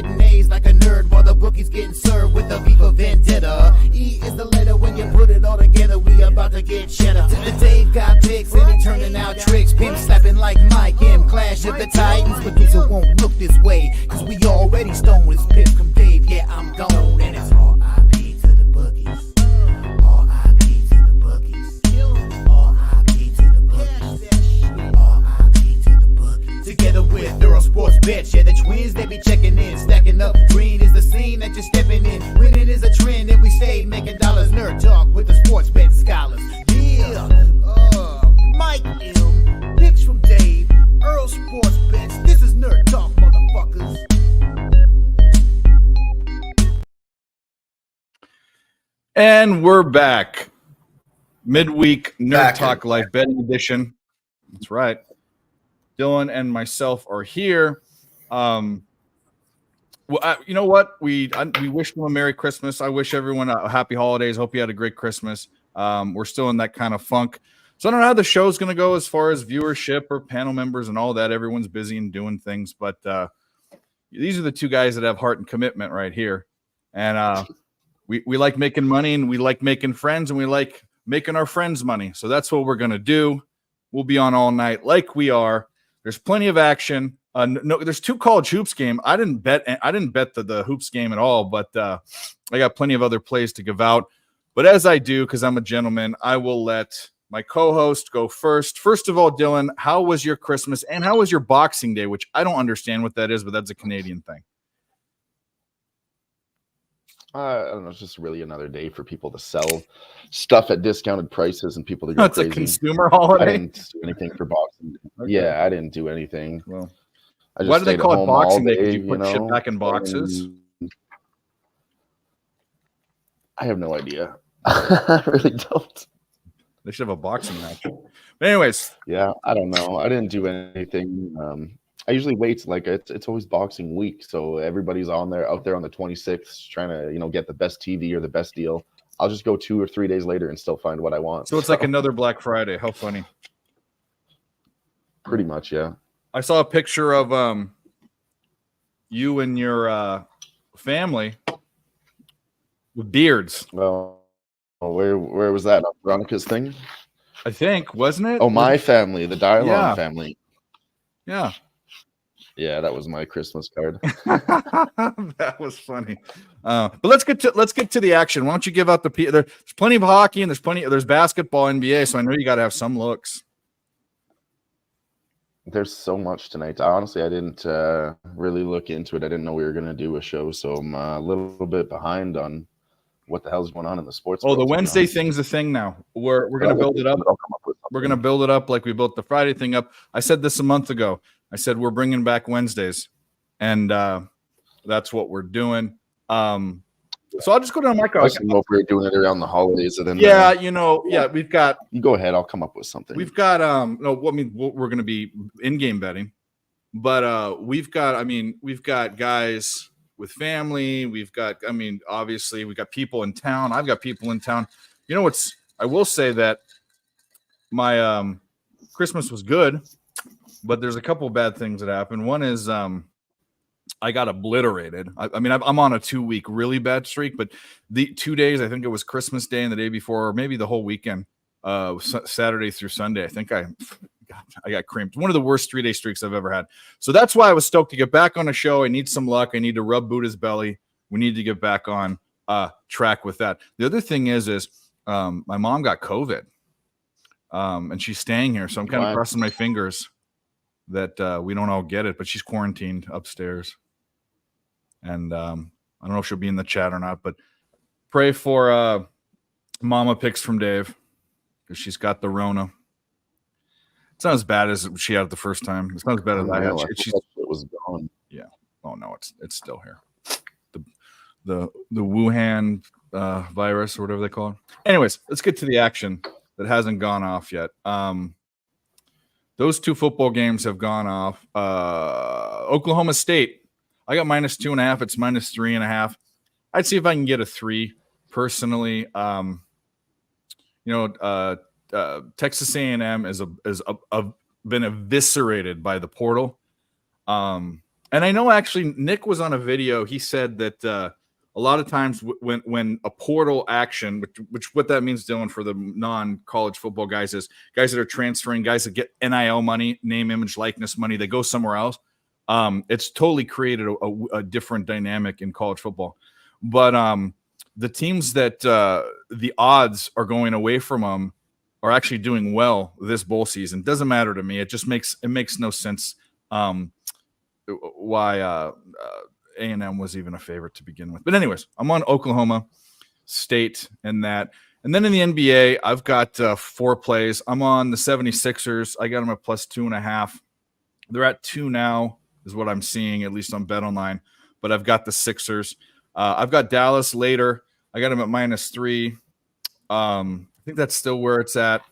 getting A's like a nerd while the bookie's getting served with a Viva Vendetta. E is the letter when you put it all together. We about to get cheddar. The Dave got picks and he turning out tricks. Pimp slapping like Mike M. Clash of the Titans. Producer won't look this way, cause we already stoned with Pip from Dave. Yeah, I'm gone. And it's R.I.P. to the bookies. R.I.P. to the bookies. R.I.P. to the bookies. R.I.P. to the bookies. Together with Thorough Sports Bets. Yeah, the twins, they be checking in. Stacking up. Green is the scene that you're stepping in. Winning is a trend and we stayed making dollars. Nerd talk with the sports bet scholars. Yeah. Mike M. Picks from Dave. Earl Sports Bets. This is Nerd Talk, motherfuckers. And we're back. Midweek Nerd Talk Live Betting Edition. That's right. Dylan and myself are here. Well, you know what? We wish them a Merry Christmas. I wish everyone a happy holidays. Hope you had a great Christmas. We're still in that kind of funk. So I don't know how the show's going to go as far as viewership or panel members and all that. Everyone's busy and doing things. But these are the two guys that have heart and commitment right here. And we like making money, and we like making friends, and we like making our friends money. So that's what we're going to do. We'll be on all night like we are. There's plenty of action. No, there's two college hoops game. I didn't bet the hoops game at all, but I got plenty of other plays to give out. But as I do, because I'm a gentleman, I will let my co-host go first. First of all, Dylan, how was your Christmas and how was your Boxing Day? Which I don't understand what that is, but that's a Canadian thing. I don't know. It's just really another day for people to sell stuff at discounted prices and people to go crazy. It's a consumer holiday. I didn't do anything for Boxing Day. Okay. Yeah, I didn't do anything. Well, I just why do they call it Boxing Day? Day, Did you put shit back in boxes? I have no idea. I really don't. They should have a boxing match. But anyways. Yeah, I don't know. I didn't do anything. I usually wait like it's always boxing week, so everybody's out there on the 26th trying to get the best TV or the best deal. I'll just go 2 or 3 days later and still find what I want. So it's like another Black Friday. How funny. Pretty much, yeah. I saw a picture of you and your family with beards. Well, where was that? Veronica's thing? I think, wasn't it? Oh, my family, the Dialon family. Yeah. Yeah, that was my Christmas card. That was funny. But let's get to the action. Why don't you give out there's plenty of hockey and there's basketball, NBA, so I know you got to have some looks. There's so much tonight. Honestly, I didn't really look into it. I didn't know we were going to do a show, so I'm a little bit behind on what the hell's going on in the sports. Oh, the Wednesday thing's a thing now. We're going to build it up. We're going to build it up like we built the Friday thing up. I said this a month ago. I said we're bringing back Wednesdays, and that's what we're doing. So I'll just go down my car. I don't know if we're doing it around the holidays, and then we've got. You go ahead. I'll come up with something. We've got we're going to be in-game betting, but we've got guys with family. We've got, obviously we got people in town. I've got people in town. I will say that my Christmas was good, but there's a couple of bad things that happened. One is I got obliterated. I'm on a 2-week really bad streak, but the 2 days, I think it was Christmas Day and the day before, or maybe the whole weekend, Saturday through Sunday, I think I got creamed. One of the worst 3-day streaks I've ever had. So that's why I was stoked to get back on a show. I need some luck. I need to rub Buddha's belly. We need to get back on track with that. The other thing is my mom got COVID, and she's staying here. So I'm kind of crossing my fingers that we don't all get it, but she's quarantined upstairs. And I don't know if she'll be in the chat or not, but pray for Mama Picks from Dave, because she's got the Rona. It's not as bad as she had it the first time. It's not as bad as I had. It was gone. Yeah. Oh no, it's still here. The Wuhan virus or whatever they call it. Anyways, let's get to the action that hasn't gone off yet. Those 2 football games have gone off. Oklahoma State, I got -2.5. It's -3.5. I'd see if I can get a 3 personally. Texas A&M is been eviscerated by the portal. And I know actually Nick was on a video. He said that a lot of times when a portal action, which what that means, Dylan, for the non-college football guys is guys that are transferring, guys that get NIL money, name, image, likeness money, they go somewhere else. It's totally created a different dynamic in college football. But the teams that the odds are going away from them are actually doing well this bowl season. Doesn't matter to me. It just makes no sense why A&M was even a favorite to begin with. But anyways, I'm on Oklahoma State and that. And then in the NBA, I've got 4 plays. I'm on the 76ers. I got them at plus 2.5. They're at 2 now is what I'm seeing, at least on BetOnline. But I've got the Sixers. I've got Dallas later. I got them at -3. I think that's still where it's at.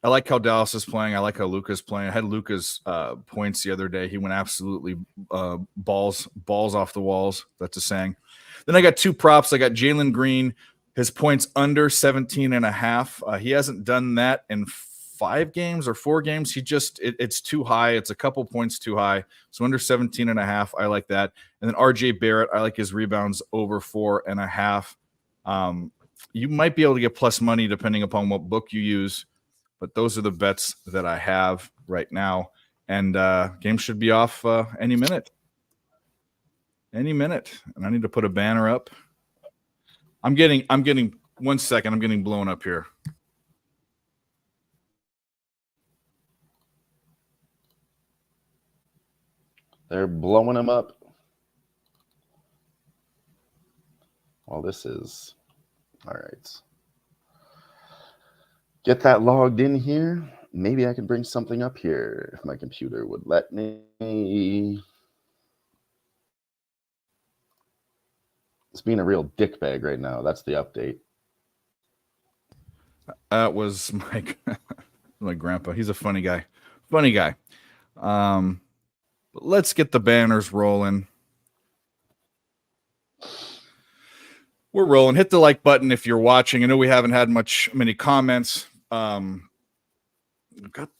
I like how Dallas is playing. I like how Luka's playing. I had Luka's points the other day. He went absolutely balls off the walls. That's a saying. Then I got 2 props. I got Jalen Green, his points under 17.5. He hasn't done that in 5 games or 4 games. It's too high. It's a couple points too high. So under 17.5, I like that. And then RJ Barrett, I like his rebounds over 4.5. You might be able to get plus money depending upon what book you use. But those are the bets that I have right now. And game should be off any minute. Any minute. And I need to put a banner up. I'm getting 1 second. I'm getting blown up here. They're blowing them up. Well, this is all right. Get that logged in here. Maybe I can bring something up here if my computer would let me. It's being a real dickbag right now. That's the update. That was my grandpa. He's a funny guy. Funny guy. But let's get the banners rolling. We're rolling. Hit the like button if you're watching. I know we haven't had many comments. We've got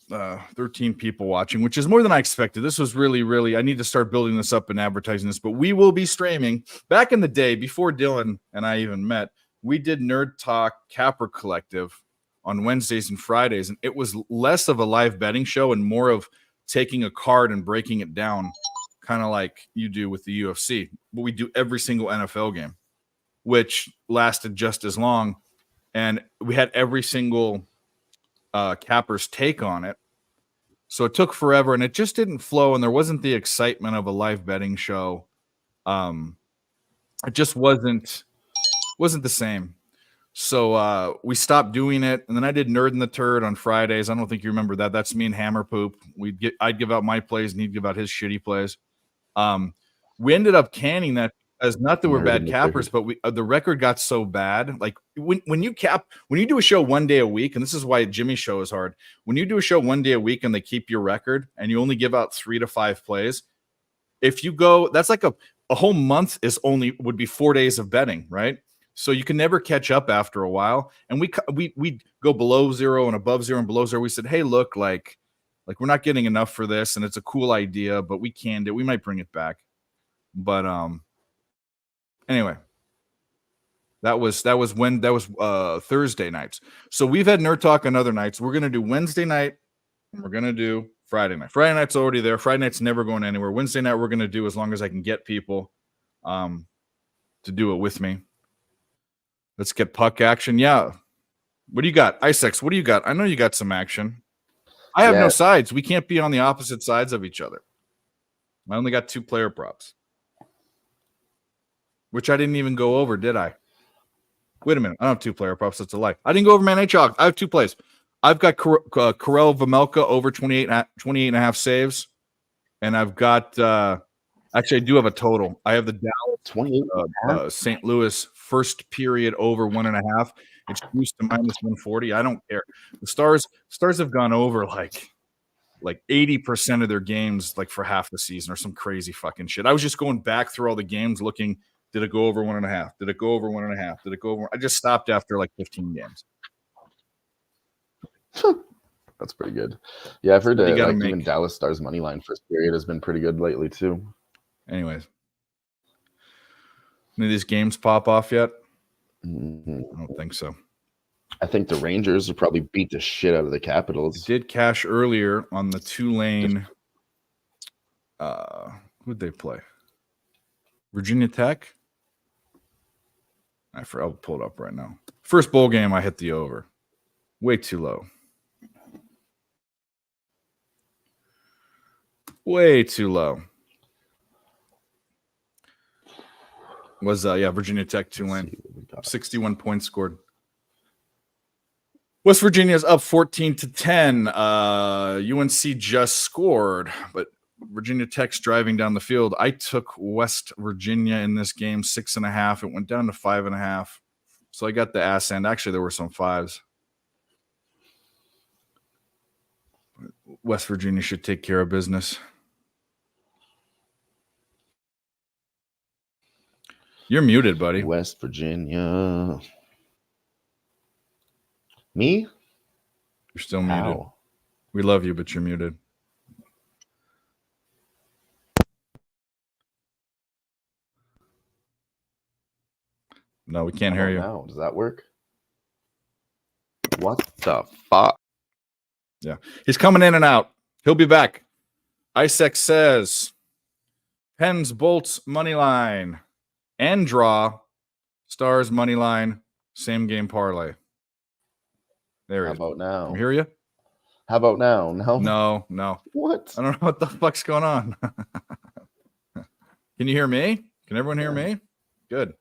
13 people watching, which is more than I expected. This was really, I need to start building this up and advertising this, but we will be streaming. Back in the day, before Dylan and I even met, we did Nerd Talk Capper Collective on Wednesdays and Fridays, and it was less of a live betting show and more of taking a card and breaking it down, kind of like you do with the UFC. But we do every single NFL game, which lasted just as long, and we had every single capper's take on it. So it took forever, and it just didn't flow, and there wasn't the excitement of a live betting show. It just wasn't the same. So we stopped doing it, and then I did Nerd and the Turd on Fridays. I don't think you remember that. That's me and Hammer Poop. I'd give out my plays, and he'd give out his shitty plays. We ended up canning that, as not that we're bad cappers, but the record got so bad. Like when you do a show 1 day a week, and this is why Jimmy's show is hard. When you do a show 1 day a week and they keep your record, and you only give out 3 to 5 plays, if you go, that's like a whole month would be 4 days of betting, right? So you can never catch up after a while. And we go below 0 and above 0 and below 0. We said, hey, look, like we're not getting enough for this, and it's a cool idea, but we canned it. We might bring it back. But anyway, that was Thursday nights. So we've had Nerd Talk on other nights. We're gonna do Wednesday night, and we're gonna do Friday night. Friday night's already there. Friday night's never going anywhere. Wednesday night we're gonna do as long as I can get people to do it with me. Let's get puck action. Yeah. What do you got? Isex, what do you got? I know you got some action. I have no sides. We can't be on the opposite sides of each other. I only got 2 player props, which I didn't even go over, did I? Wait a minute. I don't have 2 player props. That's a lie. I didn't go over Man Chalk. I have 2 plays. I've got Karel Vejmelka over 28.5 saves. And I've got actually, I do have a total. I have the Dallas St. Louis first period over 1.5. It's juiced to -140. I don't care. The Stars have gone over like 80% of their games like for half the season or some crazy fucking shit. I was just going back through all the games looking, did it go over 1.5? Did it go over 1.5? Did it go over? I just stopped after like 15 games. That's pretty good. Yeah, I've heard even Dallas Stars money line first period has been pretty good lately too. Anyways, any of these games pop off yet? Mhm. I don't think so. I think the Rangers would probably beat the shit out of the Capitals. Did cash earlier on the Tulane. Who'd they play? Virginia Tech. I'll pull it up right now. First bowl game, I hit the over. Way too low. Way too low. Was Virginia Tech Tulane. 61 points scored. West Virginia's up 14-10. UNC just scored, but Virginia Tech's driving down the field. I took West Virginia in this game 6.5. It went down to 5.5. So I got the ass end. Actually, there were some 5s. West Virginia should take care of business. You're muted, buddy. West Virginia. Me? You're still muted. How? We love you, but you're muted. No, we can't hear you. Now, does that work? What the fuck? Yeah, he's coming in and out. He'll be back. Isaac says, Pens, Bolts, money line, and draw. Stars, money line, same game parlay. There he is. How about now? Can we hear you? How about now? No. No. What? I don't know what the fuck's going on. Can you hear me? Can everyone hear me? Good.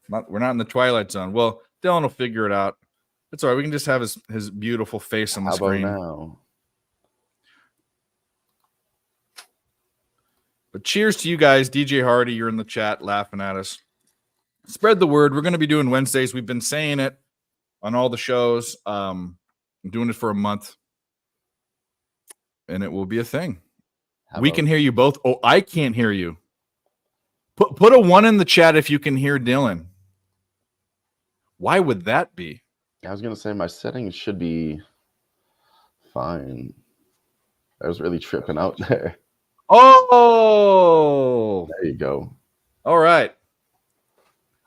We're not in the twilight zone. Well, Dylan will figure it out. It's all right. We can just have his beautiful face on the screen. How about now? But cheers to you guys. DJ Hardy, you're in the chat laughing at us. Spread the word. We're going to be doing Wednesdays. We've been saying it on all the shows. I'm doing it for a month. And it will be a thing. We can hear you both. Oh, I can't hear you. Put a 1 in the chat if you can hear Dylan. Why would that be? I was going to say my settings should be fine. I was really tripping out there. Oh! There you go. All right.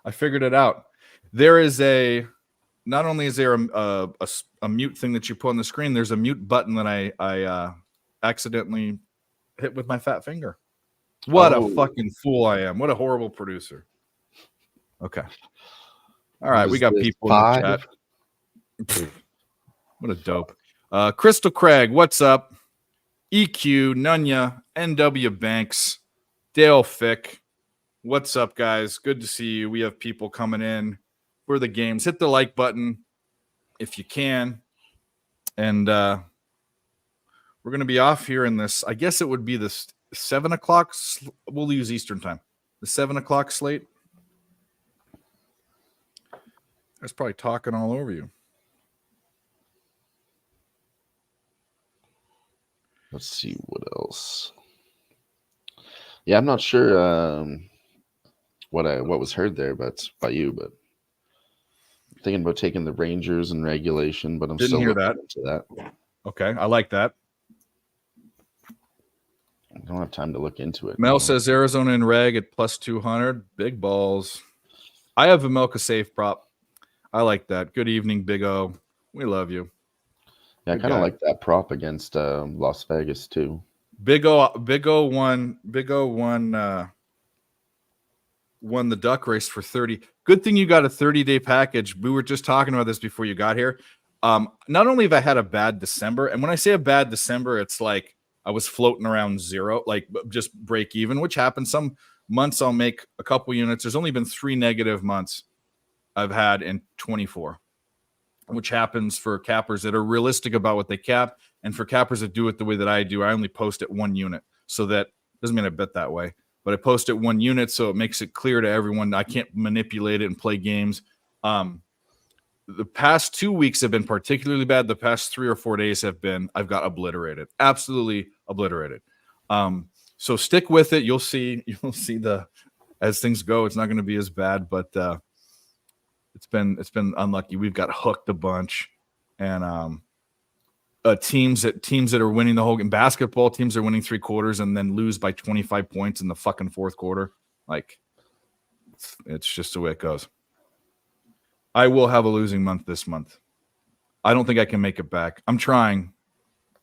I figured it out. There is not only is there a mute thing that you put on the screen, there's a mute button that I accidentally hit with my fat finger. What a fucking fool I am. What a horrible producer. Okay. All right, we got people in the chat. What a dope. Crystal Craig, what's up? EQ, Nunya, NW Banks, Dale Fick. What's up, guys? Good to see you. We have people coming in for the games. Hit the like button if you can. And we're going to be off here in this. I guess it would be this 7 o'clock. We'll use Eastern time. The 7 o'clock slate. I was probably talking all over you. Let's see what else. Yeah, I'm not sure what was heard there, but by you. But I'm thinking about taking the Rangers in regulation, but I'm Didn't still hear looking that. into that. Okay, I like that. I don't have time to look into it. Mel says Arizona in reg at plus 200. Big balls. I have a Melka safe prop. I like that. Good evening, Big O. We love you. Yeah, I kind of like that prop against Las Vegas too. Big O won the duck race for 30. Good thing you got a 30-day package. We were just talking about this before you got here. Not only have I had a bad December, and when I say a bad December, it's like I was floating around zero, like just break even, which happens. Some months I'll make a couple units. There's only been 3 negative months I've had in 24, which happens for cappers that are realistic about what they cap. And for cappers that do it the way that I do, I only post at 1 unit. So that doesn't mean I bet that way, but I post at 1 unit. So it makes it clear to everyone I can't manipulate it and play games. The past 2 weeks have been particularly bad. The past 3 or 4 days I've got obliterated, absolutely obliterated. So stick with it. You'll see as things go, it's not going to be as bad, but it's been unlucky. We've got hooked a bunch, and teams that are winning the whole game. Basketball teams are winning 3/4 and then lose by 25 points in the fucking fourth quarter. Like, it's just the way it goes. I will have a losing month this month. I don't think I can make it back. I'm trying,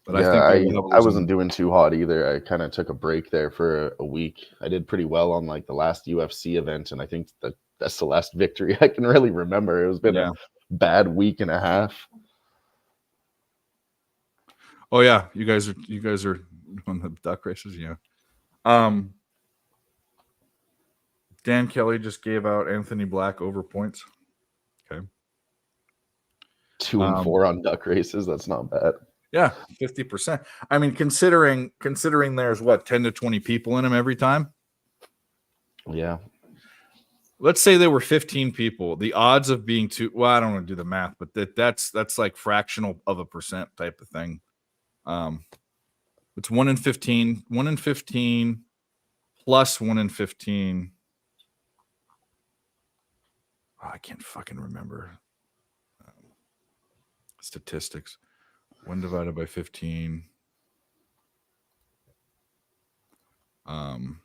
but Yeah, I think I wasn't doing too hot either. I kind of took a break there for a week. I did pretty well on like the last UFC event, and I think that's the last victory I can really remember. It's been a bad week and a half. Oh yeah, you guys are on the duck races, yeah. Dan Kelly just gave out Anthony Black over points. Okay. 2-4 on duck races. That's not bad. Yeah, 50%. I mean, considering there's what 10 to 20 people in them every time. Yeah. Let's say there were 15 people. The odds of being well, I don't want to do the math, but that's like fractional of a percent type of thing. It's 1 in 15, 1 in 15 plus 1 in 15. Oh, I can't fucking remember statistics. 1 divided by 15. Times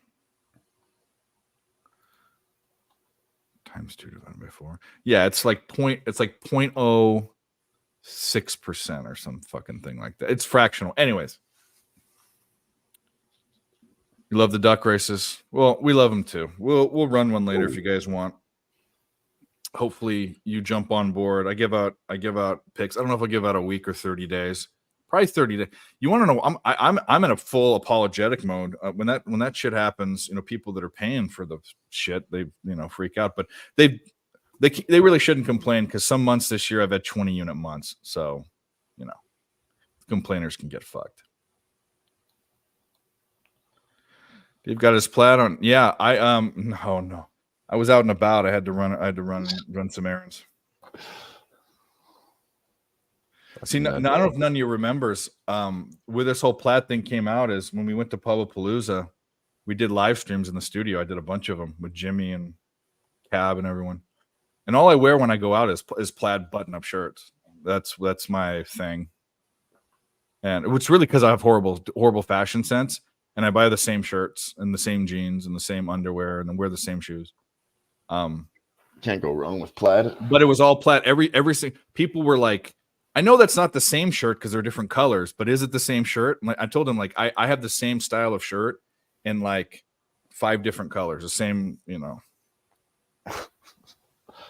2 divided by 4. Yeah, it's like 0.06% or some fucking thing like that. It's fractional. Anyways. You love the duck races. Well, we love them too. We'll run one later if you guys want. Hopefully you jump on board. I give out picks. I don't know if I'll give out a week or 30 days. Probably 30 days. You want to know? I'm in a full apologetic mode. When that shit happens, people that are paying for the shit, they freak out. But they really shouldn't complain, because some months this year I've had 20 unit months. So, complainers can get fucked. Dave got his plaid on. Yeah, no. I was out and about. I had to run some errands. See, I don't know if none of you remembers where this whole plaid thing came out is when we went to Pubblepalooza. We did live streams in the studio. I did a bunch of them with Jimmy and Cab and everyone. And all I wear when I go out is plaid button-up shirts. That's my thing. And it's really because I have horrible fashion sense, and I buy the same shirts and the same jeans and the same underwear and then wear the same shoes. Can't go wrong with plaid. But it was all plaid. Every people were like, I know that's not the same shirt because they're different colors, but is it the same shirt? And I told him, like, I have the same style of shirt in like 5 different colors, the same,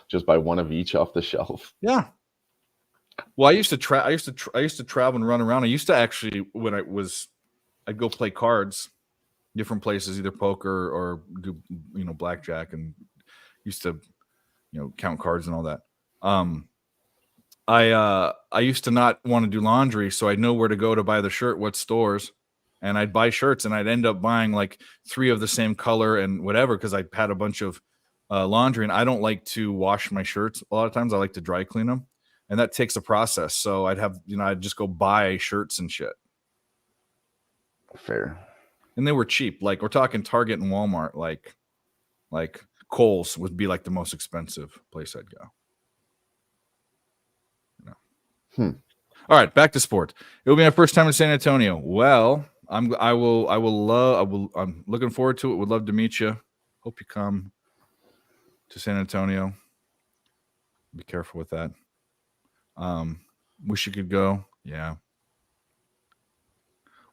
Just buy one of each off the shelf. Yeah. Well, I used to travel and run around. I used to actually, when I'd go play cards, different places, either poker or do blackjack, and used to count cards and all that. I used to not want to do laundry, so I'd know where to go to buy the shirt, what stores, and I'd buy shirts, and I'd end up buying like 3 of the same color and whatever, because I had a bunch of laundry, and I don't like to wash my shirts. A lot of times I like to dry clean them, and that takes a process. So I'd just go buy shirts and shit. Fair. And they were cheap. Like, we're talking Target and Walmart. Like Kohl's would be like the most expensive place I'd go. All right, back to sport. It will be my first time in San Antonio. Well, I'm looking forward to it. Would love to meet you. Hope you come to San Antonio. Be careful with that. Wish you could go. Yeah.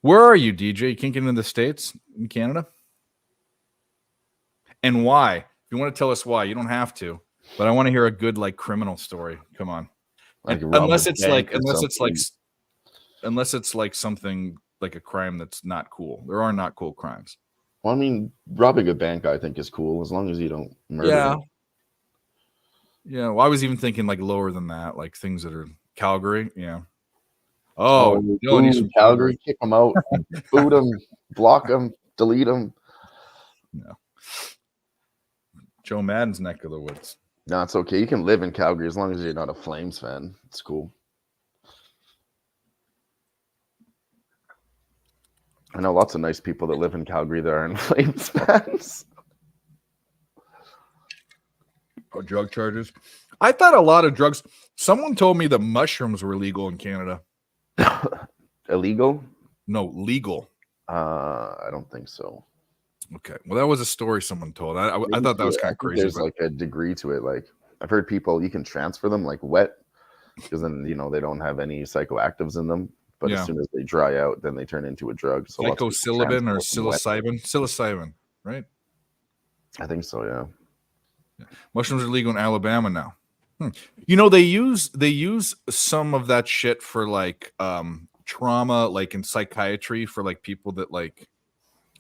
Where are you, DJ? You can't get into the States, in Canada? And why? If you want to tell us why, you don't have to. But I want to hear a good criminal story. Come on. Unless it's something like a crime that's not cool. There are not cool crimes. Well, I mean, robbing a bank, I think, is cool as long as you don't murder. Yeah. Yeah. Well, I was even thinking lower than that, like things that are Calgary. Yeah. Oh, Calgary, kick them out, boot them, block them, delete them. No. Joe Madden's neck of the woods. No, it's okay. You can live in Calgary as long as you're not a Flames fan. It's cool. I know lots of nice people that live in Calgary that aren't Flames fans. Oh, drug charges. I thought a lot of drugs. Someone told me that mushrooms were legal in Canada. Illegal? No, legal. I don't think so. Okay. Well, that was a story someone told. I thought that was kind of crazy. There's like a degree to it. Like I've heard people, you can transfer them like wet because then they don't have any psychoactives in them. But as soon as they dry out, then they turn into a drug. So psychosilibin or psilocybin, right? I think so. Yeah. Mushrooms are legal in Alabama now. They use some of that shit for like trauma, like in psychiatry, for like people that like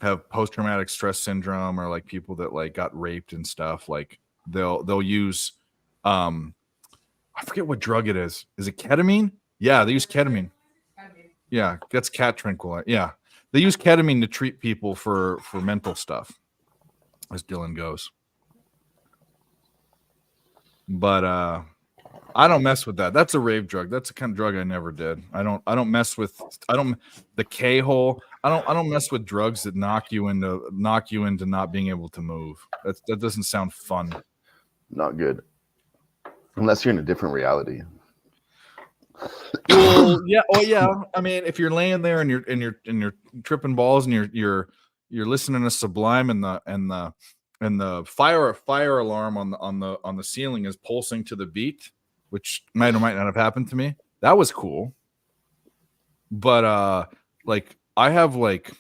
have post-traumatic stress syndrome, or like people that like got raped and stuff. Like they'll use I forget what drug it is. Is it ketamine? Yeah, they use ketamine. Yeah, that's cat tranquilizer. Yeah, they use ketamine to treat people for mental stuff, as Dylan goes. But I don't mess with that. That's a rave drug. That's the kind of drug I never did. I don't mess with the K-hole. I don't mess with drugs that knock you into not being able to move. That doesn't sound fun. Not good. Unless you're in a different reality. Well, yeah. Oh, yeah. I mean, if you're laying there and you're tripping balls and you're listening to Sublime and the fire alarm on the ceiling is pulsing to the beat, which might or might not have happened to me. That was cool. But like I have like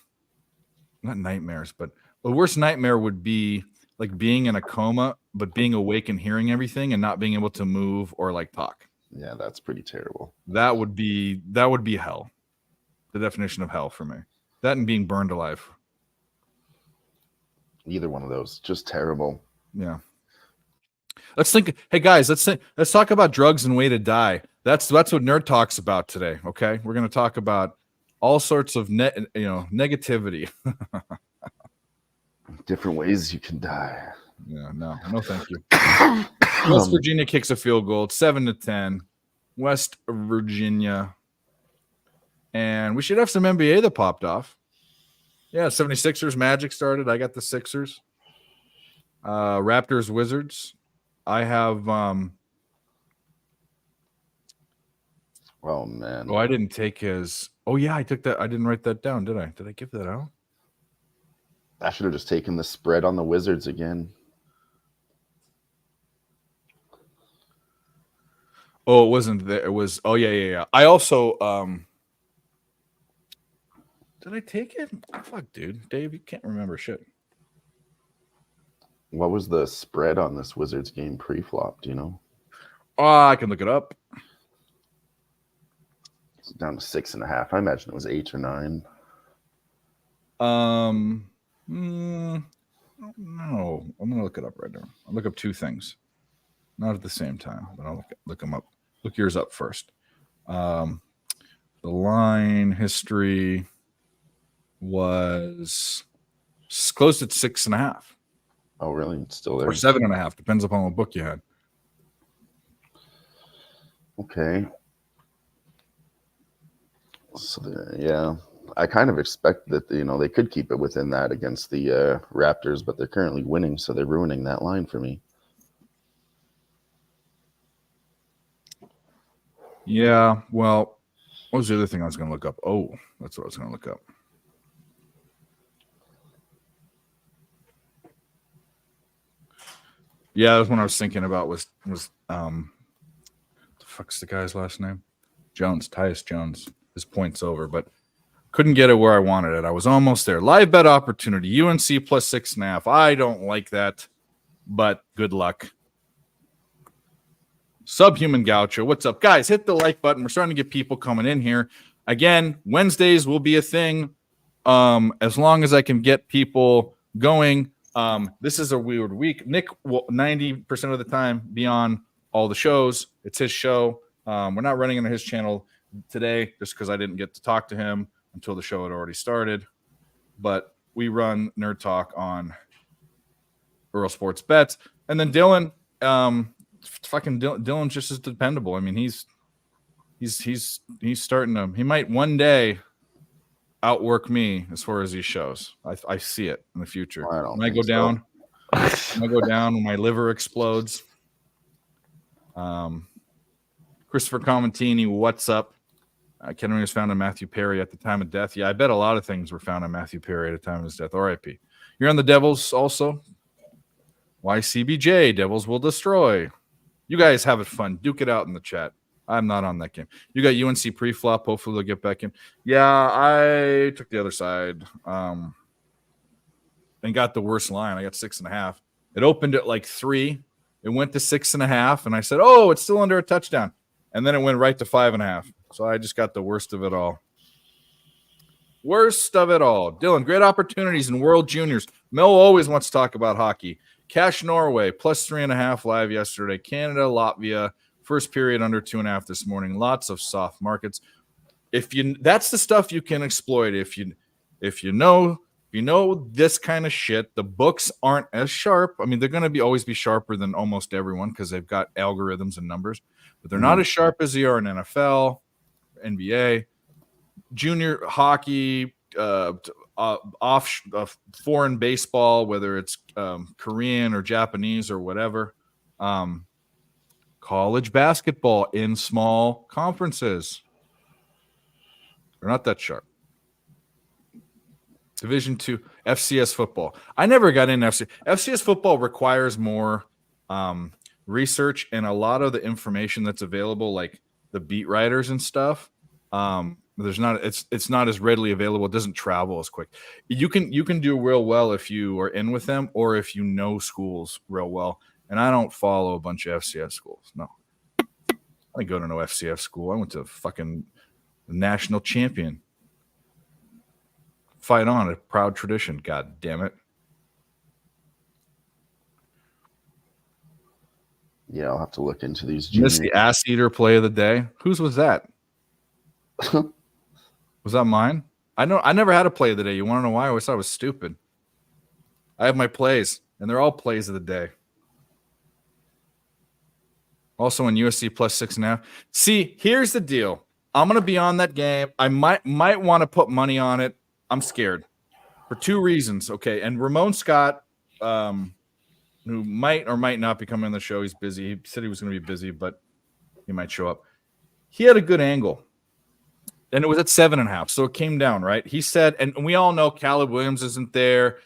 not nightmares, but the worst nightmare would be like being in a coma, but being awake and hearing everything and not being able to move or like talk. Yeah, that's pretty terrible. That would be hell. The definition of hell for me. That and being burned alive. Either one of those, just terrible. Yeah. Let's think. Hey guys, let's talk about drugs and way to die. That's what Nerd Talk's about today. Okay, we're going to talk about all sorts of negativity. Different ways you can die. Yeah, no, thank you. West Virginia kicks a field goal. It's 7-10. West Virginia, and we should have some NBA that popped off. Yeah, 76ers Magic started. I got the Sixers. Raptors Wizards. I have oh man. Oh, I didn't take his. Oh yeah, I took that. I didn't write that down, did I? Did I give that out? I should have just taken the spread on the Wizards again. Oh, it wasn't there. It was. Oh yeah. I also did I take it? Fuck, dude. Dave, you can't remember shit. What was the spread on this Wizards game pre-flop? Do you know? I can look it up. It's down to 6.5. I imagine it was 8 or 9. No. I'm gonna look it up right now. I'll look up two things, not at the same time, but I'll look them up. Look yours up first. The line history was close at 6.5. Oh, really? It's still there. Or 7.5. Depends upon what book you had. Okay. So yeah, I kind of expect that they could keep it within that against the Raptors, but they're currently winning, so they're ruining that line for me. Yeah. Well, what was the other thing I was going to look up? Oh, that's what I was going to look up. Yeah, that's what I was thinking about was the fuck's the guy's last name? Tyus Jones. His point's over, but couldn't get it where I wanted it. I was almost there. Live bet opportunity. UNC plus 6.5. I don't like that, but good luck. Subhuman Gaucho. What's up, guys? Hit the like button. We're starting to get people coming in here. Again, Wednesdays will be a thing. As long as I can get people going. This is a weird week. Nick will 90% of the time be on all the shows. It's his show. We're not running into his channel today just because I didn't get to talk to him until the show had already started. But we run Nerd Talk on Earl Sports Bets. And then Dylan, Dylan's just as dependable. I mean, he's starting to, he might one day outwork me as far as these shows. I see it in the future. When I go down, when my liver explodes. Christopher Comentini, what's up? Kettering was found on Matthew Perry at the time of death. Yeah, I bet a lot of things were found on Matthew Perry at the time of his death. R.I.P. You're on the Devils also. YCBJ, Devils will destroy. You guys have it fun. Duke it out in the chat. I'm not on that game. You got UNC pre-flop. Hopefully they'll get back in. Yeah, I took the other side and got the worst line. I got 6.5. It opened at like 3. It went to 6.5, and I said, oh, it's still under a touchdown. And then it went right to 5.5. So I just got the worst of it all. Worst of it all. Dylan, great opportunities in World Juniors. Mel always wants to talk about hockey. Cash Norway, plus 3.5 live yesterday. Canada, Latvia, first period under 2.5 this morning. Lots of soft markets. That's the stuff you can exploit. If you know this kind of shit, the books aren't as sharp. I mean, they're going to always be sharper than almost everyone because they've got algorithms and numbers, but they're not as sharp as they are in NFL, NBA, junior hockey, foreign baseball, whether it's Korean or Japanese or whatever. College basketball in small conferences. They're not that sharp. Division II, FCS football. I never got into FCS. FCS football requires more research, and a lot of the information that's available, like the beat writers and stuff, it's not as readily available. It doesn't travel as quick. You can do real well if you are in with them or if you know schools real well. And I don't follow a bunch of FCS schools. No, I didn't go to no FCS school. I went to fucking national champion. Fight on, a proud tradition. God damn it. Yeah, I'll have to look into these. Missed the ass eater play of the day. Whose was that? Was that mine? I never had a play of the day. You want to know why? I always thought it was stupid. I have my plays, and they're all plays of the day. Also in USC plus 6.5. See, here's the deal. I'm gonna be on that game. I might want to put money on it. I'm scared for 2 reasons. Okay, and Ramon Scott, who might or might not be coming on the show. He's busy. He said he was going to be busy, but he might show up. He had a good angle. And it was at 7.5, so it came down, right? He said, and we all know Caleb Williams isn't there.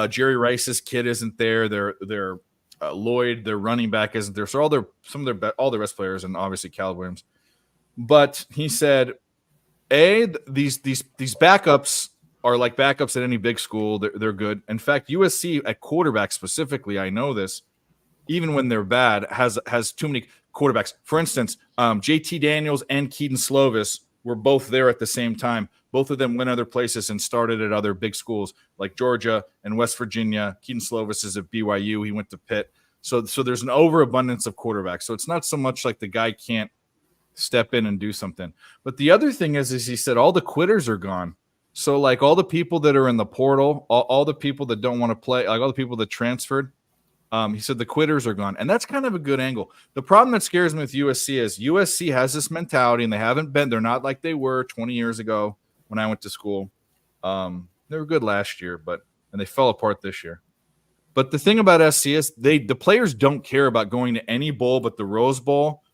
Jerry Rice's kid isn't there. Their Lloyd, their running back, isn't there. So all the rest players, and obviously Caleb Williams. But he said, these backups are like backups at any big school. They're good. In fact, USC at quarterback specifically, I know this, even when they're bad, has too many quarterbacks. For instance, JT Daniels and Keaton Slovis were both there at the same time. Both of them went other places and started at other big schools like Georgia and West Virginia. Keaton Slovis is at BYU. He went to Pitt. So there's an overabundance of quarterbacks. So it's not so much like the guy can't step in and do something. But the other thing is he said all the quitters are gone. So like all the people that are in the portal, all the people that don't want to play, like all the people that transferred, he said the quitters are gone. And that's kind of a good angle. The problem that scares me with USC is USC has this mentality, and they're not like they were 20 years ago when I went to school. They were good last year, and they fell apart this year. But the thing about SC is the players don't care about going to any bowl but the Rose Bowl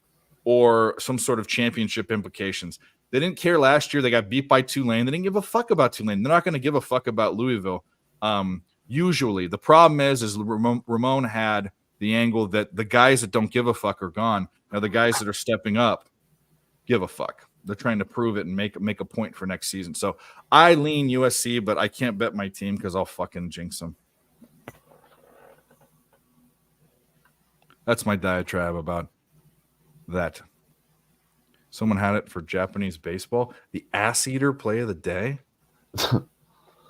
or some sort of championship implications. They didn't care last year. They got beat by Tulane. They didn't give a fuck about Tulane. They're not going to give a fuck about Louisville. Usually the problem is Ramon had the angle that the guys that don't give a fuck are gone. Now the guys that are stepping up give a fuck. They're trying to prove it and make a point for next season. So I lean USC, but I can't bet my team because I'll fucking jinx them. That's my diatribe about that. Someone had it for Japanese baseball. The ass eater play of the day.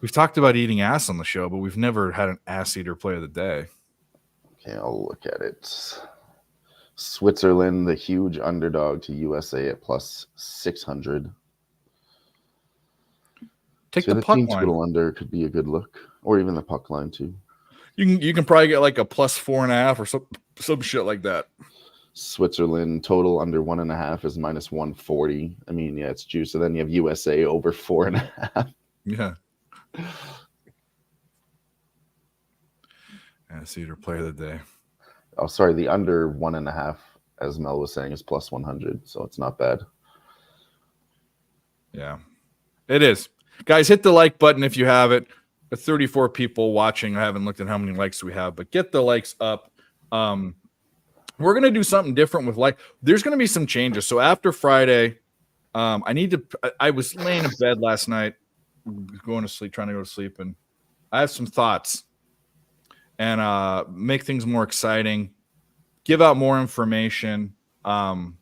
We've talked about eating ass on the show, but we've never had an ass eater play of the day. Okay, I'll look at it. Switzerland, the huge underdog to USA at plus 600. Take so the puck line. Total under could be a good look, or even the puck line too. You can probably get like a plus 4.5 or some shit like that. Switzerland total under 1.5 is minus 140. I mean, yeah, it's juice. So then you have USA over 4.5. Yeah. Ass eater play of the day. Oh, sorry. The under 1.5, as Mel was saying, is plus 100. So it's not bad. Yeah, it is. Guys, hit the like button if you have it. 34 people watching. I haven't looked at how many likes we have, but get the likes up. We're going to do something different with like. There's going to be some changes. So after Friday, I was laying in bed last night, going to sleep, trying to go to sleep, and I have some thoughts and make things more exciting, give out more information, and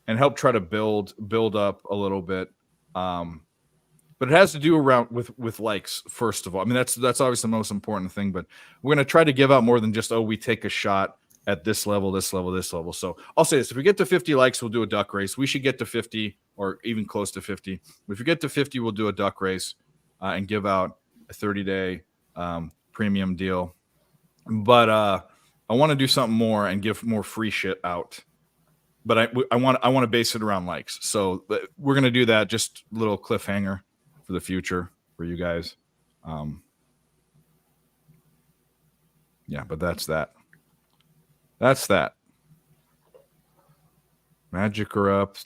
help try to build up a little bit. But it has to do around with likes, first of all. I mean, that's obviously the most important thing, but we're going to try to give out more than just, we take a shot at this level, this level, this level. So I'll say this. If we get to 50 likes, we'll do a duck race. We should get to 50 or even close to 50. If we get to 50, we'll do a duck race and give out a 30-day premium deal. But I want to do something more and give more free shit out. But I want to base it around likes. So we're going to do that. Just a little cliffhanger for the future for you guys. Yeah, but that's that. That's that. Magic are up.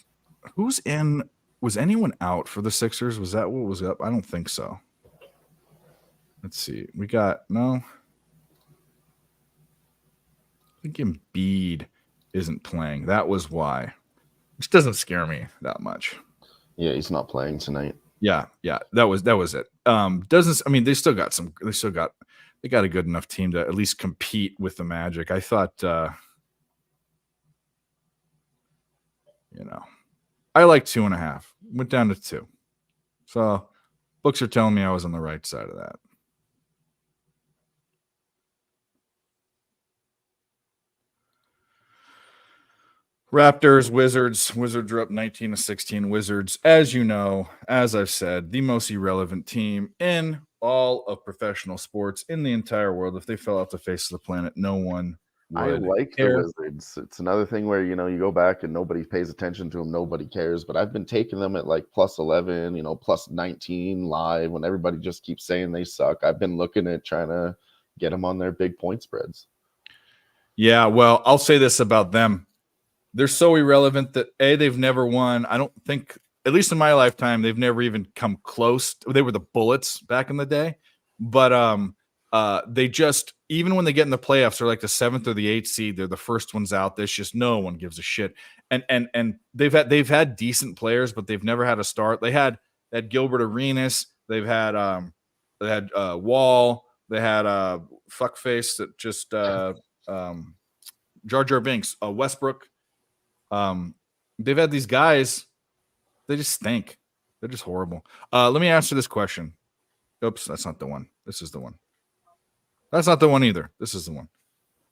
Who's in? Was anyone out for the Sixers? Was that what was up? I don't think so. Let's see. We got no. I think Embiid isn't playing. That was why. Which doesn't scare me that much. Yeah, he's not playing tonight. Yeah, that was it. Doesn't I mean they got a good enough team to at least compete with the Magic. I thought I like 2.5. Went down to 2. So books are telling me I was on the right side of that. Raptors, Wizards. Wizards are up 19-16. Wizards, as you know, as I've said, the most irrelevant team in all of professional sports in the entire world. If they fell off the face of the planet, no one would I like care. the Wizards. It's another thing where, you go back and nobody pays attention to them. Nobody cares. But I've been taking them at like plus 11, plus 19 live when everybody just keeps saying they suck. I've been looking at trying to get them on their big point spreads. Yeah, well, I'll say this about them. They're so irrelevant that they've never won. I don't think, at least in my lifetime, they've never even come close. They were the Bullets back in the day, but they just, even when they get in the playoffs, they're like the 7th or the 8th seed. They're the first ones out. There's just no one gives a shit. And they've had decent players, but they've never had a start. They had Gilbert Arenas. They've had Wall. They had fuckface that just Jar Jar Binks, Westbrook. They've had these guys. They just stink. They're just horrible. Let me answer this question. Oops, that's not the one. This is the one. That's not the one either. This is the one.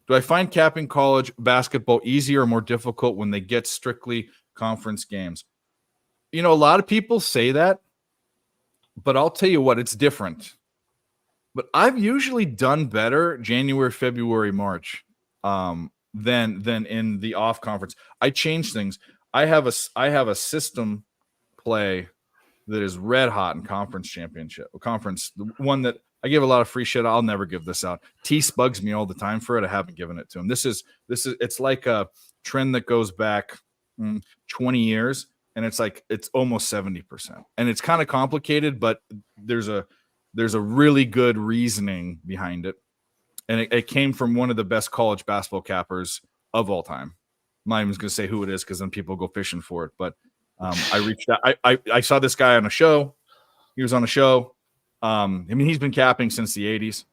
Do I find capping college basketball easier or more difficult when they get strictly conference games? A lot of people say that, but I'll tell you what, it's different. But I've usually done better January, February, March than in the off conference. I change things. I have a system play that is red hot in conference championship. Conference, the one that I give a lot of free shit. I'll never give this out. Tease bugs me all the time for it. I haven't given it to him. It's like a trend that goes back 20 years, and it's almost 70%. And it's kind of complicated, but there's a really good reasoning behind it. And it came from one of the best college basketball cappers of all time. I'm not even going to say who it is because then people go fishing for it. But I reached out. I saw this guy on a show. He was on a show. He's been capping since the 80s.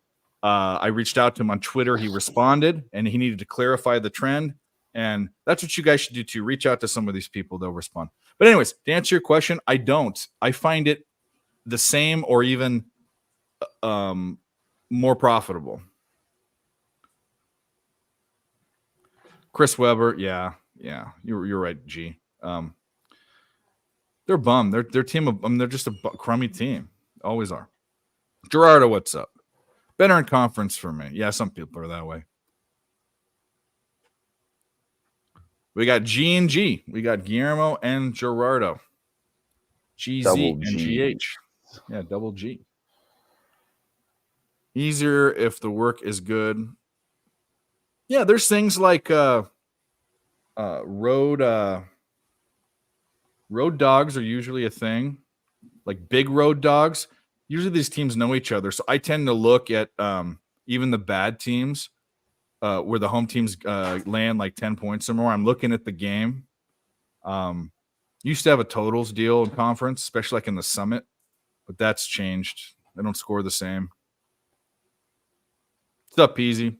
I reached out to him on Twitter. He responded, and he needed to clarify the trend. And that's what you guys should do too. Reach out to some of these people. They'll respond. But anyways, to answer your question, I don't. I find it the same or even more profitable. Chris Webber, yeah, you're right, G. They're bummed. They're team of they're just a crummy team. Always are. Gerardo, what's up? Better in conference for me. Yeah, some people are that way. We got G and G. We got Guillermo and Gerardo. GZ and GH. Yeah, double G. Easier if the work is good. Yeah, there's things like road dogs are usually a thing. like big road dogs, usually these teams know each other. So I tend to look at even the bad teams where the home teams land like 10 points or more. I'm looking at the game. Used to have a totals deal in conference, especially like in the Summit, but that's changed. They don't score the same. It's up easy.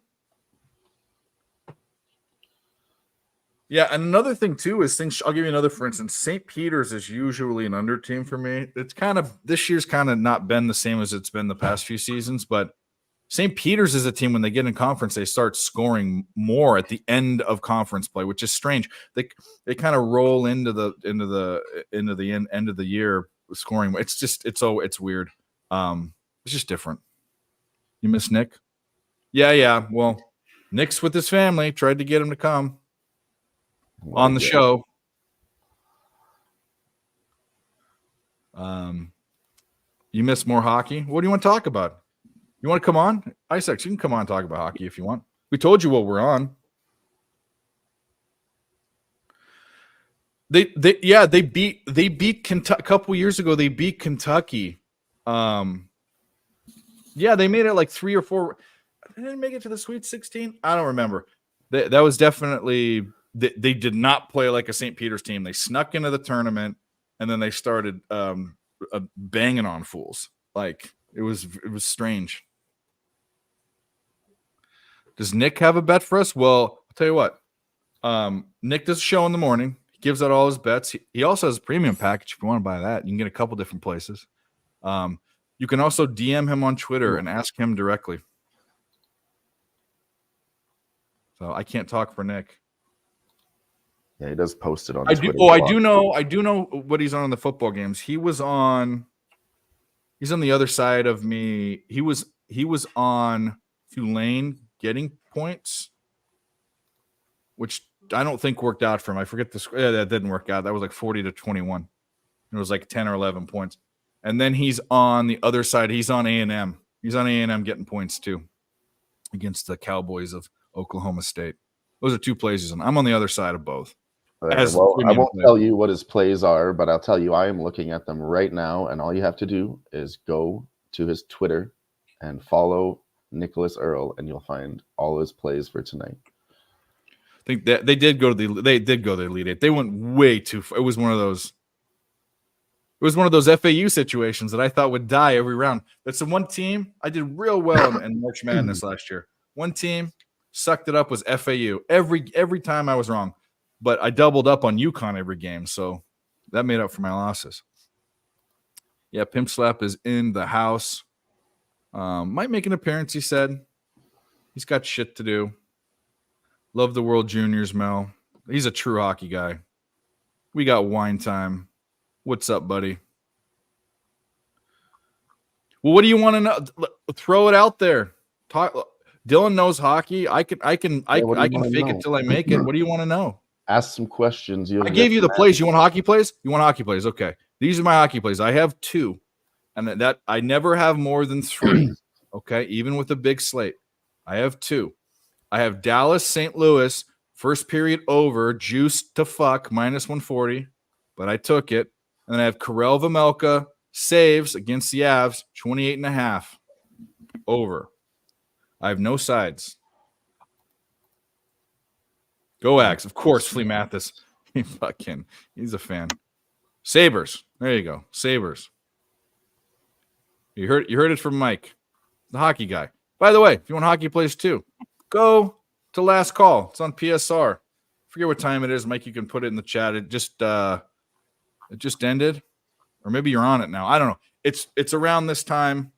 Yeah, and another thing too is things. I'll give you another, for instance. St. Peter's is usually an under team for me. It's kind of this year's kind of not been the same as it's been the past few seasons, but St. Peter's is a team when they get in conference, they start scoring more at the end of conference play, which is strange. They kind of roll into the end of the year scoring. It's weird. It's just different. You miss Nick? Yeah. Well, Nick's with his family. Tried to get him to come on the show. You miss more hockey? What do you want to talk about? You want to come on? Isaacs, you can come on and talk about hockey if you want. We told you what we're on. They beat Kentucky a couple years ago. They beat Kentucky. They made it like 3 or 4. They didn't make it to the Sweet 16. I don't remember. That was definitely they did not play like a St. Peter's team. They snuck into the tournament and then they started banging on fools. Like it was strange. Does Nick have a bet for us? Well, I'll tell you what. Nick does a show in the morning. He gives out all his bets. He also has a premium package if you want to buy that. You can get a couple different places. You can also DM him on Twitter and ask him directly. So I can't talk for Nick. Yeah, he does post it on Twitter. I do know what he's on the football games. He's on the other side of me. He was on Tulane getting points, which I don't think worked out for him. I forget the that didn't work out. That was like 40-21. It was like 10 or 11 points. And then he's on the other side. He's on A&M. He's on A&M getting points too against the Cowboys of Oklahoma State. Those are two plays he's on. I'm on the other side of both. I won't tell you what his plays are, but I'll tell you I am looking at them right now, and all you have to do is go to his Twitter and follow Nicholas Earl, and you'll find all his plays for tonight. I think that they did go to the Elite Eight. They went way too far. It was one of those FAU situations that I thought would die every round. That's the one team I did real well in March Madness last year. One team sucked it up was FAU. Every time I was wrong. But I doubled up on UConn every game, so that made up for my losses. Yeah, Pimp Slap is in the house. Might make an appearance, he said. He's got shit to do. Love the World Juniors, Mel. He's a true hockey guy. We got wine time. What's up, buddy? Well, what do you want to know? Throw it out there. Talk. Dylan knows hockey. I can fake it till I make it. What do you want to know? Ask some questions. I gave you the plays. You want hockey plays? You want hockey plays? Okay. These are my hockey plays. I have 2. And that I never have more than 3. Okay. Even with a big slate. I have 2. I have Dallas, St. Louis, first period over, juiced to fuck, -140. But I took it. And then I have Karel Vejmelka, saves against the Avs, 28.5. Over. I have no sides. Go Axe. Of course, Flea Mathis. He's a fan. Sabres. There you go. Sabres. You heard it from Mike, the hockey guy. By the way, if you want hockey plays too, go to Last Call. It's on PSR. Forget what time it is, Mike. You can put it in the chat. It just ended. Or maybe you're on it now. I don't know. It's around this time.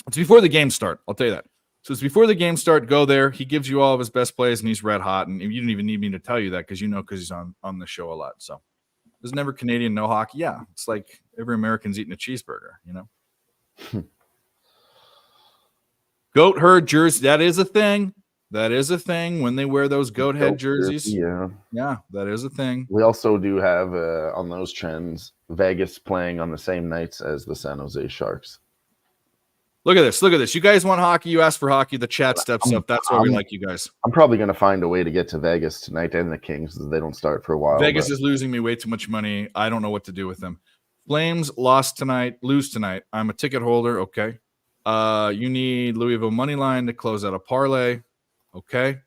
It's before the game start. I'll tell you that. So it's before the game start. Go there. He gives you all of his best plays, and he's red hot. And you didn't even need me to tell you that because he's on the show a lot. So there's never Canadian no hockey. Yeah, it's like every American's eating a cheeseburger. Goat herd jersey. That is a thing. That is a thing when they wear those goat head jerseys. Yeah, that is a thing. We also do have on those trends Vegas playing on the same nights as the San Jose Sharks. Look at this. You guys want hockey? You ask for hockey. The chat steps up. That's why we like you guys. I'm probably going to find a way to get to Vegas tonight and the Kings. They don't start for a while. Vegas is losing me way too much money. I don't know what to do with them. Flames lose tonight. I'm a ticket holder. Okay. You need Louisville money line to close out a parlay. Okay.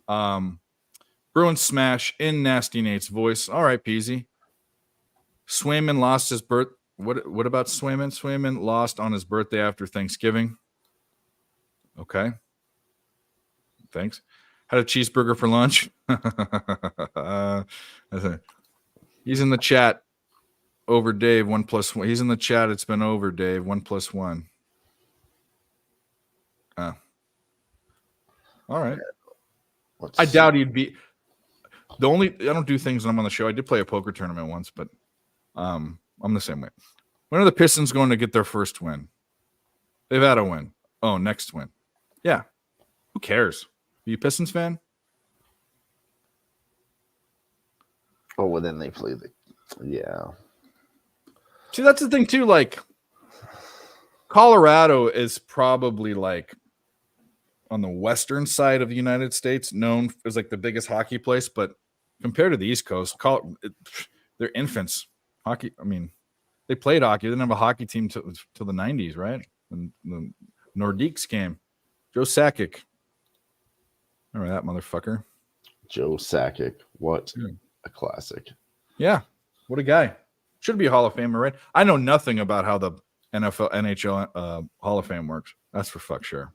Bruins smash in Nasty Nate's voice. All right, Peasy. Swayman lost his birth. What about Swayman? Swayman lost on his birthday after Thanksgiving. Okay. Thanks. Had a cheeseburger for lunch. He's in the chat. Over Dave, 1+1. He's in the chat. It's been over, Dave. 1+1. All right. I doubt he'd be the only. I don't do things when I'm on the show. I did play a poker tournament once, but I'm the same way. When are the Pistons going to get their first win? They've had a win. Oh, next win. Yeah. Who cares? Are you a Pistons fan? Oh, well, then they play yeah. See, that's the thing too. Like, Colorado is probably like on the western side of the United States, known as like the biggest hockey place. But compared to the East Coast, they're infants. Hockey. I mean, they played hockey. They didn't have a hockey team till the 90s, right? And the Nordiques came. Joe Sakic. Remember that motherfucker? Joe Sakic. What a classic. Yeah. What a guy. Should be a Hall of Famer, right? I know nothing about how the NHL Hall of Fame works. That's for fuck sure.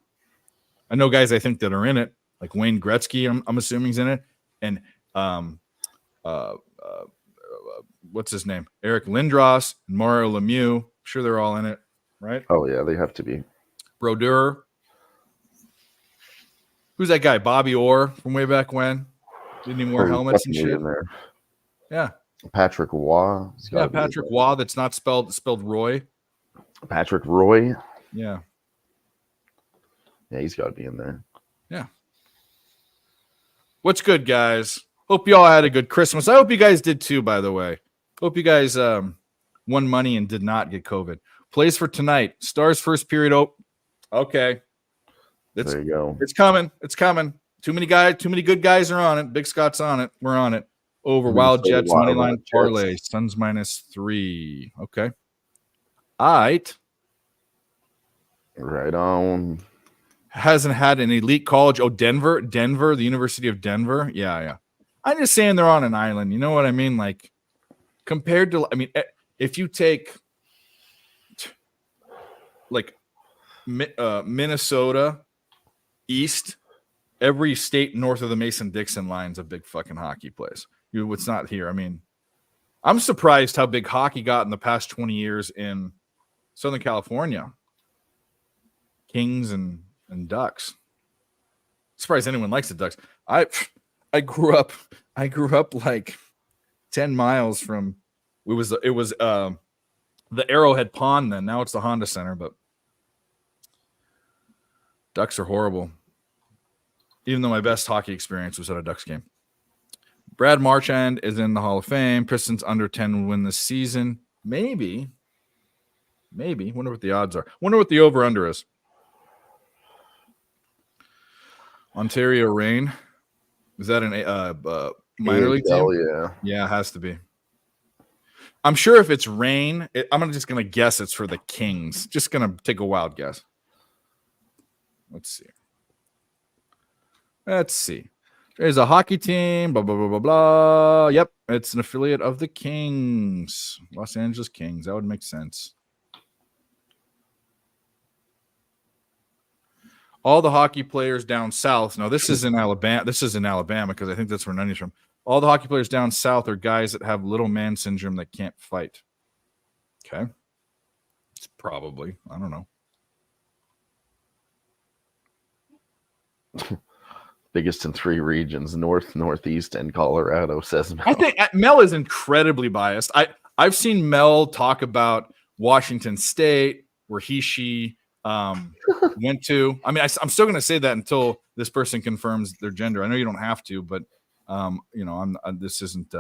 I know guys I think that are in it, like Wayne Gretzky, I'm assuming he's in it. And what's his name? Eric Lindros and Mario Lemieux. I'm sure they're all in it, right? Oh, yeah, they have to be. Brodeur. Who's that guy? Bobby Orr from way back when? Didn't even wear helmets and shit. Yeah. Patrick Waugh. Yeah, Patrick Waugh. That's not spelled Roy. Patrick Roy. Yeah. Yeah, he's got to be in there. Yeah. What's good, guys? Hope you all had a good Christmas. I hope you guys did too, by the way. Hope you guys won money and did not get COVID. Plays for tonight. Stars first period. Oh, okay. There you go. It's coming. It's coming. Too many good guys are on it. Big Scott's on it. We're on it. Over Wild Jets, money line parlay. Suns -3. Okay. All right. Right on. Hasn't had an elite college. Oh, Denver, the University of Denver. Yeah. I'm just saying they're on an island. You know what I mean? Like, compared to, I mean, if you take like Minnesota East, every state north of the Mason-Dixon line's a big fucking hockey place. It's not here. I mean, I'm surprised how big hockey got in the past 20 years in Southern California. Kings and Ducks. Surprised anyone likes the Ducks. I grew up like 10 miles from it was the Arrowhead Pond then. Now it's the Honda Center, but Ducks are horrible. Even though my best hockey experience was at a Ducks game. Brad Marchand is in the Hall of Fame. Pistons under 10 win this season. Maybe. Wonder what the odds are. Wonder what the over-under is. Ontario Reign. Is that an minor league team? Yeah, it has to be. I'm sure if it's Reign, I'm just going to guess it's for the Kings. Just going to take a wild guess. Let's see. There's a hockey team, blah, blah, blah, blah, blah. Yep, it's an affiliate of the Kings. Los Angeles Kings. That would make sense. All the hockey players down south. Now, this is in Alabama. This is in Alabama because I think that's where Nunny's from. All the hockey players down south are guys that have little man syndrome that can't fight. Okay. It's probably. I don't know. Biggest in 3 regions, North, Northeast, and Colorado, says Mel. I think Mel is incredibly biased. I've seen Mel talk about Washington State, where she went to. I mean, I'm still going to say that until this person confirms their gender. I know you don't have to, but this isn't.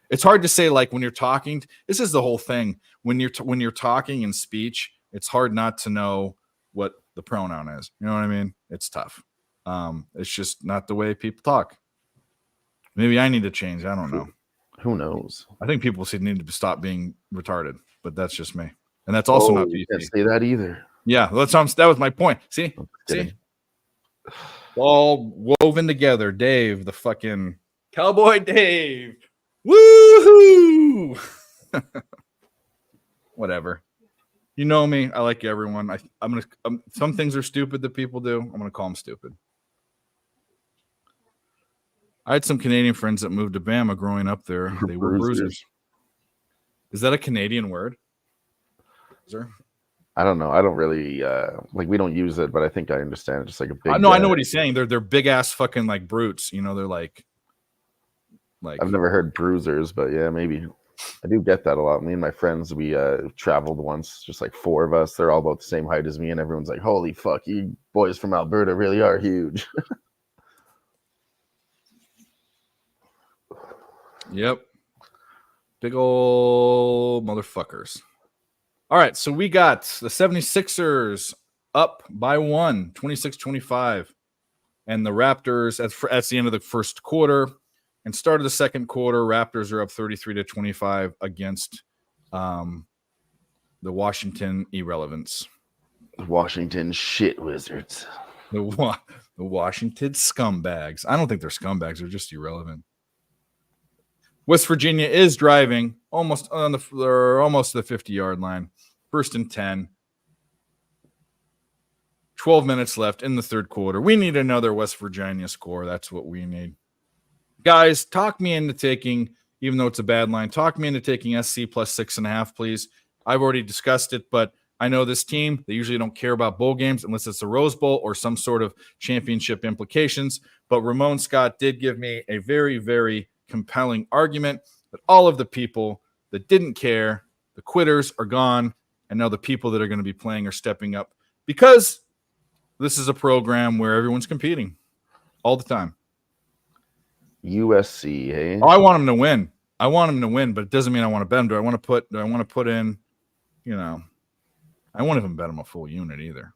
It's hard to say. Like when you're talking, this is the whole thing. When you're talking in speech, it's hard not to know what the pronoun is. You know what I mean? It's tough. It's just not the way people talk. Maybe I need to change. I don't know. Who knows? I think people need to stop being retarded, but that's just me. And that's also not you PC. can't say that either. Yeah, that was my point. See? All woven together. Dave, the fucking Cowboy Dave. Woohoo! Whatever. You know me. I like everyone. Some things are stupid that people do. I'm gonna call them stupid. I had some Canadian friends that moved to Bama growing up there. They were bruisers. Is that a Canadian word? Is there? I don't know. I don't really we don't use it, but I think I understand it. Just like a big. I know what he's saying. They're big ass fucking like brutes. You know, they're like. I've never heard bruisers, but yeah, maybe. I do get that a lot. Me and my friends, we traveled once, just like 4 of us. They're all about the same height as me, and everyone's like, "Holy fuck, you boys from Alberta really are huge." Yep. Big old motherfuckers. All right, so we got the 76ers up by 1, 26-25. And the Raptors, that's the end of the first quarter. And start of the second quarter, Raptors are up 33-25 against the Washington Irrelevance. Washington shit wizards. The Washington scumbags. I don't think they're scumbags. They're just irrelevant. West Virginia is driving almost to the 50-yard line. First and 10. 12 minutes left in the third quarter. We need another West Virginia score. That's what we need. Guys, talk me into taking, even though it's a bad line, talk me into taking SC plus 6.5, please. I've already discussed it, but I know this team, they usually don't care about bowl games unless it's a Rose Bowl or some sort of championship implications. But Ramon Scott did give me a very, very compelling argument that all of the people that didn't care, the quitters, are gone. And now the people that are going to be playing are stepping up because this is a program where everyone's competing all the time. USC, hey? Oh, I want them to win. But it doesn't mean I want to bet them. Do I want to put in, I won't even bet them a full unit either.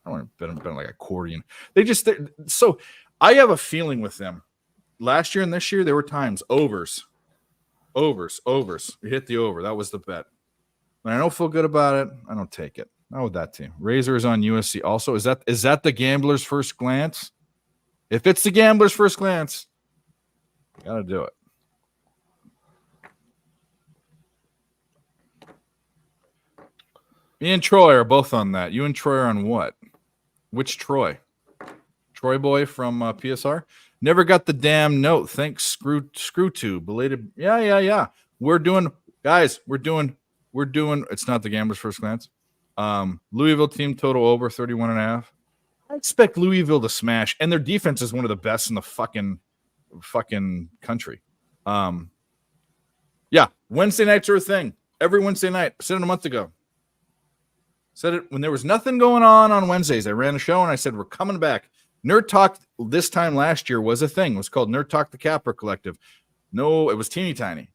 I want to bet them like a quarter unit. So I have a feeling with them. Last year and this year, there were times overs. We hit the over. That was the bet. When I don't feel good about it, I don't take it. Not with that team. Razors on USC also. Is that the gambler's first glance? If it's the gambler's first glance, you got to do it. Me and Troy are both on that. You and Troy are on what? Which Troy? Troy boy from PSR? Never got the damn note. Thanks, screw tube. Belated. Yeah. We're doing. It's not the gambler's first glance. Louisville team total over 31.5. I expect Louisville to smash, and their defense is one of the best in the fucking country. Yeah, Wednesday nights are a thing. Every Wednesday night. I said it a month ago. Said it when there was nothing going on Wednesdays. I ran a show and I said we're coming back. Nerd Talk this time last year was a thing. It was called Nerd Talk the Capper Collective. No, it was teeny tiny.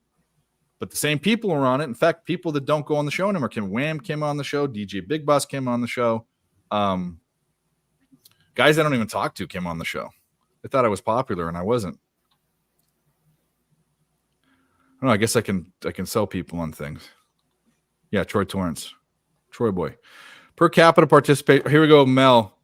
But the same people were on it. In fact, people that don't go on the show anymore. Wham came on the show. DJ Big Boss came on the show. Guys I don't even talk to came on the show. They thought I was popular and I wasn't. I don't know. I guess I can sell people on things. Yeah, Troy Torrance. Troy boy. Per capita participate. Here we go, Mel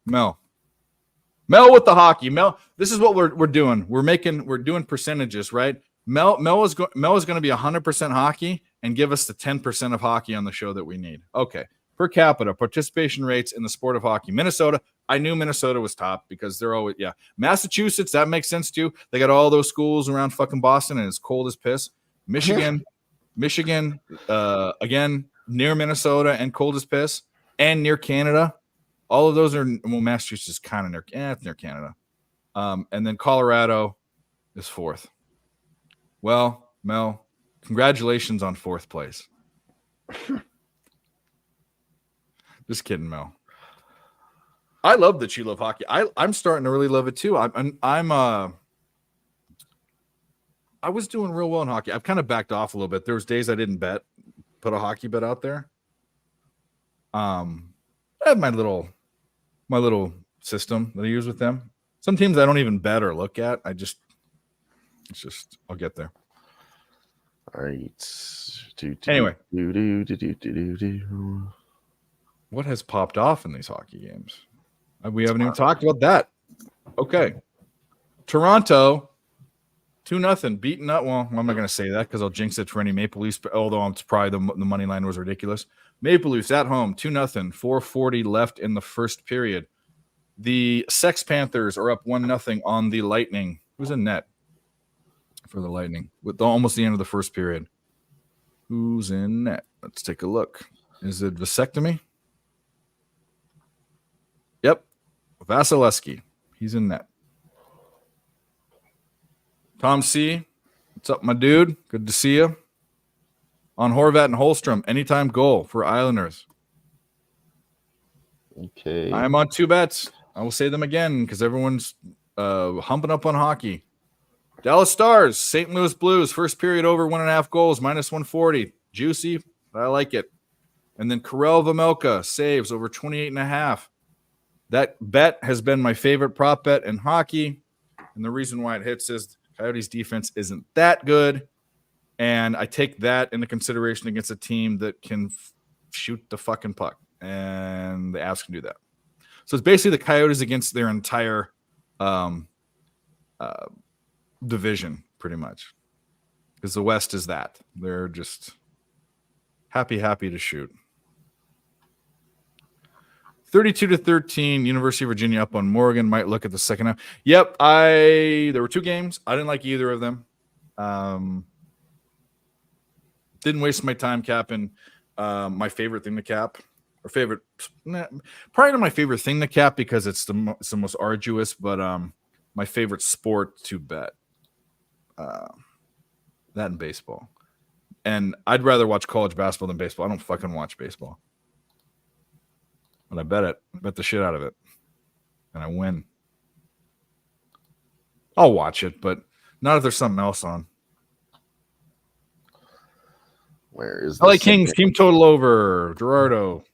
with the hockey. Mel, this is what we're doing. We're doing percentages, right? Mel is going to be 100% hockey and give us the 10% of hockey on the show that we need. Okay. Per capita participation rates in the sport of hockey. Minnesota. I knew Minnesota was top because they're always, yeah. Massachusetts, that makes sense too. They got all those schools around fucking Boston and it's cold as piss. Michigan, again, near Minnesota and cold as piss and near Canada. All of those are, well, Massachusetts is kind of near, it's near Canada. And then Colorado is fourth. Well, Mel, congratulations on fourth place. Just kidding, Mel. I love that you love hockey. I'm starting to really love it too. I was doing real well in hockey. I've kind of backed off a little bit. There was days I didn't put a hockey bet out there. I have my little system that I use with them. Some teams I don't even bet or look at. I'll get there. All right. Anyway. What has popped off in these hockey games? We haven't even talked about that. Okay. Toronto, 2-0, beaten up. Well, I'm not going to say that because I'll jinx it for any Maple Leafs, although it's probably the money line was ridiculous. Maple Leafs at home, 2-0, 4:40 left in the first period. The Sex Panthers are up 1-0 on the Lightning. Who's in net for the Lightning with almost the end of the first period? Who's in net? Let's take a look. Is it Vasectomy? Yep. Vasilevsky. He's in net. Tom C. What's up, my dude? Good to see you. On Horvat and Holmstrom, anytime goal for Islanders. Okay. I'm on 2 bets. I will say them again because everyone's humping up on hockey. Dallas Stars, St. Louis Blues, first period over 1.5 goals, -140. Juicy, but I like it. And then Karel Vejmelka saves over 28.5. That bet has been my favorite prop bet in hockey. And the reason why it hits is Coyotes defense isn't that good. And I take that into consideration against a team that can shoot the fucking puck. And the Avs can do that. So it's basically the Coyotes against their entire division, pretty much. Because the West is that. They're just happy to shoot. 32-13, University of Virginia up on Morgan. Might look at the second half. Yep, there were 2 games. I didn't like either of them. Didn't waste my time capping my favorite thing to cap. Or probably not my favorite thing to cap because it's the most arduous, but my favorite sport to bet. That and baseball. And I'd rather watch college basketball than baseball. I don't fucking watch baseball. But I bet it. I bet the shit out of it. And I win. I'll watch it, but not if there's something else on. Where is LA Kings team total over. Gerardo.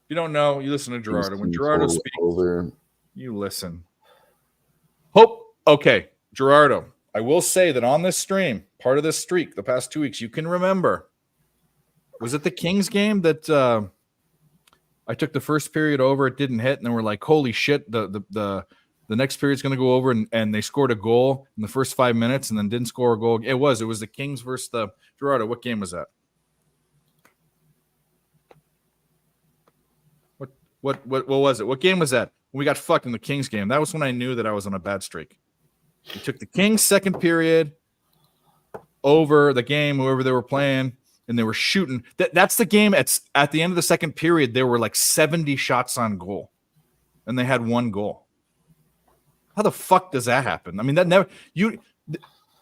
You don't know. You listen to Gerardo. When Gerardo speaks, you listen. Okay, Gerardo. I will say that on this stream, part of this streak, the past 2 weeks, you can remember. Was it the Kings game that I took the first period over? It didn't hit, and then we're like, "Holy shit!" The next period's going to go over, and they scored a goal in the first 5 minutes, and then didn't score a goal. It was the Kings versus the Gerardo. What game was that? What was it? What game was that? We got fucked in the Kings game. That was when I knew that I was on a bad streak. We took the Kings second period over the game, whoever they were playing, and they were shooting. That's the game. At the end of the second period, there were like 70 shots on goal, and they had 1 goal. How the fuck does that happen? I mean, that never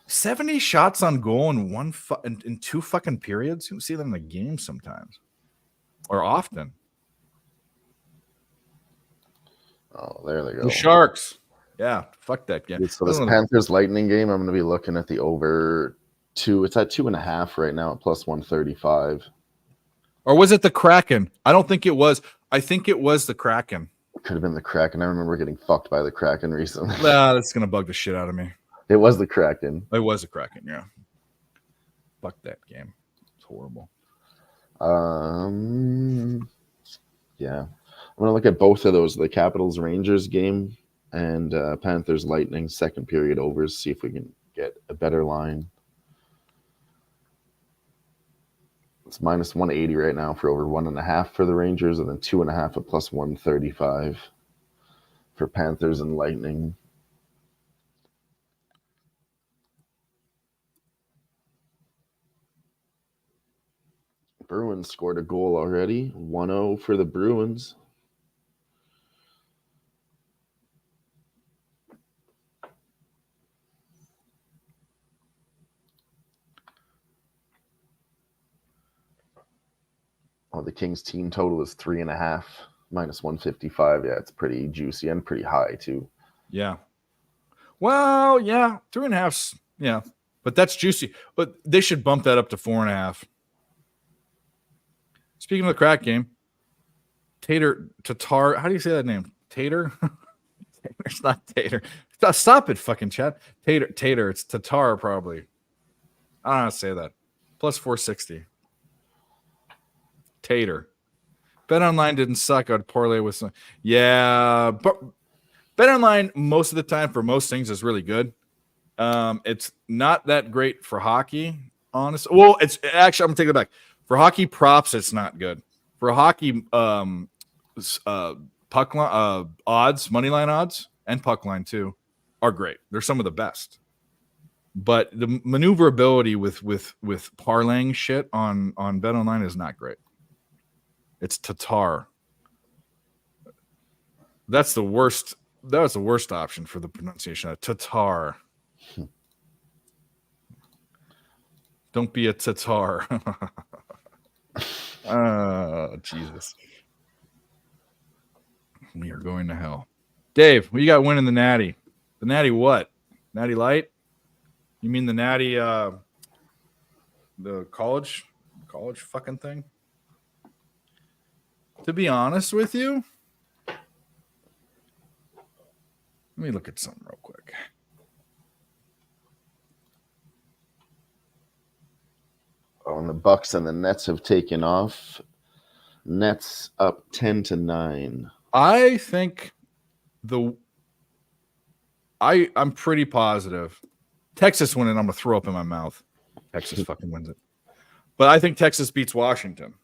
70 shots on goal in in 2 fucking periods. You see them in the game sometimes, or often. Oh, there they go. The Sharks. Yeah, fuck that game. So this Panthers Lightning game, I'm going to be looking at the over 2. It's at 2.5 right now at +135. Or was it the Kraken? I don't think it was. I think it was the Kraken. Could have been the Kraken. I remember getting fucked by the Kraken recently. That's going to bug the shit out of me. It was the Kraken. It was the Kraken, yeah. Fuck that game. It's horrible. Yeah. I'm going to look at both of those, the Capitals Rangers game and Panthers Lightning second period overs, see if we can get a better line. It's -180 right now for over 1.5 for the Rangers, and then 2.5 at +135 for Panthers and Lightning. Bruins scored a goal already. 1-0 for the Bruins. Oh, the Kings team total is 3.5, -155. Yeah, it's pretty juicy and pretty high too. Yeah. Well, yeah, 3.5. Yeah, but that's juicy. But they should bump that up to 4.5. Speaking of the crack game, Tatar. How do you say that name? Tater? It's not Tater. Stop it, fucking chat. Tater. It's Tatar probably. I don't know how to say that. Plus 460. Tater. BetOnline didn't suck. I'd parlay with some. Yeah, but BetOnline most of the time for most things is really good. It's not that great for hockey, honestly. Well, it's actually I'm gonna take it back. For hockey props, it's not good. For hockey puck line, odds, money line odds, and puck line too are great. They're some of the best. But the maneuverability with parlaying shit on BetOnline is not great. It's Tatar. That's the worst. That was the worst option for the pronunciation. Tatar. Don't be a Tatar. Oh, Jesus. We are going to hell. Dave, what you got winning the Natty? The Natty what? Natty Light? You mean the Natty, the college fucking thing? To be honest with you, let me look at something real quick. Oh, and the Bucks and the Nets have taken off. Nets up 10-9. I think I'm pretty positive. Texas wins it. I'm gonna throw up in my mouth. Texas fucking wins it. But I think Texas beats Washington.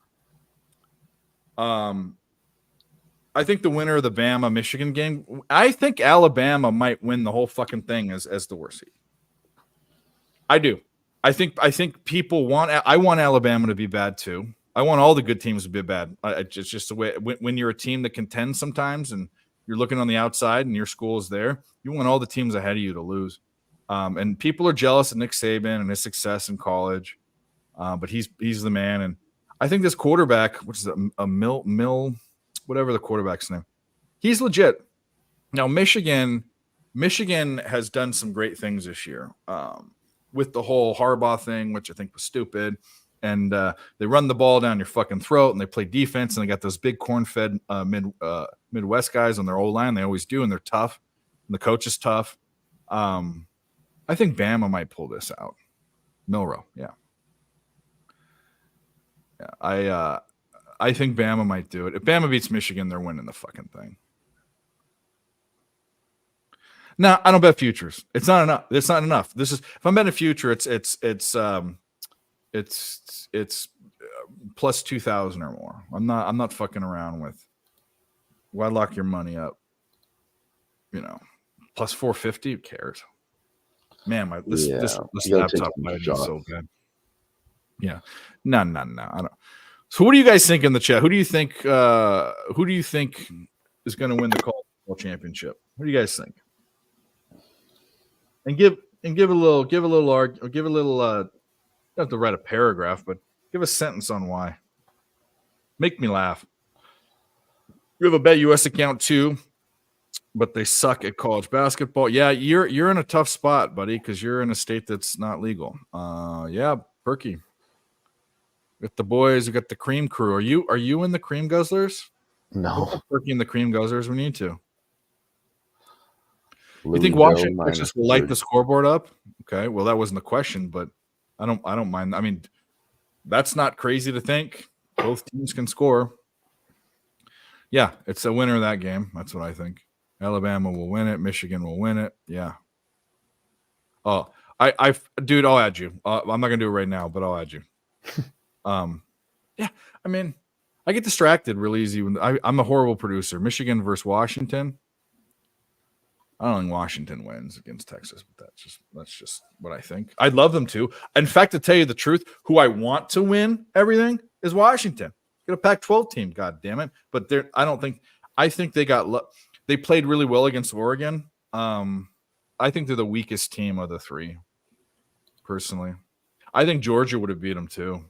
I think the winner of the Bama Michigan game. I think Alabama might win the whole fucking thing as the worst seed. I do. I think people want. I want Alabama to be bad too. I want all the good teams to be bad. It's just the way when you're a team that contends sometimes, and you're looking on the outside, and your school is there. You want all the teams ahead of you to lose. And people are jealous of Nick Saban and his success in college, but he's the man. And I think this quarterback, which is a Mill, whatever the quarterback's name, he's legit. Now Michigan has done some great things this year with the whole Harbaugh thing, which I think was stupid. And they run the ball down your fucking throat, and they play defense, and they got those big corn-fed Midwest guys on their O-line. They always do, and they're tough. And the coach is tough. I think Bama might pull this out. Milroe, yeah. I think Bama might do it. If Bama beats Michigan, they're winning the fucking thing. No, I don't bet futures. It's not enough. It's not enough. This is if I'm betting a future, it's plus 2,000 or more. I'm not fucking around with. Why lock your money up? Plus 450. Who cares? Man, this laptop might be so bad. Yeah, no. I don't. So, what do you guys think in the chat? Who do you think is going to win the college football championship? What do you guys think? And give a little. You don't have to write a paragraph, but give a sentence on why. Make me laugh. You have a Bet US account too, but they suck at college basketball. Yeah, you're in a tough spot, buddy, because you're in a state that's not legal. Yeah, Perky. With the boys, we got the Cream Crew. Are you in the Cream Guzzlers? No. Perky in the Cream Guzzlers. We need to. Louisville, you think Washington Texas will light the scoreboard up? Okay, well that wasn't the question, but I don't mind. I mean, that's not crazy to think. Both teams can score. Yeah, it's a winner of that game. That's what I think. Alabama will win it. Michigan will win it. Yeah. Oh, dude, I'll add you. I'm not gonna do it right now, but I'll add you. Yeah. I mean, I get distracted real easy when I'm a horrible producer. Michigan versus Washington. I don't think Washington wins against Texas, but that's just what I think. I'd love them to. In fact, to tell you the truth, who I want to win everything is Washington. Get a Pac-12 team, god damn it. But I think they played really well against Oregon. I think they're the weakest team of the three, personally. I think Georgia would have beat them too.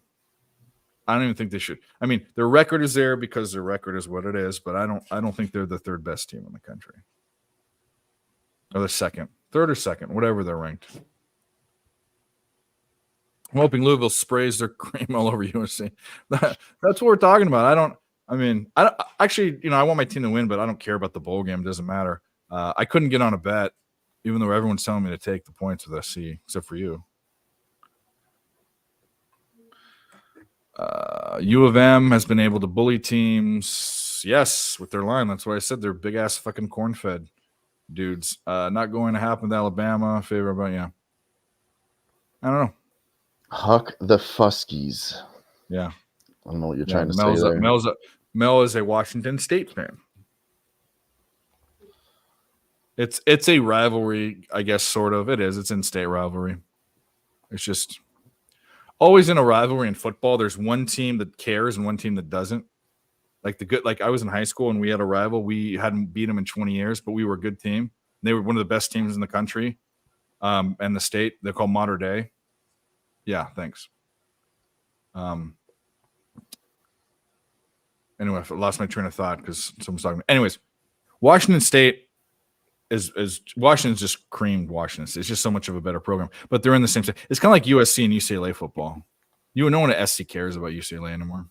I don't even think they should. I mean, their record is there because their record is what it is, but I don't think they're the third best team in the country. Or the third or second, whatever they're ranked. I'm hoping Louisville sprays their cream all over USC. That's what we're talking about. I don't actually, I want my team to win, but I don't care about the bowl game. It doesn't matter. I couldn't get on a bet, even though everyone's telling me to take the points with SC, except for you. U of M has been able to bully teams, yes, with their line. That's why I said they're big ass fucking corn-fed dudes. Not going to happen with Alabama. Favor, but yeah, I don't know. Huck the Fuskies. Yeah, I don't know what you're trying to say there. Mel is a Washington State fan. It's a rivalry, I guess, sort of. It is. It's in-state rivalry. It's just always in a rivalry in football. There's one team that cares and one team that doesn't. Like I was in high school and we had a rival. We hadn't beat them in 20 years, but we were a good team. They were one of the best teams in the country, and the state. They're called Mater Dei. Yeah, thanks. Anyway, I lost my train of thought because someone's talking. Anyways, Washington State is Washington's just creamed Washington. It's just so much of a better program, but they're in the same state. It's kind of like USC and UCLA football. No one at SC cares about UCLA anymore.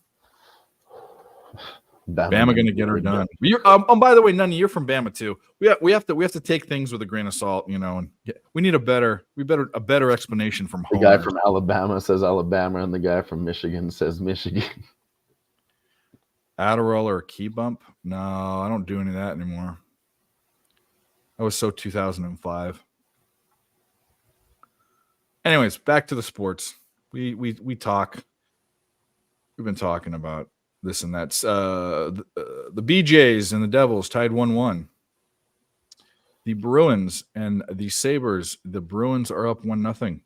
Bama going to get her done. By the way, Nunny, you're from Bama too. We have to take things with a grain of salt, and we need a better explanation from the guy from Alabama says Alabama, and the guy from Michigan says Michigan. Adderall or a key bump? No, I don't do any of that anymore. That was so 2005. Anyways, back to the sports. We talk. We've been talking about this and that. The BJs and the Devils tied 1-1. The Bruins and the Sabres. The Bruins are up 1-0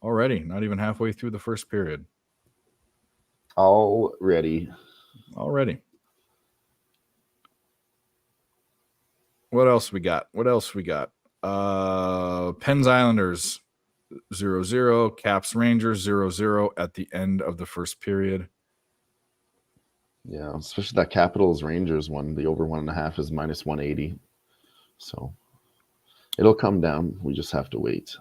already. Not even halfway through the first period. Already. What else we got? Pens Islanders 0-0. Caps Rangers 0-0 at the end of the first period. Yeah, especially that Capitals Rangers one. The over 1.5 is minus 180. So it'll come down. We just have to wait.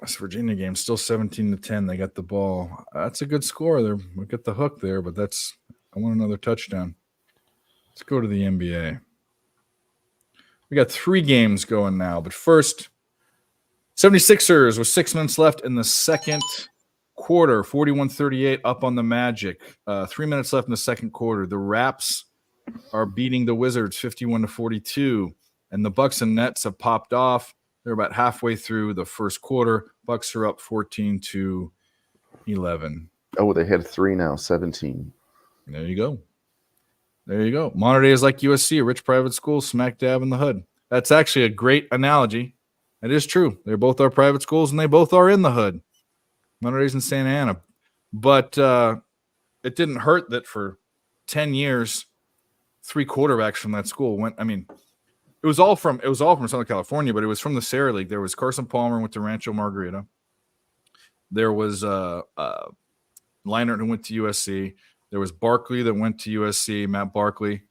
This Virginia game still 17-10. They got the ball. That's a good score there. We get the hook there, but I want another touchdown. Let's go to the NBA. We got 3 games going now, but first, 76ers with 6 minutes left in the second quarter, 41-38 up on the Magic. 3 minutes left in the second quarter. The Raps are beating the Wizards 51-42, and the Bucks and Nets have popped off. They're about halfway through the first quarter. Bucks are up 14-11. Oh, they had 3 now, 17. There you go. Mater Dei is like USC, a rich private school smack dab in the hood. That's actually a great analogy. It is true. They both are private schools, and they both are in the hood. Mater Dei's in Santa Ana. But it didn't hurt that for 10 years, 3 quarterbacks from that school went. I mean, it was all from Southern California, but it was from the Sarah League. There was Carson Palmer went to Rancho Margarita. There was Leinart who went to USC. There was Barkley that went to USC, Matt Barkley.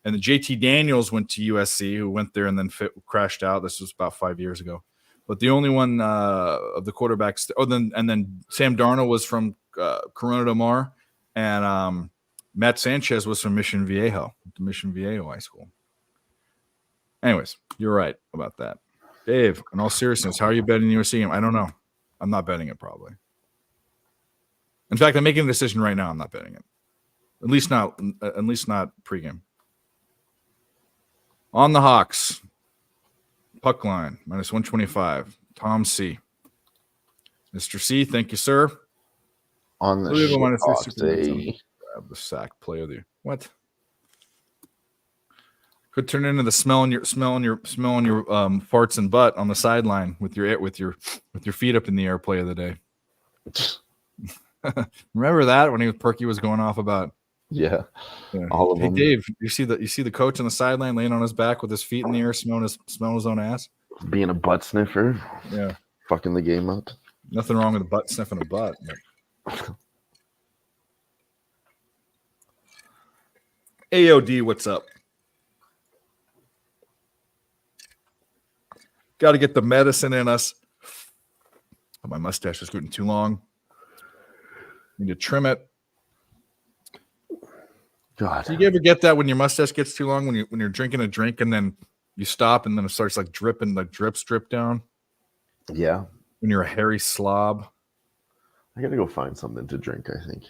And the JT Daniels went to USC, who went there and then crashed out. This was about 5 years ago. But the only one of the quarterbacks – then Sam Darnold was from Corona Del Mar. And Matt Sanchez was from Mission Viejo High School. Anyways, you're right about that. Dave, in all seriousness, how are you betting the USC game? I don't know. I'm not betting it probably. In fact, I'm making a decision right now. I'm not betting it. At least not pregame. On the Hawks, puck line, minus 125. Tom C. Mr. C, thank you, sir. On the Hawks, grab the sack player there. What? Could turn into the smelling your farts and butt on the sideline with your feet up in the air play of the day. Remember that when Perky was going off about? Yeah. All of them. Dave, you see the coach on the sideline laying on his back with his feet in the air, smelling his own ass, being a butt sniffer. Yeah, fucking the game up. Nothing wrong with a butt sniffing a butt. AOD, what's up? Got to get the medicine in us. Oh, my mustache is getting too long. Need to trim it. God. Do you ever get that when your mustache gets too long, when you're drinking a drink and then you stop and then it starts like dripping, like drip down? Yeah. When you're a hairy slob. I gotta go find something to drink, I think.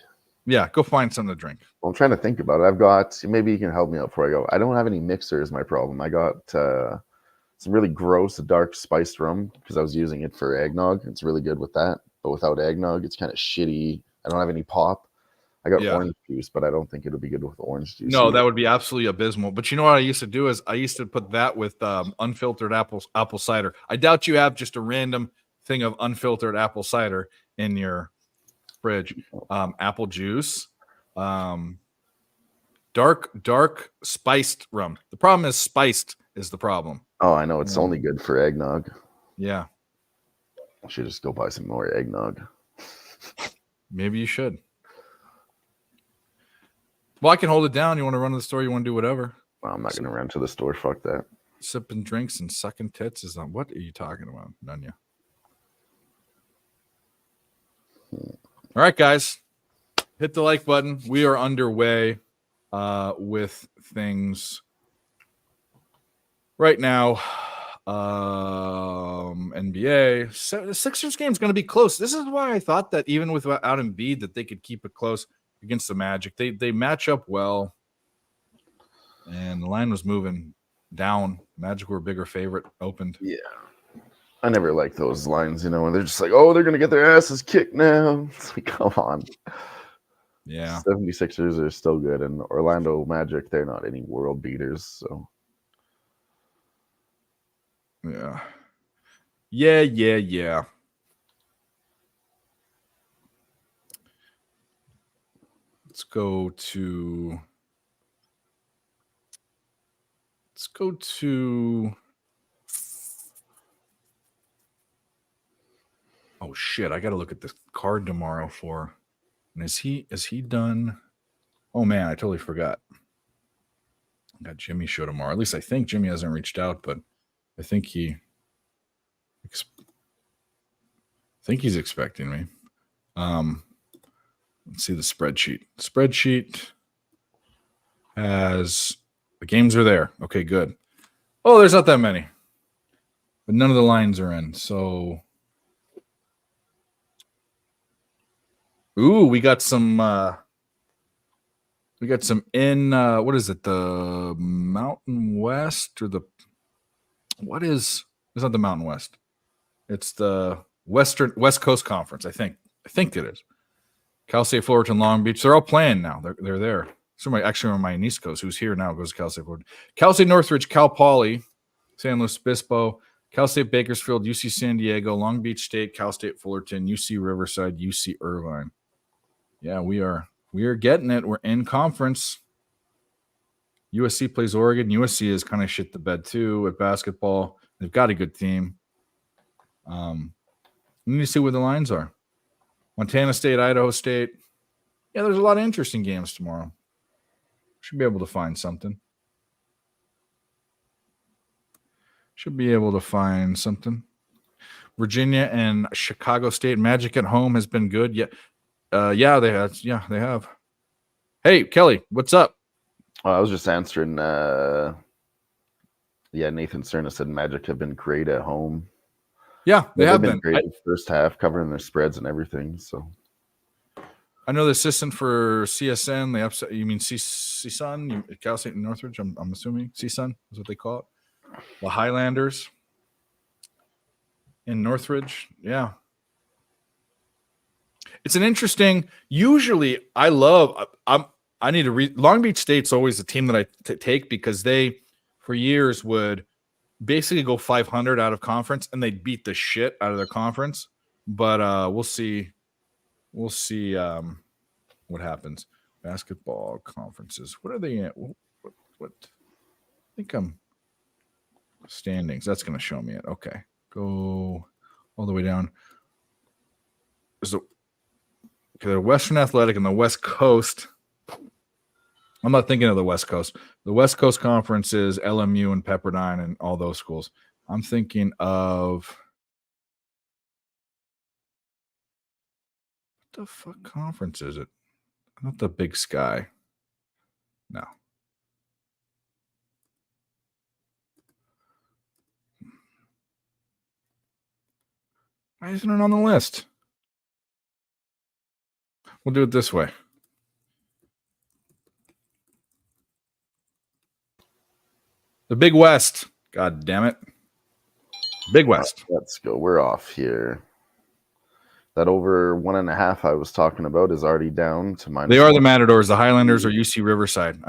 Yeah, go find something to drink. Well, I'm trying to think about it. I've got, maybe you can help me out before I go. I don't have any mixer is my problem. I got some really gross dark spiced rum because I was using it for eggnog. It's really good with that. But without eggnog, it's kind of shitty. I don't have any pop. I got Yeah. orange juice, but I don't think it'll be good with orange juice. No, either. that would be absolutely abysmal. But you know what I used to do is I used to put that with unfiltered apple cider. I doubt you have just a random thing of unfiltered apple cider in your fridge. Apple juice, dark spiced rum. The problem is spiced is the problem. Oh, I know. It's only good for eggnog. Yeah. I should just go buy some more eggnog. Maybe you should. Well, I can hold it down. You want to run to the store? You want to do whatever? Well, I'm not going to run to the store. Fuck that. Sipping drinks and sucking tits is not. What are you talking about, Nunya? All right, guys. Hit the like button. We are underway with things right now. NBA. The Sixers game is going to be close. This is why I thought that even without Embiid that they could keep it close against the Magic. They match up well, and the line was moving down. Magic were a bigger favorite. Opened. Yeah. I never like those lines, and they're just like, oh, they're going to get their asses kicked now. It's like, come on. Yeah. 76ers are still good, and Orlando Magic, they're not any world beaters, so. Yeah. Let's go to oh shit, I gotta look at this card tomorrow for. And is he done? Oh man, I totally forgot. I got Jimmy show tomorrow. At least I think Jimmy hasn't reached out, but I think he's expecting me. Let's see the spreadsheet. Spreadsheet has the games are there. Okay, good. Oh, there's not that many, but none of the lines are in. So, ooh, we got some in. What is it? The Mountain West or the what is? It's not the Mountain West. It's the West Coast Conference. I think it is. Cal State Fullerton, Long Beach. They're all playing now. They're there. Somebody actually on my East Coast who's here now goes to Cal State Fullerton. Cal State Northridge, Cal Poly, San Luis Obispo, Cal State Bakersfield, UC San Diego, Long Beach State, Cal State Fullerton, UC Riverside, UC Irvine. Yeah, we are getting it. We're in conference. USC plays Oregon. USC is kind of shit the bed too at basketball. They've got a good team. We need to see where the lines are. Montana State, Idaho State. Yeah, there's a lot of interesting games tomorrow. Should be able to find something. Virginia and Chicago State. Magic at home has been good. Yeah, they have. Hey, Kelly, what's up? I was just answering. Nathan Cerna said Magic have been great at home. Yeah, they have been great in the first half, covering their spreads and everything. So I know the assistant for CSN. They upset. You mean CSUN? Cal State and Northridge. I'm assuming CSUN is what they call it. The Highlanders in Northridge. Yeah, it's an interesting. Usually, I need to read. Long Beach State's always the team that I take because they, for years, would basically go 500 out of conference and they'd beat the shit out of their conference. But we'll see. We'll see what happens. Basketball conferences. What are they at? What? I think I'm standings. That's going to show me it. Okay. Go all the way down. There's the Western Athletic and the West Coast. I'm not thinking of the West Coast. The West Coast Conference is LMU and Pepperdine and all those schools. I'm thinking of what the fuck conference is it? Not the Big Sky. No. Why isn't it on the list? We'll do it this way. The Big West. God damn it. Big West. Let's go. We're off here. That over 1.5 I was talking about is already down to minus. They are the Matadors. The Highlanders are UC Riverside.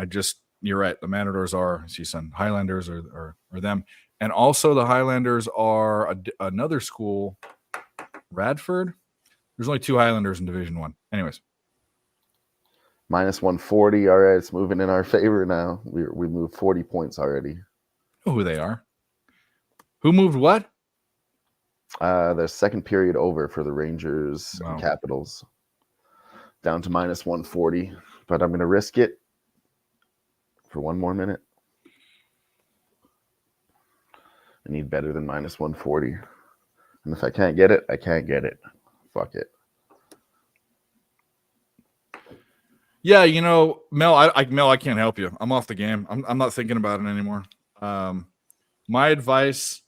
You're right. The Matadors are CSUN. Highlanders are them. And also the Highlanders are another school, Radford. There's only 2 Highlanders in Division 1. Anyways. Minus 140. All right, it's moving in our favor now. We moved 40 points already. I know who they are. Who moved what? The second period over for the Rangers and Capitals. Down to minus 140. But I'm going to risk it for 1 more minute. I need better than minus 140. And if I can't get it, I can't get it. Fuck it. Yeah, you know, Mel, I can't help you. I'm off the game. I'm not thinking about it anymore. My advice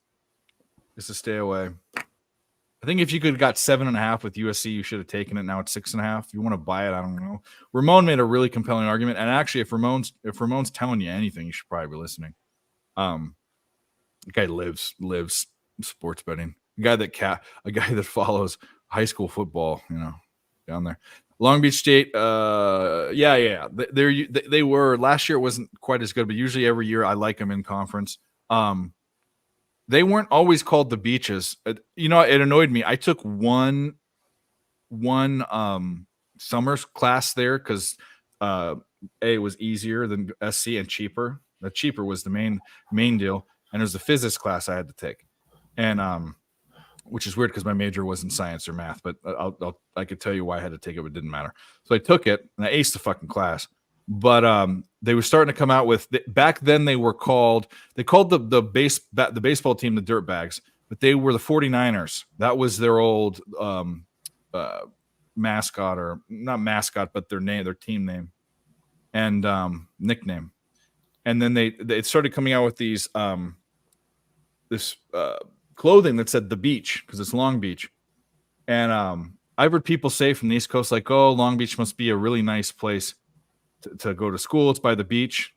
is to stay away. I think if you could have got 7.5 with USC, you should have taken it. Now it's 6.5. If you want to buy it, I don't know. Ramon made a really compelling argument, and actually, if Ramon's telling you anything, you should probably be listening. The guy lives sports betting. A guy that follows high school football, down there. Long Beach State, yeah. They were last year. It wasn't quite as good, but usually every year I like them in conference. They weren't always called the Beaches. It annoyed me. I took one summer class there because it was easier than SC and cheaper. The cheaper was the main deal, and it was the physics class I had to take, and which is weird because my major wasn't science or math, but I could tell you why I had to take it, but it didn't matter. So I took it and I aced the fucking class. But they were starting to come out with back then they called the baseball team the Dirtbags, but they were the 49ers. That was their old mascot, or not mascot, but their team name and nickname. And then they started coming out with these this clothing that said the beach because it's Long Beach. And I've heard people say from the East Coast, like, oh, Long Beach must be a really nice place to go to school. It's by the beach.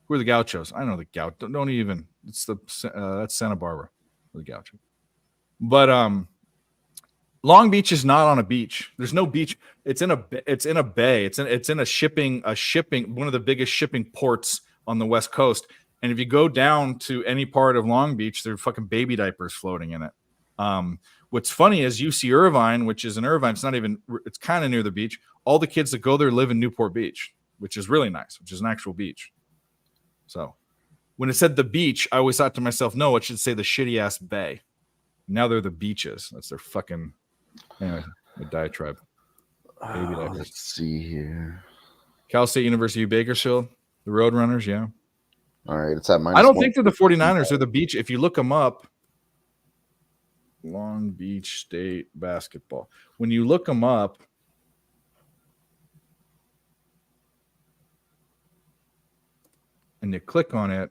Who are the Gauchos? I know the Gauchos. Don't even. It's that's Santa Barbara, the Gauchos. But Long Beach is not on a beach. There's no beach. It's in a bay. It's in a shipping one of the biggest shipping ports on the West Coast. And if you go down to any part of Long Beach, there are fucking baby diapers floating in it. What's funny is UC Irvine, which is in Irvine, it's kind of near the beach. All the kids that go there live in Newport Beach, which is really nice, which is an actual beach. So when it said the beach, I always thought to myself, no, it should say the shitty ass bay. Now they're the Beaches. That's their fucking, anyway, the diatribe. Baby diapers. Let's see here. Cal State University of Bakersfield, the Roadrunners, yeah. All right, it's at minus. I don't think they're the 49ers. They're the Beach. If you look them up, Long Beach State basketball. When you look them up, and you click on it,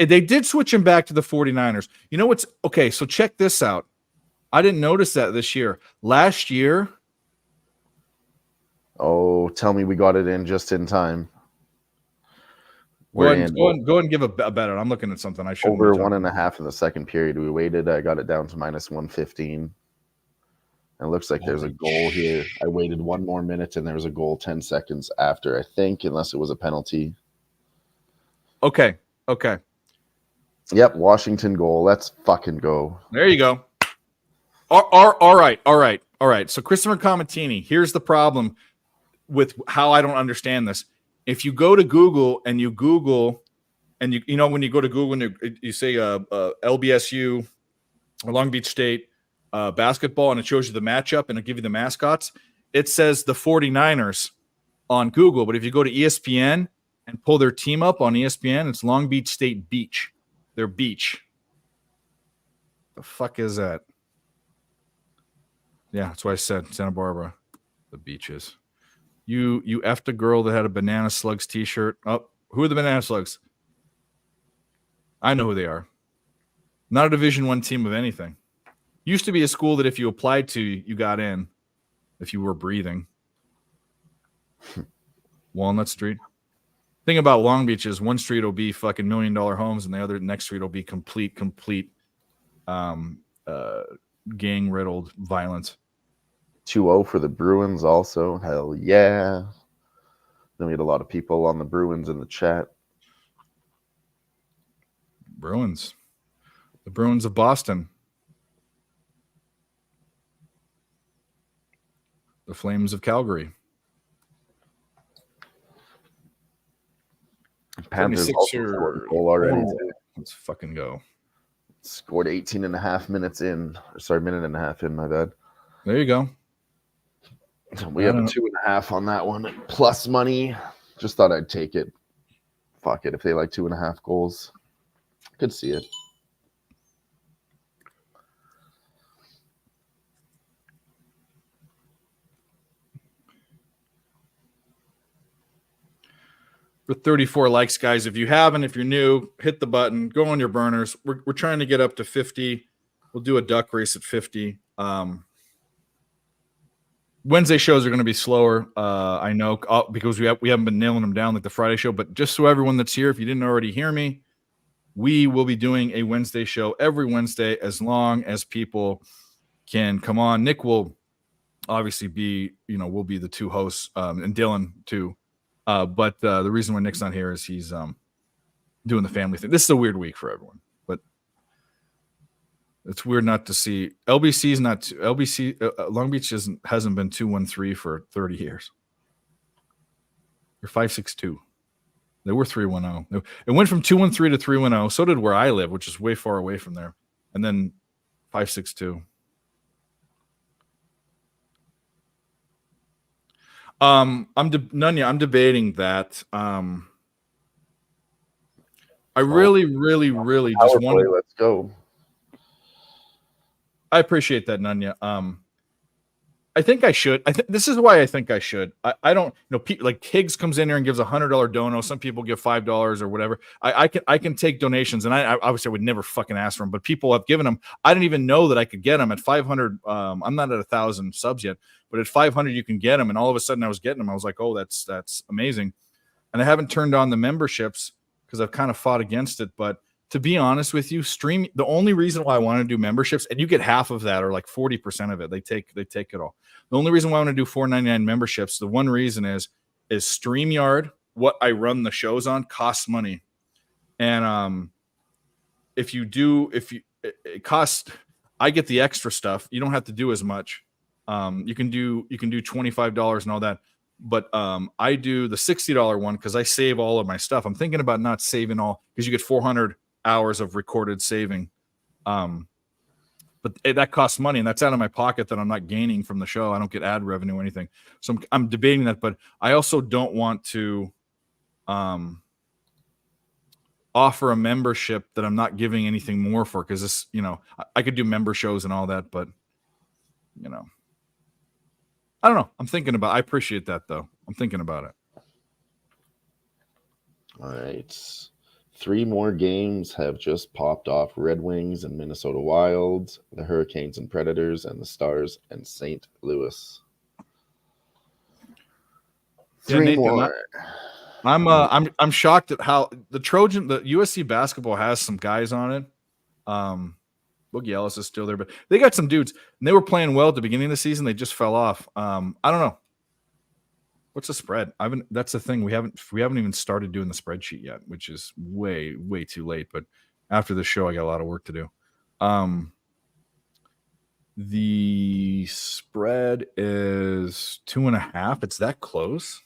they did switch him back to the 49ers. You know what's okay? So check this out. I didn't notice that this year. Last year. Oh, tell me we got it in just in time. Go ahead and give a bet. I'm looking at something. I should over 1.5 in the second period. We waited. I got it down to minus 115. And it looks like there's a goal here. I waited 1 more minute, and there was a goal 10 seconds after, I think, unless it was a penalty. Okay. Yep, Washington goal. Let's fucking go. There you go. All right. So Christopher Comatini, here's the problem with how I don't understand this. If you go to Google and you Google, and you know when you go to Google and you say LBSU or Long Beach State basketball, and it shows you the matchup and it'll give you the mascots, it says the 49ers on Google. But if you go to ESPN and pull their team up on ESPN, it's Long Beach State Beach. They're Beach. The fuck is that? Yeah, that's why I said Santa Barbara. The Beaches. You effed a girl that had a Banana Slugs t-shirt. Oh, who are the Banana Slugs? I know who they are. Not a Division I team of anything. Used to be a school that if you applied to, you got in. if you were breathing. Walnut Street. Thing about Long Beach is one street will be fucking $1 million homes, and the other next street will be complete gang riddled violence. 2-0 for the Bruins also. Hell yeah. Then we had a lot of people on the Bruins in the chat. Bruins. The Bruins of Boston. The Flames of Calgary. Panthers also scored a goal already. Let's fucking go. Scored 18 and a half minutes in. Sorry, minute and a half in, my bad. There you go. We have a 2.5 on that one. Plus money. Just thought I'd take it. Fuck it. If they like 2.5 goals, could see it. For 34 likes, guys. If you haven't, if you're new, hit the button. Go on your burners. We're trying to get up to 50. We'll do a duck race at 50. Wednesday shows are going to be slower. I know because we haven't been nailing them down like the Friday show. But just so everyone that's here, if you didn't already hear me, we will be doing a Wednesday show every Wednesday as long as people can come on. Nick will obviously be, we'll be the two hosts, and Dylan too. But the reason why Nick's not here is he's doing the family thing. This is a weird week for everyone, but it's weird not to see LBC's not LBC. Long Beach hasn't been 2-1-3 for 30 years. They're 5-6-2. They were 3-1-0. It went from 2-1-3 to 3-1-0. So did where I live, which is way far away from there, and then 5-6-2. Nunya, I'm debating that. I really just want to. Let's go. I appreciate that, Nunya. I think I should. This is why I think I should. I don't, like Higgs comes in here and gives $100 dono. Some people give $5 or whatever. I can take donations, and I obviously would never fucking ask for them, but people have given them. I didn't even know that I could get them at 500. I'm not at 1,000 subs yet, but at 500 you can get them. And all of a sudden I was getting them. I was like, oh, that's amazing. And I haven't turned on the memberships because I've kind of fought against it. But to be honest with you, the only reason why I want to do memberships, and you get half of that or like 40% of it, they take it all. The only reason why I want to do $4.99 memberships, the one reason is StreamYard, what I run the shows on, costs money. And it costs, I get the extra stuff. You don't have to do as much. You can do $25 and all that. But I do the $60 one because I save all of my stuff. I'm thinking about not saving all because you get 400 hours of recorded saving. But that costs money, and that's out of my pocket that I'm not gaining from the show. I don't get ad revenue or anything. So I'm debating that, but I also don't want to offer a membership that I'm not giving anything more for, because this, I could do member shows and all that, but I don't know. I appreciate that though. I'm thinking about it. All right. 3 more games have just popped off. Red Wings and Minnesota Wild, the Hurricanes and Predators, and the Stars and St. Louis. 3 more. I'm shocked at how the USC basketball has some guys on it. Boogie Ellis is still there, but they got some dudes, and they were playing well at the beginning of the season. They just fell off. I don't know. What's the spread? That's the thing. We haven't even started doing the spreadsheet yet, which is way, way too late. But after the show, I got a lot of work to do. The spread is 2.5. It's that close.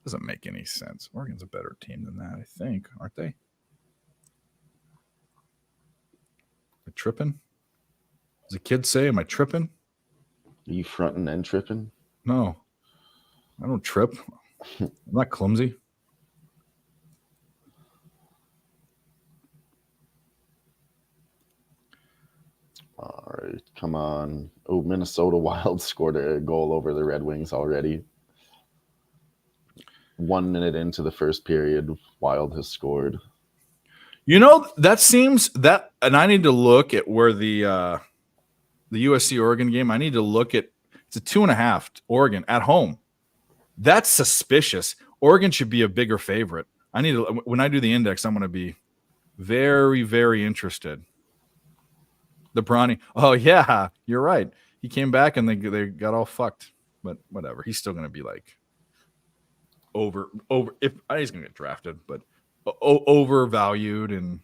Doesn't make any sense. Oregon's a better team than that, I think, aren't they? Am I tripping? Does the kid say, am I tripping? Are you fronting and tripping? No. I don't trip. I'm not clumsy. All right, come on. Oh, Minnesota Wild scored a goal over the Red Wings already. 1 minute into the first period, Wild has scored. That seems that, and I need to look at where the USC Oregon game. I need to look at. It It's a 2.5. Oregon at home. That's suspicious. Oregon should be a bigger favorite. When I do the index, I'm going to be very, very interested. The Bronny. Oh yeah, you're right. He came back and they got all fucked. But whatever. He's still going to be like over. If he's going to get drafted, but overvalued. And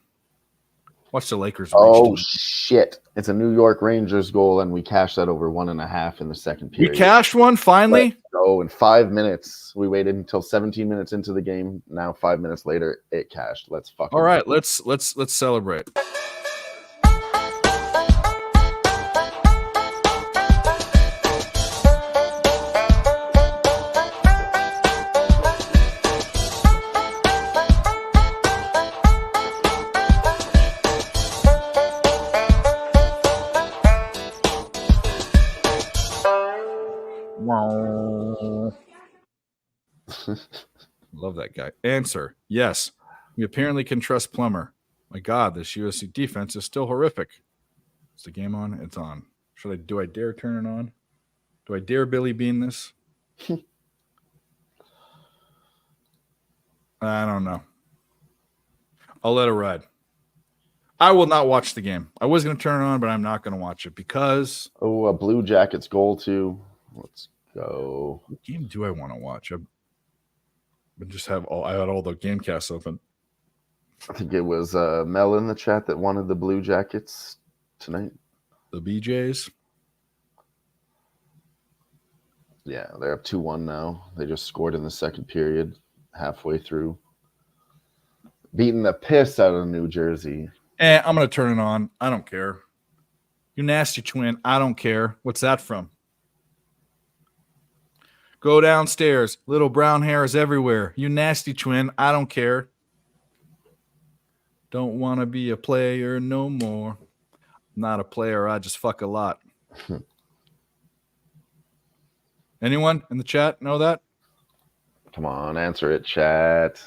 watch the Lakers. Oh shit! It's a New York Rangers goal, and we cashed that over 1.5 in the second period. We cashed one finally. Oh, in 5 minutes. We waited until 17 minutes into the game. Now 5 minutes later, it cashed. Let's fucking. All right, let's celebrate. Love that guy. Answer: yes. We apparently can trust Plummer. My God, this USC defense is still horrific. Is the game on? It's on. Do I dare turn it on? Do I dare Billy Bean this? I don't know. I'll let it ride. I will not watch the game. I was going to turn it on, but I'm not going to watch it because. Oh, a Blue Jackets goal too. Let's go. What game do I want to watch? I had all the game casts open. I think it was Mel in the chat that wanted the Blue Jackets tonight. The BJs. Yeah, they're up 2-1 now. They just scored in the second period, halfway through. Beating the piss out of New Jersey. I'm going to turn it on. I don't care. You nasty twin. I don't care. What's that from? Go downstairs. Little brown hair is everywhere. You nasty twin. I don't care. Don't want to be a player no more. Not a player. I just fuck a lot. Anyone in the chat know that? Come on, answer it, chat.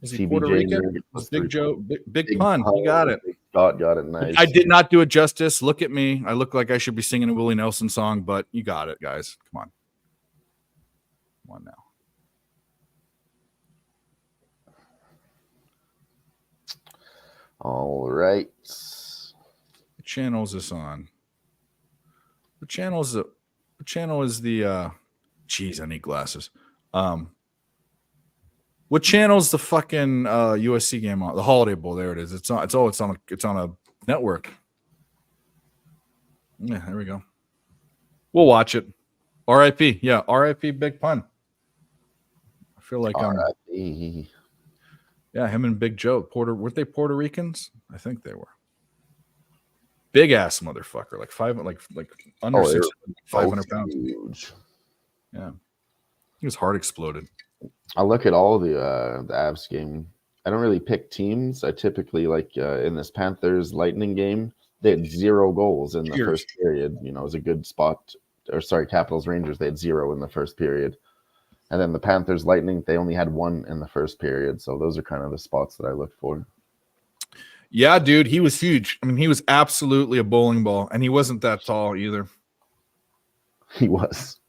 Is he Puerto Rican? Big Joe. Big pun. You got it. Scott got it nice. I did not do it justice. Look at me. I look like I should be singing a Willie Nelson song, but you got it, guys. Come on. Come on now. All right. What channel is this on? What channel is the geez, I need glasses. What channel is the fucking USC game on? The Holiday Bowl. There it is. It's on a network. Yeah, there we go. We'll watch it. R.I.P. Yeah, R.I.P. Big Pun. I feel like R.I.P. Yeah, him and Big Joe. Weren't they Puerto Ricans? I think they were. Big ass motherfucker, like under 500 pounds. Huge. Yeah, his heart exploded. I look at all the Avs game. I don't really pick teams. I typically in this Panthers Lightning game, they had 0 goals in the first period. You know, it was a good spot. Or sorry, Capitals Rangers, they had 0 in the first period. And then the Panthers Lightning, they only had 1 in the first period. So those are kind of the spots that I look for. Yeah, dude, he was huge. I mean, he was absolutely a bowling ball, and he wasn't that tall either. He was.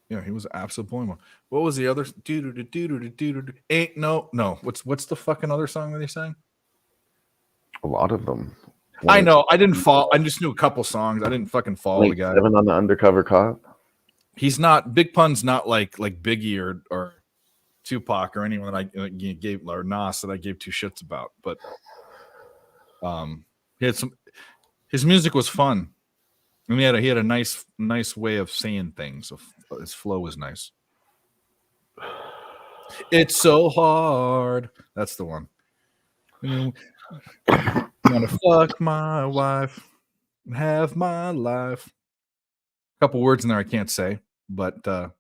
Yeah, he was an absolute bowling ball. What was the other? Ain't no. What's the fucking other song that he sang? A lot of them. I know. I didn't follow. I just knew a couple songs. I didn't fucking follow the guy. 7 on the Undercover Cop. He's not Big Pun's not like Biggie or Tupac or anyone that I gave or Nas that I gave 2 shits about. But he had some. His music was fun. And he had a nice way of saying things. His flow was nice. It's so hard. That's the one. You want to fuck my wife and have my life. A couple words in there I can't say, but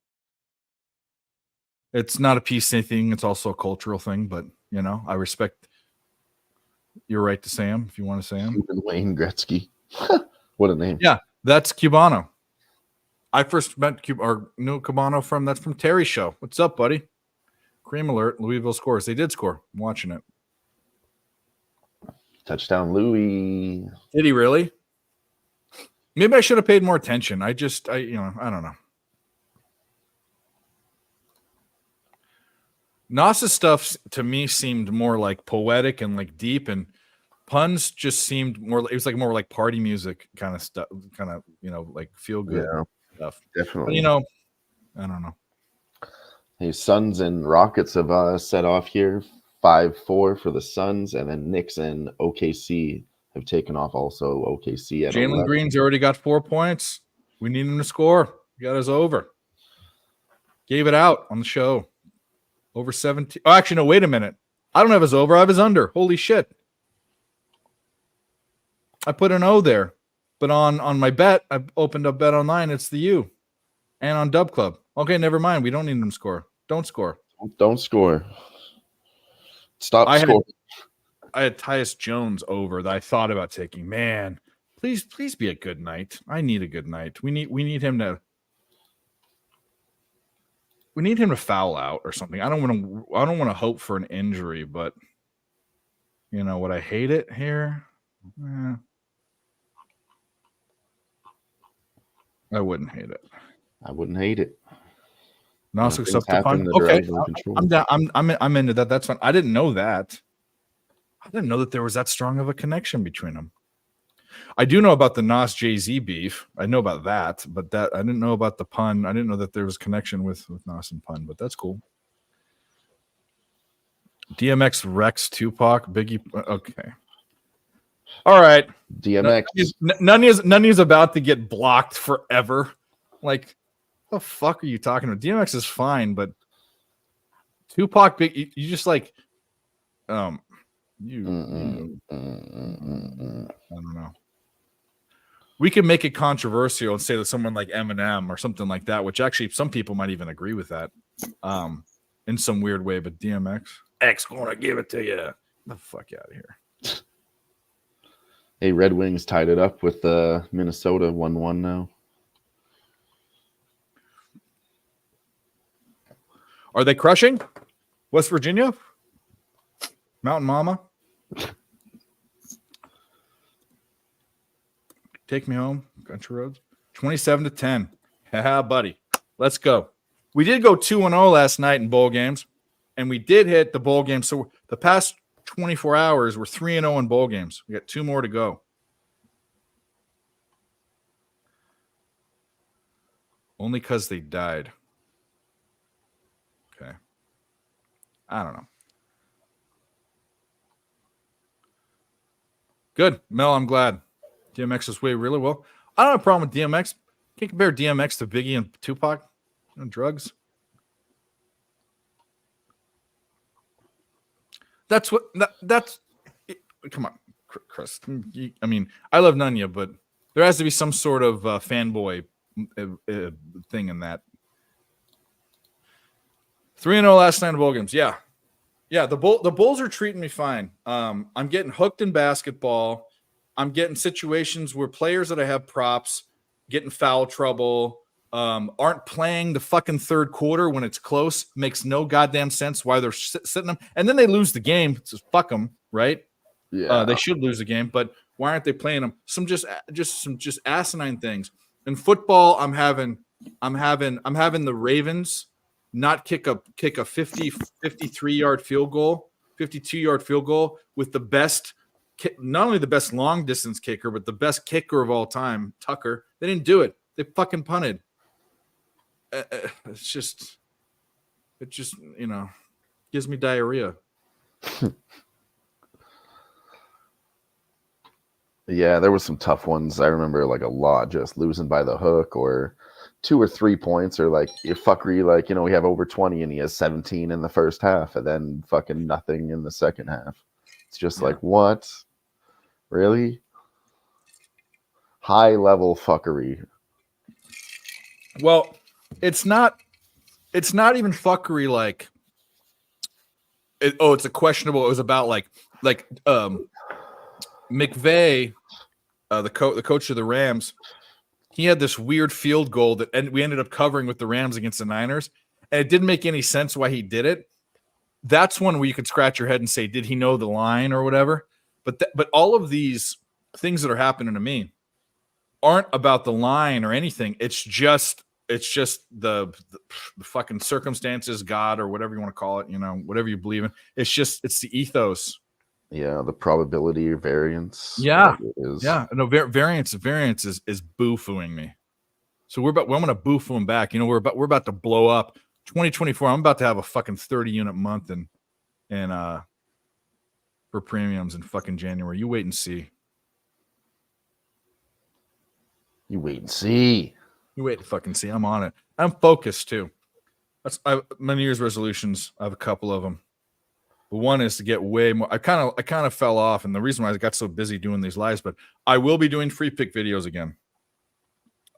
it's not a PC thing. It's also a cultural thing. But you know, I respect your right to say them if you want to say them. Wayne Gretzky. What a name. Yeah, that's Cubano. I first met knew Cubano from Terry's show. What's up, buddy? Cream alert. Louisville scores. They did score. I'm watching it. Touchdown, Louis. Did he really? Maybe I should have paid more attention. I don't know. Nas's stuff to me seemed more like poetic and like deep, and puns just seemed more. It was like more like party music kind of stuff, kind of like feel good stuff. Definitely. But, I don't know. Hey, Suns and Rockets have set off here 5-4 for the Suns, and then Knicks and OKC have taken off also. OKC at Jalen 11. Green's already got 4 points. We need him to score. He got us over. Gave it out on the show. Over 17. Oh, actually, no, wait a minute. I don't have his over. I have his under. Holy shit. I put an O there. But on my bet, I opened up Bet Online. It's the U. And on Dub Club. Okay, never mind. We don't need him to score. Don't score. Don't score. Stop scoring. I had Tyus Jones over that I thought about taking. Man, please be a good night. I need a good night. We need him to foul out or something. I don't want to hope for an injury, but would I hate it here? I wouldn't hate it. I wouldn't hate it. Nas looks up to fun. Okay, I'm down. I'm into that. That's fine. I didn't know that. I didn't know that there was that strong of a connection between them. I do know about the Nas Jay-Z beef. I know about that, but that I didn't know about the pun. I didn't know that there was connection with Nas and pun, but that's cool. DMX, Rex, Tupac, Biggie. Okay. All right. DMX. None is about to get blocked forever. Like, what the fuck are you talking about? DMX is fine, but Tupac, Big, you just like, I don't know. We can make it controversial and say that someone like Eminem or something like that, which actually some people might even agree with that, in some weird way. But DMX, X gonna give it to you. Get the fuck out of here. Hey, Red Wings tied it up with Minnesota 1-1 now. Are they crushing West Virginia? Mountain Mama? Take me home, country roads. 27-10. Haha, buddy. Let's go. We did go 2-0 last night in bowl games, and we did hit the bowl game. So the past 24 hours, we're 3-0 in bowl games. We got 2 more to go. Only because they died. Okay. I don't know. Good. Mel, I'm glad. DMX is way really well. I don't have a problem with DMX. Can't compare DMX to Biggie and Tupac. Drugs. That's come on, Chris. I mean, I love Nunya, but there has to be some sort of fanboy thing in that. 3-0 last night in bowl games. Yeah. The Bulls are treating me fine. I'm getting hooked in basketball. I'm getting situations where players that I have props get in foul trouble, aren't playing the fucking third quarter when it's close. Makes no goddamn sense why they're sitting them. And then they lose the game. So fuck them, right? Yeah. They should lose the game, but why aren't they playing them? Some asinine things. In football, I'm having the Ravens not kick a 53-yard field goal, 52-yard field goal with the best, not only the best long distance kicker, but the best kicker of all time, Tucker. They didn't do it. They fucking punted. It just gives me diarrhea. Yeah, there was some tough ones. I remember like a lot, just losing by the hook or 2 or 3 points, or like your fuckery, like, we have over 20 and he has 17 in the first half and then fucking nothing in the second half. It's just like, what? Really? High level fuckery. Well, it's not even fuckery like it's a questionable. It was about like McVay, the coach of the Rams. He had this weird field goal that we ended up covering with the Rams against the Niners, and it didn't make any sense why he did it. That's one where you could scratch your head and say, did he know the line or whatever? But all of these things that are happening to me, aren't about the line or anything. It's just the fucking circumstances, God, or whatever you want to call it, you know, whatever you believe in. It's the ethos. Yeah, the probability or variance. Yeah. It is. Yeah. No, variance is boo-fooing me. So I'm gonna boo-foo him back. You know, we're about to blow up. 2024, I'm about to have a fucking 30-unit month and for premiums in fucking January. You wait and see. You wait and see. You wait to fucking see. I'm on it. I'm focused too. My New Year's resolutions. I have a couple of them. But one is to get way more. I kind of fell off, and the reason why I got so busy doing these lives, but I will be doing free pick videos again.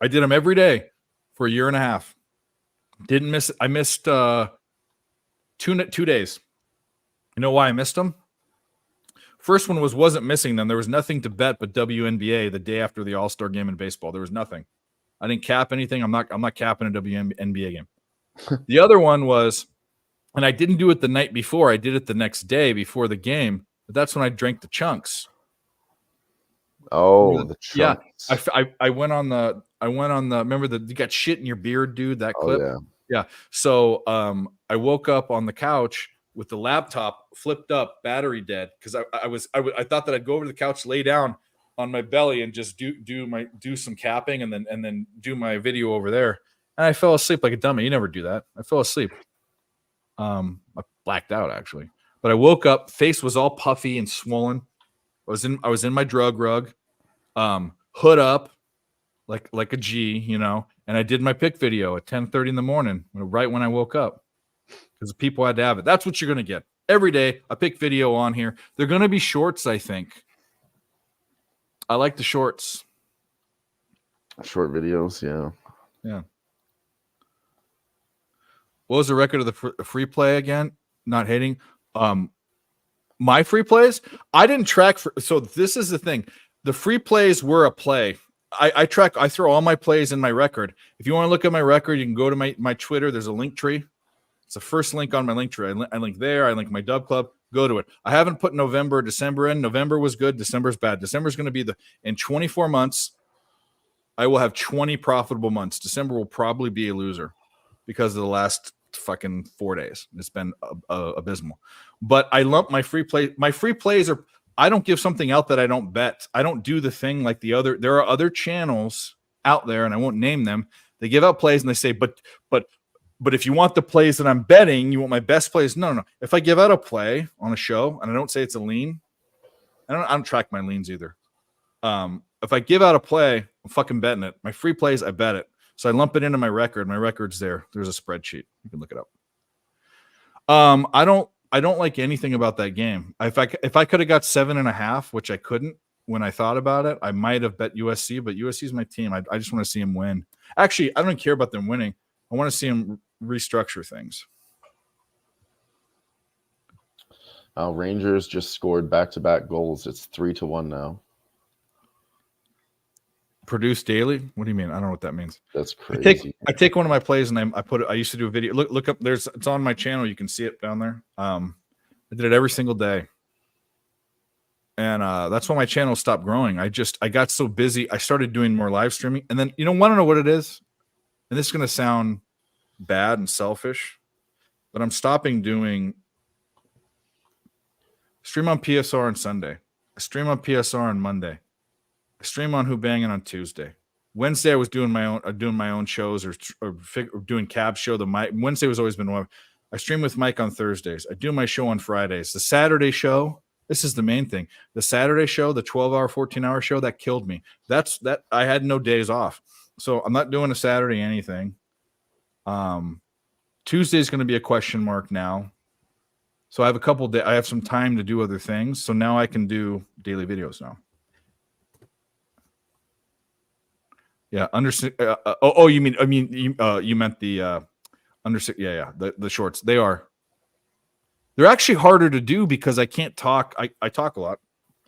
I did them every day for a year and a half. Didn't miss it. I missed 2 days. You know why I missed them? First one wasn't missing them. There was nothing to bet but WNBA the day after the All-Star game in baseball. There was nothing. I didn't cap anything. I'm not capping a WNBA game. The other one was, and I didn't do it the night before. I did it the next day before the game. But that's when I drank the chunks. Oh, the chunks. Yeah. I went on the. Remember you got shit in your beard, dude. That clip. Oh, yeah. Yeah. So I woke up on the couch with the laptop flipped up, battery dead, because I thought that I'd go over to the couch, lay down on my belly, and just do some capping, and then do my video over there. And I fell asleep like a dummy. You never do that. I fell asleep. I blacked out actually, but I woke up. Face was all puffy and swollen. I was in my drug rug, hood up, like a G, you know. And I did my pick video at 10:30 in the morning, right when I woke up, because people had to have it. That's what you're gonna get every day. A pick video on here. They're gonna be shorts, I think. I like the shorts. Short videos, yeah. Yeah. What was the record of the free play again? Not hating. My free plays, I didn't track so this is the thing. The free plays were a play. I throw all my plays in my record. If you want to look at my record, you can go to my Twitter. There's a link tree. It's the first link on my link tree. I link there. I link my Dub Club. Go to it. I haven't put November or December in. November was good. December's bad. December's going to be in 24 months, I will have 20 profitable months. December will probably be a loser because of the last fucking 4 days. It's been abysmal. But I lump my free play. My free plays are, I don't give something out that I don't bet. I don't do the thing like the other. There are other channels out there, and I won't name them. They give out plays and they say, but if you want the plays that I'm betting, you want my best plays. No. If I give out a play on a show and I don't say it's a lean, I don't track my leans either. If I give out a play, I'm fucking betting it. My free plays, I bet it. So I lump it into my record. My record's there. There's a spreadsheet. You can look it up. I don't like anything about that game. If I could have got 7.5, which I couldn't when I thought about it, I might have bet USC, but USC is my team. I just want to see them win. Actually, I don't care about them winning. I want to see them restructure things. Rangers just scored back-to-back goals. It's 3-1 now. Produce daily? What do you mean? I don't know what that means. That's crazy. I take one of my plays and I put it. I used to do a video. Look up. It's on my channel. You can see it down there. I did it every single day, and that's why my channel stopped growing. I got so busy. I started doing more live streaming, and then want to know what it is? And this is gonna sound bad and selfish, but I'm stopping doing stream on PSR on Sunday. I stream on PSR on Monday. I stream on Who Bangin' on Tuesday. Wednesday I was doing my own shows or doing Cab show. Wednesday was always been one. I stream with Mike on Thursdays. I do my show on Fridays. The Saturday show, this is the main thing. The Saturday show, the 12-hour, 14-hour show, that killed me. That I had no days off. So I'm not doing a Saturday anything. Tuesday is going to be a question mark now. So I have a couple days. I have some time to do other things. So now I can do daily videos now. Yeah, you meant the under. Yeah, the shorts. They're actually harder to do because I can't talk. I talk a lot,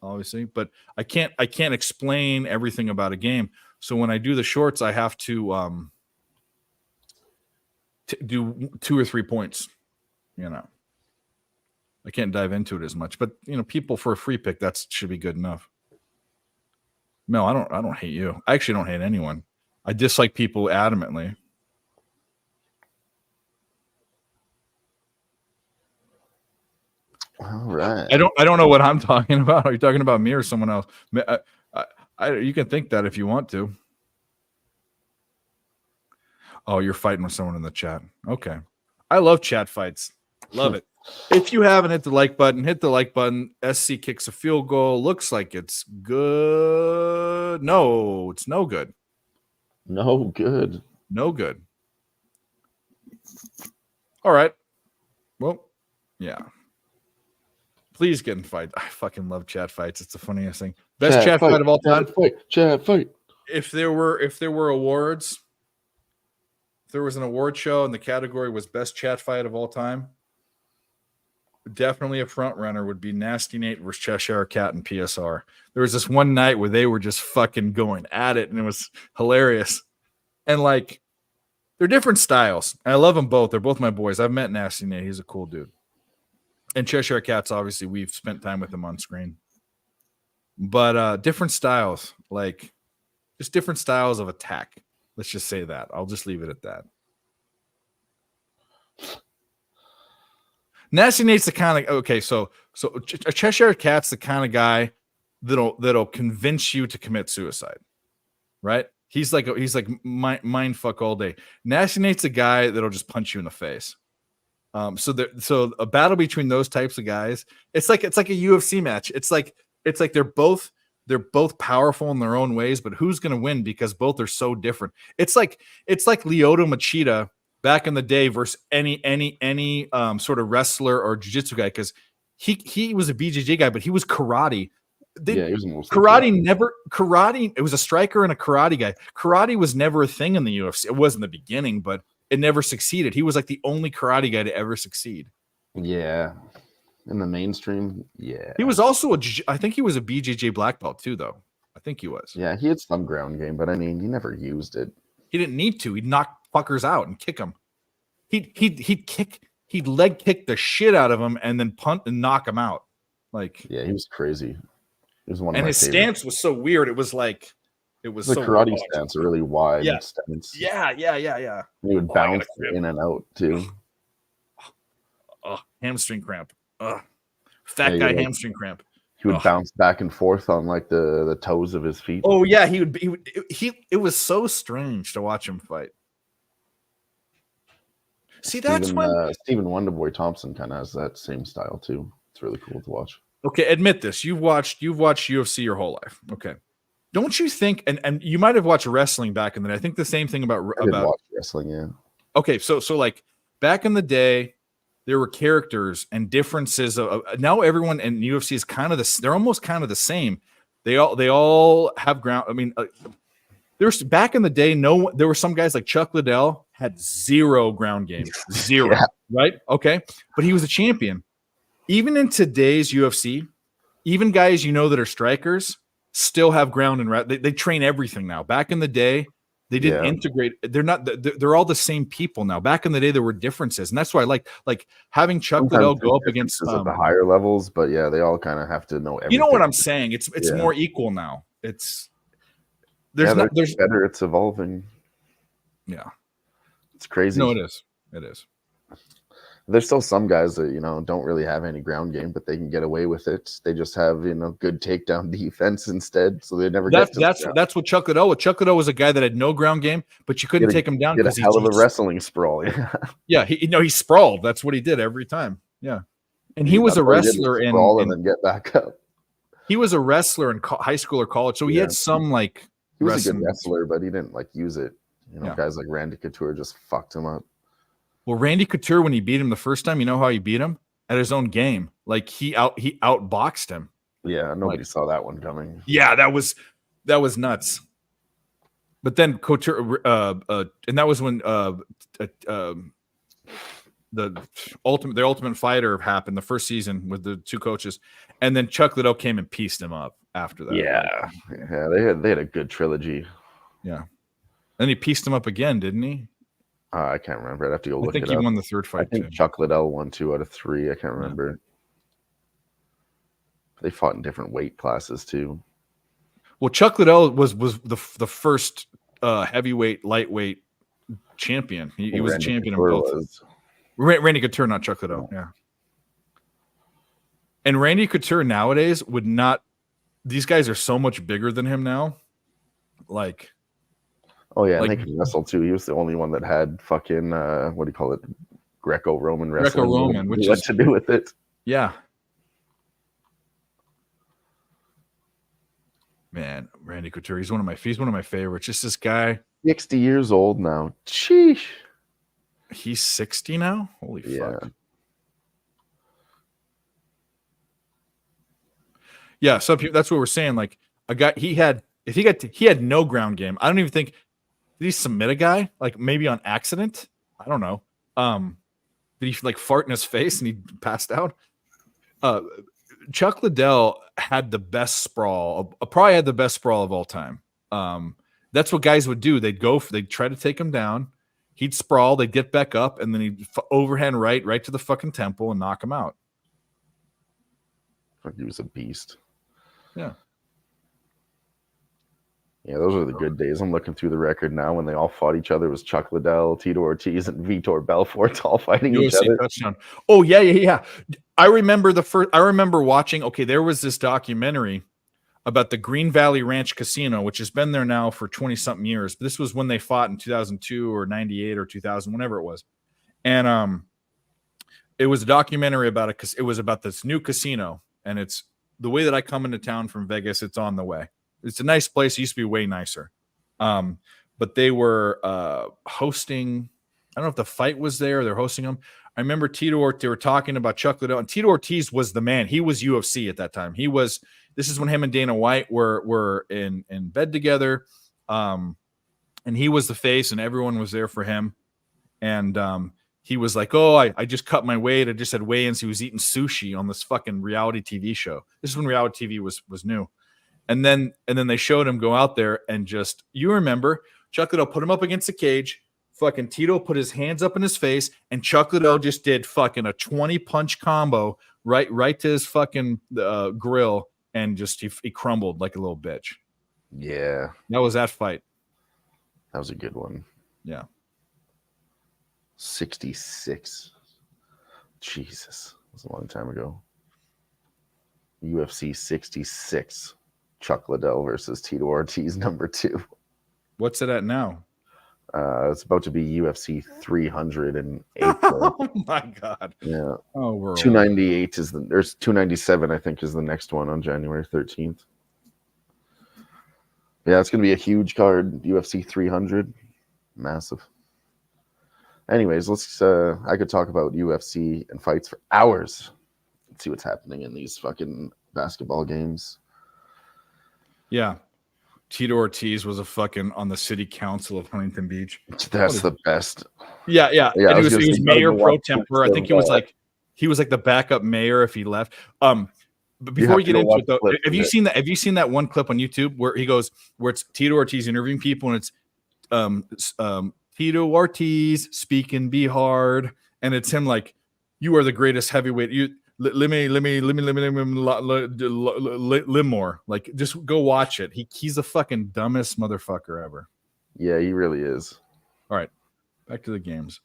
obviously, but I can't explain everything about a game. So when I do the shorts, I have to do 2 or 3 points. I can't dive into it as much, but people for a free pick, that should be good enough. No, I don't hate you. I actually don't hate anyone. I dislike people adamantly. All right. I don't know what I'm talking about. Are you talking about me or someone else? You can think that if you want to. Oh, you're fighting with someone in the chat. Okay. I love chat fights. Love it. If you haven't hit the like button, hit the like button. SC kicks a field goal. Looks like it's good. No, it's no good. No good. No good. All right. Well, yeah. Please get in fight. I fucking love chat fights. It's the funniest thing. Best chat fight of all time. Chat fight. If there were awards, if there was an award show and the category was best chat fight of all time, definitely a front runner would be Nasty Nate versus Cheshire Cat and PSR. There was this one night where they were just fucking going at it, and it was hilarious. And like, they're different styles. I love them both. They're both my boys. I've met Nasty Nate. He's a cool dude. And Cheshire Cat's obviously we've spent time with him on screen. But different styles, like just different styles of attack. Let's just say that. I'll just leave it at that. Nasty Nate's the kind of so a Cheshire Cat's the kind of guy that'll convince you to commit suicide, right? He's like mind fuck all day. Nasty Nate's a guy that'll just punch you in the face. So a battle between those types of guys, it's like a UFC match. It's like they're both powerful in their own ways, but who's gonna win because both are so different. It's like Lyoto Machida back in the day versus any sort of wrestler or jiu-jitsu guy, because he was a BJJ guy, but he was karate. He was karate. It was a striker and a karate guy. Karate was never a thing in the UFC. It was in the beginning, but it never succeeded. He was like the only karate guy to ever succeed. Yeah. In the mainstream, yeah. He was also I think he was a BJJ black belt too, though. I think he was. Yeah, he had some ground game, but I mean, he never used it. He didn't need to. He'd knock fuckers out and kick them. He'd leg kick the shit out of them and then punt and knock them out. Like, yeah, he was crazy. He was one of and my his favorites. stance was so weird. It was like the so karate stance, really wide stance. Yeah. He would bounce in and out too. Hamstring cramp. Fat guy hamstring cramp. He would bounce back and forth on like the toes of his feet. Oh yeah, he would. It was so strange to watch him fight. See, that's when Stephen Wonderboy Thompson kind of has that same style too. It's really cool to watch. Okay, admit this. You've watched UFC your whole life. Okay, don't you think? And you might have watched wrestling back in the day. I think the same thing about watch wrestling. Yeah. Okay, so like back in the day, there were characters and differences. Now everyone in UFC is kind of they're almost kind of the same. They all have ground. I mean, there's back in the day. There were some guys like Chuck Liddell had zero ground game, zero. Right? Okay, but he was a champion. Even in today's UFC, even guys that are strikers still have ground and they train everything now. Back in the day, they didn't integrate. They're all the same people now. Back in the day, there were differences, and that's why I like having Chuck Liddell go up against at the higher levels. But yeah, they all kind of have to know everything. You know what I'm saying? It's more equal now. There's better. It's evolving. Yeah, it's crazy. No, it is. It is. There's still some guys that don't really have any ground game, but they can get away with it. They just have good takedown defense instead, so they never get. That's what Chuck Liddell. Chuck Liddell was a guy that had no ground game, but you couldn't take him down because he had a hell of a wrestling sprawl. Yeah, he sprawled. That's what he did every time. Yeah, and he was a wrestler and then get back up. He was a wrestler in high school or college, so he had some like. He was a good wrestler, but he didn't use it. Guys like Randy Couture just fucked him up. Well, Randy Couture, when he beat him the first time, you know how he beat him? At his own game. Like he outboxed him. Yeah, nobody saw that one coming. Yeah, that was nuts. But then Couture, and that was when the Ultimate Fighter happened, the first season with the two coaches, and then Chuck Liddell came and pieced him up after that. Yeah, they had a good trilogy. Yeah, and he pieced him up again, didn't he? I can't remember. I'd have to go look it up. I think he won the third fight. I think Chuck Liddell won 2 out of 3. I can't remember. They fought in different weight classes too. Well, Chuck Liddell was the first heavyweight, lightweight champion. He was a champion in both. Randy Couture, not Chuck Liddell. Yeah. And Randy Couture nowadays would not. These guys are so much bigger than him now. Like, oh yeah, and they can wrestle too. He was the only one that had fucking what do you call it, Greco-Roman wrestling. Greco-Roman, which what to do with it? Yeah. Man, Randy Couture, he's one of my favorites. Just this guy. 60 years old now. Sheesh. He's 60 now? Holy fuck. Yeah, some people, that's what we're saying. Like a guy, he had no ground game. I don't even think, did he submit a guy? Like maybe on accident? I don't know. Did he like fart in his face and he passed out? Chuck Liddell had the best sprawl, probably had the best sprawl of all time. That's what guys would do. They'd try to take him down. He'd sprawl, they'd get back up, and then he'd overhand right to the fucking temple and knock him out. He was a beast. Yeah. Yeah, those are the good days. I'm looking through the record now when they all fought each other. It was Chuck Liddell, Tito Ortiz, and Vitor Belfort all fighting each other. Touchdown. Oh, yeah. I remember watching, okay, there was this documentary about the Green Valley Ranch Casino, which has been there now for 20-something years. This was when they fought in 2002 or 98 or 2000, whenever it was. And it was a documentary about it was about this new casino. And it's the way that I come into town from Vegas, it's on the way. It's a nice place. It used to be way nicer. But they were hosting, I don't know if the fight was there, they're hosting them. I remember they were talking about Chuck Liddell, and Tito Ortiz was the man. He was UFC at that time. This is when him and Dana White were in bed together. And he was the face, and everyone was there for him. And he was like, oh, I just cut my weight. I just had weigh-ins. He was eating sushi on this fucking reality TV show. This is when reality TV was new. And then they showed him go out there and just, you remember, Chuck Liddell put him up against the cage. Fucking Tito put his hands up in his face, and Chuck Liddell just did fucking a 20-punch combo right to his fucking grill, and just he crumbled like a little bitch. Yeah. That was that fight. That was a good one. Yeah. 66. Jesus. That was a long time ago. UFC 66. Chuck Liddell versus Tito Ortiz, number 2. What's it at now? It's about to be UFC 300 in April. Oh my god! Yeah. Oh, we're 298 is there's 297 I think is the next one on January 13th. Yeah, it's gonna be a huge card. UFC 300, massive. Anyways, let's. I could talk about UFC and fights for hours. Let's see what's happening in these fucking basketball games. Yeah. Tito Ortiz was on the city council of Huntington Beach. That's the best. Yeah. And he was mayor pro tempore. I think he was like the backup mayor if he left. But before we get into it though, have you seen that one clip on YouTube where it's Tito Ortiz interviewing people, and it's Tito Ortiz speaking be hard, and it's him like, you are the greatest heavyweight. Let me more. Like, just go watch it. He's the fucking dumbest motherfucker ever. Yeah, he really is. All right, back to the games.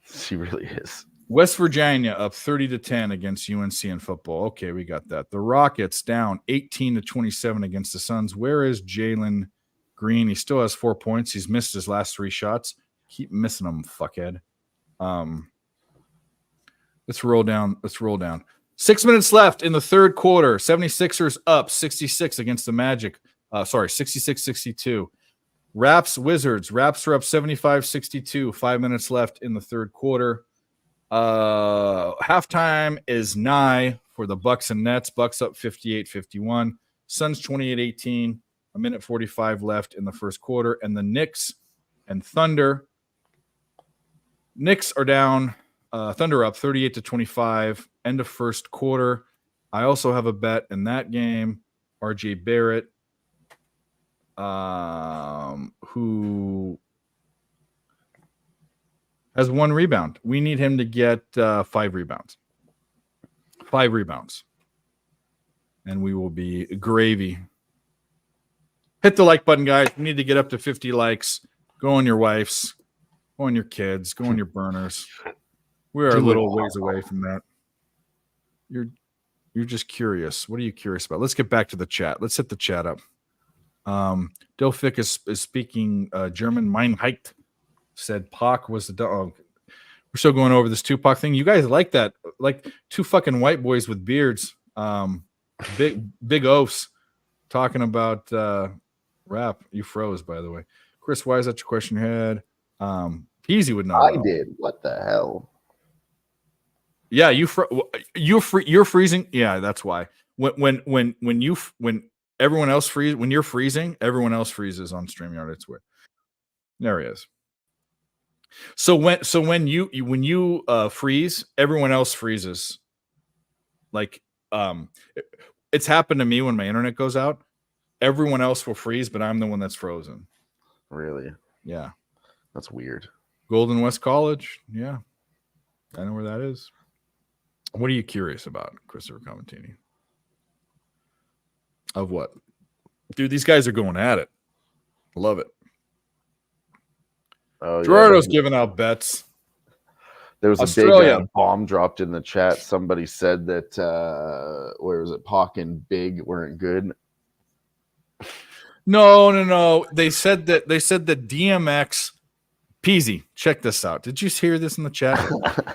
He really is. West Virginia up 30-10 against UNC in football. Okay, we got that. The Rockets down 18-27 against the Suns. Where is Jalen Green? He still has 4 points. He's missed his last 3 shots. Keep missing them, fuckhead. Let's roll down. 6 minutes left in the third quarter. 76ers up 66 against the Magic. 66-62. Wizards. Raps are up 75-62. 5 minutes left in the third quarter. Halftime is nigh for the Bucks and Nets. Bucks up 58-51. Suns 28-18. A minute 45 left in the first quarter. And the Knicks and Thunder. Knicks are down. Thunder up 38-25. End of first quarter. I also have a bet in that game. RJ Barrett, who has 1 rebound. We need him to get 5 rebounds. 5 rebounds. And we will be gravy. Hit the like button, guys. We need to get up to 50 likes. Go on your wives. Go on your kids. Go on your burners. We are a little ways away from that. You're just curious. What are you curious about? Let's get back to the chat. Let's hit the chat up. Dilfic is speaking German. Meinheit said Pac was the dog. We're still going over this Tupac thing. You guys like that? Like two fucking white boys with beards, big oafs, talking about rap. You froze, by the way. Chris, why is that your question head? Peasy would know. I did. What the hell? Yeah, you're freezing. Yeah, that's why. When everyone else freeze, when you're freezing, everyone else freezes on StreamYard. It's weird. There he is. So when you freeze, everyone else freezes. Like it's happened to me when my internet goes out. Everyone else will freeze, but I'm the one that's frozen. Really? Yeah. That's weird. Golden West College. Yeah. I know where that is. What are you curious about, Christopher Comentini? Of what? Dude, these guys are going at it. Love it. Oh, Gerardo's giving out bets. There was Australia. A big bomb dropped in the chat. Somebody said that where was it? Pac and Big weren't good. No. They said that DMX. Peasy, check this out. Did you hear this in the chat?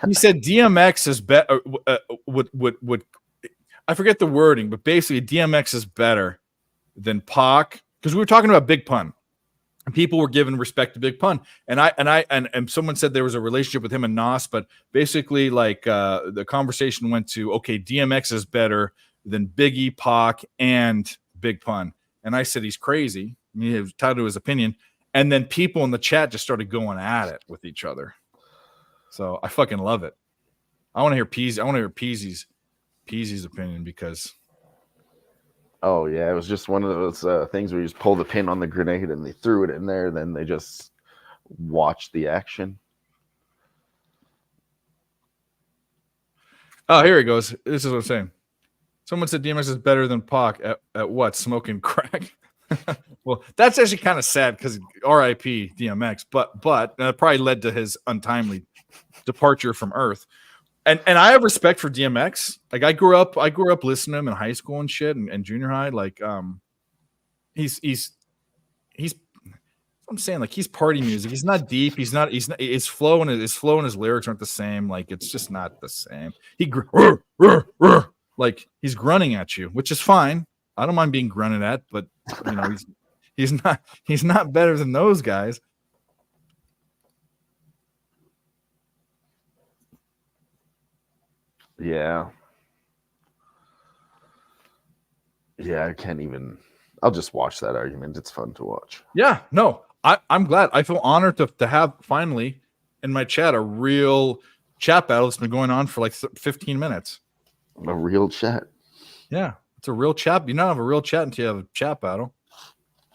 He said DMX is better. Would I forget the wording, but basically DMX is better than Pac because we were talking about Big Pun. And people were giving respect to Big Pun, and someone said there was a relationship with him and Nas, but basically, like the conversation went to, okay, DMX is better than Biggie, Pac, and Big Pun, and I said he's crazy. I mean, he was tied to his opinion, and then people in the chat just started going at it with each other. So I fucking love it. I want to hear Peasy. I want to hear Peasy's opinion because. Oh, yeah. It was just one of those things where you just pull the pin on the grenade and they threw it in there. Then they just watched the action. Oh, here he goes. This is what I'm saying. Someone said DMX is better than Pac at what? Smoking crack? Well, that's actually kind of sad because RIP DMX, but that probably led to his untimely departure from Earth. And I have respect for DMX. Like I grew up listening to him in high school and shit and junior high. Like he's I'm saying, like, he's party music. He's not deep. His flow and his lyrics aren't the same. Like it's just not the same. Like he's grunting at you, which is fine. I don't mind being grunted at, but you know, he's not better than those guys. Yeah. Yeah, I can't even. I'll just watch that argument. It's fun to watch. Yeah, no, I'm glad. I feel honored to have finally in my chat a real chat battle that's been going on for like 15 minutes. A real chat. Yeah, it's a real chat. You don't have a real chat until you have a chat battle.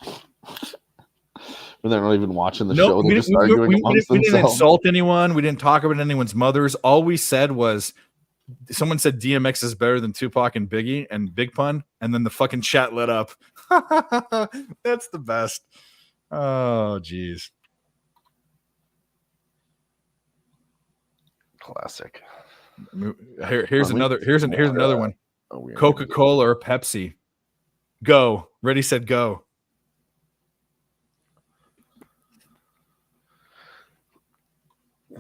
But they're not even watching the show. They're just arguing amongst themselves. We didn't insult anyone. We didn't talk about anyone's mothers. All we said was someone said DMX is better than Tupac and Biggie and Big Pun, and then the fucking chat lit up. That's the best. Oh, geez. Classic. Here's another one. Coca-Cola or Pepsi? Go. Ready, set, go.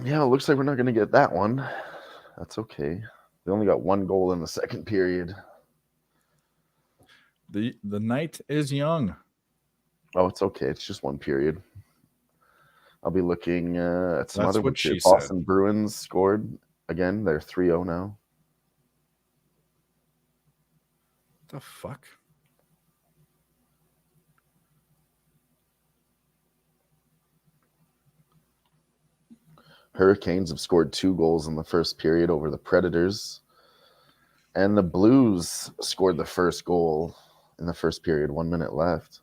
Yeah, it looks like we're not going to get that one. That's okay. They only got one goal in the second period. The night is young. Oh, it's okay. It's just one period. I'll be looking at some other ones. Boston Bruins scored again. They're 3-0 now. The fuck? Hurricanes have scored 2 goals in the first period over the Predators. And the Blues scored the first goal in the first period, 1 minute left.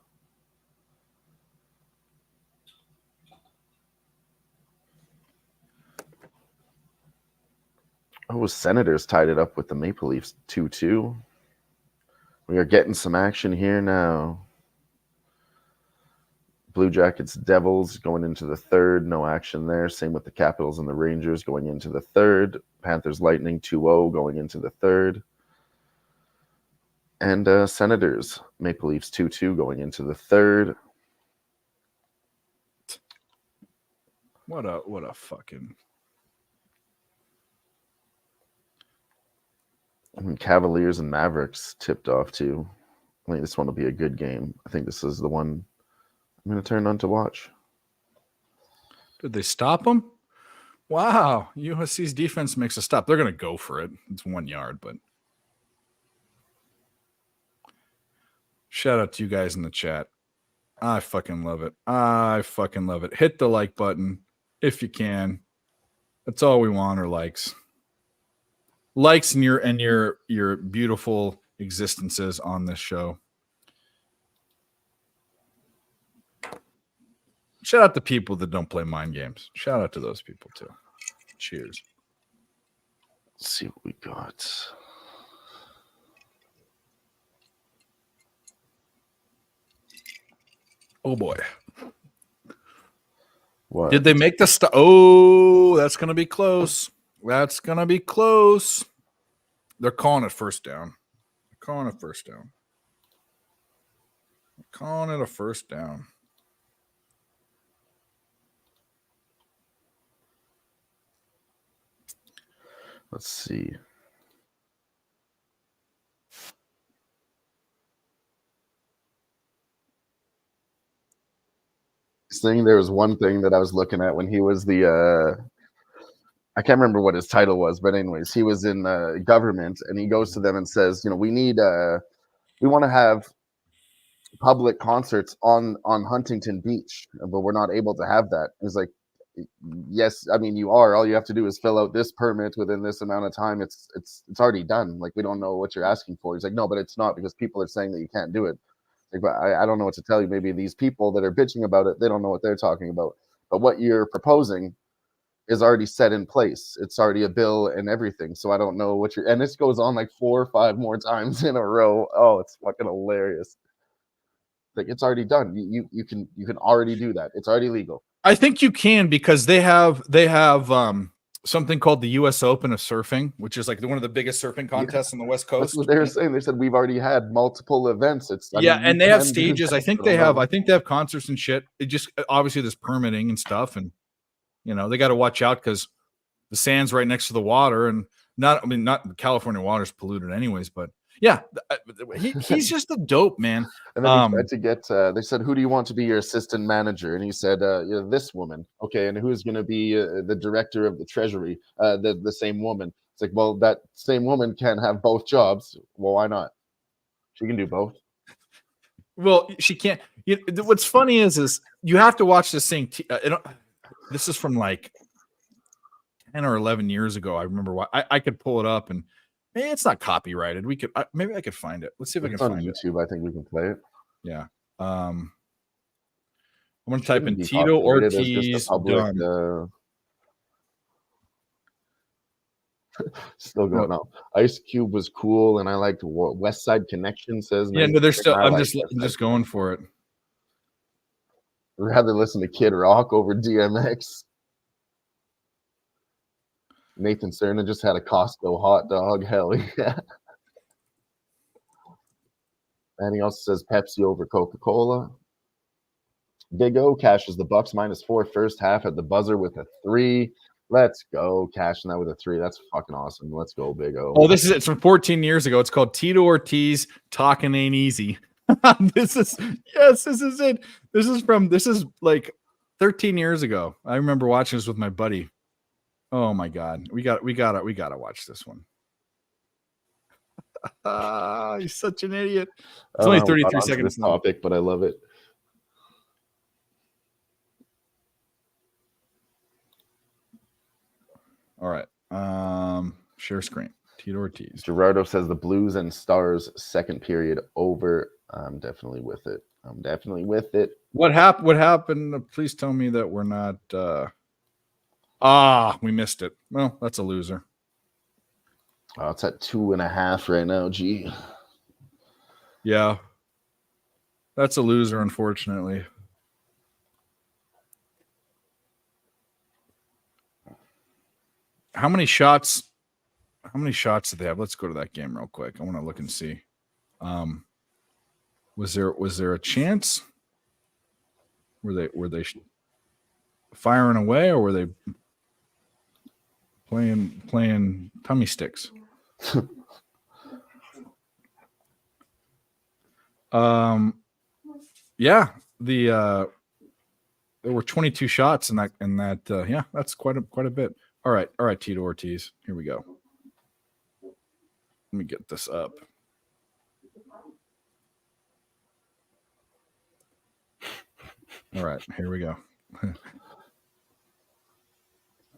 Oh, Senators tied it up with the Maple Leafs 2-2. We are getting some action here now. Blue Jackets, Devils going into the third. No action there. Same with the Capitals and the Rangers going into the third. Panthers, Lightning 2-0 going into the third. And Senators, Maple Leafs 2-2 going into the third. What a fucking. Cavaliers and Mavericks tipped off too. I think this one will be a good game. I think this is the one I'm going to turn on to watch. Did they stop them? Wow. USC's defense makes a stop. They're going to go for it. It's 1 yard, but. Shout out to you guys in the chat. I fucking love it. I fucking love it. Hit the like button if you can. That's all we want are likes. Likes and your beautiful existences on this show. Shout out to people that don't play mind games. Shout out to those people too. Cheers. Let's see what we got. Oh boy. What? Did they make the Oh, that's going to be close. That's going to be close. They're calling it first down. They're calling it first down. They're calling it a first down. Let's see. There was one thing that I was looking at when he was the I can't remember what his title was, but anyways, he was in government, and he goes to them and says, we want to have public concerts on Huntington Beach, but we're not able to have that. He's like, yes, I mean you are. All you have to do is fill out this permit within this amount of time. It's already done. Like, we don't know what you're asking for. He's like, no, but it's not, because people are saying that you can't do it. Like, but I don't know what to tell you. Maybe these people that are bitching about it, they don't know what they're talking about. But what you're proposing is already set in place. It's already a bill and everything. So I don't know what you're, and this goes on like 4 or 5 more times in a row. Oh, it's fucking hilarious. Like, it's already done. You can already do that. It's already legal. I think you can, because they have something called the U.S. Open of surfing, which is like one of the biggest surfing contests on the West Coast. That's what they were saying. They said we've already had multiple events. And they have stages. I think they have concerts and shit. It just, obviously there's permitting and stuff, and they got to watch out because the sand's right next to the water, and not California water's polluted anyways, but yeah, he's just a dope man. And then he tried to get, they said, who do you want to be your assistant manager? And he said, this woman. Okay, and who's going to be the director of the treasury? The same woman. It's like, well, that same woman can have both jobs. Well, why not? She can do both. Well, she can't. What's funny is you have to watch this thing. This is from like 10 or 11 years ago. I remember why I could pull it up, and it's not copyrighted. We could maybe I could find it. Let's see if I can find it. It's on YouTube. I think we can play it. Yeah. I'm gonna type in Tito Ortiz. Still going on. Ice Cube was cool, and I liked what West Side Connection says. Yeah, no, they're still. I'm just going for it. I'd rather listen to Kid Rock over DMX. Nathan Cerna just had a Costco hot dog. Hell yeah. And he also says Pepsi over Coca-Cola. Big O cashes the Bucks -4 first half at the buzzer with a 3. Let's go. Cashing that with a 3. That's fucking awesome. Let's go, Big O. Oh, it's from 14 years ago. It's called Tito Ortiz, Talking Ain't Easy. This is it. This is like 13 years ago. I remember watching this with my buddy. Oh my God. We gotta watch this one. He's such an idiot. It's only 33 seconds topic, but I love it. All right. Share screen. Tito Ortiz. Gerardo says the Blues and Stars second period over. I'm definitely with it. What happened? Please tell me that we're not we missed it. Well, that's a loser. Oh, it's at 2.5 right now. Gee. Yeah. That's a loser, unfortunately. How many shots did they have? Let's go to that game real quick. I want to look and see. Was there a chance? Were they firing away, or were they playing tummy sticks? Yeah, there were 22 shots in that. Yeah, that's quite a bit. All right, Tito Ortiz. Here we go. Let me get this up. All right, here we go.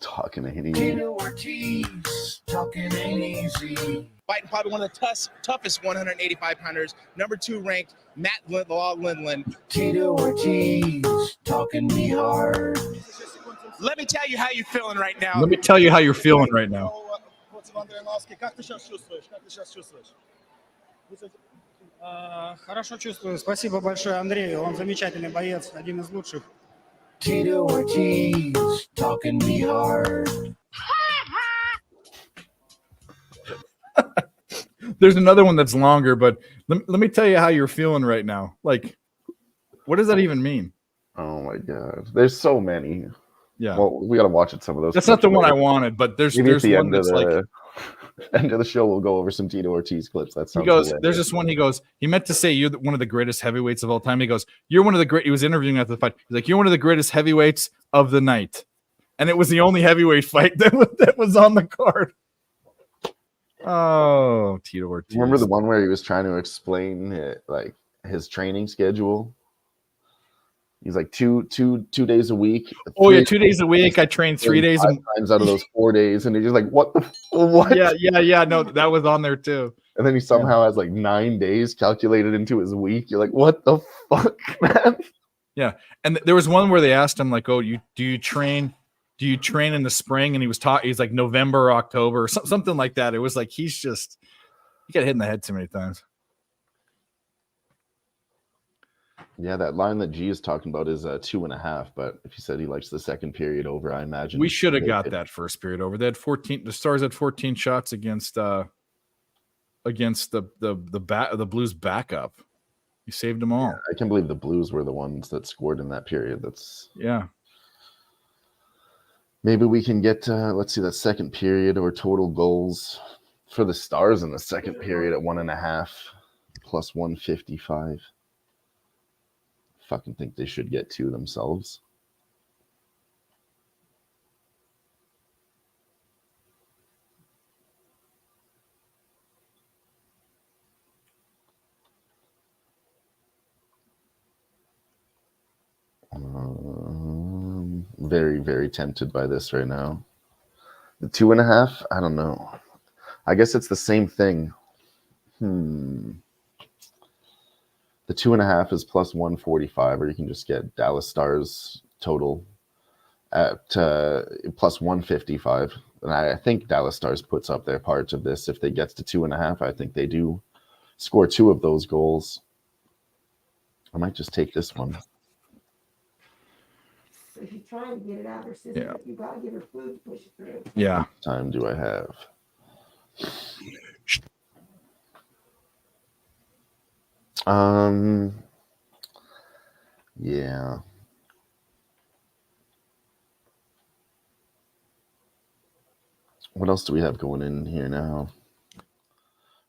Talking ain't easy. Tito Ortiz, talking ain't easy. Fighting probably one of the toughest 185 pounders. Number 2 ranked, Matt Lindland. Tito Ortiz, talking me hard. Let me tell you how you're feeling right now. Let me tell you how you're feeling right now. Хорошо чувствую. Спасибо большое Андрею. Он замечательный боец, один из лучших. Tito Ortiz, talking me hard. There's another one that's longer, but let me tell you how you're feeling right now. Like, what does that even mean? Oh my god, there's so many. Yeah. Well, we gotta watch it. Some of those. That's not the one I wanted, but there's one that's like. End of the show, we'll go over some Tito Ortiz clips. That sounds. He goes, hilarious. there's this one. He goes, he meant to say you're one of the greatest heavyweights of all time. He goes, you're one of the great. He was interviewing after the fight. He's like, you're one of the greatest heavyweights of the night, and it was the only heavyweight fight that was on the card. Oh, Tito Ortiz. Remember the one where he was trying to explain like his training schedule? He's like two days a week. Oh yeah, 2 days a week. I train 3 days. Times out of those 4 days, and he's just like, what? Yeah. No, that was on there too. And then he somehow has like 9 days calculated into his week. You're like, what the fuck, man? Yeah, and there was one where they asked him like, "Oh, do you train in the spring?" And he was he's like November or October or something like that. It was like he got hit in the head too many times. Yeah, that line that G is talking about is 2.5. But if he said he likes the second period over, I imagine we should have got that first period over. They had 14. The Stars had 14 shots against the Blues backup. He saved them all. Yeah, I can't believe the Blues were the ones that scored in that period. Yeah. Maybe we can get let's see that second period or total goals for the Stars in the second period at 1.5 plus 155. Fucking think they should get 2 themselves. Very, very tempted by this right now. The 2.5, I don't know. I guess it's the same thing. The 2.5 is plus 145, or you can just get Dallas Stars total at plus 155. And I think Dallas Stars puts up their part of this. If they get to 2.5, I think they do score 2 of those goals. I might just take this one. So if you try and get it out of her system, Yeah. you gotta give her food to push it through. Yeah. What time do I have? Yeah. What else do we have going in here now?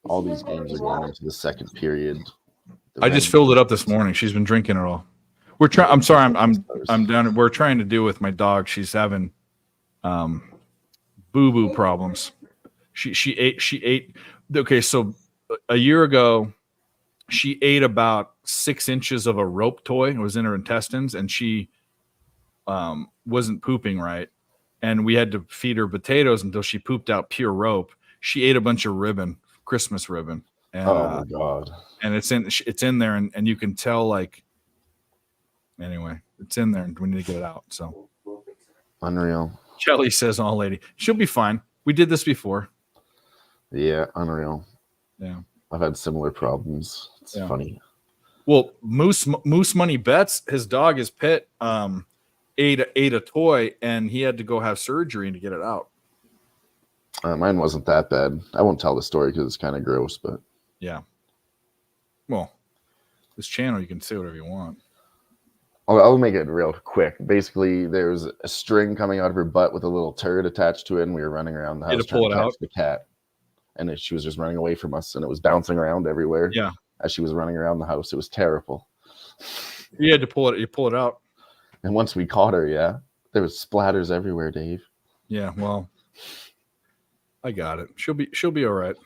All these games are going into the second period. I just filled it up this morning. She's been drinking it all. We're trying. I'm sorry. I'm down. We're trying to do with my dog. She's having boo-boo problems. She ate. Okay, so a year ago, she ate about 6 inches of a rope toy. It was in her intestines, and she wasn't pooping right. And we had to feed her potatoes until she pooped out pure rope. She ate a bunch of ribbon, Christmas ribbon. And, oh my god! And it's in there, and you can tell like. Anyway, it's in there, and we need to get it out. So Unreal. Kelly says, "All lady, she'll be fine. We did this before." Yeah, unreal. Yeah, I've had similar problems. It's funny. Well, Moose Money Bets, his dog, his pit, ate a toy, and he had to go have surgery to get it out. Mine wasn't that bad. I won't tell the story because it's kind of gross, but Yeah. Well, this channel, you can say whatever you want. I'll make it real quick. Basically, there was a string coming out of her butt with a little turd attached to it, and we were running around the You had house to pull trying to it catch out? the cat. And she was just running away from us, and it was bouncing around everywhere. Yeah. As she was running around the house, it was terrible. You had to pull it. You pull it out. And once we caught her, yeah, there was splatters everywhere, Dave. Yeah. Well, I got it. She'll be all right.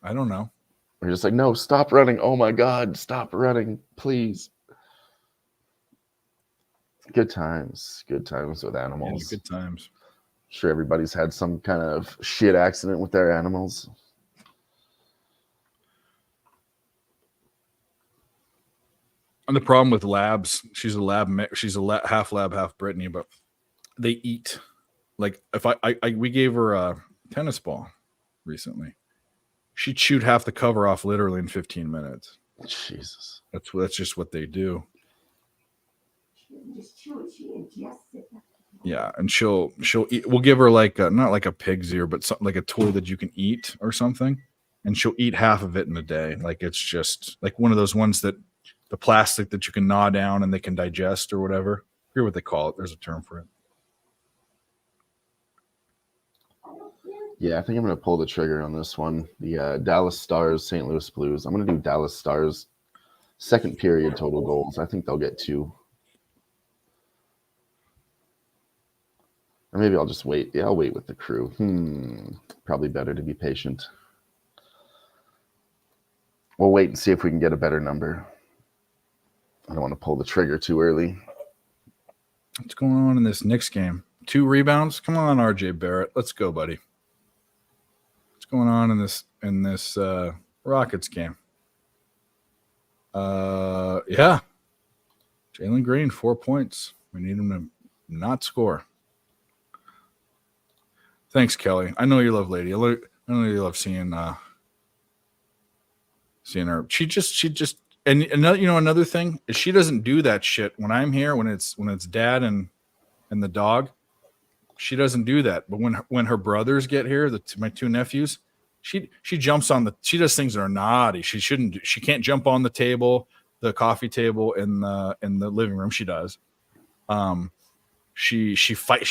I don't know. We're just like, no, stop running. Oh my God, stop running, please. Good times with Yeah, animals. good times. Sure, everybody's had some kind of shit accident with their animals. And the problem with labs, she's a half lab, half Brittany, but they eat. Like if we gave her a tennis ball recently, she chewed half the cover off literally in 15 minutes. Jesus, That's just what they do. She doesn't just chew it, she ingests it. Yeah, and she'll eat. We'll give her like not like a pig's ear, but something like a toy that you can eat or something, and she'll eat half of it in a day. Like it's just like one of those ones that the plastic that you can gnaw down and they can digest or whatever. I forget what they call it. There's a term for it. yeah, I think I'm gonna pull the trigger on this one. The Dallas Stars, St. Louis Blues. I'm gonna do Dallas Stars. Second period total goals. I think they'll get 2. Or maybe I'll just wait. Yeah, I'll wait with the crew. Probably better to be patient. We'll wait and see if we can get a better number. I don't want to pull the trigger too early. What's going on in this Knicks game? 2 rebounds. Come on, RJ Barrett. Let's go, buddy. What's going on in this Rockets game? Yeah. Jalen Green, 4 points. We need him to not score. Thanks, Kelly. I know you love Lady. I know you love seeing her. She just and another thing is she doesn't do that shit when I'm here, when it's dad and the dog. She doesn't do that. But when her brothers get here, my 2 nephews, she jumps on she does things that are naughty. She can't jump on the table, the coffee table in the living room. She does. She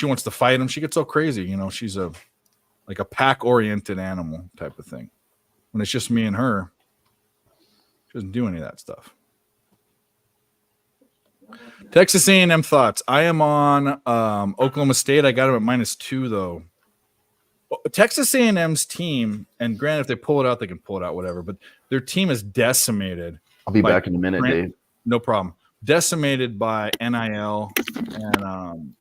wants to fight him. She gets all crazy. She's like a pack oriented animal type of thing. When it's just me and her, she doesn't do any of that stuff. Texas A&M thoughts. I am on Oklahoma State. I got them at -2 though. Texas A&M's team, and granted, if they pull it out, they can pull it out, whatever. But their team is decimated. I'll be back in a minute, Dave. No problem. Decimated by NIL and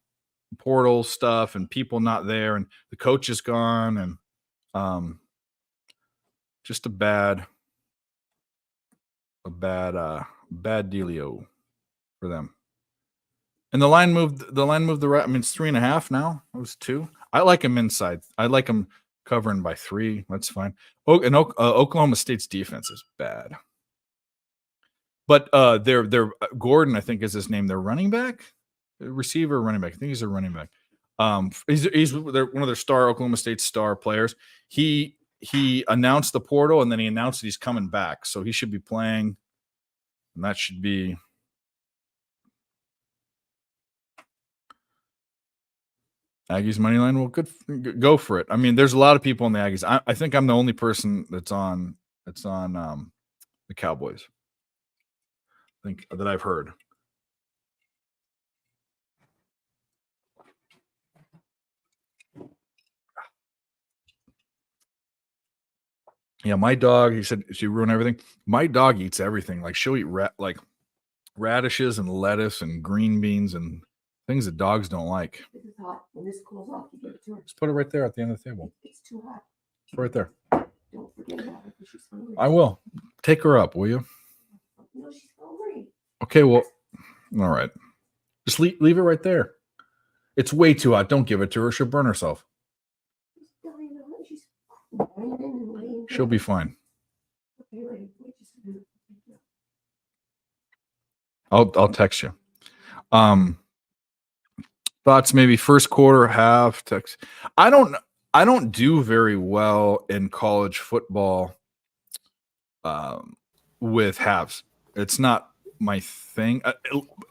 portal stuff and people not there, and the coach is gone, and just a bad dealio for them. And the line moved the right. I mean, it's 3.5 now. It was 2. I like them inside. I like them covering by 3. That's fine. Oklahoma State's defense is bad. But they're Gordon, I think is his name. Their running back, receiver, running back. I think he's a running back. He's one of their Oklahoma State star players. He announced the portal, and then he announced that he's coming back. So he should be playing, and that should be Aggies money line. Well, good, go for it. I mean, there's a lot of people in the Aggies. I think I'm the only person that's on the Cowboys. I think that I've heard. Yeah, my dog. He said she ruined everything. My dog eats everything. Like she'll eat like radishes and lettuce and green beans and things that dogs don't like. This is hot. When this cools off, you give it to her. Just put it right there at the end of the table. It's too hot. It's right there. Don't forget about her because she's hungry. I will. Take her up, will you? No, she's hungry. Okay, well, all right. Just leave it right there. It's way too hot. Don't give it to her. She'll burn herself. She's dying of hunger. She's whining and laying She'll down. be fine. Okay, wait just a minute. I'll text you. Thoughts maybe first quarter, half. I don't do very well in college football with halves. It's not my thing.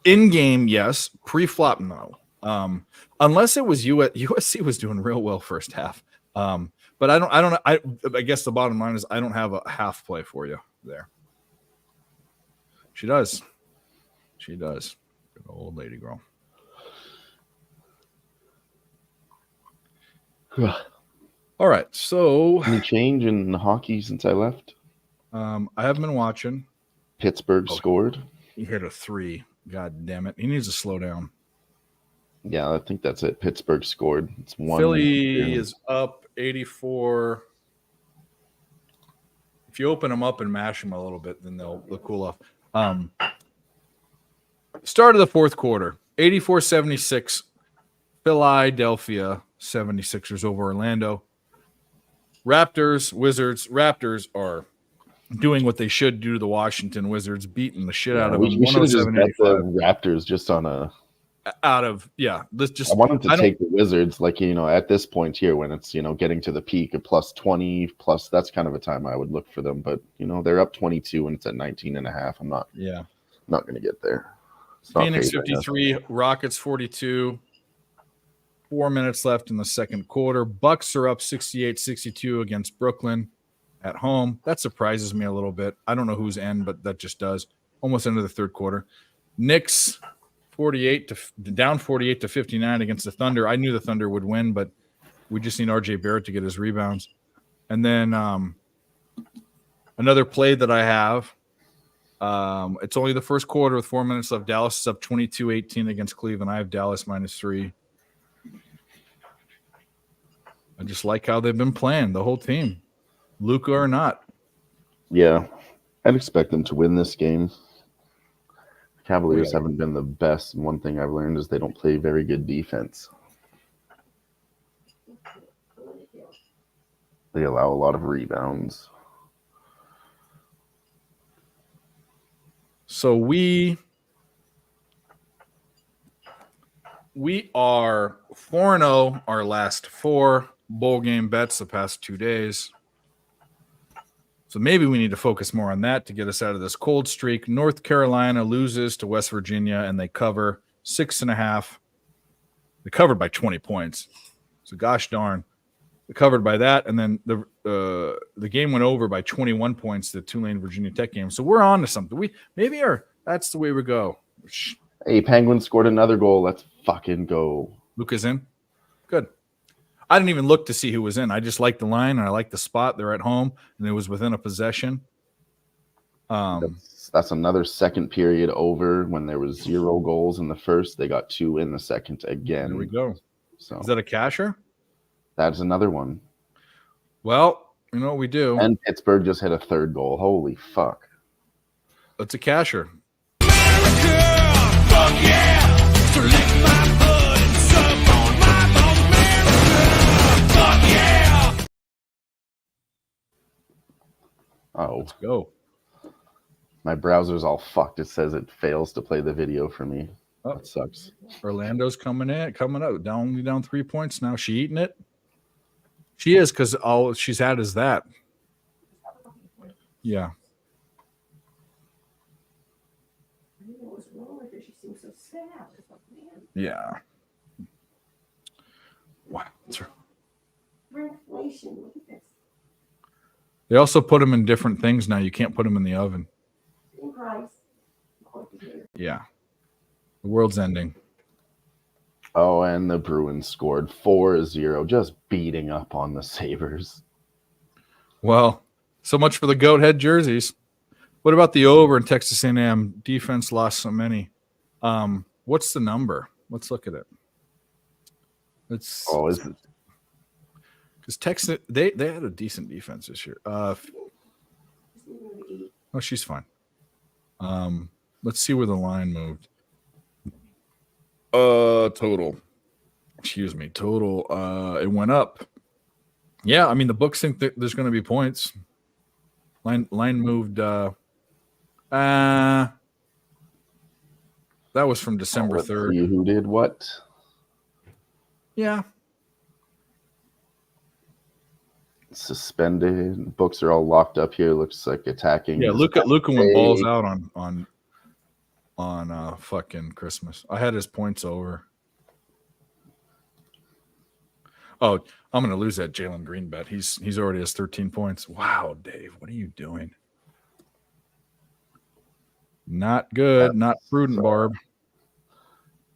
In game, yes. Pre-flop, no. Unless it was USC was doing real well first half. But I guess the bottom line is I don't have a half play for you there. She does. Good old lady girl. All right. So Any change in hockey since I left? I haven't been watching. Pittsburgh scored. He hit a 3. God damn it. He needs to slow down. Yeah, I think that's it. Pittsburgh scored. It's 1. Philly is up 84. If you open them up and mash them a little bit, then they'll cool off. Start of the fourth quarter, 84-76. Philadelphia 76ers over Orlando. Raptors are doing what they should do to the Washington Wizards, beating the shit out of them. We should have just bet the Raptors just on a let's just. I want them to take the Wizards, like, at this point here when it's, getting to the peak at plus 20 plus, that's kind of a time I would look for them. But, they're up 22 and it's at 19.5. I'm not going to get there. Phoenix 53, Rockets 42. 4 minutes left in the second quarter. Bucks are up 68-62 against Brooklyn at home. That surprises me a little bit. I don't know who's in, but that just does. Almost into the third quarter. Knicks down 48-59 against the Thunder. I knew the Thunder would win, but we just need RJ Barrett to get his rebounds. And then another play that I have. It's only the first quarter with 4 minutes left. Dallas is up 22-18 against Cleveland. I have Dallas -3. I just like how they've been playing, the whole team, Luka or not. Yeah, I'd expect them to win this game. Cavaliers haven't been the best. One thing I've learned is they don't play very good defense. They allow a lot of rebounds. So we are 4-0 our last 4 bowl game bets the past 2 days. So maybe we need to focus more on that to get us out of this cold streak. North Carolina loses to West Virginia, and they cover 6.5. They covered by 20 points. So gosh darn. They covered by that, and then the game went over by 21 points, the Tulane Virginia Tech game. So we're on to something. That's the way we go. Hey, Penguins scored another goal. Let's fucking go. Luka's in. Good. I didn't even look to see who was in. I just liked the line, and I liked the spot. They're at home, and it was within a possession. That's another second period over when there was 0 goals in the first. They got 2 in the second again. There we go. So is that a casher? That's another one. Well, you know what we do. And Pittsburgh just hit a 3rd goal. Holy fuck. It's a casher. America, fuck yeah! So lick my blood and suck on my bone, America, fuck yeah! Oh. Let's go. My browser's all fucked. It says it fails to play the video for me. Oh. That sucks. Orlando's coming out. Only down 3 points now. She eating it? She is, because all she's had is that. Yeah. I didn't know what was wrong with her. She seemed so sad. It's like, man, Yeah. Wow. inflation. Look at this. They also put them in different things now. You can't put them in the oven. In price. Yeah. The world's ending. Oh, and the Bruins scored 4-0, just beating up on the Sabres. Well, so much for the goat head jerseys. What about the over in Texas A&M? Defense lost so many. What's the number? Let's look at it. Is it? Because Texas, they had a decent defense this year. Oh, she's fine. Let's see where the line moved. Total. Excuse me. Total. It went up. Yeah, I mean the books think that there's going to be points. Line moved. That was from December 3rd. Who did what? Yeah. Suspended. Books are all locked up here. Looks like attacking. Yeah, is Luka went a- balls out on fucking Christmas. I had his points over. Oh, I'm gonna lose that Jalen Green bet. He's already has 13 points. Wow, Dave, what are you doing? Not good, not prudent, Barb.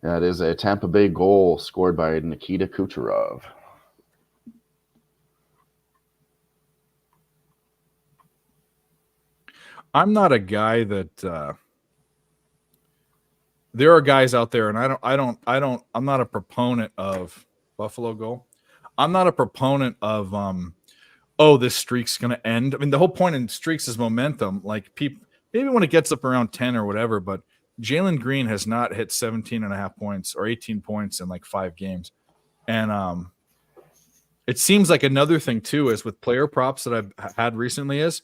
That is a Tampa Bay goal scored by Nikita Kucherov. I'm not a guy that there are guys out there, and I'm not a proponent of Buffalo goal. I'm not a proponent of this streak's gonna end. I mean, the whole point in streaks is momentum. Like people maybe when it gets up around 10 or whatever, but Jalen Green has not hit 17 and a half points or 18 points in like 5 games. And it seems like another thing too is with player props that I've had recently is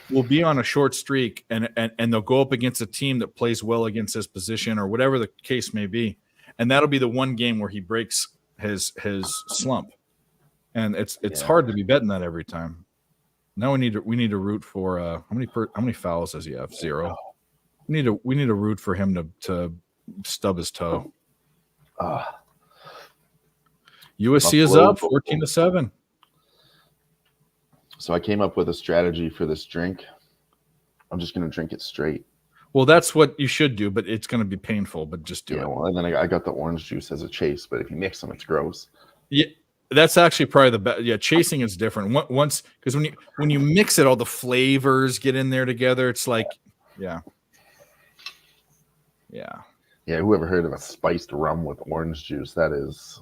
we'll be on a short streak and they'll go up against a team that plays well against his position or whatever the case may be. And that'll be the one game where he breaks his slump. And it's hard to be betting that every time. Now we need to root for how many fouls does he have? 0. We need to root for him to stub his toe. USC is up 14-7. So I came up with a strategy for this drink. I'm just going to drink it straight. Well, that's what you should do, but it's going to be painful. But just do it. Well, and then I got the orange juice as a chase. But if you mix them, it's gross. Yeah, that's actually probably the best. Yeah, chasing is different. Once because when you mix it, all the flavors get in there together. It's like, yeah. Whoever heard of a spiced rum with orange juice? That is.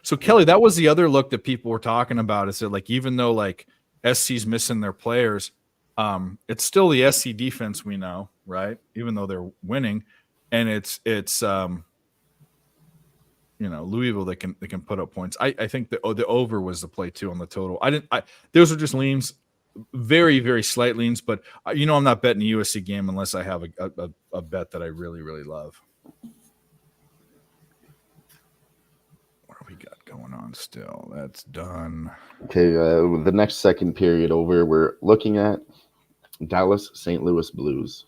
So Kelly, that was the other look that people were talking about. Is that like even though like SC's missing their players, it's still the SC defense we know, right? Even though they're winning, and it's Louisville they can put up points. I think the over was the play too on the total. Those were just leans, very very slight leans, but I'm not betting a USC game unless I have a bet that I really really love. We got going on still. That's done. Okay, the next second period over, we're looking at Dallas St. Louis Blues.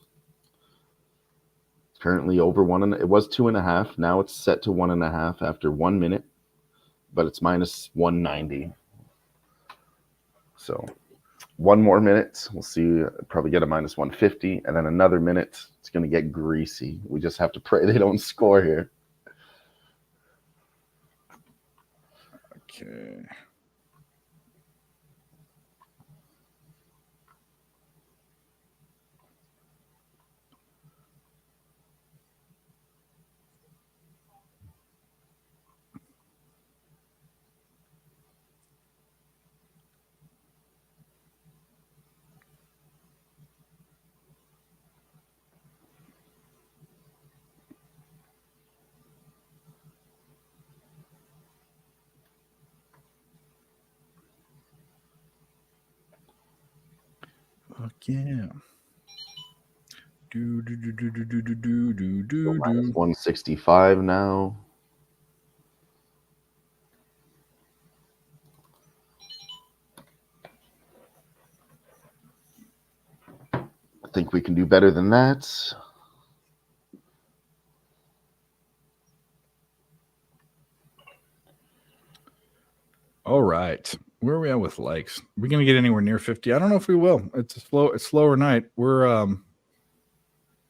It's currently over it was 2.5. Now it's set to 1.5 after 1 minute, but it's minus 190. So 1 more minute, we'll see. Probably get a minus 150, and then another minute, it's going to get greasy. We just have to pray they don't score here. Okay. Fuck yeah. Do. Minus 165 now. I think we can do better than that. All right. Where are we at with likes? Are we going to get anywhere near 50? I don't know if we will. It's a slower night. We're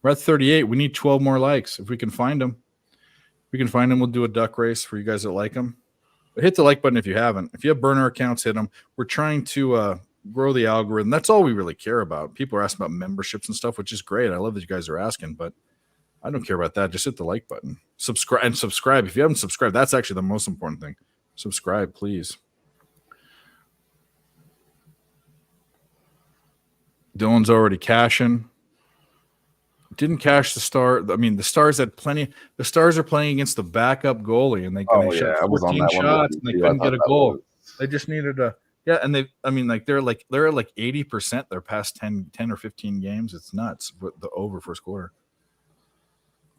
at 38. We need 12 more likes if we can find them. If we can find them, we'll do a duck race for you guys that like them. But hit the like button if you haven't. If you have burner accounts, hit them. We're trying to grow the algorithm. That's all we really care about. People are asking about memberships and stuff, which is great. I love that you guys are asking, but I don't care about that. Just hit the like button. Subscribe. If you haven't subscribed, that's actually the most important thing. Subscribe, please. Dylan's already cashing. Didn't cash the Star. I mean, the Stars had plenty. The Stars are playing against the backup goalie, and they shot 14 shots, and they couldn't get a goal. They just needed a and they're at like 80% their past 10 or 15 games. It's nuts. The over first quarter.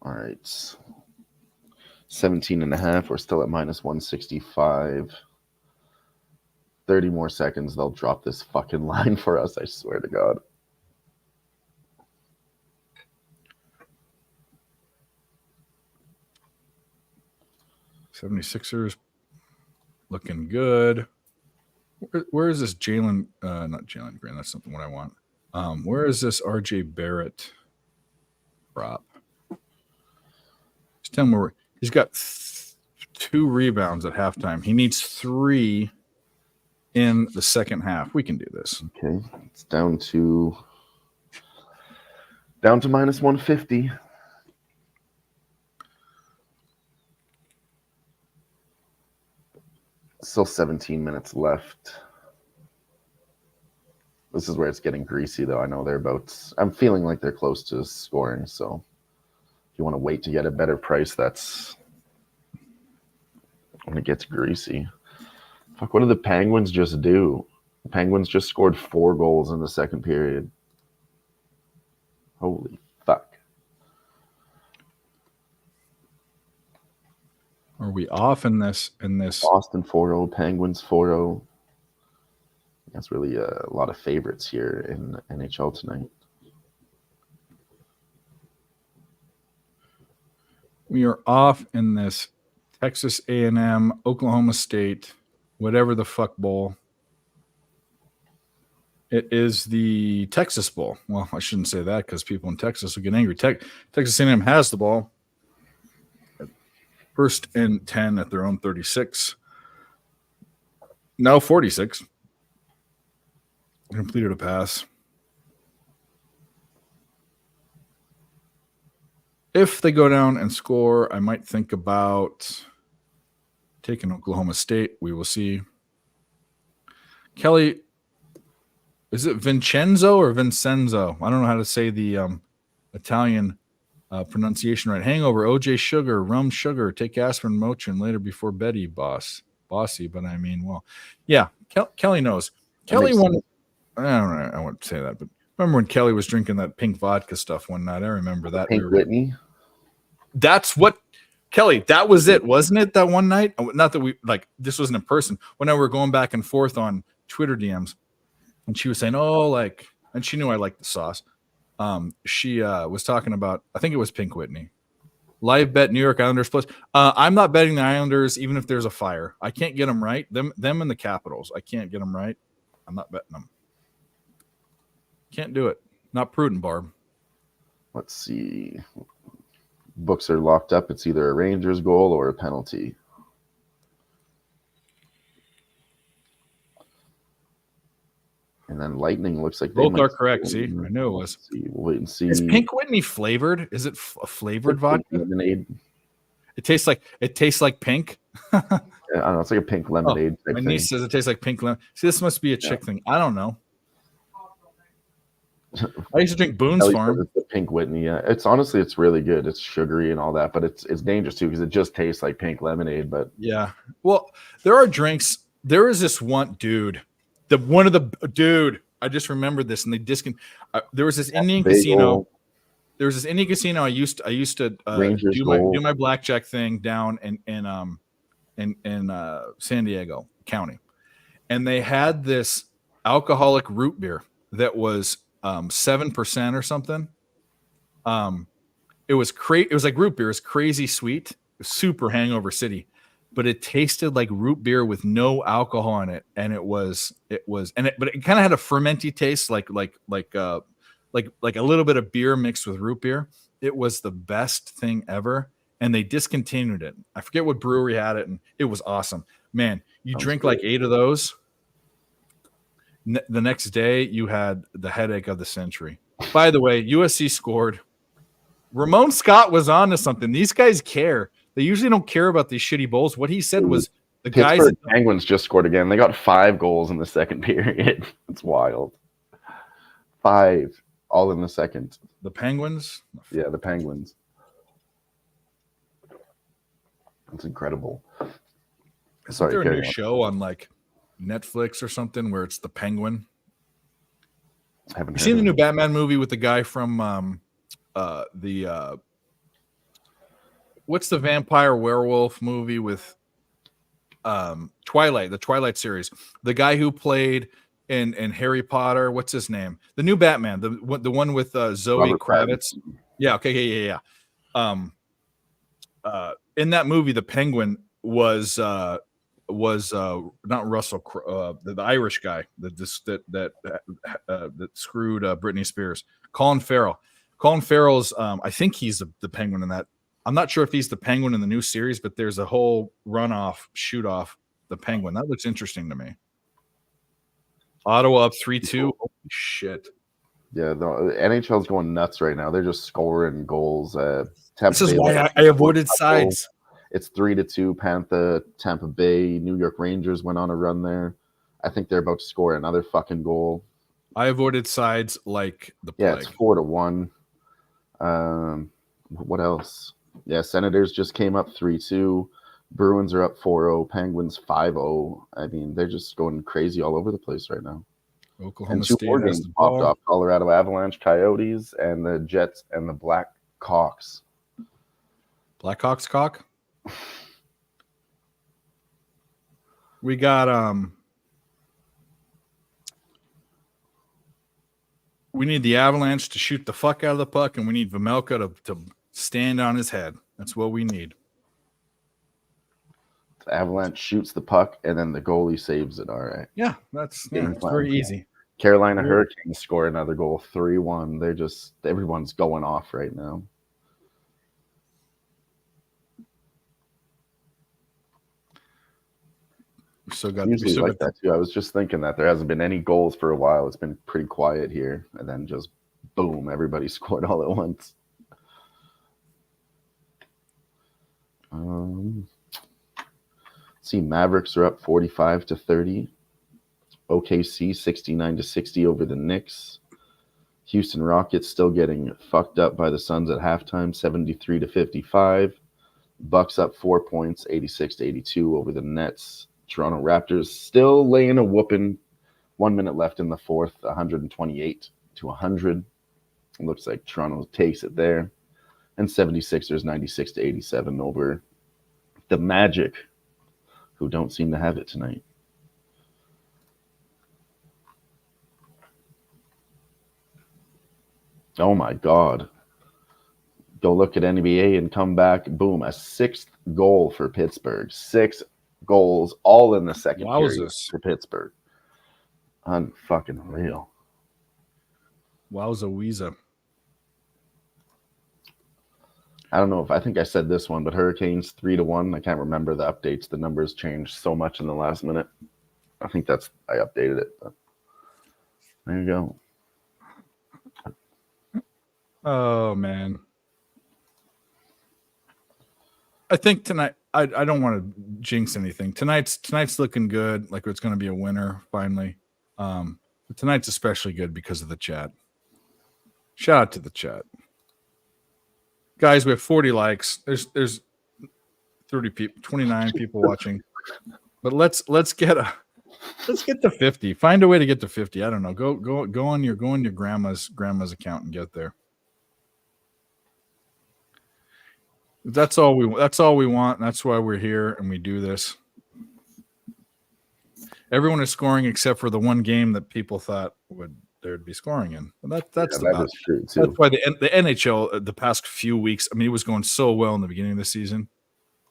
All right. 17.5. We're still at minus 165. 30 more seconds, they'll drop this fucking line for us, I swear to God. '76ers looking good. Where is this Jalen? Not Jalen Green. That's something what I want. Where is this RJ Barrett prop? Just tell me where he's got 2 rebounds at halftime. He needs 3 in the second half. We can do this. Okay, it's down to minus 150. Still 17 minutes left. This is where it's getting greasy, though. I know they're about. I'm feeling like they're close to scoring. So, if you want to wait to get a better price, that's when it gets greasy. Fuck! What did the Penguins just do? The Penguins just scored 4 goals in the second period. Holy fuck! Are we off in this? Boston 4-0, Penguins 4-0. That's really a lot of favorites here in NHL tonight. We are off in this Texas A&M, Oklahoma State, whatever the fuck bowl. It is the Texas Bowl. Well, I shouldn't say that because people in Texas will get angry. Texas A&M has the ball. First and 10 at their own 36. Now 46. Completed a pass. If they go down and score, I might think about taking Oklahoma State. We will see. Kelly, is it Vincenzo or Vincenzo? I don't know how to say the Italian pronunciation right. Hangover, OJ Sugar, rum sugar, take aspirin, Motrin later before Betty, bossy. But I mean, well, yeah, Kelly knows. Kelly won. I don't know. I won't say that, but remember when Kelly was drinking that pink vodka stuff one night? I remember that. Pink Whitney. That's what Kelly. That was it, wasn't it? That one night. Not that we like. This wasn't in person. When we were going back and forth on Twitter DMs, and she was saying, "Oh, like," and she knew I liked the sauce. She was talking about, I think it was Pink Whitney. Live bet New York Islanders plus. I'm not betting the Islanders even if there's a fire. I can't get them right. Them and the Capitals. I can't get them right. I'm not betting them. Can't do it. Not prudent, Barb. Let's see. Books are locked up. It's either a Rangers goal or a penalty. And then Lightning looks like both are correct. See, I knew it was. We'll wait and see. Is Pink Whitney flavored? Is it a flavored vodka? Lemonade. It tastes like pink. I don't know. It's like a pink lemonade. My niece says it tastes like pink lemon. See, this must be a chick thing. I don't know. I used to drink Boone's Farm. It's the Pink Whitney. Yeah, it's really good. It's sugary and all that, but it's dangerous too because it just tastes like pink lemonade. But yeah, well, there are drinks. There is this one dude. I just remembered this, and they there was this Indian casino. There was this Indian casino. I used to do my blackjack thing down in San Diego County, and they had this alcoholic root beer that was 7% or something. It was It was like root beer. It's crazy sweet, super hangover city. But it tasted like root beer with no alcohol in it, and but it kind of had a fermenty taste, like a little bit of beer mixed with root beer. It was the best thing ever, and they discontinued it. I forget what brewery had it, and it was awesome. Man, you drink like 8 of those. The next day, you had the headache of the century. By the way, USC scored. Ramon Scott was on to something. These guys care. They usually don't care about these shitty bowls. What he said was the Pittsburgh Penguins just scored again. They got 5 goals in the second period. It's wild. 5 all in the second. The Penguins? Yeah, the Penguins. That's incredible. Isn't there a new show on like Netflix or something where it's the Penguin? Haven't seen the new Batman movie with the guy from what's the vampire werewolf movie with Twilight, the Twilight series? The guy who played in Harry Potter, what's his name? The new Batman, the one with Zoe Robert Kravitz. Pattinson. Yeah, okay, yeah. In that movie, the Penguin was not Russell Crowe, the Irish guy that screwed Britney Spears. Colin Farrell. Colin Farrell's I think he's the Penguin in that. I'm not sure if he's the Penguin in the new series, but there's a whole shoot off the Penguin. That looks interesting to me. Ottawa up 3-2. Holy shit. Yeah, the NHL's going nuts right now. They're just scoring goals. This is why I avoided sides. It's 3-2. Tampa Bay, New York Rangers went on a run there. I think they're about to score another fucking goal. I avoided sides like the plague. Yeah, it's 4-1. What else? Yeah, Senators just came up 3-2. Bruins are up 4-0. Penguins 5-0. I mean, they're just going crazy all over the place right now. Oklahoma And two State more has games the popped ball. off: Colorado Avalanche, Coyotes, and the Jets and the Blackhawks. Blackhawks cock. We got we need the Avalanche to shoot the fuck out of the puck, and we need Vemelka to stand on his head. That's what we need. The Avalanche shoots the puck, and then the goalie saves it. All right. Yeah, it's Game plan. very easy. Carolina Yeah. Hurricanes score another goal, 3-1. They're just everyone's going off right now. We still got Usually like that too. I was just thinking that there hasn't been any goals for a while. It's been pretty quiet here, and then just boom, everybody scored all at once. See, Mavericks are up 45-30. OKC 69-60 over the Knicks. Houston Rockets still getting fucked up by the Suns at halftime, 73-55. Bucks up 4 points, 86-82 over the Nets. Toronto Raptors still laying a whooping. 1 minute left in the fourth, 128-100. It looks like Toronto takes it there. And 76ers 96-87 over the Magic, who don't seem to have it tonight. Oh my God. Go look at NBA and come back. Boom, a sixth goal for Pittsburgh. 6 goals, all in the second period for Pittsburgh. Unfucking real. Wowza Weeza. I don't know I think I said this one, but Hurricanes 3-1. I can't remember the updates. The numbers changed so much in the last minute. I think I updated it. But there you go. Oh man. I think tonight I don't want to jinx anything. Tonight's looking good, like it's going to be a winner finally. But tonight's especially good because of the chat. Shout out to the chat. Guys, we have 40 likes. There's 30 people, 29 people watching. But let's get to 50. Find a way to get to 50. I don't know. Go on your grandma's account and get there. That's all we want. And that's why we're here and we do this. Everyone is scoring except for the one game that people thought there'd be scoring in. That's true too. That's why the NHL the past few weeks. I mean, it was going so well in the beginning of the season.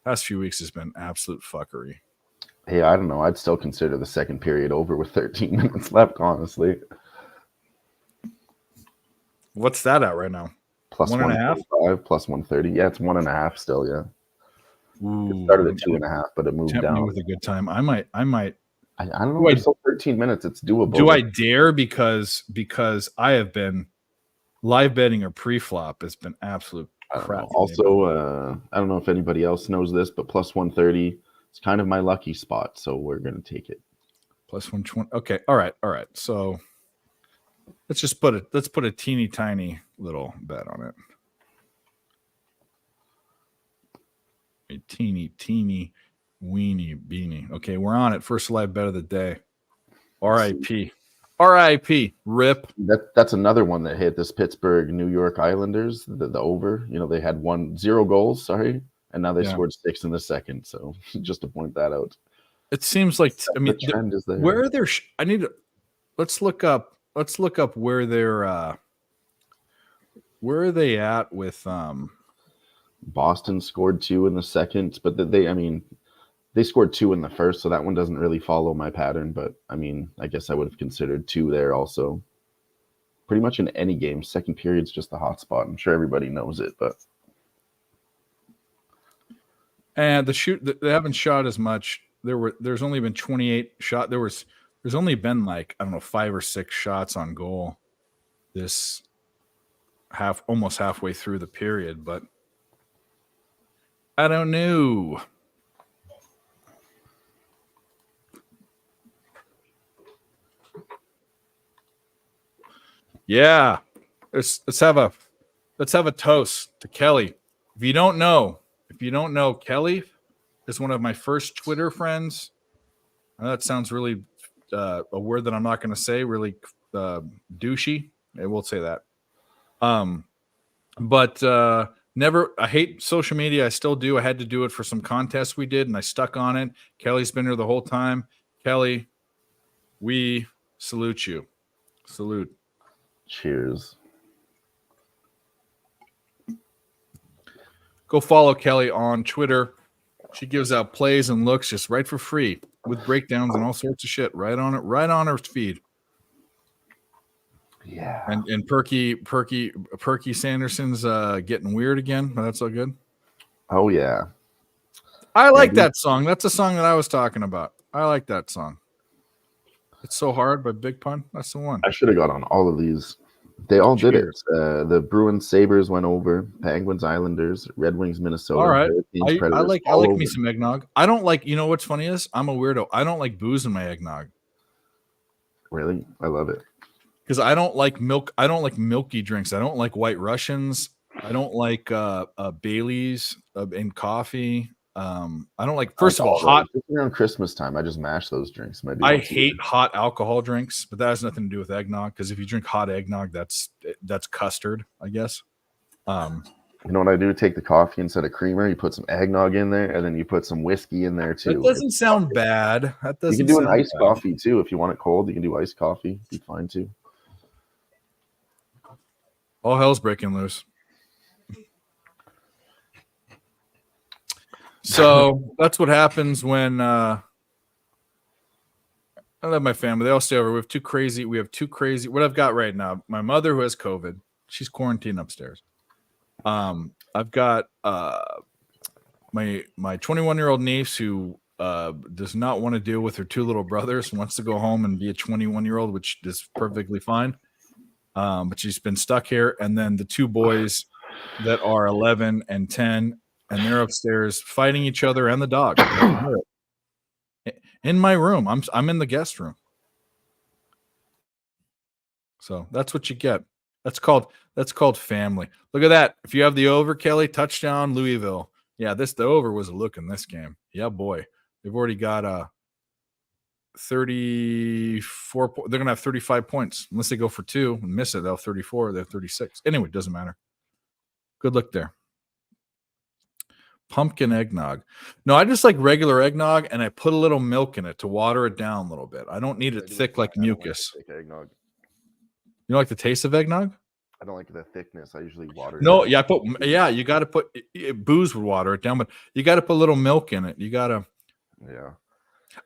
Past few weeks has been absolute fuckery. Hey, I don't know. I'd still consider the second period over with 13 minutes left. Honestly, what's that at right now? Plus 1.5, plus 130. Yeah, it's 1.5 still. Yeah. Ooh, it started at 2.5, but it moved down. With a good time. I might. I don't know. It's still 13 minutes. It's doable. Do I dare? Because I have been live betting or pre-flop. It's been absolute crap. Also, I don't know if anybody else knows this, but plus 130. It's kind of my lucky spot, so we're gonna take it. Plus 120. Okay. All right. So let's put a teeny tiny little bet on it. A teeny weeny beanie. Okay, we're on it. First live bet of the day. R.I.P. Rip. That's another one that hit this Pittsburgh New York Islanders, the over. You know, they had 0 goals, and and now they Yeah. scored 6 in the second. So just to point that out. It seems like The trend is there. where are their I need to let's look up where they're where are they at with Boston scored 2 in the second, but they scored 2 in the first, so that one doesn't really follow my pattern. But I mean, I guess I would have considered 2 there also. Pretty much in any game, second period's just the hot spot. I'm sure everybody knows it, but and they haven't shot as much. There's only been 28 shot. There's only been like, I don't know, 5 or 6 shots on goal this almost halfway through the period, but I don't know. Yeah. Let's have a toast to Kelly. If you don't know, Kelly is one of my first Twitter friends. I know that sounds really a word that I'm not going to say, really douchey. I will say that. But never. I hate social media. I still do. I had to do it for some contests we did, and I stuck on it. Kelly's been here the whole time. Kelly, we salute you. Salute. cheers. Go follow Kelly on Twitter. She gives out plays and looks just right for free with breakdowns and all sorts of shit right on her feed. Yeah. And Perky Sanderson's getting weird again. That's so good. Oh yeah. I like that song. That's the song that I was talking about. I like that song. It's So Hard by Big Pun. That's the one. I should have got on all of these. They all did it. Cheers. The Bruins Sabres went over. Penguins Islanders. Red Wings Minnesota. All right. Hurricanes, I like all me over. some eggnog. I don't like, you know what's funny is I'm a weirdo. I don't like booze in my eggnog. Really? I love it. Because I don't like milk. I don't like milky drinks. I don't like White Russians. I don't like Baileys in coffee. I don't like. First of all, hot. Around Christmas time, I just mash those drinks. I hate hot alcohol drinks, but that has nothing to do with eggnog. Because if you drink hot eggnog, that's custard, I guess. You know what I do? Take the coffee instead of creamer. You put some eggnog in there, and then you put some whiskey in there too. That doesn't sound bad. That doesn't. You can do an iced bad. coffee too if you want it cold. You can do iced coffee. Be fine too. All hell's breaking loose. So that's what happens when I love my family. They all stay over. We have two crazy. What I've got right now, my mother who has COVID, she's quarantined upstairs. I've got my 21-year-old niece who does not want to deal with her 2 little brothers, wants to go home and be a 21-year-old, which is perfectly fine. But she's been stuck here. And then the 2 boys that are 11 and 10, and they're upstairs fighting each other and the dog in my room. I'm in the guest room. So that's what you get. That's called family. Look at that. If you have the over, Kelly, touchdown, Louisville. Yeah, the over was a look in this game. Yeah, boy. They've already got 34. They're gonna have 35 points unless they go for 2 and miss it. They'll have 34. They have 36. Anyway, it doesn't matter. Good look there. Pumpkin eggnog. No, I just like regular eggnog, and I put a little milk in it to water it down a little bit. I don't need it thick like mucus. Eggnog. You don't like the taste of eggnog? I don't like the thickness. I usually water. No, it yeah, you got to put booze would water it down, but you got to put a little milk in it. You got to. Yeah.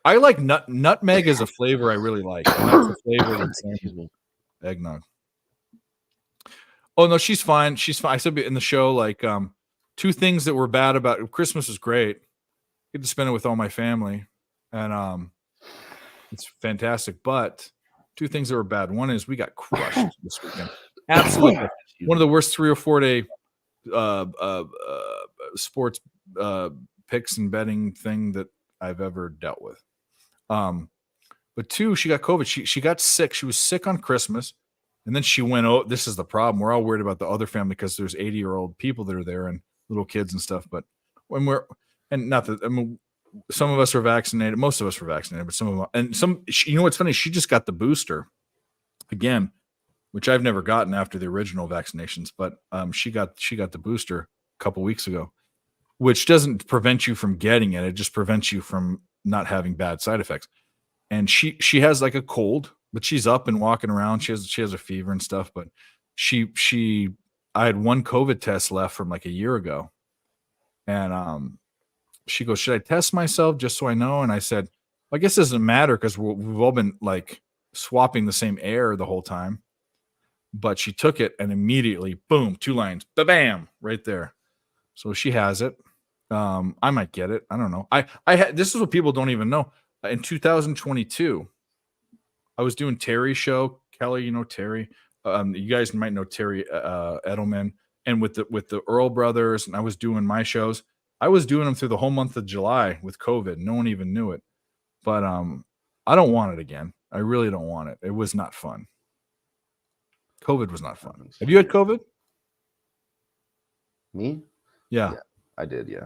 I like nutmeg is a flavor I really like. And that's a flavor that's in eggnog. Oh no, she's fine. She's fine. I said in the show like 2 things that were bad about Christmas was great. Get to spend it with all my family, and it's fantastic. But 2 things that were bad. One is we got crushed this weekend. Absolutely, one of the worst 3 or 4 day sports picks and betting thing that I've ever dealt with. But 2, she got COVID. She got sick. She was sick on Christmas, and then she went. Oh, this is the problem. We're all worried about the other family because there's 80-year-old people that are there and little kids and stuff. But when some of us are vaccinated. Most of us were vaccinated, but you know what's funny? She just got the booster again, which I've never gotten after the original vaccinations. But she got the booster a couple weeks ago, which doesn't prevent you from getting it. It just prevents you from not having bad side effects. And she has like a cold, but she's up and walking around. She has a fever and stuff, but I had one COVID test left from like a year ago. And she goes, "Should I test myself just so I know?" And I said, "I guess it doesn't matter because we've all been like swapping the same air the whole time." But she took it and immediately, boom, 2 lines, bam, right there. So she has it. I might get it. I don't know. This is what people don't even know. In 2022, I was doing Terry's show. Kelly, you know Terry. You guys might know Terry Edelman, and with the Earl brothers, and I was doing my shows. I was doing them through the whole month of July with COVID. No one even knew it. But I don't want it again. I really don't want it. It was not fun. COVID was not fun. Have you had COVID? Me? Yeah. I did, yeah.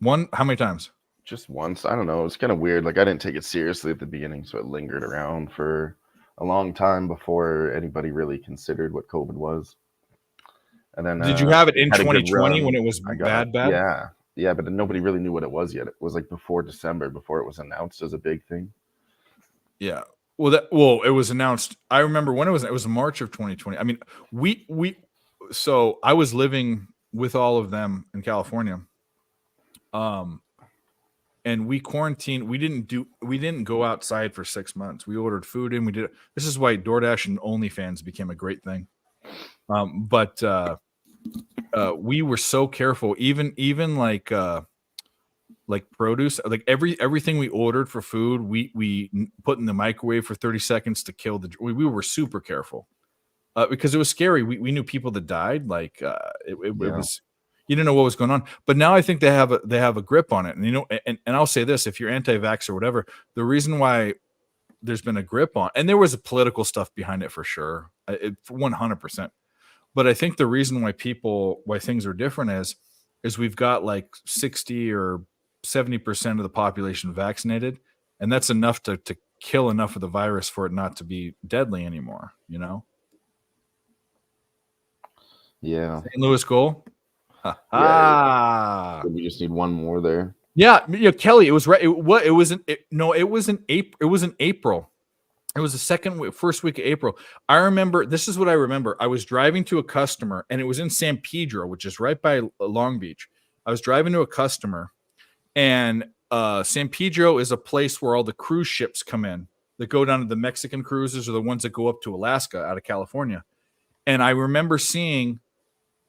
How many times? Just once. I don't know. It's kind of weird. Like I didn't take it seriously at the beginning, so it lingered around for a long time before anybody really considered what COVID was. And then did you have it in had a good 2020 run. when it was bad? Yeah, but nobody really knew what it was yet. It was like before December, before it was announced as a big thing. Yeah. Well, it was announced. I remember when it was March of 2020. I mean, so I was living with all of them in California. And we quarantined. We didn't go outside for 6 months. We ordered food in. This is why DoorDash and OnlyFans became a great thing. But we were so careful, even like produce, like everything we ordered for food, we put in the microwave for 30 seconds to kill we were super careful because it was scary. We knew people that died. Like it was, you didn't know what was going on. But now I think they have a grip on it. And and I'll say this: if you're anti-vax or whatever, the reason why there's been a grip on, and there was a political stuff behind it for sure, 100%. But I think the reason why things are different is we've got like 60 or 70% of the population vaccinated, and that's enough to kill enough of the virus for it not to be deadly anymore. Yeah. St. Louis goal. Yeah, we just need one more there. Yeah, Kelly, it was right. It was in April. It was in April. It was the first week of April. I remember, this is what I remember. I was driving to a customer, and it was in San Pedro, which is right by Long Beach. I was driving to a customer, and San Pedro is a place where all the cruise ships come in that go down to the Mexican cruises or the ones that go up to Alaska out of California. And I remember seeing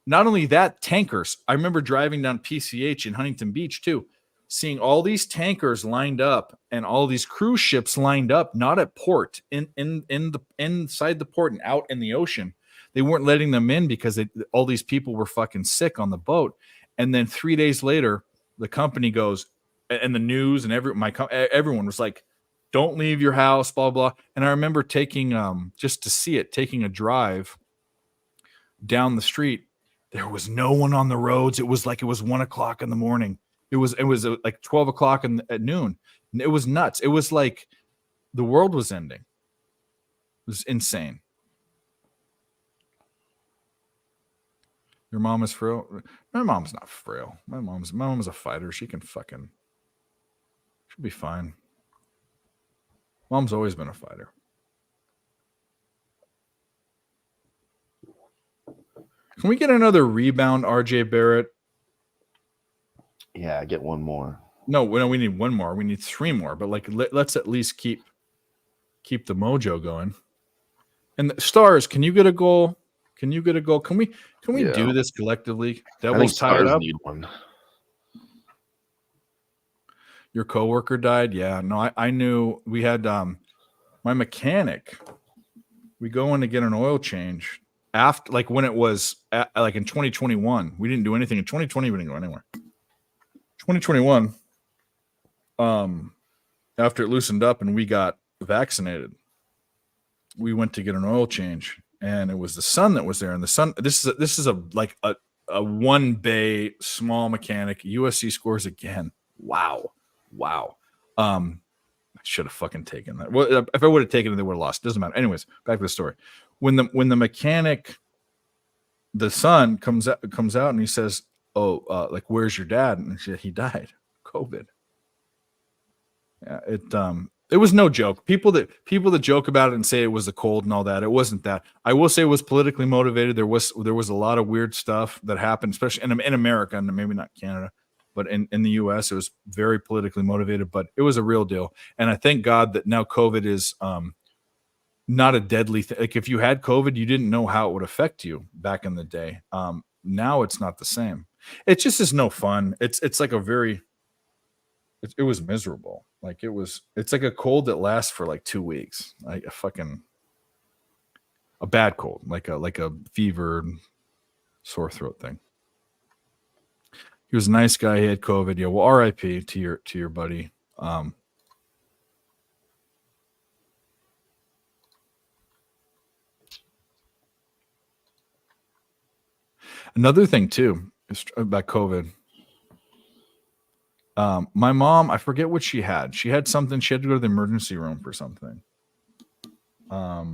not only that, tankers. I remember driving down PCH in Huntington Beach too, seeing all these tankers lined up and all these cruise ships lined up, not at port, inside the port and out in the ocean. They weren't letting them in because all these people were fucking sick on the boat. And then 3 days later, the company goes, and the news and everyone was like, "Don't leave your house," blah, blah. And I remember taking, just to see it, taking a drive down the street. There was no one on the roads. It was 1 o'clock in the morning. It was like 12 o'clock at noon. It was nuts. It was like the world was ending. It was insane. Your mom is frail. My mom's not frail. My mom's a fighter. She'll be fine. Mom's always been a fighter. Can we get another rebound, RJ Barrett? Yeah, get one more. No, we need one more. We need 3 more. But let's at least keep the mojo going. And the Stars, can you get a goal? Can we do this collectively? Devils tied up. Need one. Your coworker died. Yeah, no, I knew. We had my mechanic. We go in to get an oil change. After, like when it was like in 2021, we didn't do anything. In 2020, we didn't go anywhere. 2021, after it loosened up and we got vaccinated, we went to get an oil change, and it was the son that was there. And the son, this is a one bay small mechanic. USC scores again. Wow. I should have fucking taken that. Well, if I would have taken it, they would have lost. Doesn't matter. Anyways, back to the story. When the mechanic, the son comes out and he says, like, where's your dad? And he died, COVID. Yeah, it was no joke. People that joke about it and say it was the cold and all that, it wasn't that. I will say it was politically motivated. There was a lot of weird stuff that happened, especially in America, and maybe not Canada, but in the US, it was very politically motivated, but it was a real deal. And I thank God that now COVID is not a deadly thing. Like, if you had COVID, you didn't know how it would affect you back in the day. Now it's not the same. It just is no fun. It's like it was miserable. Like, it's like a cold that lasts for like 2 weeks. Like a bad cold, like a fever, sore throat thing. He was a nice guy. He had COVID. Yeah. Well, RIP to your buddy. Another thing too is about COVID. My mom, I forget what she had. She had something. She had to go to the emergency room for something. I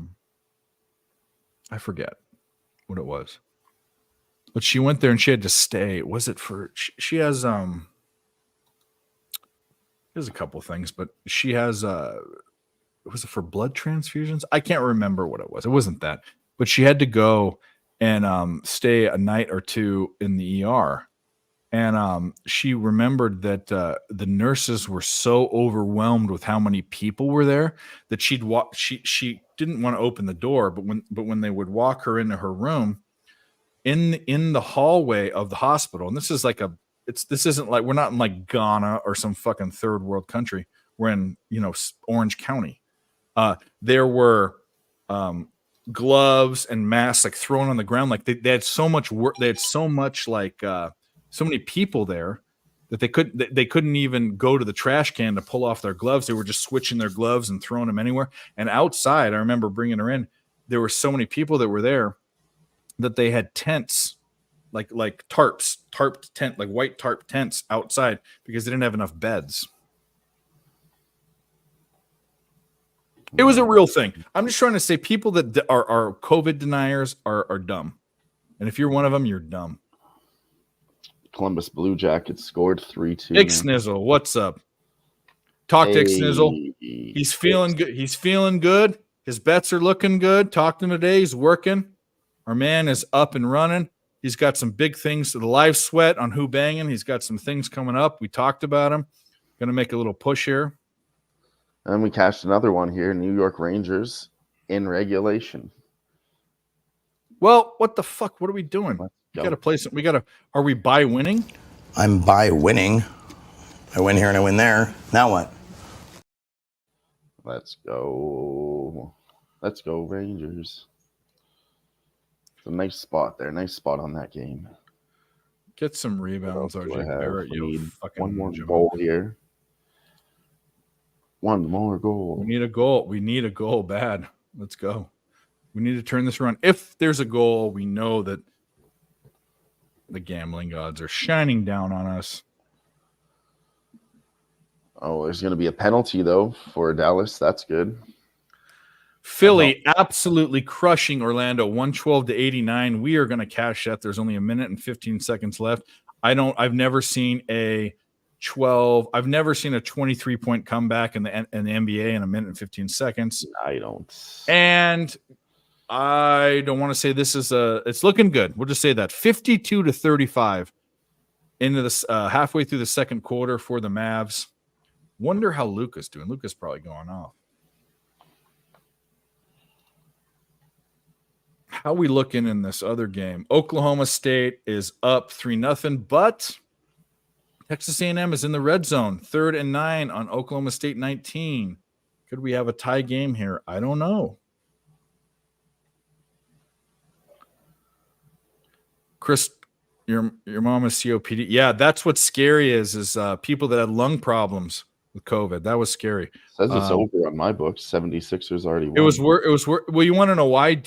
forget what it was, but she went there and she had to stay. Was it for? She has There's a couple things, but she has was it for blood transfusions? I can't remember what it was. It wasn't that, but she had to go and stay a night or two in the ER. And she remembered that the nurses were so overwhelmed with how many people were there that she'd walk. She didn't want to open the door, but when they would walk her into her room, in the hallway of the hospital, and this is like this isn't like, we're not in like Ghana or some fucking third world country. We're in Orange County. There were gloves and masks like thrown on the ground. Like they had so much work. They had so much like so many people there that they couldn't even go to the trash can to pull off their gloves. They were just switching their gloves and throwing them anywhere. And outside, I remember bringing her in. There were so many people that were there that they had tents, like tarped tent, like white tarp tents outside because they didn't have enough beds. It was a real thing. I'm just trying to say people that are COVID deniers are dumb. And if you're one of them, you're dumb. Columbus Blue Jackets scored 3-2. Big Snizzle, what's up? Talk to Snizzle. He's feeling good. He's feeling good. His bets are looking good. Talked to him today. He's working. Our man is up and running. He's got some big things. The live sweat on Who Banging. He's got some things coming up. We talked about him. Going to make a little push here. And we cashed another one here. New York Rangers in regulation. Well, what the fuck? What are we doing? We got to play some. Are we by winning? I'm by winning. I win here and I win there. Now what? Let's go. Let's go, Rangers. It's a nice spot there. Nice spot on that game. Get some rebounds, RJ Barrett. One more goal here. One more goal. We need a goal. We need a goal bad. Let's go. We need to turn this around. If there's a goal, we know that the gambling gods are shining down on us. Oh, there's going to be a penalty, though, for Dallas. That's good. Philly absolutely crushing Orlando, 112-89. We are going to cash that. There's only a minute and 15 seconds left. I've never seen a 23-point comeback in the NBA in a minute and 15 seconds. I don't. And I don't want to say it's looking good. We'll just say that 52-35 into this halfway through the second quarter for the Mavs. Wonder how Luka's doing. Luka's probably going off. How we looking in this other game? Oklahoma State is up 3-0, but Texas A&M is in the red zone, 3rd and 9 on Oklahoma State 19. Could we have a tie game here? I don't know. Chris, your mom is COPD. Yeah, that's what's scary is people that had lung problems with COVID. That was scary. It says it's over on my books. 76ers already won. It was well, you want to know why?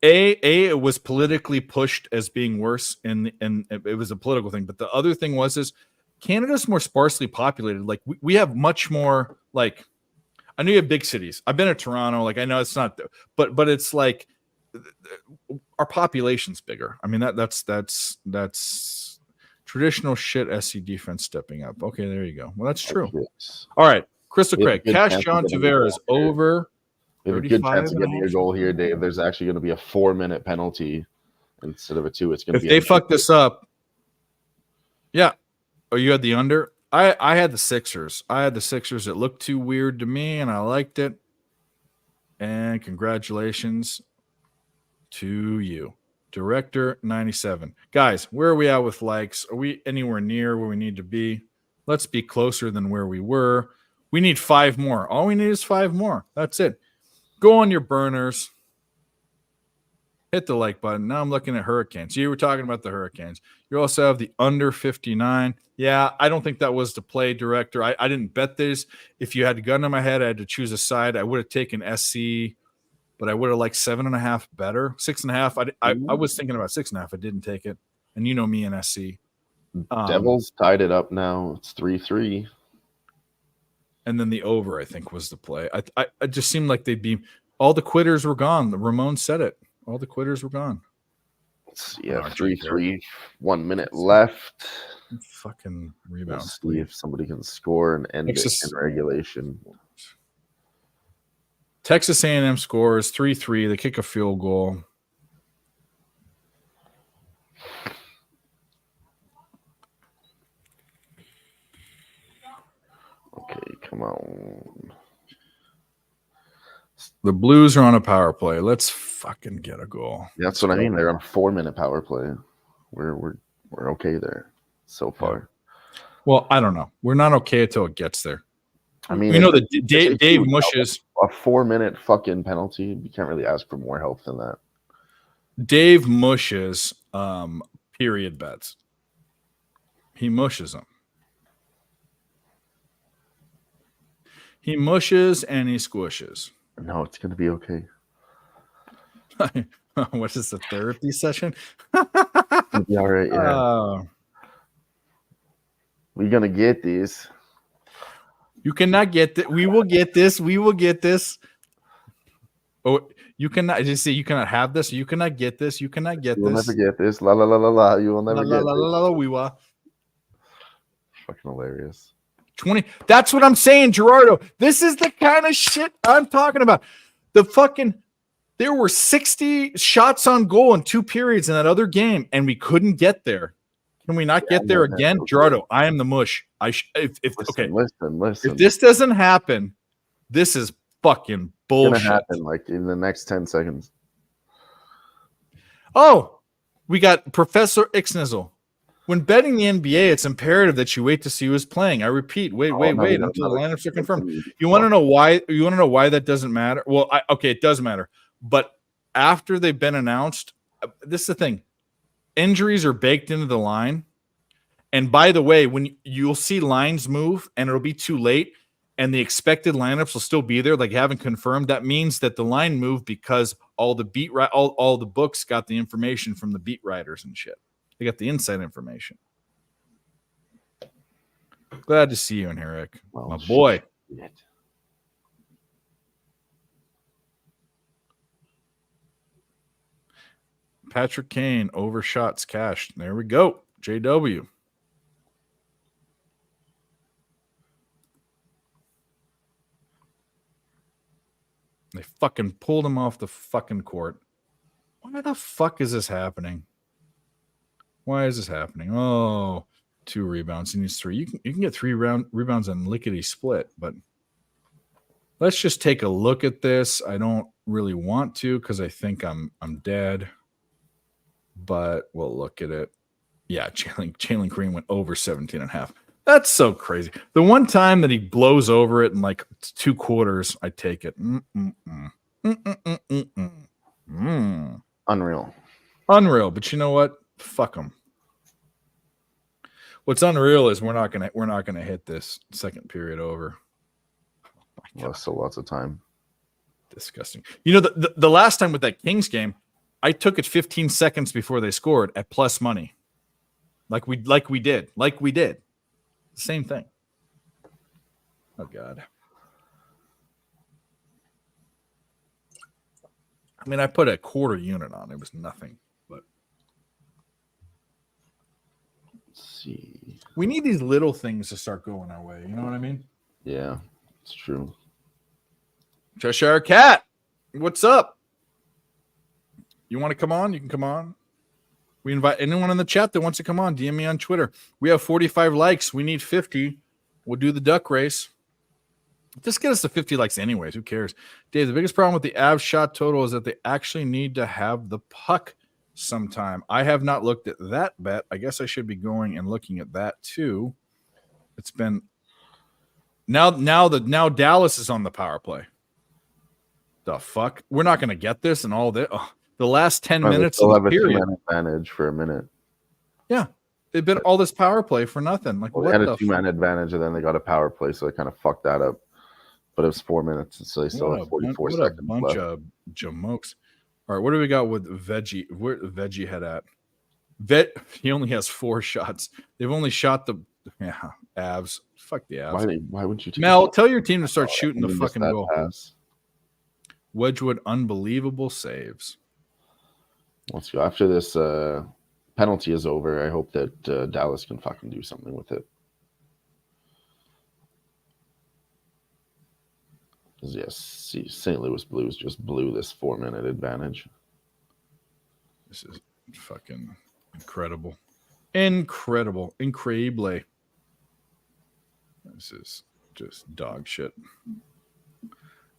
It was politically pushed as being worse, and it was a political thing. But the other thing is Canada's more sparsely populated. Like we have much more. Like I know you have big cities. I've been to Toronto. Like I know it's not, but it's like our population's bigger. I mean that's Traditional shit SC defense stepping up. Okay, there you go. Well, that's true. Yes. All right. Crystal We have a Craig. good Cash chance of John getting a Tavares goal here. over We have a good 35 chance of and a getting a half. goal here, Dave. There's actually going to be a 4-minute penalty instead of a 2. It's going to If be they empty. fuck this up, yeah. Oh, you had the under? I had the Sixers. I had the Sixers. It looked too weird to me, and I liked it. And congratulations to you. Director 97. Guys, where are we at with likes? Are we anywhere near where we need to be? Let's be closer than where we were. We need 5 more. All we need is 5 more. That's it. Go on your burners. Hit the like button. Now I'm looking at Hurricanes. You were talking about the Hurricanes. You also have the under 59. Yeah, I don't think that was the play, Director. I didn't bet this. If you had a gun in my head, I had to choose a side. I would have taken SC, but I would have liked 7.5 better. 6.5. I was thinking about 6.5. I didn't take it. And you know me and SC. Devils tied it up now. It's 3-3. And then the over, I think, was the play. I just seemed like they'd be – all the quitters were gone. Ramon said it. All the quitters were gone. Yeah, 3-3. 1 minute left. Fucking We'll rebounds. see if somebody can score and end it in regulation. Texas A&M scores 3-3. They kick a field goal. Okay, come on. The Blues are on a power play. Let's fucking get a goal. That's what I mean. They're on a 4-minute power play. We're okay there so far. Well, I don't know. We're not okay until it gets there. I mean, you know that Dave Mushes. A 4-minute fucking penalty. You can't really ask for more help than that. Dave Mushes period bets. He mushes them. He mushes and he squishes. No, it's gonna be okay. What is the therapy session? Be all right. Yeah. We're gonna get this. You cannot get this. We will get this. We will get this. Oh, you cannot. Just say you cannot have this. You cannot get this. You cannot get You'll this. never get this. La la la la la. You will never get la, this. la, la, we will. Fucking hilarious. 20. That's what I'm saying, Gerardo. This is the kind of shit I'm talking about. There were 60 shots on goal in 2 periods in that other game, and we couldn't get there. Can we not get there again? Gerardo, I am the mush. Listen. If this doesn't happen, this is fucking bullshit. It's gonna happen like in the next 10 seconds. Oh, we got Professor Ixnizzle. When betting the NBA, it's imperative that you wait to see who's playing. I repeat, wait until the lineups are confirmed. You want to know why? You want to know why that doesn't matter? Well, it does matter. But after they've been announced, this is the thing. Injuries are baked into the line. And by the way, when you'll see lines move and it'll be too late and the expected lineups will still be there, like you haven't confirmed, that means that the line moved because all the books got the information from the beat writers and shit. They got the inside information. Glad to see you in here, Rick. Well, my boy. Shit. Patrick Kane overshots cash. There we go. JW. They fucking pulled him off the fucking court. Why the fuck is this happening? Why is this happening? Oh, 2 rebounds. He needs 3. You can get 3 rebounds on lickety split, but let's just take a look at this. I don't really want to because I think I'm dead. But we'll look at it. Yeah, Jalen Green went over 17.5. That's so crazy. The one time that he blows over it in like 2 quarters, I take it. Unreal. But you know what? Fuck them. What's unreal is we're not gonna hit this second period over. Well, still lots of time. Disgusting. You know the last time with that Kings game, I took it 15 seconds before they scored at plus money. Like we did. Same thing. Oh God. I mean, I put a quarter unit on. It was nothing. But let's see. We need these little things to start going our way. You know what I mean? Yeah, it's true. Cheshire Cat, what's up? You want to come on? You can come on. We invite anyone in the chat that wants to come on. DM me on Twitter. We have 45 likes. We need 50. We'll do the duck race. Just get us to 50 likes anyways. Who cares? Dave, the biggest problem with the Avs shot total is that they actually need to have the puck sometime. I have not looked at that bet. I guess I should be going and looking at that too. It's been now Dallas is on the power play. The fuck? We're not going to get this and all that. Oh, the last 10 minutes of the period. Have a 2-man advantage for a minute. Yeah. They've been all this power play for nothing. Like, well, what they had the a 2-man advantage, and then they got a power play, so they kind of fucked that up. But it was 4 minutes, so they still have 44 seconds left. What a bunch of jamokes. All right, what do we got with Veggie? Where the Veggie head at? He only has 4 shots. They've only shot the Avs. Fuck the Avs. Why wouldn't you take Mel, tell your team to start shooting the fucking goal. Pass. Wedgwood, unbelievable saves. Let's go. After this penalty is over, I hope that Dallas can fucking do something with it. Yes, see, St. Louis Blues just blew this 4-minute advantage. This is fucking incredible. Incredible. Increíble. This is just dog shit.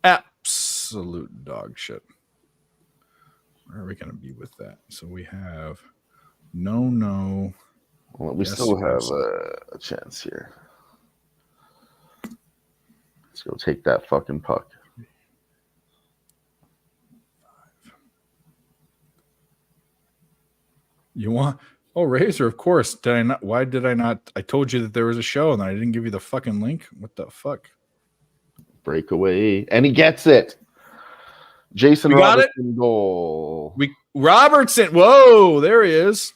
Absolute dog shit. Where are we going to be with that? So we have no. Well, we still have a chance here. Let's go take that fucking puck. You want? Oh, Razor, of course. Did I not? Why did I not? I told you that there was a show and I didn't give you the fucking link. What the fuck? Breakaway, and he gets it. Jason Robertson goal. Robertson. Whoa, there he is.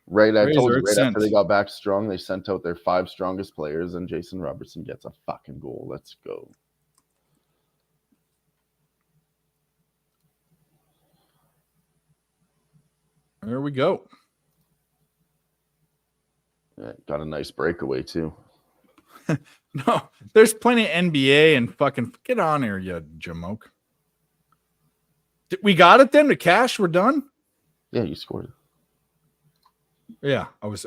Right, I Razor, told you right sent. after they got back strong, they sent out their 5 strongest players, and Jason Robertson gets a fucking goal. Let's go. There we go. Yeah, got a nice breakaway too. No, there's plenty of NBA and fucking get on here, you jamoke. We got it then. The cash, we're done. Yeah, you scored it. Yeah, I was.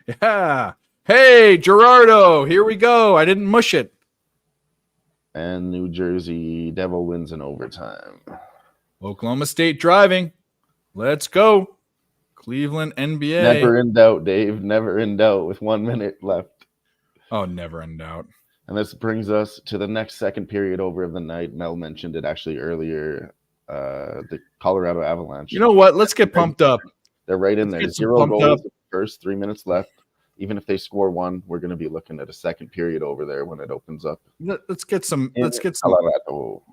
Yeah. Hey, Gerardo, here we go. I didn't mush it. And New Jersey Devil wins in overtime. Oklahoma State driving. Let's go. Cleveland NBA. Never in doubt, Dave. Never in doubt with 1 minute left. Oh, never in doubt. And this brings us to the next second period over of the night. Mel mentioned it actually earlier. The Colorado Avalanche. You know what? Let's get pumped up. They're right in there. Let's get 0 goals up. in the first 3 minutes left. Even if they score 1, we're going to be looking at a second period over there when it opens up. Let's get some. Let's get some. Colorado.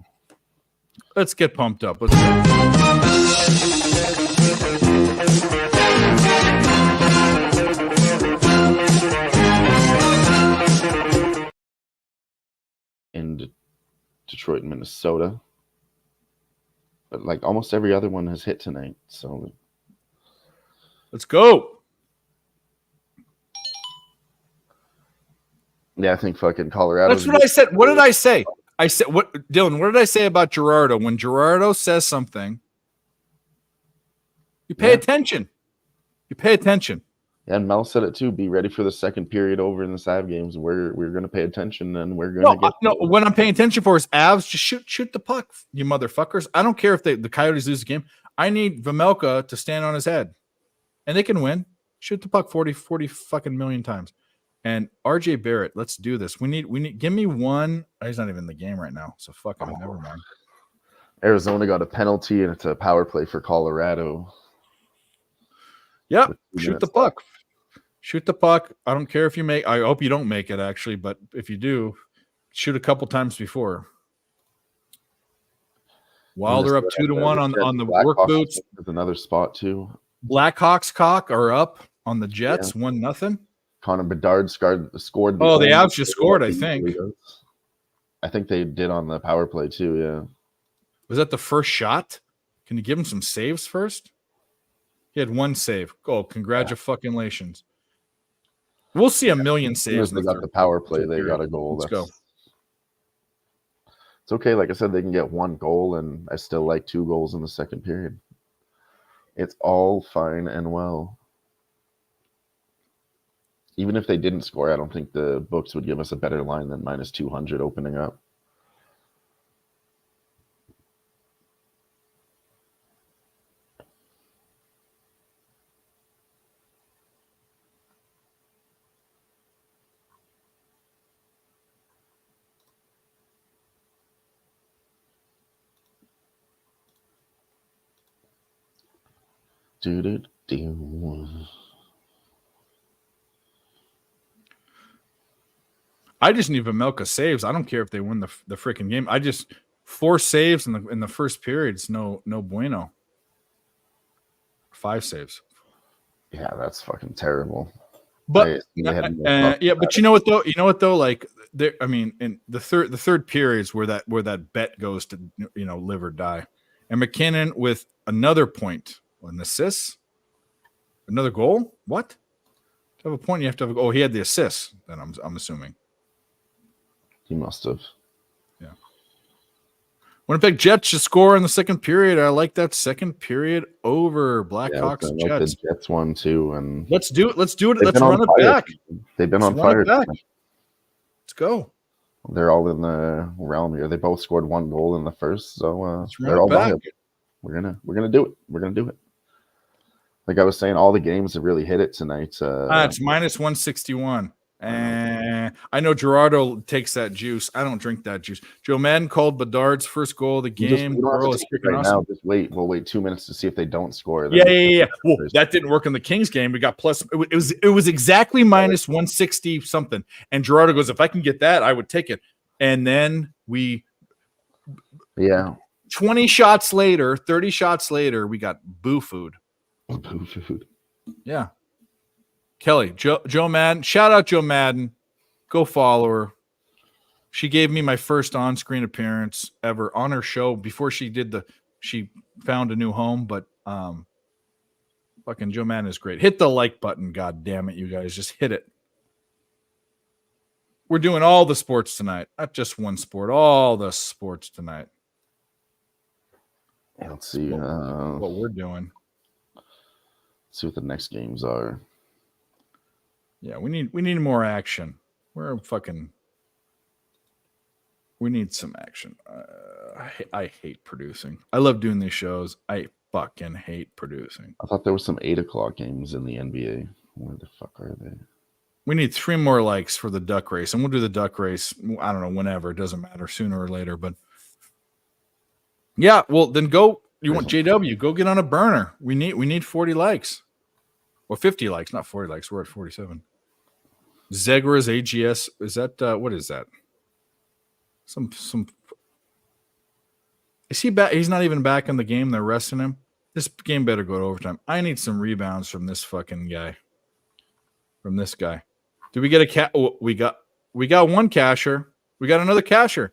Let's get pumped up. Let's go. In Detroit and Minnesota. But like almost every other one has hit tonight. So Let's go. yeah, I think fucking Colorado. That's what I said. What did I say? I said, what, Dylan, what did I say about Gerardo? When Gerardo says something, you pay attention. You pay attention. Yeah, and Mel said it too. Be ready for the second period over in the Sav games. We're going to pay attention, and we're going to get. No, what I'm paying attention for is Avs. Just shoot the puck, you motherfuckers. I don't care if the Coyotes lose the game. I need Vemelka to stand on his head, and they can win. Shoot the puck 40 fucking million times. And RJ Barrett, let's do this. We need. Give me one. He's not even in the game right now, so fuck him. Never mind. Arizona got a penalty, and it's a power play for Colorado. Yep. Shoot the puck. Shoot the puck. I don't care if you make. I hope you don't make it actually, but if you do, shoot a couple times before. Wilder up 2-1 on the work boots. There's another spot too. Blackhawks are up on the Jets 1-0. Connor Bedard scored. Oh, the Avs just scored. I think they did on the power play too. Yeah. Was that the first shot? Can you give him some saves first? He had one save. Oh, congratulations. We'll see a million As soon as saves. they got the power play, they got a goal. Let's go. It's okay. Like I said, they can get one goal, and I still like 2 goals in the second period. It's all fine and well. Even if they didn't score, I don't think the books would give us a better line than minus 200 opening up. I just need Pamelka saves. I don't care if they win the freaking game. I just 4 saves in the first period. It's no bueno. 5 saves. Yeah, that's fucking terrible. But but you know what though? Like there, I mean, in the third period is where that bet goes to live or die. And McKinnon with another point, an assist, another goal. What? To have a point, you have to have. Oh, he had the assist. Then I'm assuming. He must have. Yeah. Winnipeg Jets should score in the second period. I like that second peried over Blackhawks Jets. The Jets won too, and let's do it. Let's run it back. They've been on fire. Let's go. They're all in the realm here. They both scored 1 goal in the first, so they're all viable. We're gonna do it. We're gonna do it. Like I was saying, all the games have really hit it tonight. It's minus 161. And I know Gerardo takes that juice. I don't drink that juice. Joe Madden called Bedard's first goal of the game. Now, just wait. We'll wait 2 minutes to see if they don't score. Yeah. Well, that didn't work in the Kings game. We got plus. It was exactly minus 160 something. And Gerardo goes, if I can get that, I would take it. And then 20 shots later, 30 shots later, we got boo food. Boo food. Yeah. Kelly, Joe Madden. Shout out Joe Madden. Go follow her. She gave me my first on-screen appearance ever on her show before she found a new home. But fucking Joe Madden is great. Hit the like button, god damn it, you guys. Just hit it. We're doing all the sports tonight. Not just one sport, all the sports tonight. Let's see what we're doing. See what the next games are. Yeah, we need more action. We need some action. I hate producing. I love doing these shows. I fucking hate producing. I thought there were some 8:00 games in the NBA. Where the fuck are they? We need 3 more likes for the duck race, and we'll do the duck race. I don't know, whenever. It doesn't matter, sooner or later. But yeah, well then go. You want JW? Go get on a burner. We need 40 likes. Or 50 likes, not 40 likes. We're at 47. Zegra's AGS. Is that what is that? Some is he back? He's not even back in the game. They're resting him. This game better go to overtime. I need some rebounds from this fucking guy. From this guy. Did we get a we got one casher. We got another casher.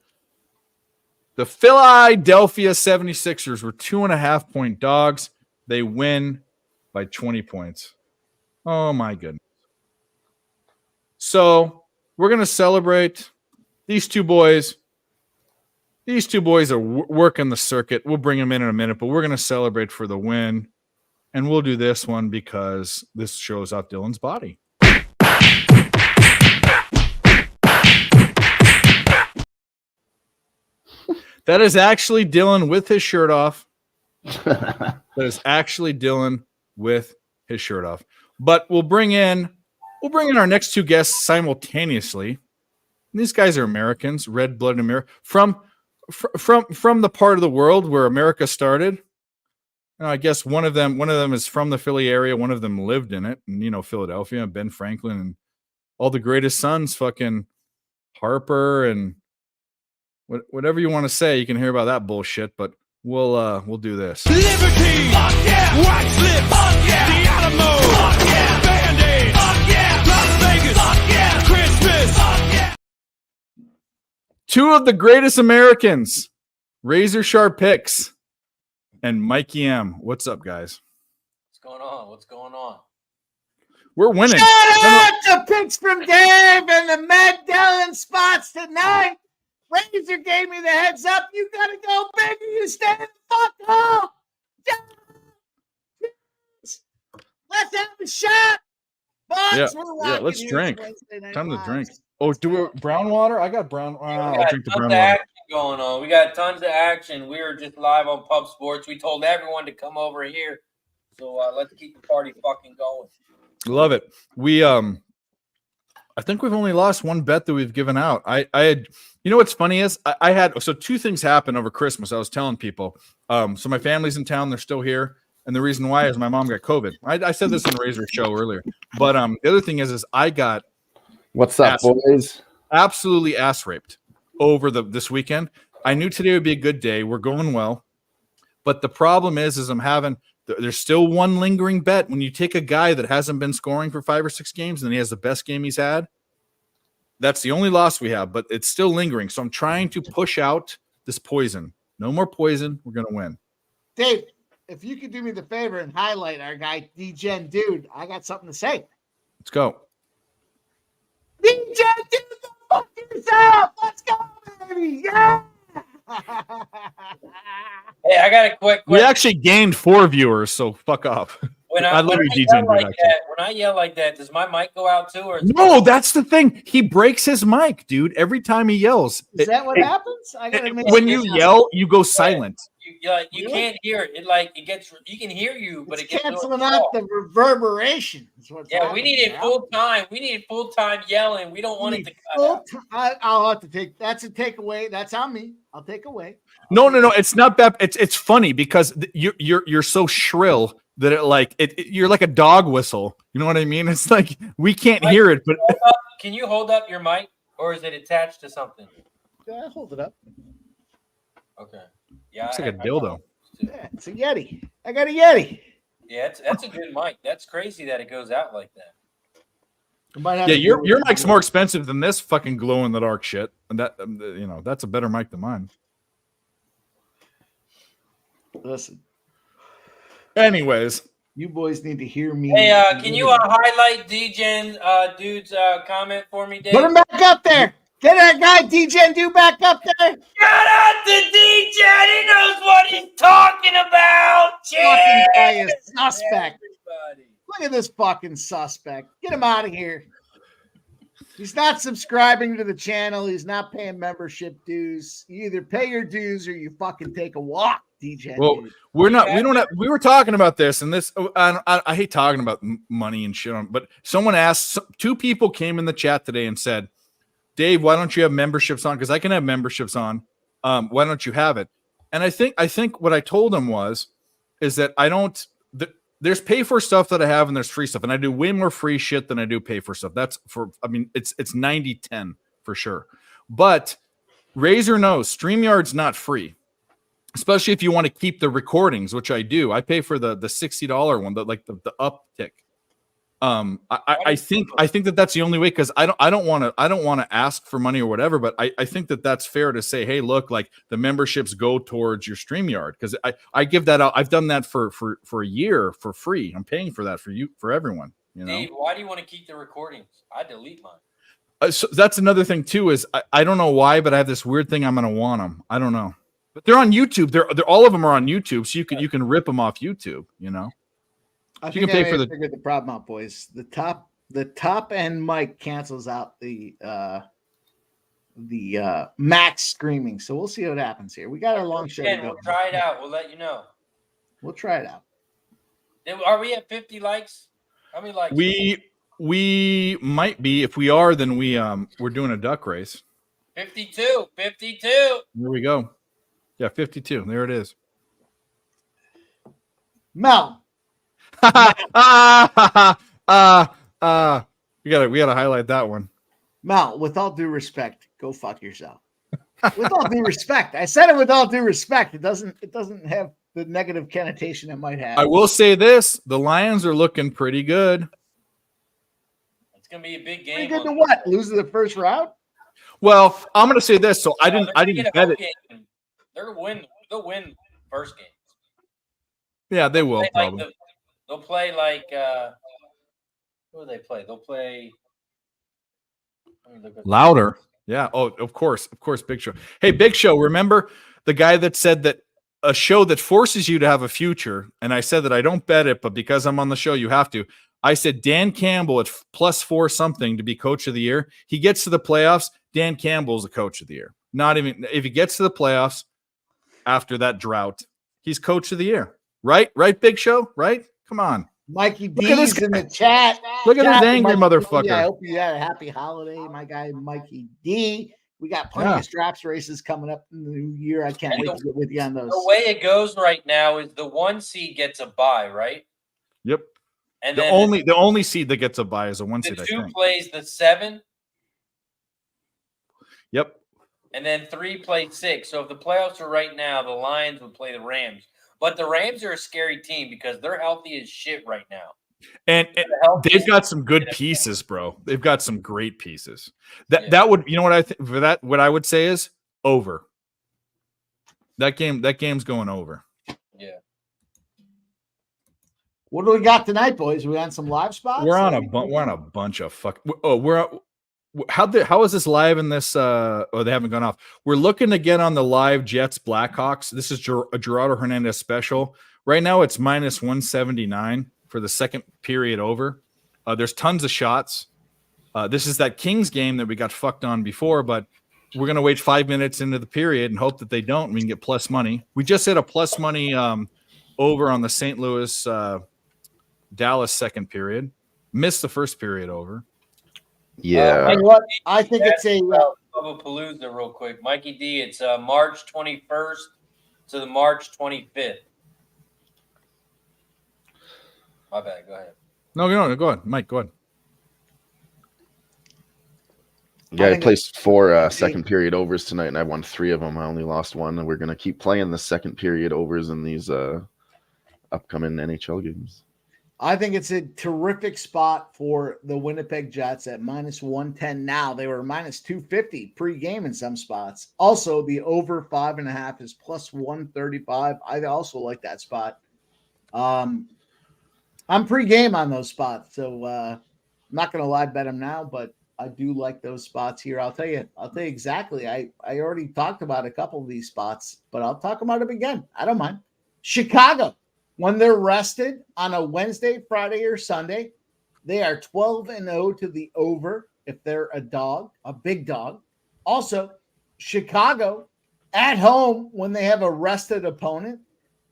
The Philadelphia 76ers were 2.5 point dogs. They win by 20 points. Oh, my goodness. So we're going to celebrate these two boys. These two boys are working the circuit. We'll bring them in a minute, but we're going to celebrate for the win. And we'll do this one because this shows off Dylan's body. That is actually Dylan with his shirt off. That is actually Dylan with his shirt off. But we'll bring in our next 2 guests simultaneously. And these guys are Americans, red-blooded American from the part of the world where America started. I guess one of them is from the Philly area. One of them lived in it, and Philadelphia, Ben Franklin, and all the greatest sons, fucking Harper, and whatever you want to say. You can hear about that bullshit, but we'll do this. Liberty, fuck yeah. White slip, fuck yeah. The Alamo, fuck yeah. Band-Aid, fuck yeah. Las Vegas, fuck yeah. Christmas, fuck yeah. 2 of the greatest Americans, Razor Sharp Picks and Mikey M. What's up, guys? What's going on? What's going on? We're winning. Shout out to picks from Dave and the Matt Dillon spots tonight. Razor gave me the heads up. You gotta go, baby. You stay the fuck up. Let's have a shot. Box, Yeah, we're yeah, rocking let's here. drink. Wednesday Night Time to Live. drink. Oh, do it brown water? I got brown. We I'll got drink the tons brown of water. action going on. We got tons of action. We were just live on Pub Sports. We told everyone to come over here. So let's keep the party fucking going. Love it. We I think we've only lost one bet that we've given out. I had, you know what's funny is I had, so two things happened over Christmas. I was telling people. So my family's in town, they're still here. And the reason why is my mom got COVID. I said this on Razor's show earlier. But the other thing is I got What's up, boys? absolutely ass raped over this weekend. I knew today would be a good day. We're going well. But the problem is there's still one lingering bet. When you take a guy that hasn't been scoring for 5 or 6 games and he has the best game he's had, that's the only loss we have, but it's still lingering. So I'm trying to push out this poison. No more poison. We're going to win. Dave, if you could do me the favor and highlight our guy, D-Gen Dude, I got something to say. Let's go. D-Gen Dude, go fuck yourself. Let's go, baby. Yeah. Hey, I got a quick. We actually gained 4 viewers, so fuck off. When I I, love when, you, I DJ yell Dude, like actually. that, when I yell like that, does my mic go out too, or No, that's the thing. He breaks his mic, dude, every time he yells. Is that what happens? I gotta make When sure you yell, you go silent. you can't hear it? It gets. You can hear you, but it's it gets canceling out the reverberation. Is what's Yeah, we happening need it now. full time. We need full time yelling. We don't want it to cut out. I'll have to take. That's a takeaway. That's on me. I'll take away. No, it's not bad. It's funny because you're so shrill that you're like a dog whistle. You know what I mean? It's like we can't hear it, but Can you hold up your mic, or is it attached to something? Yeah, hold it up. Okay. Yeah, it's like a dildo. Yeah, it's a Yeti. I got a Yeti. Yeah, that's a good mic. That's crazy that it goes out like that. Yeah, your mic's more expensive than this fucking glow in the dark shit, and that that's a better mic than mine. Listen. Anyways, you boys need to hear me. Hey, can you highlight D-Gen Dude's comment for me, Dave? Put him back up there. Get that guy D-Gen Dude back up there. Shout out to D-Gen. He knows what he's talking about. Fucking guy is suspect. Everybody. Look at this fucking suspect. Get him out of here. He's not subscribing to the channel. He's not paying membership dues. You either pay your dues or you fucking take a walk, DJ. well, we don't have. We were talking about this, and this. I hate talking about money and shit, but someone asked. 2 people came in the chat today and said, "Dave, why don't you have memberships on? Because I can have memberships on. Why don't you have it?" And I think what I told them is that I don't. There's pay for stuff that I have and there's free stuff, and I do way more free shit than I do pay for stuff. That's it's 90-10 for sure. But Razor knows StreamYard's not free, especially if you want to keep the recordings, which I do. I pay for the $60 one, the uptick. I think that's the only way, because I don't want to ask for money or whatever, but I think that's fair to say, hey, look, like the memberships go towards your StreamYard, because I give that out. I've done that for a year for free. I'm paying for that for everyone. You know, Dave, why do you want to keep the recordings? I delete mine. So that's another thing too. Is I don't know why, but I have this weird thing. I'm gonna want them. I don't know, but they're on YouTube. They're all of them are on YouTube, so you can rip them off YouTube. You know. I You think can pay I for the- figured the problem out, boys. The top end mic cancels out the max screaming. So we'll see what happens here. We got a long show to go. We'll try it out. We'll let you know. We'll try it out. Are we at 50 likes? How many likes? We might be. If we are, then we're doing a duck race. 52. There we go. Yeah, 52. There it is. Mel. We gotta highlight that one. Mel, with all due respect, go fuck yourself. With all due respect. I said it with all due respect. It doesn't have the negative connotation it might have. I will say this: the Lions are looking pretty good. It's gonna be a big game. Pretty good to what? Lose the first round? Well, I'm gonna say this. So I didn't bet it. They'll win first game. Yeah, they will probably. The They'll play like who do they play? They'll play Louder. Yeah. Oh, of course, Big Show. Hey, Big Show, remember the guy that said that a show that forces you to have a future, and I said that I don't bet it, but because I'm on the show, you have to. I said Dan Campbell at +4 something to be coach of the year. He gets to the playoffs, Dan Campbell's the coach of the year. Not even if he gets to the playoffs after that drought, he's coach of the year. Right? Right, Big Show? Right? Come on. Mikey Look at this D's in the chat. Look at this Shout out to angry Mikey D. motherfucker. I hope you had a happy holiday, my guy Mikey D. We got plenty of straps races coming up in the new year. I can't wait to get with you on those. The way it goes right now is the 1 seed gets a bye, right? Yep. And the only seed that gets a bye is a 1 seed. The I 2 think. plays the 7. Yep. And then 3 plays 6. So if the playoffs are right now, the Lions would play the Rams. But the Rams are a scary team because they're healthy as shit right now. And they've got some good pieces, bro. They've got some great pieces. That would, you know what I think for that, what I would say is over. That game's going over. Yeah. What do we got tonight, boys? We on some live spots? We're on a bunch of fuck. Oh, how is this live in this? Oh, they haven't gone off. We're looking to get on the live Jets Blackhawks. This is a Gerardo Hernandez special. Right now it's -179 for the second period over. There's tons of shots. This is that Kings game that we got fucked on before, but we're going to wait 5 minutes into the period and hope that they don't. And we can get plus money. We just hit a plus money over on the St. Louis Dallas second period. Missed the first period over. Yeah. You know what? I think it's a Palooza real quick. Mikey D, it's March 21st to the March 25th. My bad. Go ahead. No, go ahead. Mike, go ahead. Yeah, I placed 4 second period overs tonight, and I won 3 of them. I only lost 1, and we're going to keep playing the second period overs in these upcoming NHL games. I think it's a terrific spot for the Winnipeg Jets at -110 now. They were -250 pre-game in some spots. Also, the over 5.5 is +135. I also like that spot. I'm pre-game on those spots, so I'm not going to live bet them now, but I do like those spots here. I'll tell you exactly. I already talked about a couple of these spots, but I'll talk about them again. I don't mind. Chicago. When they're rested on a Wednesday, Friday, or Sunday, they are 12-0 to the over if they're a dog, a big dog. Also, Chicago at home when they have a rested opponent,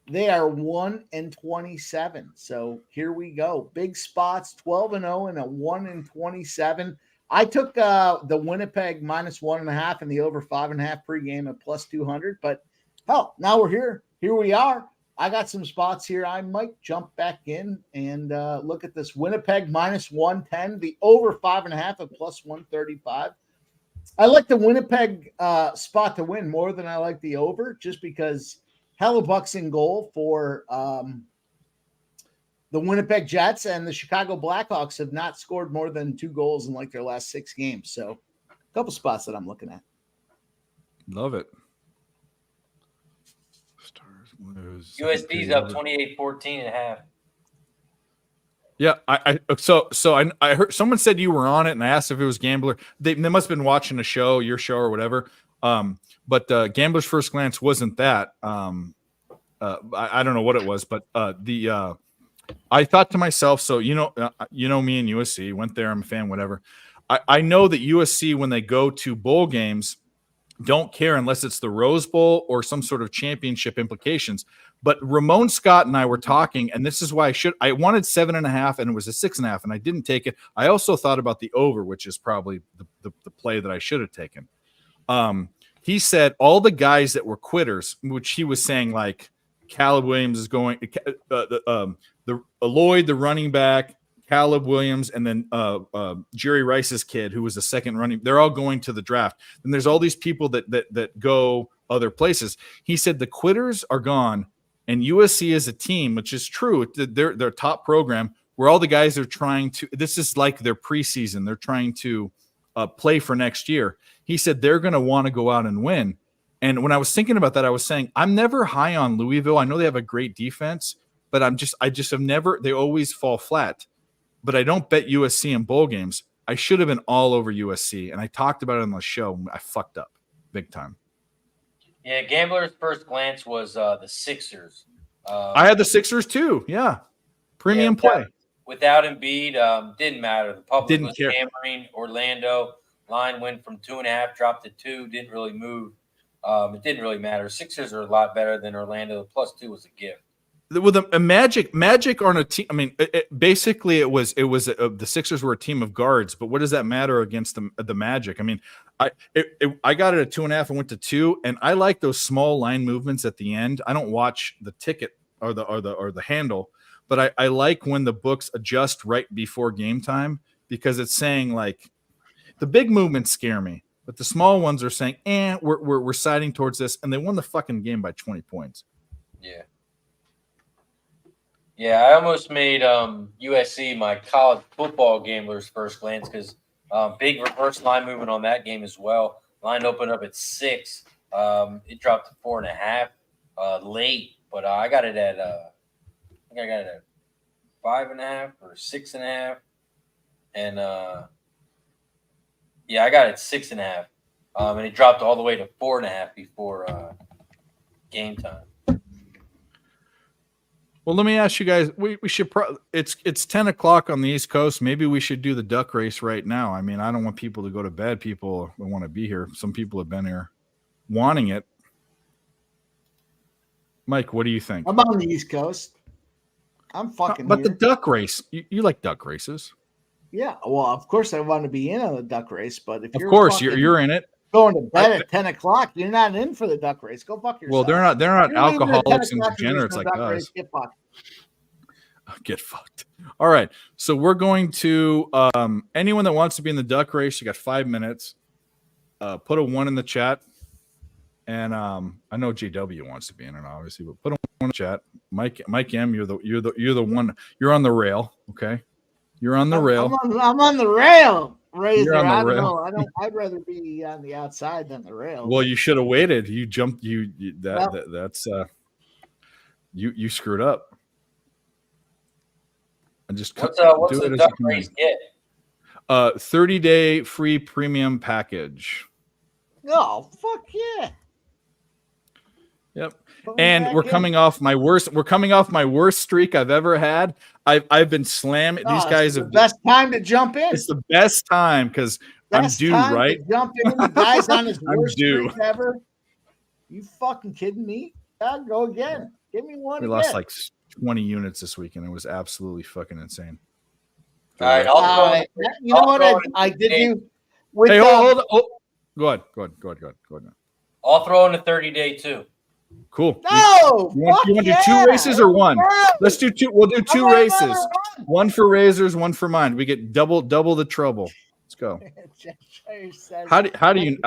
they are 1-27. So here we go. Big spots, 12-0 and a 1-27. I took the Winnipeg -1.5 and the over 5.5 pregame at +200. But hell, now we're here. Here we are. I got some spots here. I might jump back in and look at this Winnipeg -110, the over 5.5 at +135. I like the Winnipeg spot to win more than I like the over, just because Hellebuck's in goal for the Winnipeg Jets, and the Chicago Blackhawks have not scored more than 2 goals in like their last 6 games. So a couple spots that I'm looking at. Love it. USD's up 28-14.5. Yeah, I heard someone said you were on it, and I asked if it was Gambler. They must have been watching a show, your show or whatever. But Gambler's First Glance wasn't that. I don't know what it was, but I thought to myself, so me and USC went there. I'm a fan, whatever. I know that USC, when they go to bowl games, don't care unless it's the Rose Bowl or some sort of championship implications. But Ramon Scott and I were talking, and this is why I wanted 7.5, and it was a 6.5, and I didn't take it. I also thought about the over, which is probably the play that I should have taken. He said all the guys that were quitters, which he was saying like Caleb Williams is going, the Lloyd, the running back, Caleb Williams, and then Jerry Rice's kid, who was the second running. They're all going to the draft. And there's all these people that go other places. He said the quitters are gone, and USC is a team, which is true. Their top program, where all the guys are trying to. This is like their preseason. They're trying to play for next year. He said they're going to want to go out and win. And when I was thinking about that, I was saying I'm never high on Louisville. I know they have a great defense. but I just have never. They always fall flat. But I don't bet USC in bowl games. I should have been all over USC, and I talked about it on the show. I fucked up big time. Yeah, Gambler's first glance was the Sixers. I had the Sixers too. Yeah, premium play. Without Embiid, didn't matter. The public Didn't was care. hammering Orlando. Line went from 2.5, dropped to 2. Didn't really move. It didn't really matter. Sixers are a lot better than Orlando. +2 was a gift. With a Magic on a team. I mean, basically it was the Sixers were a team of guards. But what does that matter against the Magic? I mean, I got it at 2.5 and went to 2, and I like those small line movements at the end. I don't watch the ticket or the handle, but I like when the books adjust right before game time, because it's saying like the big movements scare me, but the small ones are saying, we're siding towards this, and they won the fucking game by 20 points. Yeah. Yeah, I almost made USC my college football Gambler's first glance because big reverse line movement on that game as well. Line opened up at 6. It dropped to 4.5 late, but I got it at I think I got it at 5.5 or 6.5, and yeah, I got it at 6.5, and it dropped all the way to 4.5 before game time. Well, let me ask you guys. We should. It's 10 o'clock on the East Coast. Maybe we should do the duck race right now. I mean, I don't want people to go to bed. People want to be here. Some people have been here, wanting it. Mike, what do you think? I'm on the East Coast. I'm fucking. But here. the duck race, you like duck races? Yeah. Well, of course I want to be in on the duck race, but if Of course you're in it. Going to bed at 10 o'clock, you're not in for the duck race. Go fuck yourself. Well, they're not You're alcoholics leaving and at 10 o'clock, degenerates there's like no duck us. race. Get fucked. Get fucked. All right. So we're going to anyone that wants to be in the duck race, you got 5 minutes. Put a 1 in the chat. And I know JW wants to be in it, obviously, but put a 1 in the chat. Mike M, you're the one. You're on the rail. Okay. You're on the rail. I'm on the rail. Razor, You're on the I don't rail. know. I'd rather be on the outside than the rail. Well, you should have waited. You jumped. That's you screwed up. And just What's the duck race get? 30-day free premium package. Oh, fuck yeah. Yep. And we're coming off my worst streak I've ever had. I've been slamming these guys. The best time to jump in. It's the best time because I'm due, right? Jump in. The guy's on his I'm worst due. streak ever. You fucking kidding me? I'll go again. Give me one. We again. lost like 20 units this weekend. It was absolutely fucking insane. All right, you know what I did do? Hey, hold on. Go ahead. I'll throw in a 30-day too. Cool. No. You want to do 2 races or 1? Let's do 2. We'll do 2 races. 1 for Razors, 1 for mine. We get double the trouble. Let's go. How do you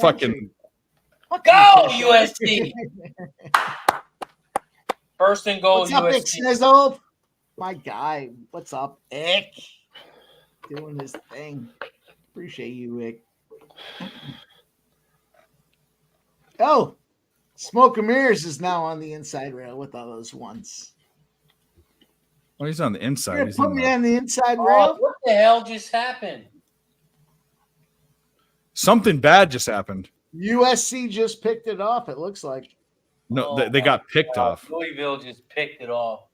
fucking go USC? First and goal, What's up, USC. Ick Snizzle? My guy. What's up, Ick? Doing his thing. Appreciate you, Ick. Oh, Smoke and Mirrors is now on the inside rail with all those ones. Well, he's on the inside. You're He's put in me the... on the inside rail. What the hell just happened? Something bad just happened. USC just picked it off, it looks like. No, they got picked off. Louisville just picked it off.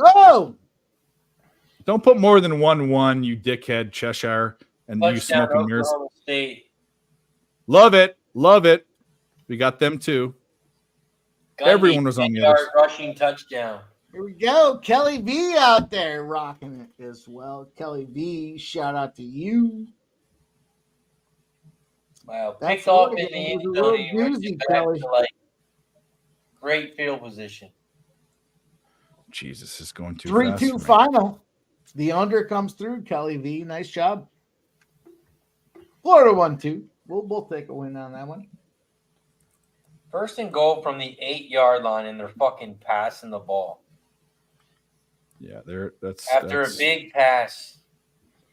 Oh! Don't put more than 1-1, you dickhead, Cheshire, and you Touchdown, Smoke and Mirrors. Oklahoma State. Love it. We got them too. Everyone was on the other side. Rushing touchdown. Here we go. Kelly V out there rocking it as well. Kelly V, shout out to you. Wow. That Picked off in Florida the game end was a zone. little He went doozy, back Kelly. to like great field position. Jesus, is going too 3-2 fast for me. final. The under comes through. Kelly V, nice job. Florida 1-2. We'll take a win on that one. First and goal from the 8-yard line, and they're fucking passing the ball. Yeah, that's After a big pass.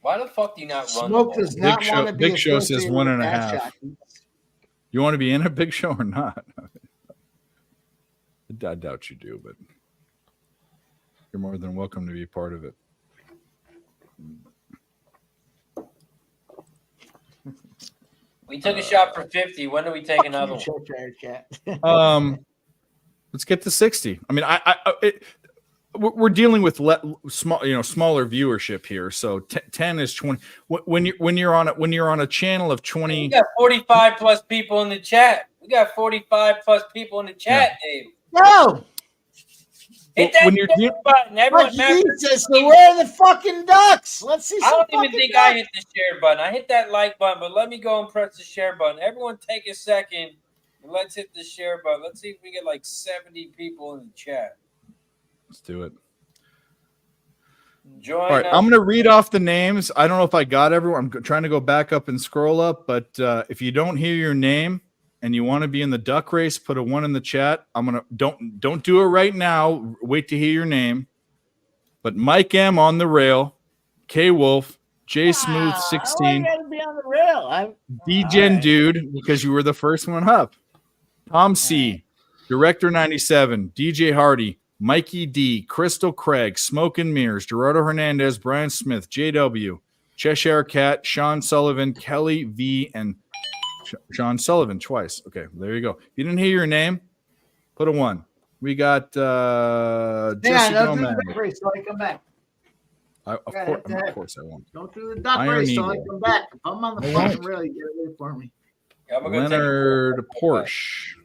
Why the fuck do you not run Smoke the does ball? not want to be Big Show says associated 1.5. with that shot. You want to be in a Big Show or not? I doubt you do, but You're more than welcome to be part of it. We took a shot for 50. When do we take another one? Let's get to 60. I mean, we're dealing with smaller viewership here. So 10 is 20. When you're on a channel of 20, We got 45 plus people in the chat. We got 45 plus people in the chat, Dave. No. Hit that when you're share button. Everyone, Jesus, where are the fucking ducks? Let's see. I don't even think I hit the share button. I hit that like button, but let me go and press the share button. Everyone, take a second and let's hit the share button. Let's see if we get like 70 people in the chat. Let's do it. Join. All right, I'm going to read off the names. I don't know if I got everyone. I'm trying to go back up and scroll up, but if you don't hear your name and you want to be in the duck race, put a 1 in the chat. I'm gonna don't do it right now. Wait to hear your name. But Mike M on the rail, K Wolf, J Smooth 16, I gotta be on the rail. D-Gen right. Dude, because you were the first one up. Tom C, Director 97, DJ Hardy, Mikey D, Crystal Craig, Smoke and Mirrors, Gerardo Hernandez, Brian Smith, JW, Cheshire Cat, Sean Sullivan, Kelly V, and Sean Sullivan twice. Okay, there you go. If you didn't hear your name, put a 1. We got Jesse Don't do Gomez. the duck race till I come back. Of course I won't. Don't do the duck Iron race till I Eagle. come back. If I'm on the I fucking won't. rail, you get away for me. I'm gonna take Leonard Porsche.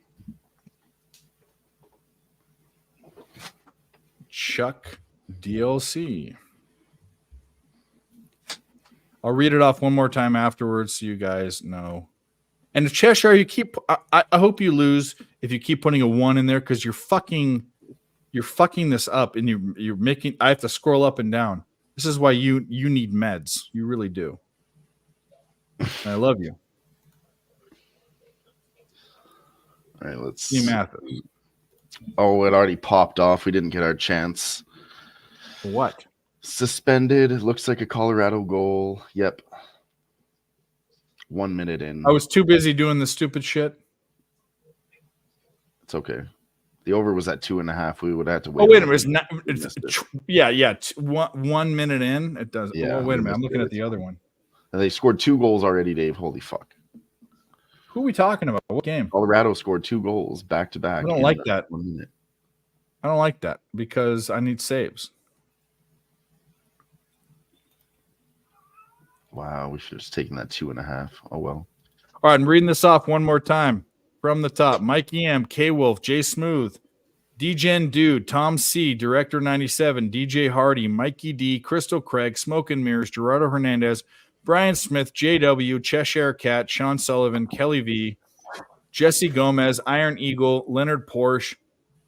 Chuck DLC. I'll read it off one more time afterwards so you guys know. And Cheshire, you keep I hope you lose if you keep putting a 1 in there because you're fucking this up and you're making I have to scroll up and down. This is why you need meds. You really do. And I love you. All right, let's See Mathis. Oh, it already popped off. We didn't get our chance. What? Suspended. Looks like a Colorado goal. Yep. 1 minute in. I was too busy doing the stupid shit. It's okay. The over was at 2.5. We would have to wait. Oh, wait a minute. Yeah. 1 minute in. It does. Yeah, Oh, wait a minute. I'm we looking missed at the other one. And they scored 2 goals already, Dave. Holy fuck. Who are we talking about? What game? Colorado scored 2 goals back to back. I don't like that. 1 minute. I don't like that because I need saves. Wow, we should have just taken that 2.5. Oh well. All right, I'm reading this off one more time from the top. Mikey M, K Wolf, J Smooth, D-Gen Dude, Tom C, Director 97, DJ Hardy, Mikey D, Crystal Craig, Smoke and Mirrors, Gerardo Hernandez, Brian Smith, JW, Cheshire Cat, Sean Sullivan, Kelly V, Jesse Gomez, Iron Eagle, Leonard Porsche,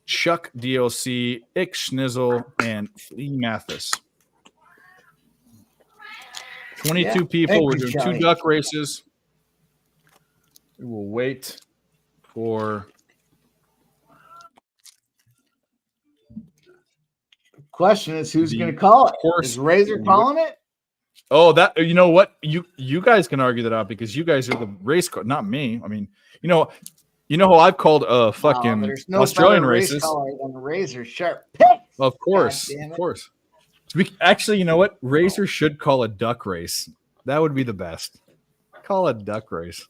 Chuck DLC, Ick Schnizzle, and Flea Mathis. 22 people. Thank We're you, doing Charlie. 2 duck races. We will wait for Question is, who's The going to call it? horse- Is Razor calling it? Oh, that you know what? You guys can argue that out because you guys are the race car, not me. I mean, you know how I've called fucking There's no Australian better race races. caller than Razor Sharp Pick. Of course, God damn it. of course. Actually, you know what? Razor should call a duck race. That would be the best. Call a duck race.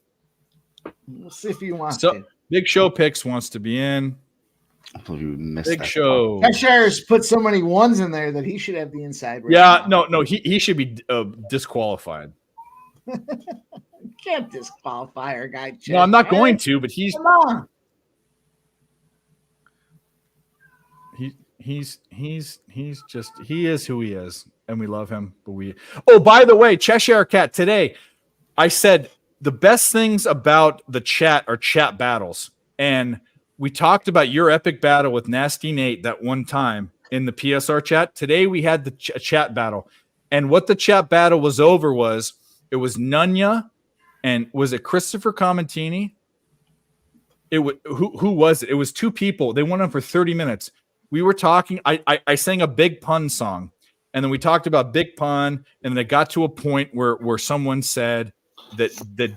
We'll see if you want So to. Big Show Picks wants to be in. I believe you missed Big that. Show. Cheshire's put so many 1s in there that he should have the inside race. Yeah, no, he should be disqualified. You can't disqualify our guy. No, I'm not Cheshire. going to, but he's Come on. he's just he is who he is, and we love him. But oh, by the way, Cheshire Cat, today I said the best things about the chat are chat battles, and we talked about your epic battle with Nasty Nate that one time in the PSR chat. Today we had the chat battle, and what the chat battle was over was it was Nunya, and was it Christopher Comentini? It was who was it? It was 2 people. They went on for 30 minutes. We were talking. I sang a Big Pun song, and then we talked about Big Pun, and then it got to a point where someone said that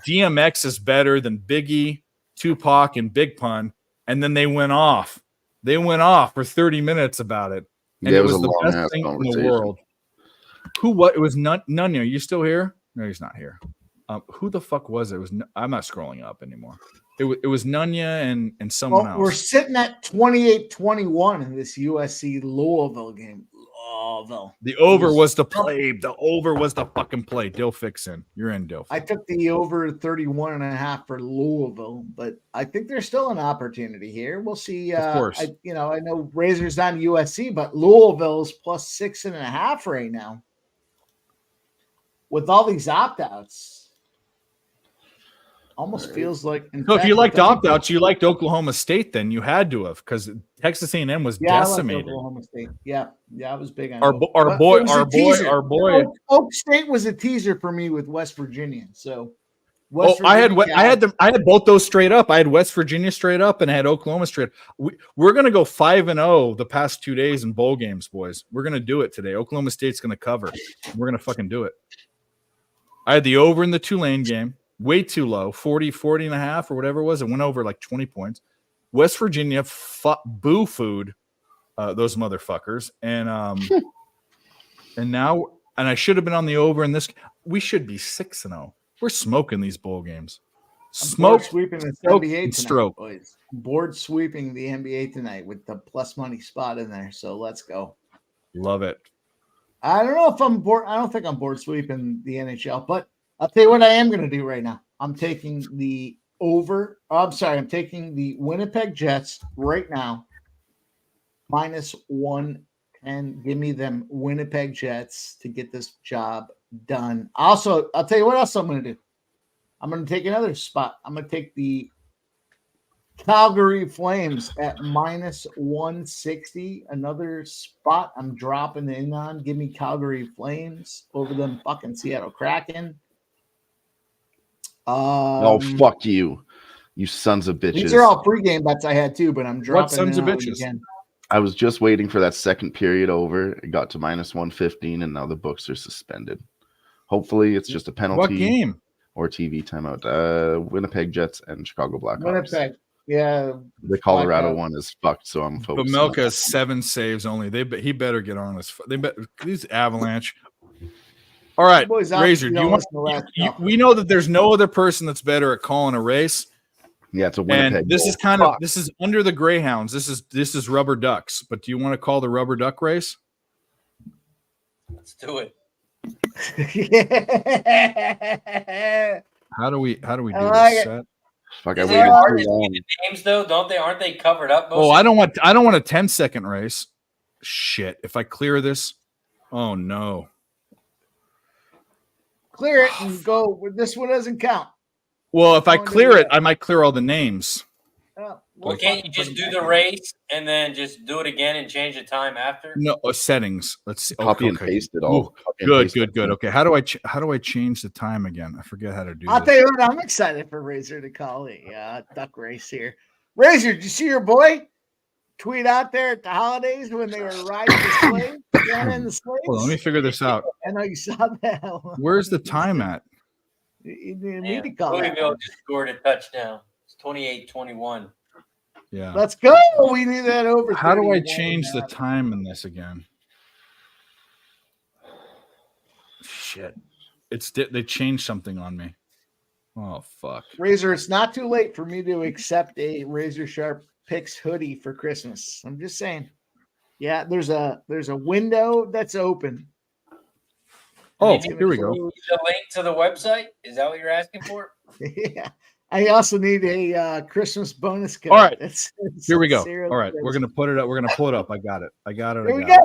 DMX is better than Biggie, Tupac, and Big Pun, and then they went off. They went off for 30 minutes about it. And Yeah, it was a the best long-ass thing in the conversation. world. Who? What? It was Nunya. You still here? No, he's not here. Who the fuck was it? I'm not scrolling up anymore. It was Nunya and someone else. We're sitting at 28-21 in this USC Louisville game. Louisville. The over was the play. The over was the fucking play. Dill Fixin. You're in, Dill. I took the over 31.5 for Louisville, but I think there's still an opportunity here. We'll see. Of course. I know Razor's on USC, but Louisville's plus 6.5 right now. With all these opt-outs. Almost feels like. So if you liked opt-outs, you liked Oklahoma State. Then you had to have, because Texas A&M was decimated. I liked Oklahoma State. Yeah, I was big on our boy. Oak State was a teaser for me with West Virginia. So, I had both those straight up. I had West Virginia straight up, and I had Oklahoma straight up. We're gonna go 5-0 the past 2 days in bowl games, boys. We're gonna do it today. Oklahoma State's gonna cover. We're gonna fucking do it. I had the over in the Tulane game. Way too low, 40.5 or whatever it was. It went over like 20 points. West Virginia boo food those motherfuckers. And and I should have been on the over in this. We should be 6-0. We're smoking these bowl games. Board sweeping the NBA tonight, stroke. boys. Board sweeping the NBA tonight with the plus money spot in there. So let's go. Love it. I don't know if I'm board. I don't think I'm board sweeping the NHL, but I'll tell you what I am going to do right now. I'm taking the over. I'm taking the Winnipeg Jets right now. Minus 110. Give me them Winnipeg Jets to get this job done. Also, I'll tell you what else I'm going to do. I'm going to take another spot. I'm going to take the Calgary Flames at minus 160. Another spot I'm dropping in on. Give me Calgary Flames over them fucking Seattle Kraken. Fuck you sons of bitches. These are all pregame bets I had too, but I'm dropping. What sons of bitches? Again. I was just waiting for that second period over. It got to minus 115, and now the books are suspended. Hopefully, it's just a penalty. What game? Or TV timeout. Winnipeg Jets and Chicago Blackhawks. Winnipeg. Yeah. The Colorado one is fucked, so I'm focused. But Melka has 7 saves only. He better get on his. These Avalanche. All right, boys, Razor. Do you want? We know that there's no other person that's better at calling a race. Yeah, it's a Winnipeg. And this is this is under the Greyhounds. This is rubber ducks. But do you want to call the rubber duck race? Let's do it. How do we do this set? Fuck, I waited too long. Names though, aren't they covered up? I don't want a 10-second race. Shit. If I clear this, oh no. Clear it and go. This one doesn't count. Well, if I clear it, I might clear all the names. Well, can't you just do the race and then just do it again and change the time after? No, settings. Let's see. Copy and paste it all. Good. Okay, how do I change the time again? I forget how to do. I'll tell you what. I'm excited for Razor to call a duck race here. Razor, did you see your boy tweet out there at the holidays when they were riding the sleigh? In the sleighs? Hold on, let me figure this out. I know you saw that. Where's the time at? Louisville just scored a touchdown. It's 28-21. Yeah. Let's go. We need that over. How do I change the time in this again? Shit. They changed something on me. Oh fuck. Razor, it's not too late for me to accept a Razor Sharp Picks hoodie for Christmas. I'm just saying. Yeah, there's a window that's open. Oh, here we go. The link to the website? Is that what you're asking for? Yeah. I also need a Christmas bonus code. All right. Here we go. All right. We're going to put it up. We're going to pull it up. I got it. Here we go.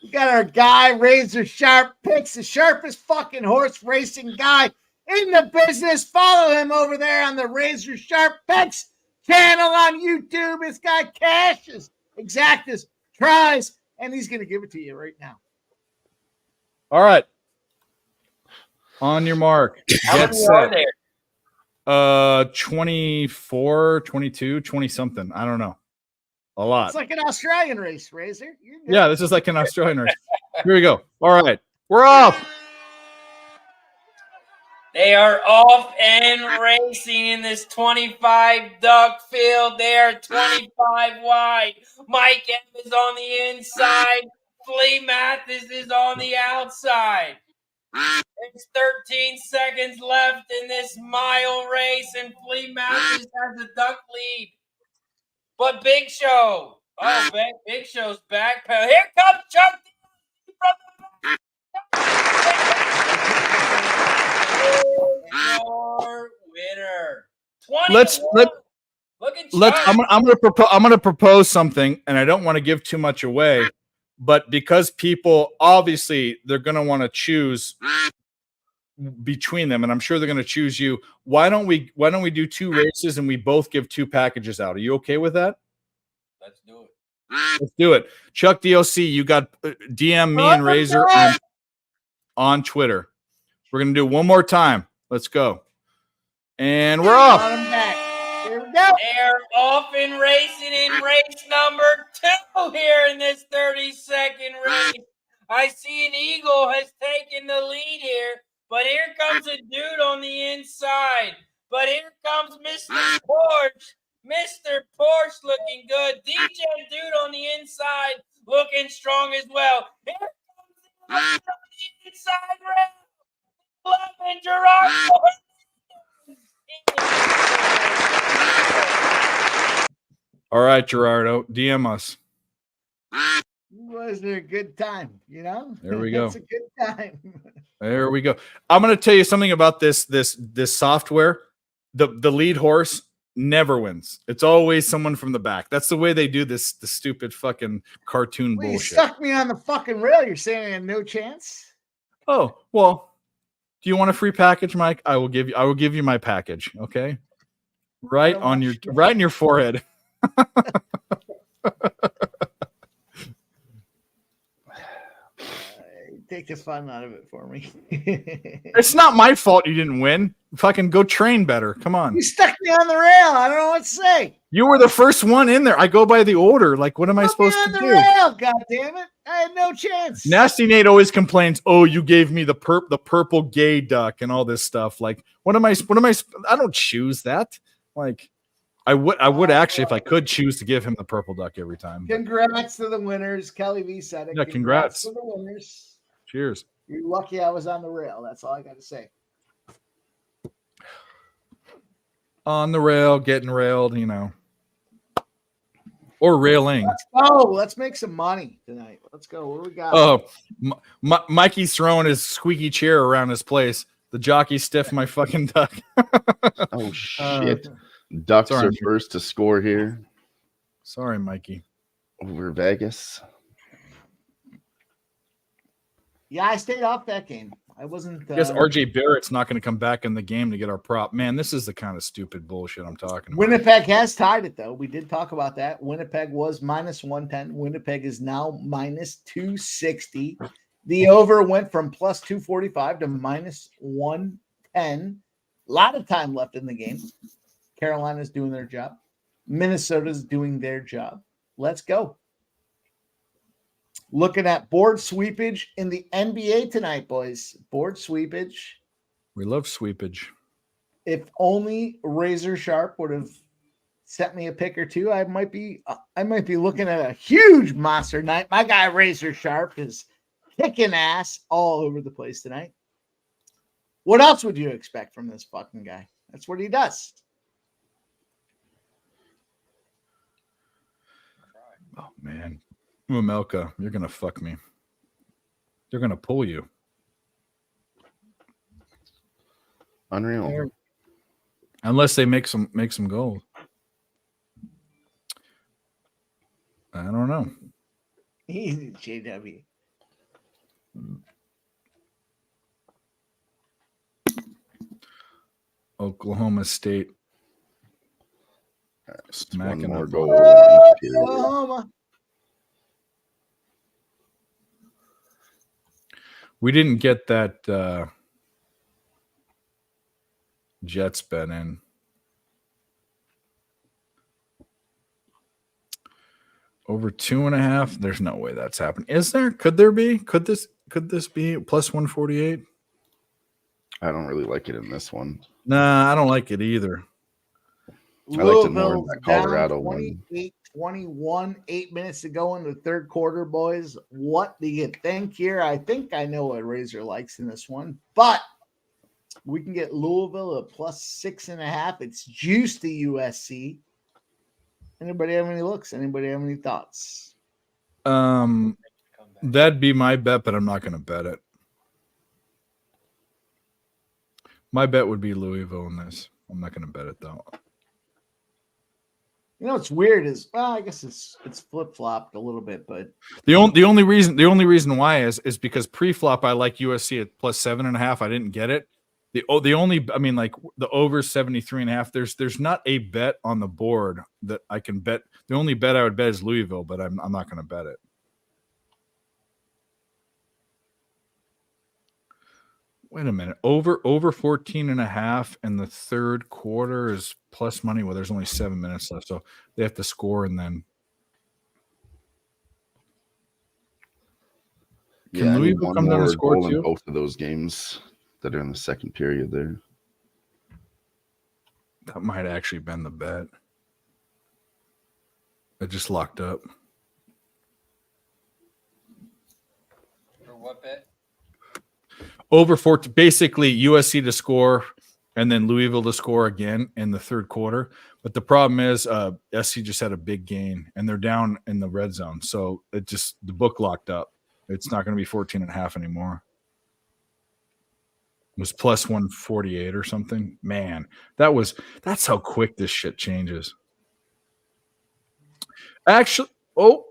We got our guy, Razor Sharp Picks, the sharpest fucking horse racing guy in the business. Follow him over there on the Razor Sharp Picks channel on YouTube. This guy cashes, exactas, tries, and he's going to give it to you right now. All right. On your mark. Get set. 24, 22, 20 something. I don't know. A lot. It's like an Australian race, Razor. Yeah, this is like an Australian race. Here we go. All right. We're off. They are off and racing in this 25 duck field. They are 25 wide. Mike M is on the inside. Flea Mathis is on the outside. There's 13 seconds left in this mile race, and Flea Mathis has a duck lead. But Big Show, Big Show's back pedal. Here comes Chuck D from the your winner. 21. Look at Chuck. I'm gonna propose something, and I don't want to give too much away, but because people obviously they're gonna want to choose between them, and I'm sure they're gonna choose you. Why don't we do 2 races and we both give 2 packages out? Are you okay with that? Let's do it. Let's do it. Chuck DOC, you got DM me and Razor on Twitter. We're gonna do one more time. Let's go. And we're off. Here we go. They're off and racing in race number 2 here in this 30-second race. I see an Eagle has taken the lead here, but here comes a dude on the inside. But here comes Mr. Porsche. Mr. Porsche looking good. DJ dude on the inside looking strong as well. Here comes the inside rail. Love and Gerard. All right, Gerardo, DM us. Was there a good time? You know, There we go. It's a good time. There we go. I'm going to tell you something about this software. The lead horse never wins. It's always someone from the back. That's the way they do the stupid fucking cartoon Well, you bullshit. stuck me on the fucking rail. You're saying I had no chance? Oh, well, do you want a free package, Mike? I will give you my package, okay? Right in your forehead. Take the fun out of it for me. It's not my fault you didn't win. Fucking go train better. Come on. You stuck me on the rail. I don't know what to say. You were the first one in there. I go by the order. Like, what am I supposed to do? Rail, God damn it. I had no chance. Nasty Nate always complains, "Oh, you gave me the purple gay duck and all this stuff." Like, what am I I don't choose that. Like, I would actually, if I could, choose to give him the purple duck every time. But Congrats to the winners. Kelly V said it. Yeah, congrats. to the winners. Cheers. You're lucky I was on the rail. That's all I got to say. On the rail, getting railed, you know. Or railing. Let's make some money tonight. Let's go. What do we got? Oh, Mikey's throwing his squeaky chair around his place. The jockey stiffed my fucking duck. Oh, shit. Ducks are first to score here. Sorry, Mikey. Over Vegas. Yeah, I stayed off that game. I wasn't. I guess RJ Barrett's not going to come back in the game to get our prop. Man, this is the kind of stupid bullshit I'm talking about. Winnipeg has tied it, though. We did talk about that. Winnipeg was minus 110. Winnipeg is now minus 260. The over went from plus 245 to minus 110. A lot of time left in the game. Carolina's doing their job. Minnesota's doing their job. Let's go. Looking at board sweepage in the NBA tonight, boys. Board sweepage. We love sweepage. If only Razor Sharp would have sent me a pick or two, I might be looking at a huge monster night. My guy Razor Sharp is kicking ass all over the place tonight. What else would you expect from this fucking guy? That's what he does. Oh man. Umelka, you're gonna fuck me. They're gonna pull you. Unreal. Unless they make some gold. I don't know. Easy, JW. Oklahoma State. Smacking more up. gold. Oklahoma. We didn't get that Jets bet in. Over 2.5. There's no way that's happening. Is there? Could there be? Could this be plus 148? I don't really like it in this one. Nah, I don't like it either. I liked it more in Louisville's that down Colorado one. 28-21, 8 minutes to go in the third quarter, boys. What do you think here? I think I know what Razor likes in this one, but we can get Louisville at plus 6.5. It's juice to USC. Anybody have any looks? Anybody have any thoughts? That'd be my bet, but I'm not going to bet it. My bet would be Louisville in this. I'm not going to bet it though. You know what's weird is, well, I guess it's flip flopped a little bit, but The only reason why is because pre-flop I like USC at plus 7.5. I didn't get it. The only, I mean, like the over 73.5. There's not a bet on the board that I can bet. The only bet I would bet is Louisville, but I'm not going to bet it. Wait a minute. Over 14.5 in the third quarter is plus money. Well, there's only 7 minutes left, so they have to score and then. Can Yeah, I need Louisville one come down and more score goal in too? both of those games that are in the second period there. That might actually been the bet. It just locked up. For what bet? Over 14, basically USC to score and then Louisville to score again in the third quarter. But the problem is SC just had a big gain and they're down in the red zone. So the book locked up. It's not going to be 14.5 anymore. It was plus 148 or something. Man, that's how quick this shit changes. Actually,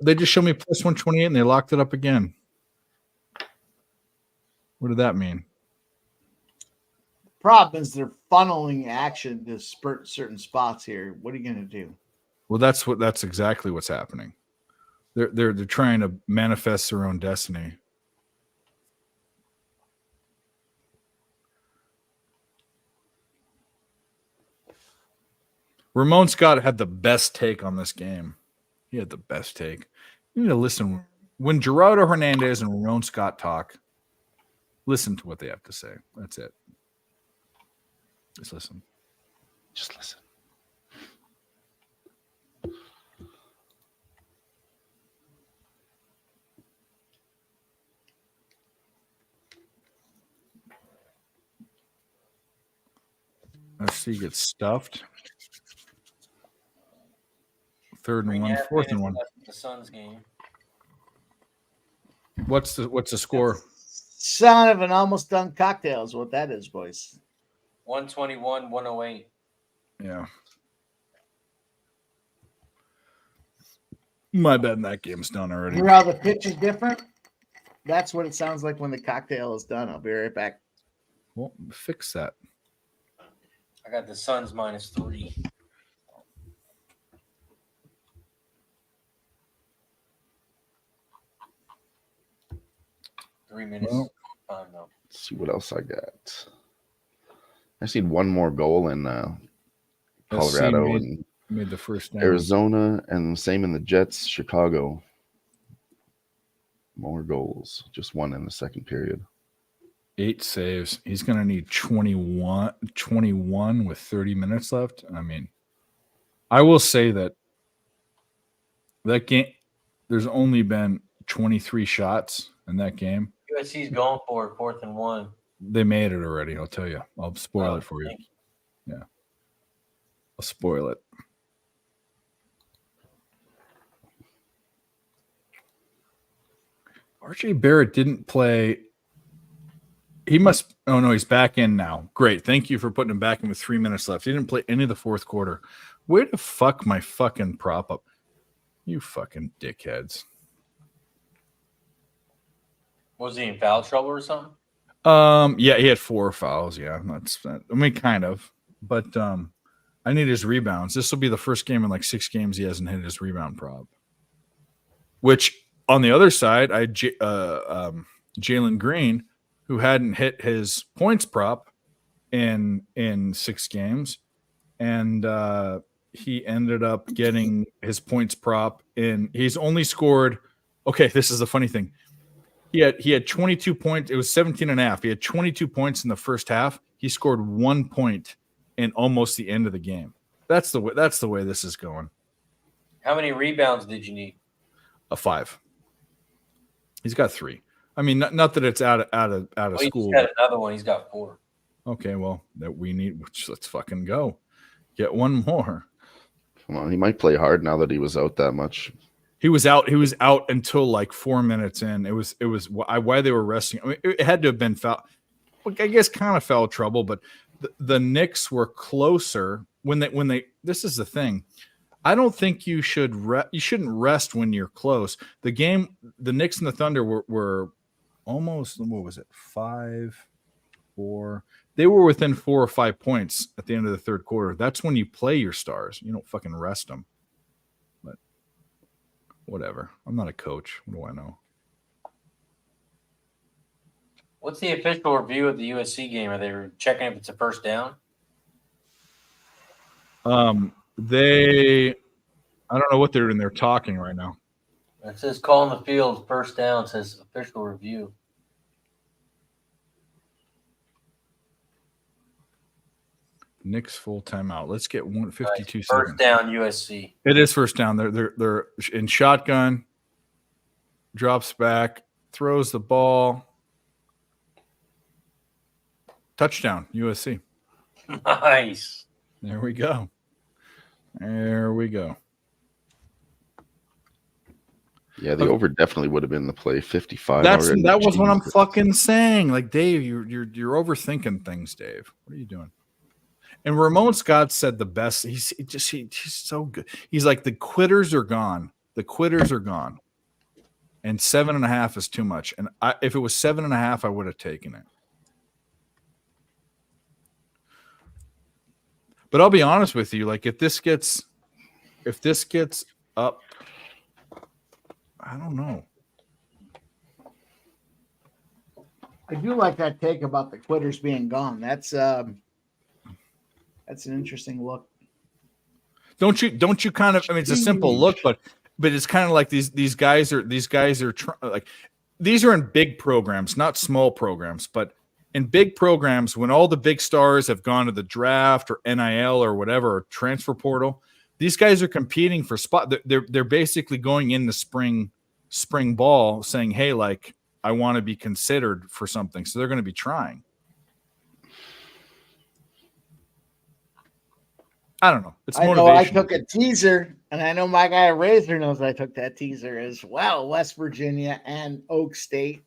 they just showed me plus 128 and they locked it up again. What did that mean? problem is they're funneling action to certain spots here. What are you going to do? Well, that's exactly what's happening. They're trying to manifest their own destiny. Ramon Scott had the best take on this game. He had the best take. You need to listen. When Gerardo Hernandez and Ramon Scott talk, listen to what they have to say. That's it. Just listen. Just listen. SC gets stuffed. Third and one, fourth and one. The Suns game. What's the score? Son of an almost done cocktail is what that is, boys. 121-108. Yeah. My bad, that game's done already. Hear how the pitch is different? That's what it sounds like when the cocktail is done. I'll be right back. Well, fix that. I got the Suns -3. Three minutes. Well, Time though. Let's see what else I got. I just need one more goal in Colorado and made the first down. Arizona, and same in the Jets, Chicago. More goals. Just one in the second period. 8 saves. He's going to need 21 with 30 minutes left. I mean, I will say that game, there's only been 23 shots in that game. USC's going for it, 4th and 1. They made it already. I'll tell you. I'll spoil it for you. Yeah. I'll spoil it. RJ Barrett didn't play. He must. Oh, no, he's back in now. Great. Thank you for putting him back in with 3 minutes left. He didn't play any of the fourth quarter. Way to fuck my fucking prop up. You fucking dickheads. Was he in foul trouble or something? Yeah, he had 4 fouls. Yeah, I mean, kind of. But I need his rebounds. This will be the first game in like 6 games he hasn't hit his rebound prop. Which on the other side, I Jalen Green, who hadn't hit his points prop in 6 games, and he ended up getting his points prop in. He's only scored. Okay, this is the funny thing. He had 22 points. It was 17 and a half. He had 22 points in the first half. He scored 1 point in almost the end of the game. That's the way this is going. How many rebounds did you need? A 5. He's got 3. I mean, not that it's out of He school. just got another one. He's got 4. Okay, well, that we need. Let's fucking go. Get one more. Come on, he might play hard now that he was out that much. He was out until like 4 minutes in. It was why they were resting. I mean, it had to have been foul. I guess kind of foul trouble, but the Knicks were closer when they. This is the thing. I don't think you shouldn't rest when you're close. The Knicks and the Thunder were almost, what was it, 5-4. They were within 4 or 5 points at the end of the third quarter. That's when you play your stars. You don't fucking rest them. But whatever. I'm not a coach. What do I know? What's the official review of the USC game? Are they checking if it's a first down? I don't know what they're doing. They're talking right now. It says calling the field first down. It says official review. Knicks full timeout. Let's get 152 First seconds. down USC. It is first down. They're in shotgun. Drops back, throws the ball. Touchdown USC. Nice. There we go. There we go. Yeah, the over definitely would have been the play. 55. That was Jesus. what I'm fucking saying. Like, Dave, you're overthinking things, Dave. What are you doing? And Ramon Scott said the best. He's so good. He's like, the quitters are gone. The quitters are gone. And 7.5 is too much. And if it was 7.5, I would have taken it. But I'll be honest with you. Like, if this gets up, I don't know. I do like that take about the quitters being gone. That's an interesting look. Don't you kind of? I mean, it's a simple look, but it's kind of like these guys are like, these are in big programs, not small programs, but in big programs when all the big stars have gone to the draft or NIL or whatever, or transfer portal. These guys are competing for spot. They're basically going in the spring ball saying, hey, like, I want to be considered for something. So they're going to be trying. I don't know. It's motivation. I know I took a teaser, and I know my guy Razor knows I took that teaser as well. West Virginia and Oak State.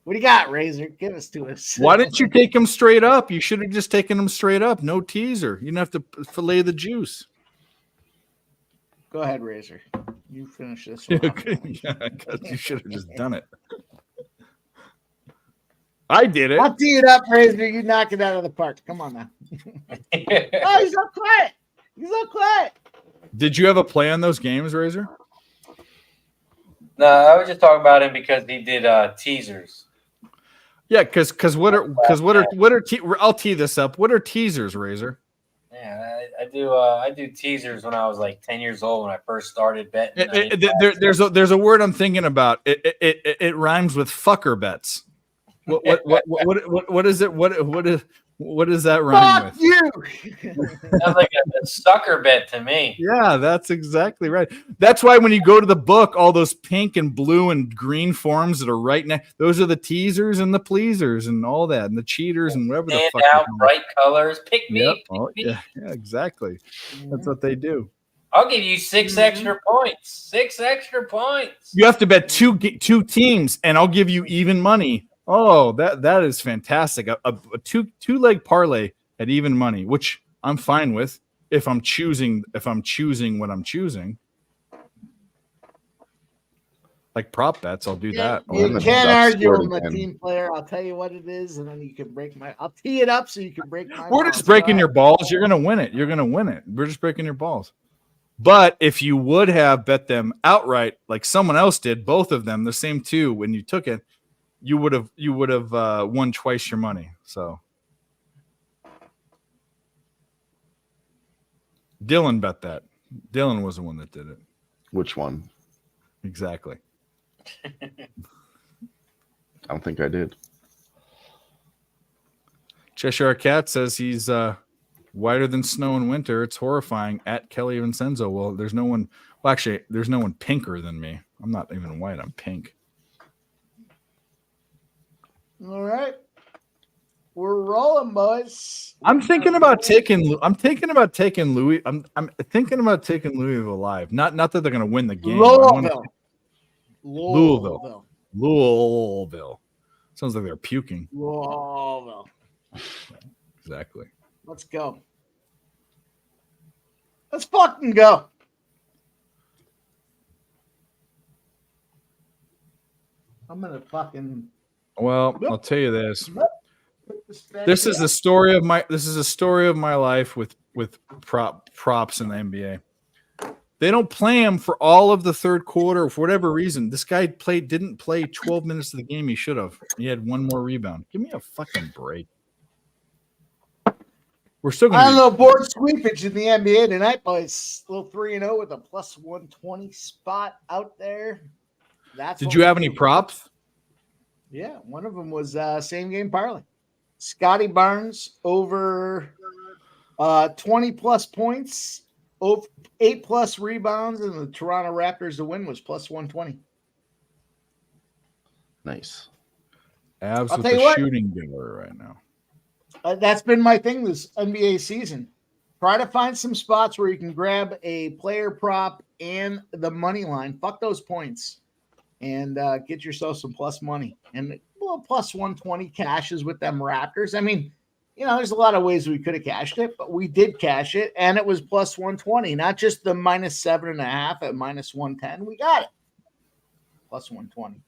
What do you got, Razor? Give us to us. Why didn't you take him straight up? You should have just taken him straight up. No teaser. You didn't have to fillet the juice. Go ahead, Razor. You finish this one. Yeah, you should have just done it. I did it. I'll tee it up, Razor. You knock it out of the park. Come on now. Oh, he's so quiet. He's so quiet. Did you have a play on those games, Razor? No, I was just talking about him because he did teasers. Yeah, because I'll tee this up. What are teasers, Razor? Yeah, I do teasers when I was like 10 years old when I first started betting. There's a word I'm thinking about. It rhymes with fucker bets. What is it? What does that rhyme with? You. Sounds like a sucker bet to me. Yeah, that's exactly right. That's why when you go to the book, all those pink and blue and green forms that are right now, those are the teasers and the pleasers and all that, and the cheaters and whatever the fuck. Out bright colors. Pick me. Yep. Pick me. Yeah, exactly. That's what they do. I'll give you 6 extra points. 6 extra points. You have to bet two teams, and I'll give you even money. Oh, that is fantastic. A two-leg parlay at even money, which I'm fine with if I'm choosing what I'm choosing. Like prop bets, I'll do that. You can't argue with my team player. I'll tell you what it is, and then you can I'll tee it up so you can break my We're just breaking your balls. You're gonna win it. We're just breaking your balls. But if you would have bet them outright, like someone else did, both of them, the same two, when you took it, you would have won twice your money. So Dylan bet that. Dylan was the one that did it. Which one? Exactly. I don't think I did. Cheshire Cat says he's whiter than snow in winter. It's horrifying. At Kelly Vincenzo. Well, there's no one. Well, actually, there's no one pinker than me. I'm not even white. I'm pink. All right. We're rolling, boys. I'm thinking about taking Louis. I'm thinking about taking Louisville live. Not that they're going to win the game. Louisville. Sounds like they're puking. Louisville. Exactly. Let's go. Let's fucking go. I'm gonna fucking. Well, I'll tell you this. This is a story of my life with props in the NBA. They don't play him for all of the third quarter for whatever reason. This guy didn't play 12 minutes of the game. He should have. He had one more rebound. Give me a fucking break. We're still going to. I don't know. Board sweepage in the NBA tonight, boys. A little 3-0 with a plus 120 spot out there. Did you have any props? Yeah, one of them was same game parlay. Scotty Barnes over 20 plus points, 8 plus rebounds, and the Toronto Raptors to win was plus 120. Nice. Avs with the shooting giver right now. That's been my thing this NBA season. Try to find some spots where you can grab a player prop and the money line. Fuck those points. And get yourself some plus money. And plus 120 cashes with them Raptors. I mean, there's a lot of ways we could have cashed it, but we did cash it, and it was plus 120, not just the minus 7.5 at minus 110. We got it. Plus 120.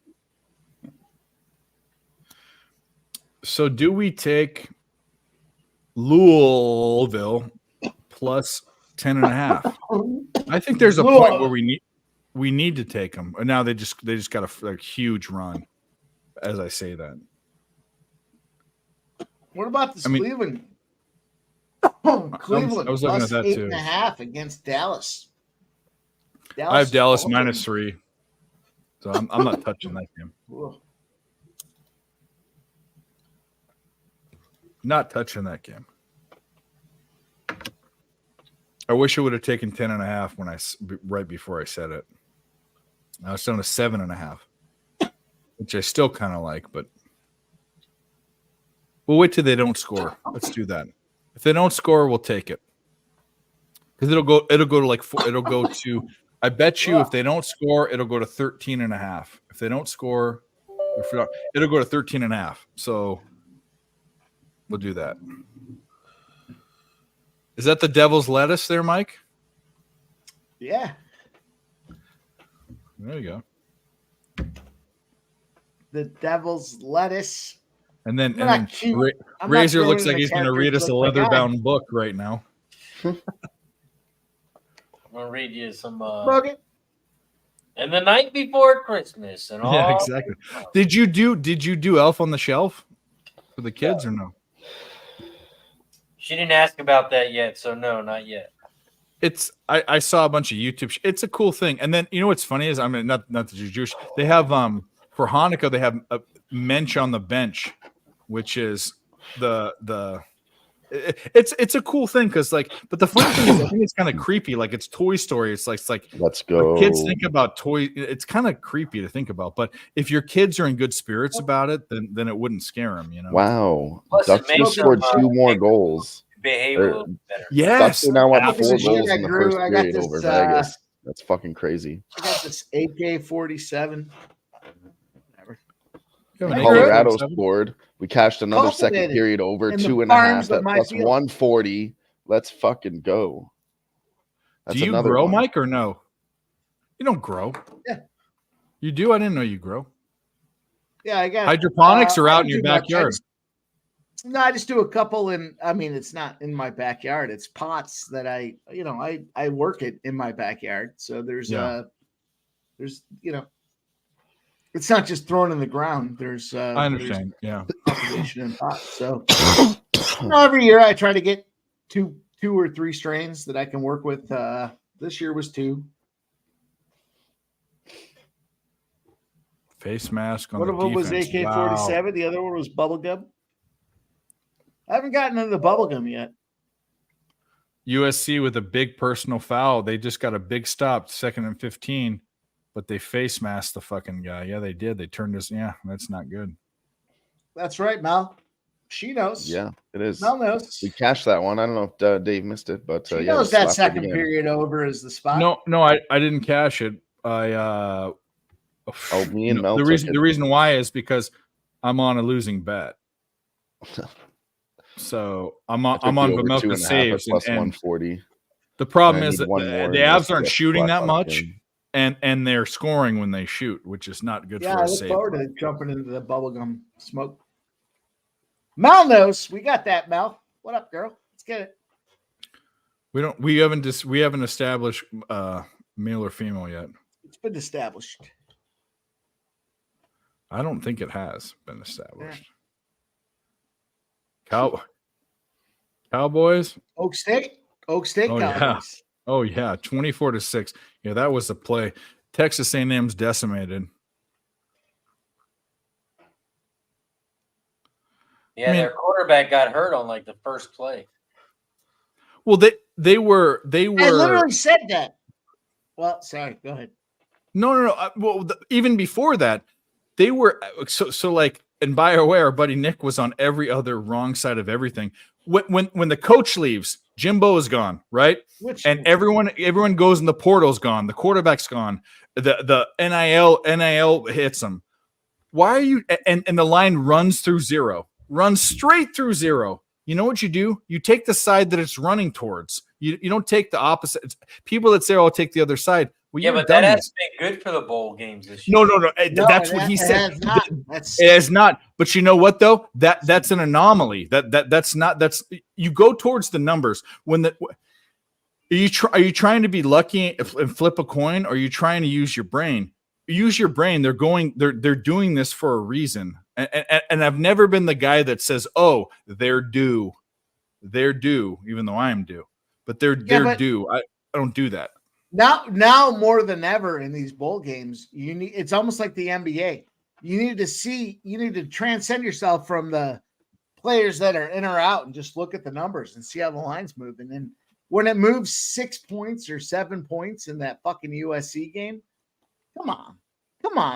So do we take Louisville plus 10.5? I think there's a point where we need to take them. And now they just got a huge run. As I say that. What about this Cleveland? Cleveland I was looking plus at that too. 8.5 against Dallas. I have Dallas minus 3. So I'm not touching that game. Not touching that game. I wish I would have taken 10.5 right before I said it. I was down to 7.5, which I still kind of like, but we'll wait till they don't score. Let's do that. If they don't score, we'll take it because it'll go to like 4, it'll go to. I bet you if they don't score, it'll go to 13.5. If they don't score, it'll go to 13.5. So we'll do that. Is that the devil's lettuce there, Mike? Yeah. There you go. The devil's lettuce. And then Razor looks like he's going to read us a leather-bound book right now. I'm going to read you some. And the night before Christmas and all. Yeah, exactly. Did you do Elf on the Shelf for the kids or no? She didn't ask about that yet, so no, not yet. I saw a bunch of YouTube. It's a cool thing. And then what's funny is not that you're Jewish. They have for Hanukkah they have a mensch on the bench, which is it's a cool thing because but the funny thing is I think it's kind of creepy. Like it's Toy Story. It's like let's go. Kids think about toy. It's kind of creepy to think about. But if your kids are in good spirits about it, then it wouldn't scare them. Wow. Plus, Ducks just scored 2 more goals. Behave a little better. Yes. Ducks are now up 4 goals in the Drew, first period over Vegas. That's fucking crazy. I got this AK-47. Colorado scored. We cashed another second period over 2.5 at plus 140. Let's fucking go. That's do you grow, one. Mike, or no? You don't grow. Yeah. You do? I didn't know you grow. Yeah, I got hydroponics or out in your backyard. I just do a couple it's not in my backyard. It's pots that I work it in my backyard. So there's it's not just thrown in the ground. There's I understand. Cultivation in pots. So every year I try to get two or 3 strains that I can work with. This year was 2. Face mask on One the of them was defense. AK-47. Wow. The other one was bubblegum. I haven't gotten into the bubblegum yet. USC with a big personal foul. They just got a big stop, 2nd and 15, but they face masked the fucking guy. Yeah, they did. They turned us. Yeah, that's not good. That's right, Mel. She knows. Yeah, it is. Mel knows. We cashed that one. I don't know if Dave missed it, but She yeah, knows we that slapped it second again. period over is the spot. No, I didn't cash it. Me and Mel the took it. reason why is because I'm on a losing bet. So I'm on Vamelka saves plus and 140. the problem I is need that one more the and Avs we'll aren't get shooting that Blackhawks much, in. and they're scoring when they shoot, which is not good Yeah, for I a look save. forward to jumping into the bubblegum smoke. Mel knows. We got that, Mel. What up, girl? Let's get it. We haven't established male or female yet. It's been established. I don't think it has been established. Yeah. Cowboys. Oak State Cowboys. Yeah. Oh yeah, 24-6. Yeah, that was the play. Texas A&M's decimated. Yeah, I mean, their quarterback got hurt on like the first play. Well, they were. I literally said that. Well, sorry. Go ahead. No. Even before that, they were so like. And by the way, our buddy Nick was on every other wrong side of everything. When the coach leaves, Jimbo is gone, right? And everyone goes and the portal's gone. The quarterback's gone. The NIL hits them. Why are you? And the line runs through zero. Runs straight through zero. You know what you do? You take the side that it's running towards. You don't take the opposite. It's people that say, "Oh, I'll take the other side." Well, Yeah, but that has been good for the bowl games this year. No. That's what he said. It has not. But you know what though? That's an anomaly. That's not. That's you go towards the numbers when the. Are you trying to be lucky and flip a coin, or are you trying to use your brain? Use your brain. They're doing this for a reason. And I've never been the guy that says, "Oh, they're due," even though I am due. But they're due. I don't do that. Now more than ever in these bowl games, it's almost like the NBA. You need to transcend yourself from the players that are in or out and just look at the numbers and see how the lines move. And then when it moves 6 points or 7 points in that fucking USC game, come on.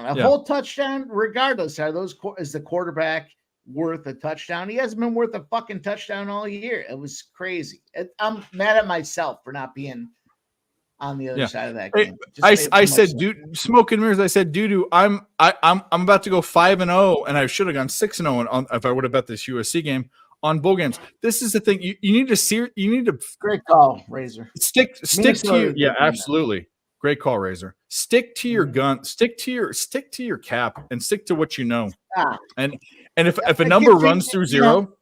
A whole touchdown, regardless, is the quarterback worth a touchdown? He hasn't been worth a fucking touchdown all year. It was crazy. I'm mad at myself for not being on the other side of that game. I said, dude, smoke and mirrors. I said, dude, I'm about to go 5-0, and I should have gone 6-0 if I would have bet this USC game on bowl games. This is the thing. You need to great call, Razor. Stick to your, absolutely. Great call, Razor. Stick to your gun. Stick to your cap, and stick to what you know. And if a number runs through zero,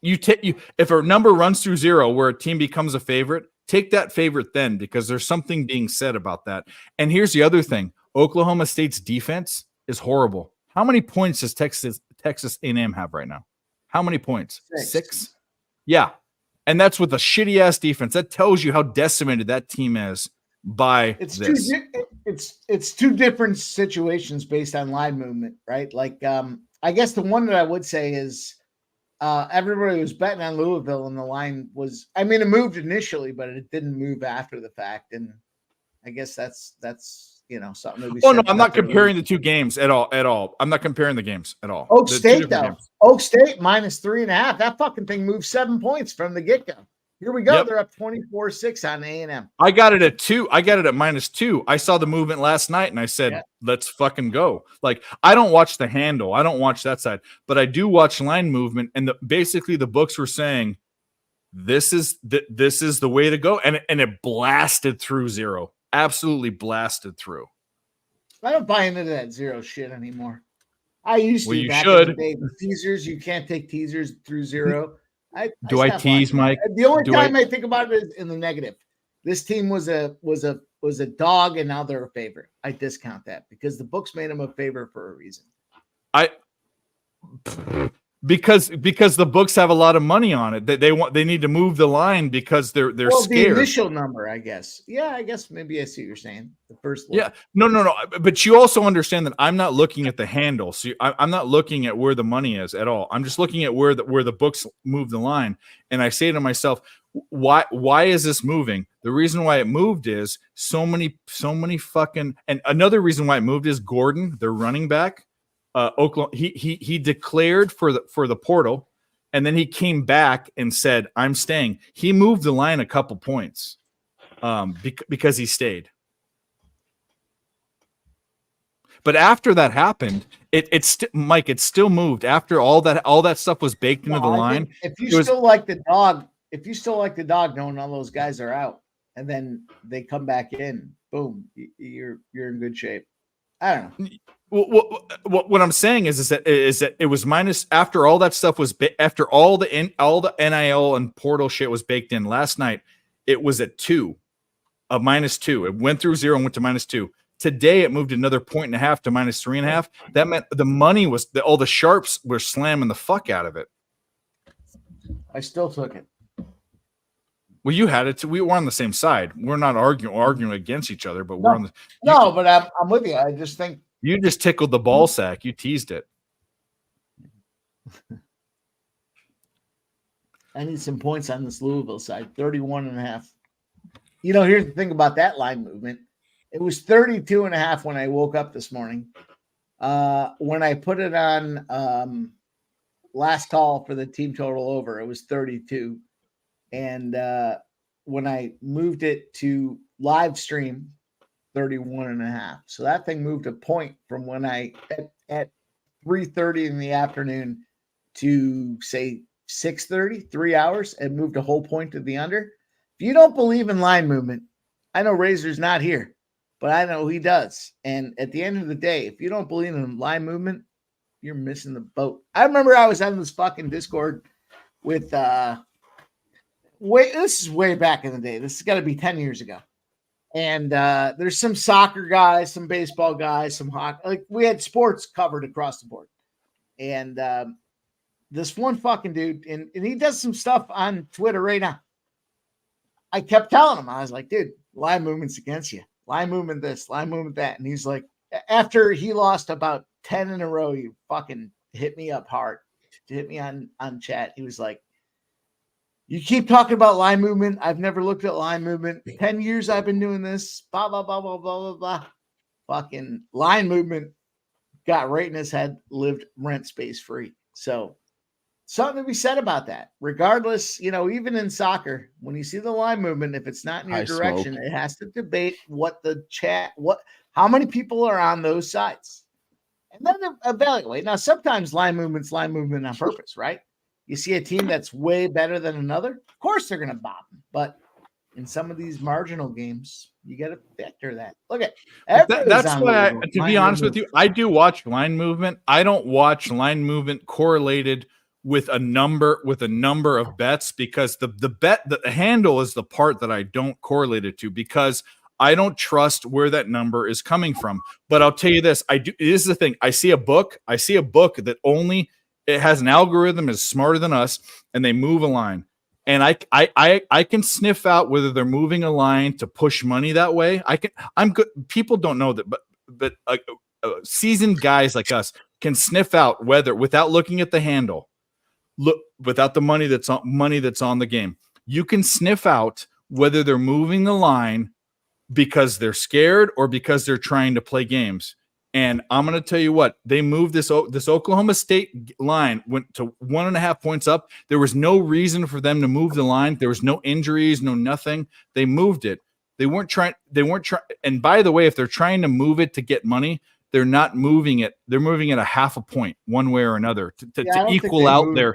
if a number runs through zero where a team becomes a favorite, take that favorite then, because there's something being said about that. And here's the other thing: Oklahoma State's defense is horrible. How many points does Texas A&M have right now? How many points? 6. Yeah, and that's with a shitty ass defense. That tells you how decimated that team is. It's two different situations based on line movement, right? Like I guess the one that I would say is everybody was betting on Louisville, and the line was, I mean, it moved initially, but it didn't move after the fact. And I guess that's something to be said. No, I'm not comparing the two games at all. I'm not comparing the games at all. Oak State though, Oak State -3.5. That fucking thing moved 7 points from the get-go. Here we go. Yep. They're up 24-6 on A&M. I got it at 2. I got it at -2. I saw the movement last night and I said, let's fucking go. Like, I don't watch the handle. I don't watch that side, but I do watch line movement. And basically the books were saying, this is the way to go. And it blasted through zero. Absolutely blasted through. I don't buy into that zero shit anymore. I used to. You should. Teasers, you can't take teasers through zero. I tease, Mike? The only time I think about it is in the negative. This team was a dog, and now they're a favorite. I discount that because the books made them a favorite for a reason. because the books have a lot of money on it. They need to move the line because they're Well, the scared. initial number, I guess. Yeah, I guess maybe I see what you're saying. The first look. Yeah, no. But you also understand that I'm not looking at the handle, so I'm not looking at where the money is at all. I'm just looking at where the books move the line, and I say to myself, why is this moving? The reason why it moved is so many fucking, and another reason why it moved is Gordon, their running back, Oklahoma. He declared for the portal, and then he came back and said, "I'm staying." He moved the line a couple points, because he stayed. But after that happened, Mike, it still moved after all that stuff was baked into the line. If you still like the dog, knowing all those guys are out, and then they come back in, boom, you're in good shape. I don't know. What I'm saying is that it was minus after all that stuff was after all the NIL and portal shit was baked in last night. It was at -2. It went through 0 and went to -2. Today it moved another 1.5 to -3.5. That meant the money was all the sharps were slamming the fuck out of it. I still took it. Well, you had it. We were on the same side. We're not arguing against each other, but we're on the. No, but I'm with you. I just think you just tickled the ball sack. You teased it. I need some points on this Louisville side. 31.5. Here's the thing about that line movement. It was 32.5 when I woke up this morning. When I put it on last call for the team total over, it was 32. And when I moved it to live stream, 31.5. So that thing moved a point from when I at 3:30 in the afternoon to say 6:30, 3 hours, and moved a whole point to the under. If you don't believe in line movement, I know Razor's not here, but I know he does. And at the end of the day, if you don't believe in line movement, you're missing the boat. I remember I was on this fucking Discord with this is way back in the day. This has got to be 10 years ago. And there's some soccer guys, some baseball guys, some hockey. Like, we had sports covered across the board. And this one fucking dude, and he does some stuff on Twitter right now. I kept telling him, I was like, dude, line movement's against you. Line movement this, line movement that. And he's like, after he lost about 10 in a row, he fucking hit me up hard. Hit me on chat. He was like, you keep talking about line movement. I've never looked at line movement. 10 years I've been doing this. Blah, blah, blah, blah, blah, blah, blah. Fucking line movement got right in his head, lived rent space free. So something to be said about that. Regardless, even in soccer, when you see the line movement, if it's not in your direction, it has to debate how many people are on those sides. And then evaluate. Now, sometimes line movement's line movement on purpose, right? You see a team that's way better than another, of course they're going to bop them. But in some of these marginal games, you got to factor that. Look at that's why, to be honest with you, I do watch line movement. I don't watch line movement correlated with a number of bets, because the handle is the part that I don't correlate it to, because I don't trust where that number is coming from. But I'll tell you this, this is the thing. I see a book that only it has an algorithm is smarter than us, and they move a line. And I can sniff out whether they're moving a line to push money that way. I'm good. People don't know that, but seasoned guys like us can sniff out whether, without looking at the handle, without the money that's on the game, you can sniff out whether they're moving the line because they're scared or because they're trying to play games. And I'm going to tell you what, they moved this Oklahoma State line, went to 1.5 points up. There was no reason for them to move the line. There was no injuries, no nothing. They moved it. They weren't trying. And by the way, if they're trying to move it to get money, they're not moving it. They're moving it 0.5 point one way or another to equal out their.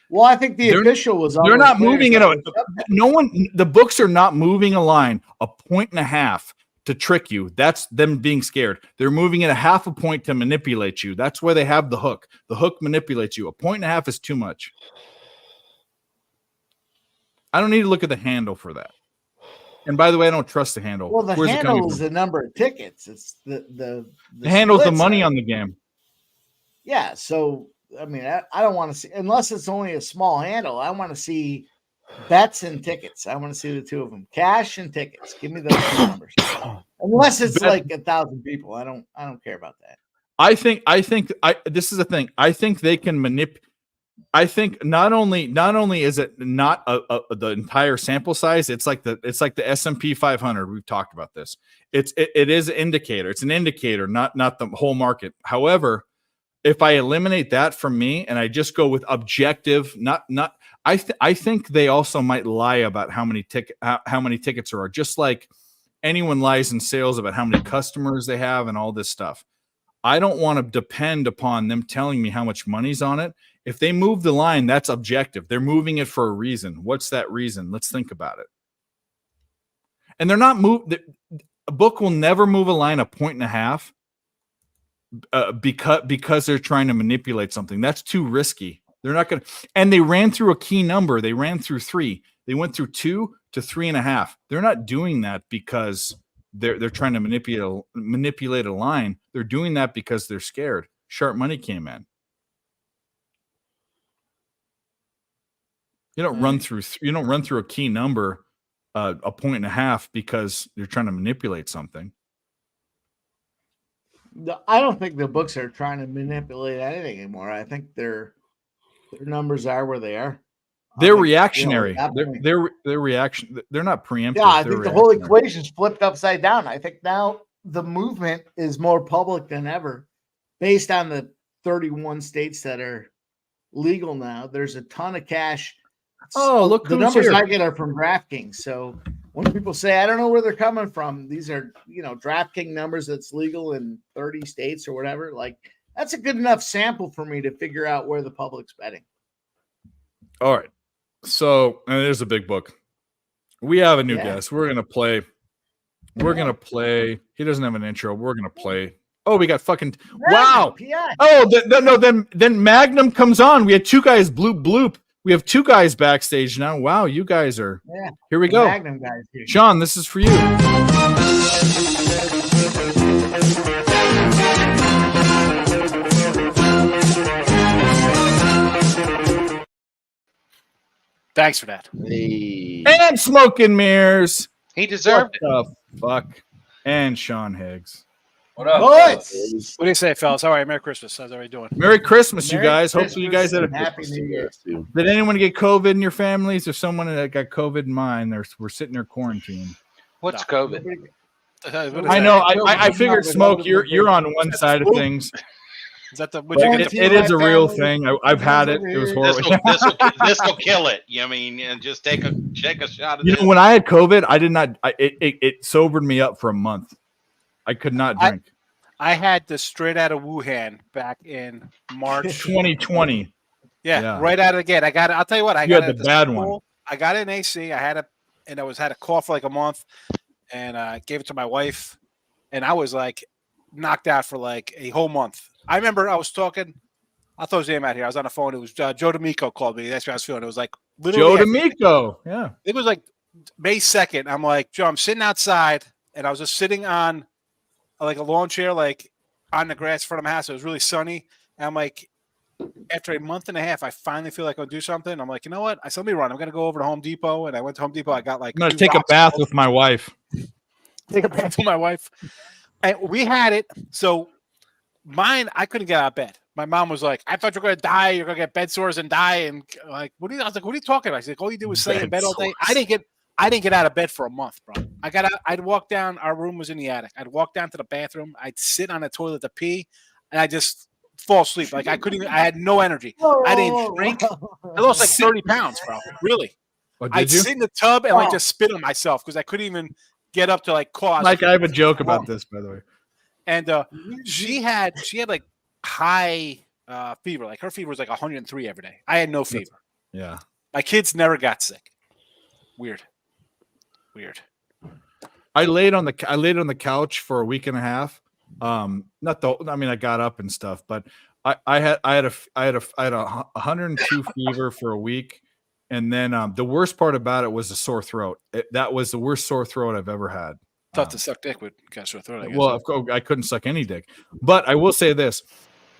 Well, I think the official was. They're not moving it. The books are not moving a line 1.5 points to trick you. That's them being scared. They're moving it 0.5 point to manipulate you. That's where they have the hook. The hook manipulates you. 1.5 points is too much. I don't need to look at the handle for that. And by the way, I don't trust the handle. Well, the handle is the number of tickets. It's the handle's the splits, money right? on the game. Yeah. So I mean, I don't want to see, unless it's only a small handle. I want to see bets and tickets. I want to see the two of them, cash and tickets. Give me those two numbers. Unless it's like 1,000 people, I don't care about that. I think this is the thing. I think they can manipulate. I think not only is it not the entire sample size, it's like the S&P 500. We've talked about this. It is an indicator. It's an indicator, not the whole market. However, if I eliminate that from me and I just go with objective, I think they also might lie about how many tickets there are, just like anyone lies in sales about how many customers they have and all this stuff. I don't want to depend upon them telling me how much money's on it. If they move the line, that's objective. They're moving it for a reason. What's that reason? Let's think about it. And they're not a book will never move a line 1.5 because they're trying to manipulate something. That's too risky. They're not going to. And they ran through a key number. They ran through 3. They went through 2 to 3.5. They're not doing that because they're trying to manipulate a line. They're doing that because they're scared. Sharp money came in. You don't run through a key number 1.5 because you're trying to manipulate something. I don't think the books are trying to manipulate anything anymore. I think their numbers are where they are. They're reactionary. They're reaction. They're not preemptive. Yeah, I think the whole equation's flipped upside down. I think now the movement is more public than ever, based on the 31 states that are legal now. There's a ton of cash. Oh, look, the numbers I get are from DraftKings. So when people say, I don't know where they're coming from, these are, DraftKings numbers that's legal in 30 states or whatever. Like, that's a good enough sample for me to figure out where the public's betting. All right. So, and there's a big book. We have a new guest. We're going to play. He doesn't have an intro. We're going to play. Oh, we got fucking. Wow. Oh, then Magnum comes on. We had 2 guys bloop. We have 2 guys backstage now. Wow, you guys are. Yeah. Here we go. Magnum guys here. Sean, this is for you. Thanks for that. Hey. And Smoke and Mirrors. He deserved it. What the fuck? And Sean Higgs. What up? What do you say, fellas? All right, Merry Christmas. How's everybody doing? Merry Christmas, you guys. Christmas Hopefully you guys had a Happy New Year. Did anyone get COVID in your families, or someone that got COVID in mine? We're sitting there quarantined. What's COVID? I know. I figured, Smoke, you're on one side of things. Is that the? It is a real thing. I've had it. It was horrible. This will kill it. I mean, and just take a shot of this. When I had COVID, I did not. It sobered me up for a month. I could not drink. I had this straight out of Wuhan back in March 2020. Yeah, right out of the gate. I got it. I'll tell you what. I got it the bad one. I got it in AC. I had it, and I had a cough for like a month, and I gave it to my wife, and I was like knocked out for like a whole month. I remember I was talking. I thought his name out here. I was on the phone. It was Joe D'Amico called me. That's what I was feeling. It was like Joe D'Amico. Yeah. It was like May 2nd. I'm like, Joe, I'm sitting outside, and I was just sitting on like a lawn chair, like on the grass in front of my house. It was really sunny. And I'm like, after a month and a half, I finally feel like I'll do something. I'm like, you know what? I said, let me run. I'm going to go over to Home Depot. And I went to Home Depot. I got like, I'm going to take a bath with my wife. Take a bath with my wife. And we had it. So mine, I couldn't get out of bed. My mom was like, I thought you were going to die. You're going to get bed sores and die. And like, I was like, what are you talking about? She's like, all you do is stay in bed all day. I didn't get out of bed for a month, bro. I got out. I'd walk down. Our room was in the attic. I'd walk down to the bathroom. I'd sit on the toilet to pee, and I just fall asleep. Like I couldn't even. I had no energy. I didn't drink. I lost like 30 pounds, bro. Really. I'd sit in the tub and like just spit on myself because I couldn't even get up to like call. Like I have a joke about this, by the way. And she had like high fever. Like her fever was like 103 every day. I had no fever. Yeah. My kids never got sick. Weird. I laid on the couch for a week and a half. I got up and stuff, but I had a 102 fever for a week, and then the worst part about it was a sore throat. That was the worst sore throat I've ever had. Tough to suck dick with sore throat. I guess. Well, of course, I couldn't suck any dick, but I will say this: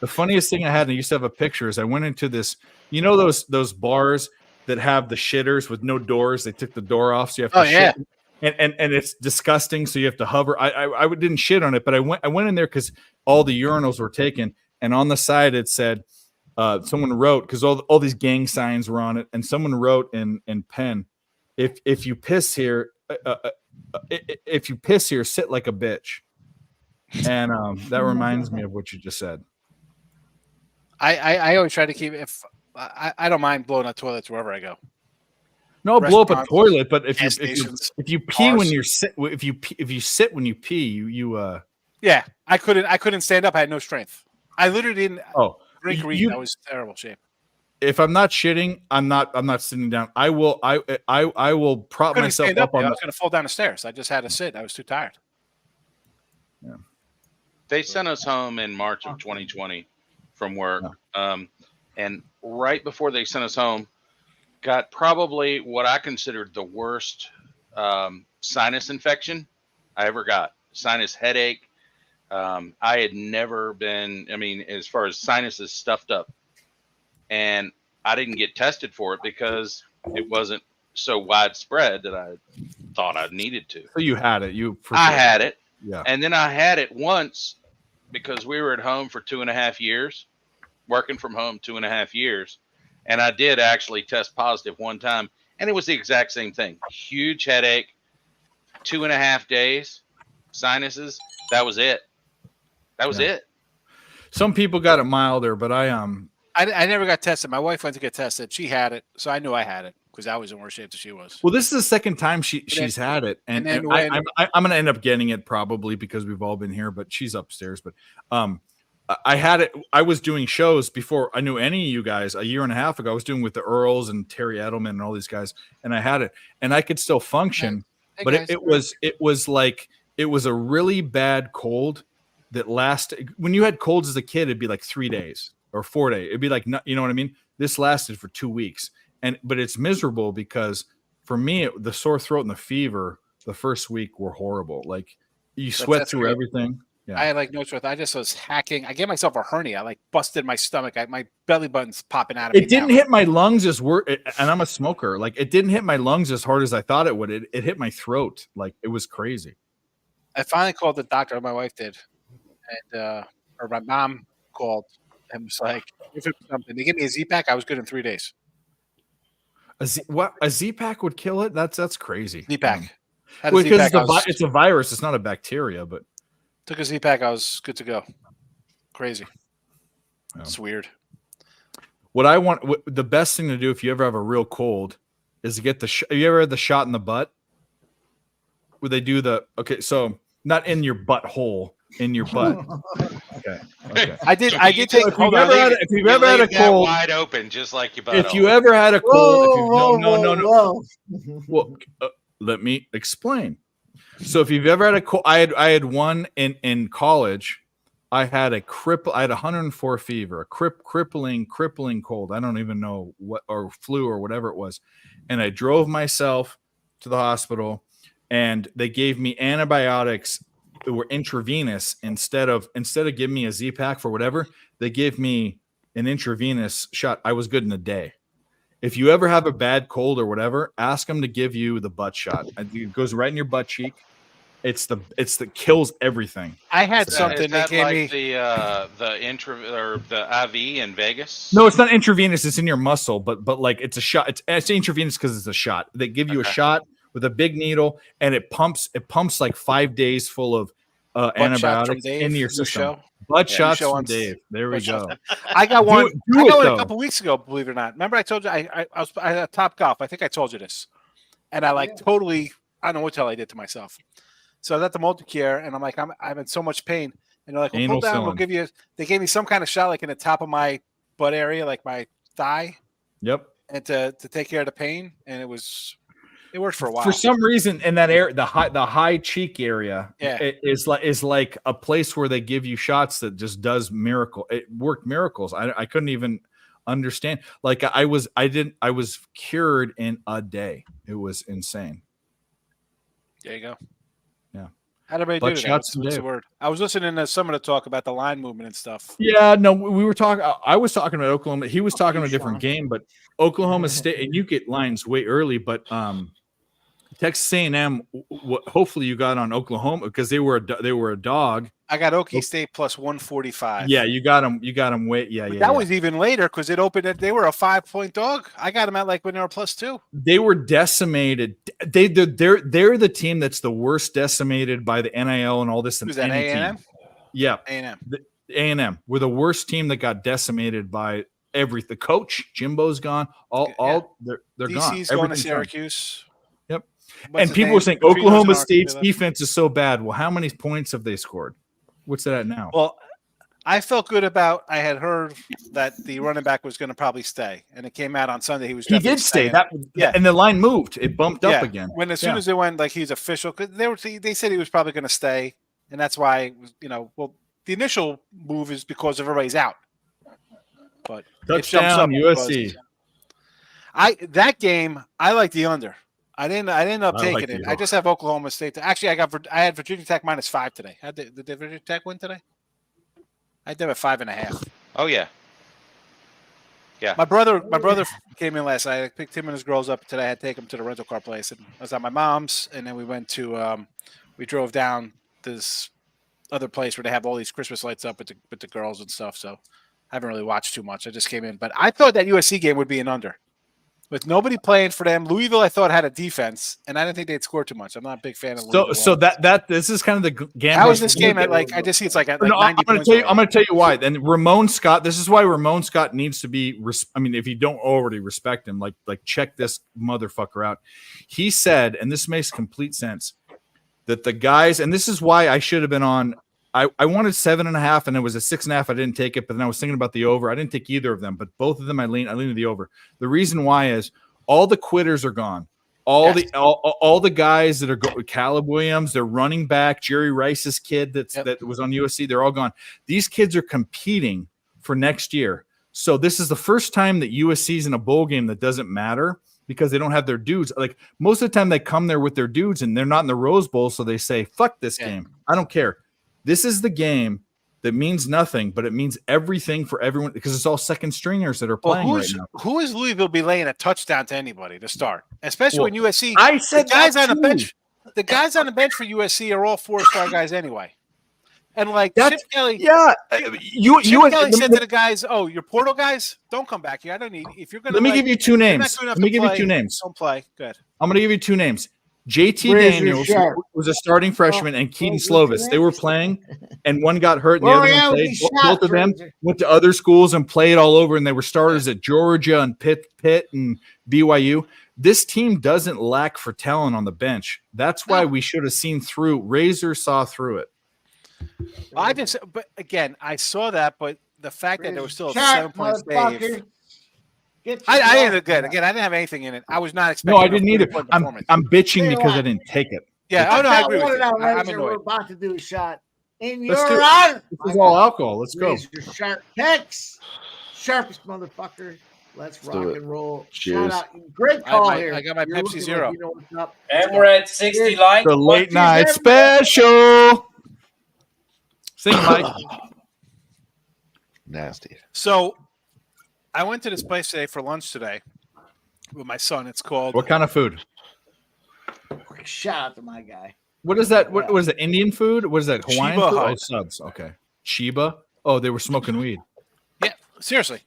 The funniest thing I had, and I used to have a picture, is I went into this, you know, those bars that have the shitters with no doors. They took the door off, so you have to shit. And it's disgusting, so you have to hover. I didn't shit on it, but I went in there because all the urinals were taken, and on the side it said, someone wrote, because all these gang signs were on it, and someone wrote in pen, if you piss here, sit like a bitch. And that reminds me of what you just said. I always try to keep I don't mind blowing up toilets wherever I go. No, blow up a toilet, but if you pee when you're if you sit when you pee, you yeah, I couldn't stand up. I had no strength. I literally didn't drink or eat. That was terrible shape. If I'm not shitting, I'm not sitting down. I will prop myself up on. I was going to fall down the stairs. I just had to sit. I was too tired. Yeah. They sent us home in March of 2020 from work, and right before they sent us home, got probably what I considered the worst sinus infection I ever got. Sinus headache. I had never been, as far as sinuses stuffed up. And I didn't get tested for it because it wasn't so widespread that I thought I needed to. So you had it. I had it. Yeah. And then I had it once because we were at home for 2.5 years, working from home 2.5 years. And I did actually test positive one time. And it was the exact same thing. Huge headache, 2.5 days, sinuses. That was it. That was it. Some people got it milder, but I never got tested. My wife went to get tested. She had it, so I knew I had it because I was in worse shape than she was. Well, this is the second time she's had it, and I'm going to end up getting it probably because we've all been here, but she's upstairs. But I had it. I was doing shows before I knew any of you guys a year and a half ago. I was doing with the Earls and Terry Edelman and all these guys, and I had it, and I could still function, but it was a really bad cold that lasted. When you had colds as a kid, it'd be like 3 days. Or 4 days. It'd be like, you know what I mean? This lasted for 2 weeks. But it's miserable because for me, the sore throat and the fever, the first week were horrible. Like you sweat through everything. Yeah. I had like no sweat. I just was hacking. I gave myself a hernia. I like busted my stomach. My belly button's popping out of me. It didn't hit my lungs as and I'm a smoker. Like it didn't hit my lungs as hard as I thought it would. It hit my throat. Like it was crazy. I finally called the doctor. My wife did. And or my mom called. And was like, something. They gave me a Z-Pack. I was good in 3 days. A Z-Pack would kill it? That's crazy. Z-Pack. Because it's a virus. It's not a bacteria. But took a Z-Pack. I was good to go. Crazy. Yeah. It's weird. The best thing to do if you ever have a real cold is to get have you ever had the shot in the butt? Where they do so not in your butthole. In your butt. Okay. I did take. If you've ever had a cold, wide open, just like your butt. If you ever had a cold, no. Well, let me explain. So if you've ever had a cold, I had one in college. I had a 104 fever, a crippling cold. I don't even know what, or flu or whatever it was, and I drove myself to the hospital, and they gave me antibiotics. That were intravenous instead of giving me a Z-Pack for whatever, they gave me an intravenous shot. I was good in a day. If you ever have a bad cold or whatever, ask them to give you the butt shot. It goes right in your butt cheek. It's the kills everything. I had something that gave like me the IV in Vegas. No, it's not intravenous. It's in your muscle, but like it's a shot. It's intravenous because it's a shot. They give you a shot with a big needle, and it pumps like 5 days full of antibiotics into your system. Butt shots from Dave. There we go. I got one. I got one a couple weeks ago. Believe it or not. Remember, I told you I was at Top Golf. I think I told you this, and I totally. I don't know what the hell I did to myself. So I was at the multi-care, and I'm like, I'm in so much pain, and they're like, well, pull down. We'll give you. They gave me some kind of shot, like in the top of my butt area, like my thigh. Yep. And to take care of the pain, and it worked for a while. For some reason, in that area, the high cheek area, is like a place where they give you shots that just does miracle. It worked miracles. I couldn't even understand. Like I was cured in a day. It was insane. There you go. Yeah. How did everybody Butt do that? shots What's the Dave. word? I was listening to some of the talk about the line movement and stuff. Yeah, no, we were talking. I was talking about Oklahoma. He was talking about a different game, but Oklahoma State, and you get lines way early, but Texas A&M. Hopefully, you got on Oklahoma because they were a dog. I got Okie State plus 145. Yeah, you got them. You got them way. Yeah, But yeah. that yeah. was even later because it opened at they were a 5-point dog. I got them at like when they were plus 2. They were decimated. They're the team that's the worst decimated by the NIL and all this. Who's that? A&M. Yeah, A&M. A&M. We're the worst team that got decimated by everything. The coach Jimbo's gone. They're gone. DC's going to Everything's gone. Syracuse. Yep. What's And his people name? were saying Petrino's in Oklahoma Arkansas. State's defense is so bad. Well, how many points have they scored? What's that at now? Well, I felt good about. I had heard that the running back was going to probably stay, and it came out on Sunday. He was. He definitely did stay. staying. And the line moved. It bumped up again. When as soon as it went like he's official, because they said he was probably going to stay, and that's why well, the initial move is because everybody's out. But it jumps up touchdown USC. That game I like the under. I didn't end up I taking like it. the I just have Oklahoma State. Actually, I had Virginia Tech minus 5 today. Did Virginia Tech win today? I had them at 5.5. Oh yeah. Yeah. My brother came in last night. I picked him and his girls up today. I had to take them to the rental car place, and I was at my mom's, and then we went to we drove down this other place where they have all these Christmas lights up with the girls and stuff. So I haven't really watched too much. I just came in, but I thought that USC game would be an under. With nobody playing for them, Louisville I thought had a defense, and I didn't think they'd score too much. I'm not a big fan of Louisville. So this is kind of the game. How is this game at like? I just see it's like at like No, 90 I'm points. going to tell you why. And Ramon Scott. This is why Ramon Scott needs to be. I mean, if you don't already respect him, like check this motherfucker out. He said, and this makes complete sense, that the guys, and this is why I should have been on. I wanted 7.5, and it was a 6.5. I didn't take it, but then I was thinking about the over. I didn't take either of them, but both of them I leaned to the over. The reason why is all the quitters are gone. All the guys that are Caleb Williams, their running back, Jerry Rice's kid that was on USC, they're all gone. These kids are competing for next year. So this is the first time that USC's in a bowl game that doesn't matter because they don't have their dudes. Like most of the time they come there with their dudes and they're not in the Rose Bowl, so they say, fuck this game. I don't care. This is the game that means nothing, but it means everything for everyone because it's all second stringers that are playing right now. Who is Louisville be laying a touchdown to anybody to start? Especially when USC. I said the guys that on the too. bench. The guys on the bench for USC are all 4-star guys anyway. And like Chip Kelly, Chip Kelly said to the guys, "Oh, your portal guys, don't come back here. I don't need. If you're going to Let me give you two names. Let me give you two names. Don't play. Good. I'm going to give you two names. JT Daniels was a starting freshman, and Keaton Slovis. They were playing, and one got hurt, and the other one played. Both of them went to other schools and played all over, and they were starters at Georgia and Pitt and BYU. This team doesn't lack for talent on the bench. That's why we should have seen through. Razor saw through it. But again, I saw that, but the fact that there was still a 7-point save. I didn't good. Again, I didn't have anything in it. I was not expecting. No, I didn't either. I'm bitching because I didn't take it. Yeah. Oh no, I agree with you. I'm We're annoyed. about to do a shot. In Let's your do it. honor. This is all alcohol. Let's go. Your sharp picks. Sharpest motherfucker. Let's rock and roll. Cheers. Shout out. Great call here. I got my You're Pepsi looking Zero. Like you know what's up. And we're at 60 likes. The late night special. Sing, Mike. Nasty. So, I went to this place today for lunch today with my son. It's called. What kind of food? Shout out to my guy. What is that? What is it? Indian food? What is that? Hawaiian Chiba food? Hut. Oh, subs. Okay. Chiba. Oh, they were smoking weed. Yeah, seriously.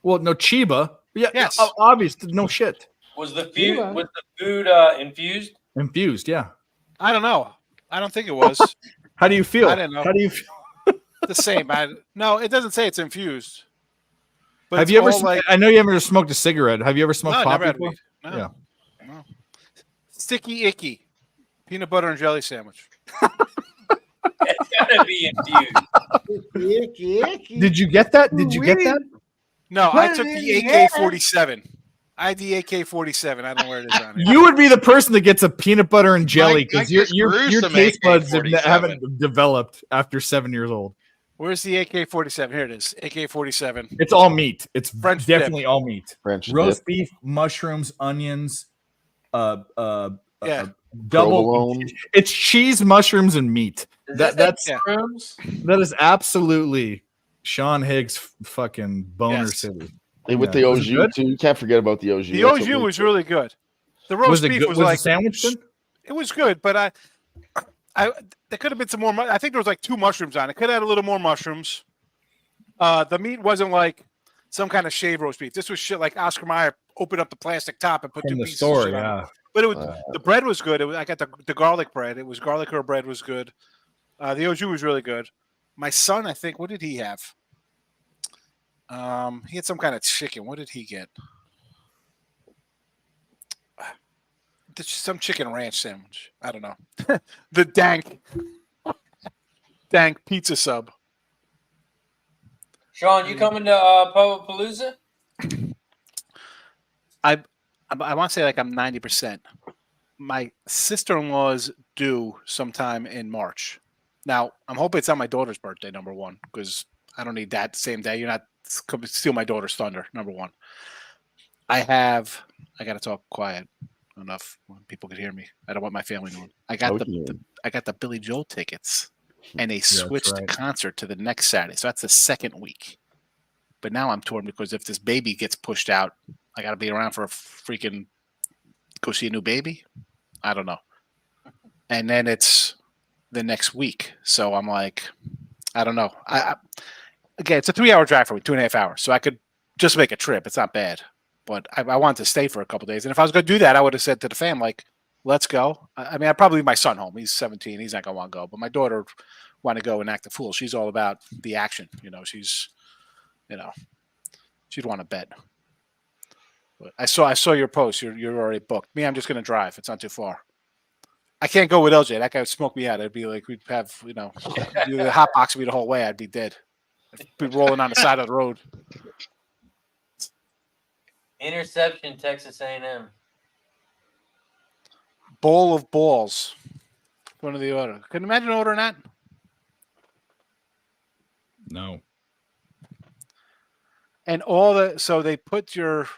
Well, no, Chiba. Yeah, yes. Obvious. No shit. Was the food infused? Infused, yeah. I don't know. I don't think it was. How do you feel? I don't know. How do you feel? The same. No, it doesn't say it's infused. But Have it's you ever? all like, I know you ever smoked a cigarette. Have you ever smoked no, pot never had before? weed. No. Yeah. No. Sticky icky. Peanut butter and jelly sandwich. It's gotta be infused. Did you get that? Did you get that? No, I took the AK-47. I had the AK-47. I don't know where it is on here. You would be the person that gets a peanut butter and jelly because Mike your gruesome taste buds AK-47. haven't developed after 7 years old. Where's the AK-47? Here it is. AK-47. It's all meat. It's French definitely all meat. French roast dip. beef, mushrooms, onions, double. Provolone. It's cheese, mushrooms, and meat. That's mushrooms. that is absolutely Sean Higgs fucking boner Yes. city. Hey, with Yeah. the Was it au good? jus too. You can't forget about the au jus. The That's au what jus makes was it- really good. The roast beef good? was Was like the sandwich good? it was good, but I there could have been some more. I think there was like 2 mushrooms on it. Could have had a little more mushrooms. The meat wasn't like some kind of shaved roast beef. This was shit like Oscar Mayer opened up the plastic top and put From 2 the pieces store, of shit on yeah. it. But it was the bread was good. I got the garlic bread. It was garlic herb bread was good. The au jus was really good. My son, I think, what did he have? He had some kind of chicken. What did he get? Some chicken ranch sandwich. I don't know. The dank pizza sub. Sean, you coming to Palooza? I want to say like I'm 90%. My sister-in-law's due sometime in March. Now, I'm hoping it's on my daughter's birthday, number one, because I don't need that same day. You're not steal my daughter's thunder, number one. I got to talk quiet enough when people can hear me. I don't want my family knowing. I got the Billy Joel tickets, and they switched the concert to the next Saturday. So that's the second week. But now I'm torn because if this baby gets pushed out, I got to be around for a freaking go see a new baby. I don't know. And then it's the next week. So I'm like, I don't know. Again, it's a 3-hour drive for me, 2.5 hours. So I could just make a trip. It's not bad. But I wanted to stay for a couple of days. And if I was going to do that, I would have said to the fam, like, let's go. I mean, I'd probably leave my son home. He's 17. He's not going to want to go. But my daughter want to go and act a fool. She's all about the action. She'd want to bet. But I saw your post. You're already booked. Me, I'm just going to drive. It's not too far. I can't go with LJ. That guy would smoke me out. It'd be like we'd have, the hot box me the whole way. I'd be dead. I'd be rolling on the side of the road. Interception, Texas A&M. Bowl of balls. One of the order. Can you imagine ordering that? No. And so they put your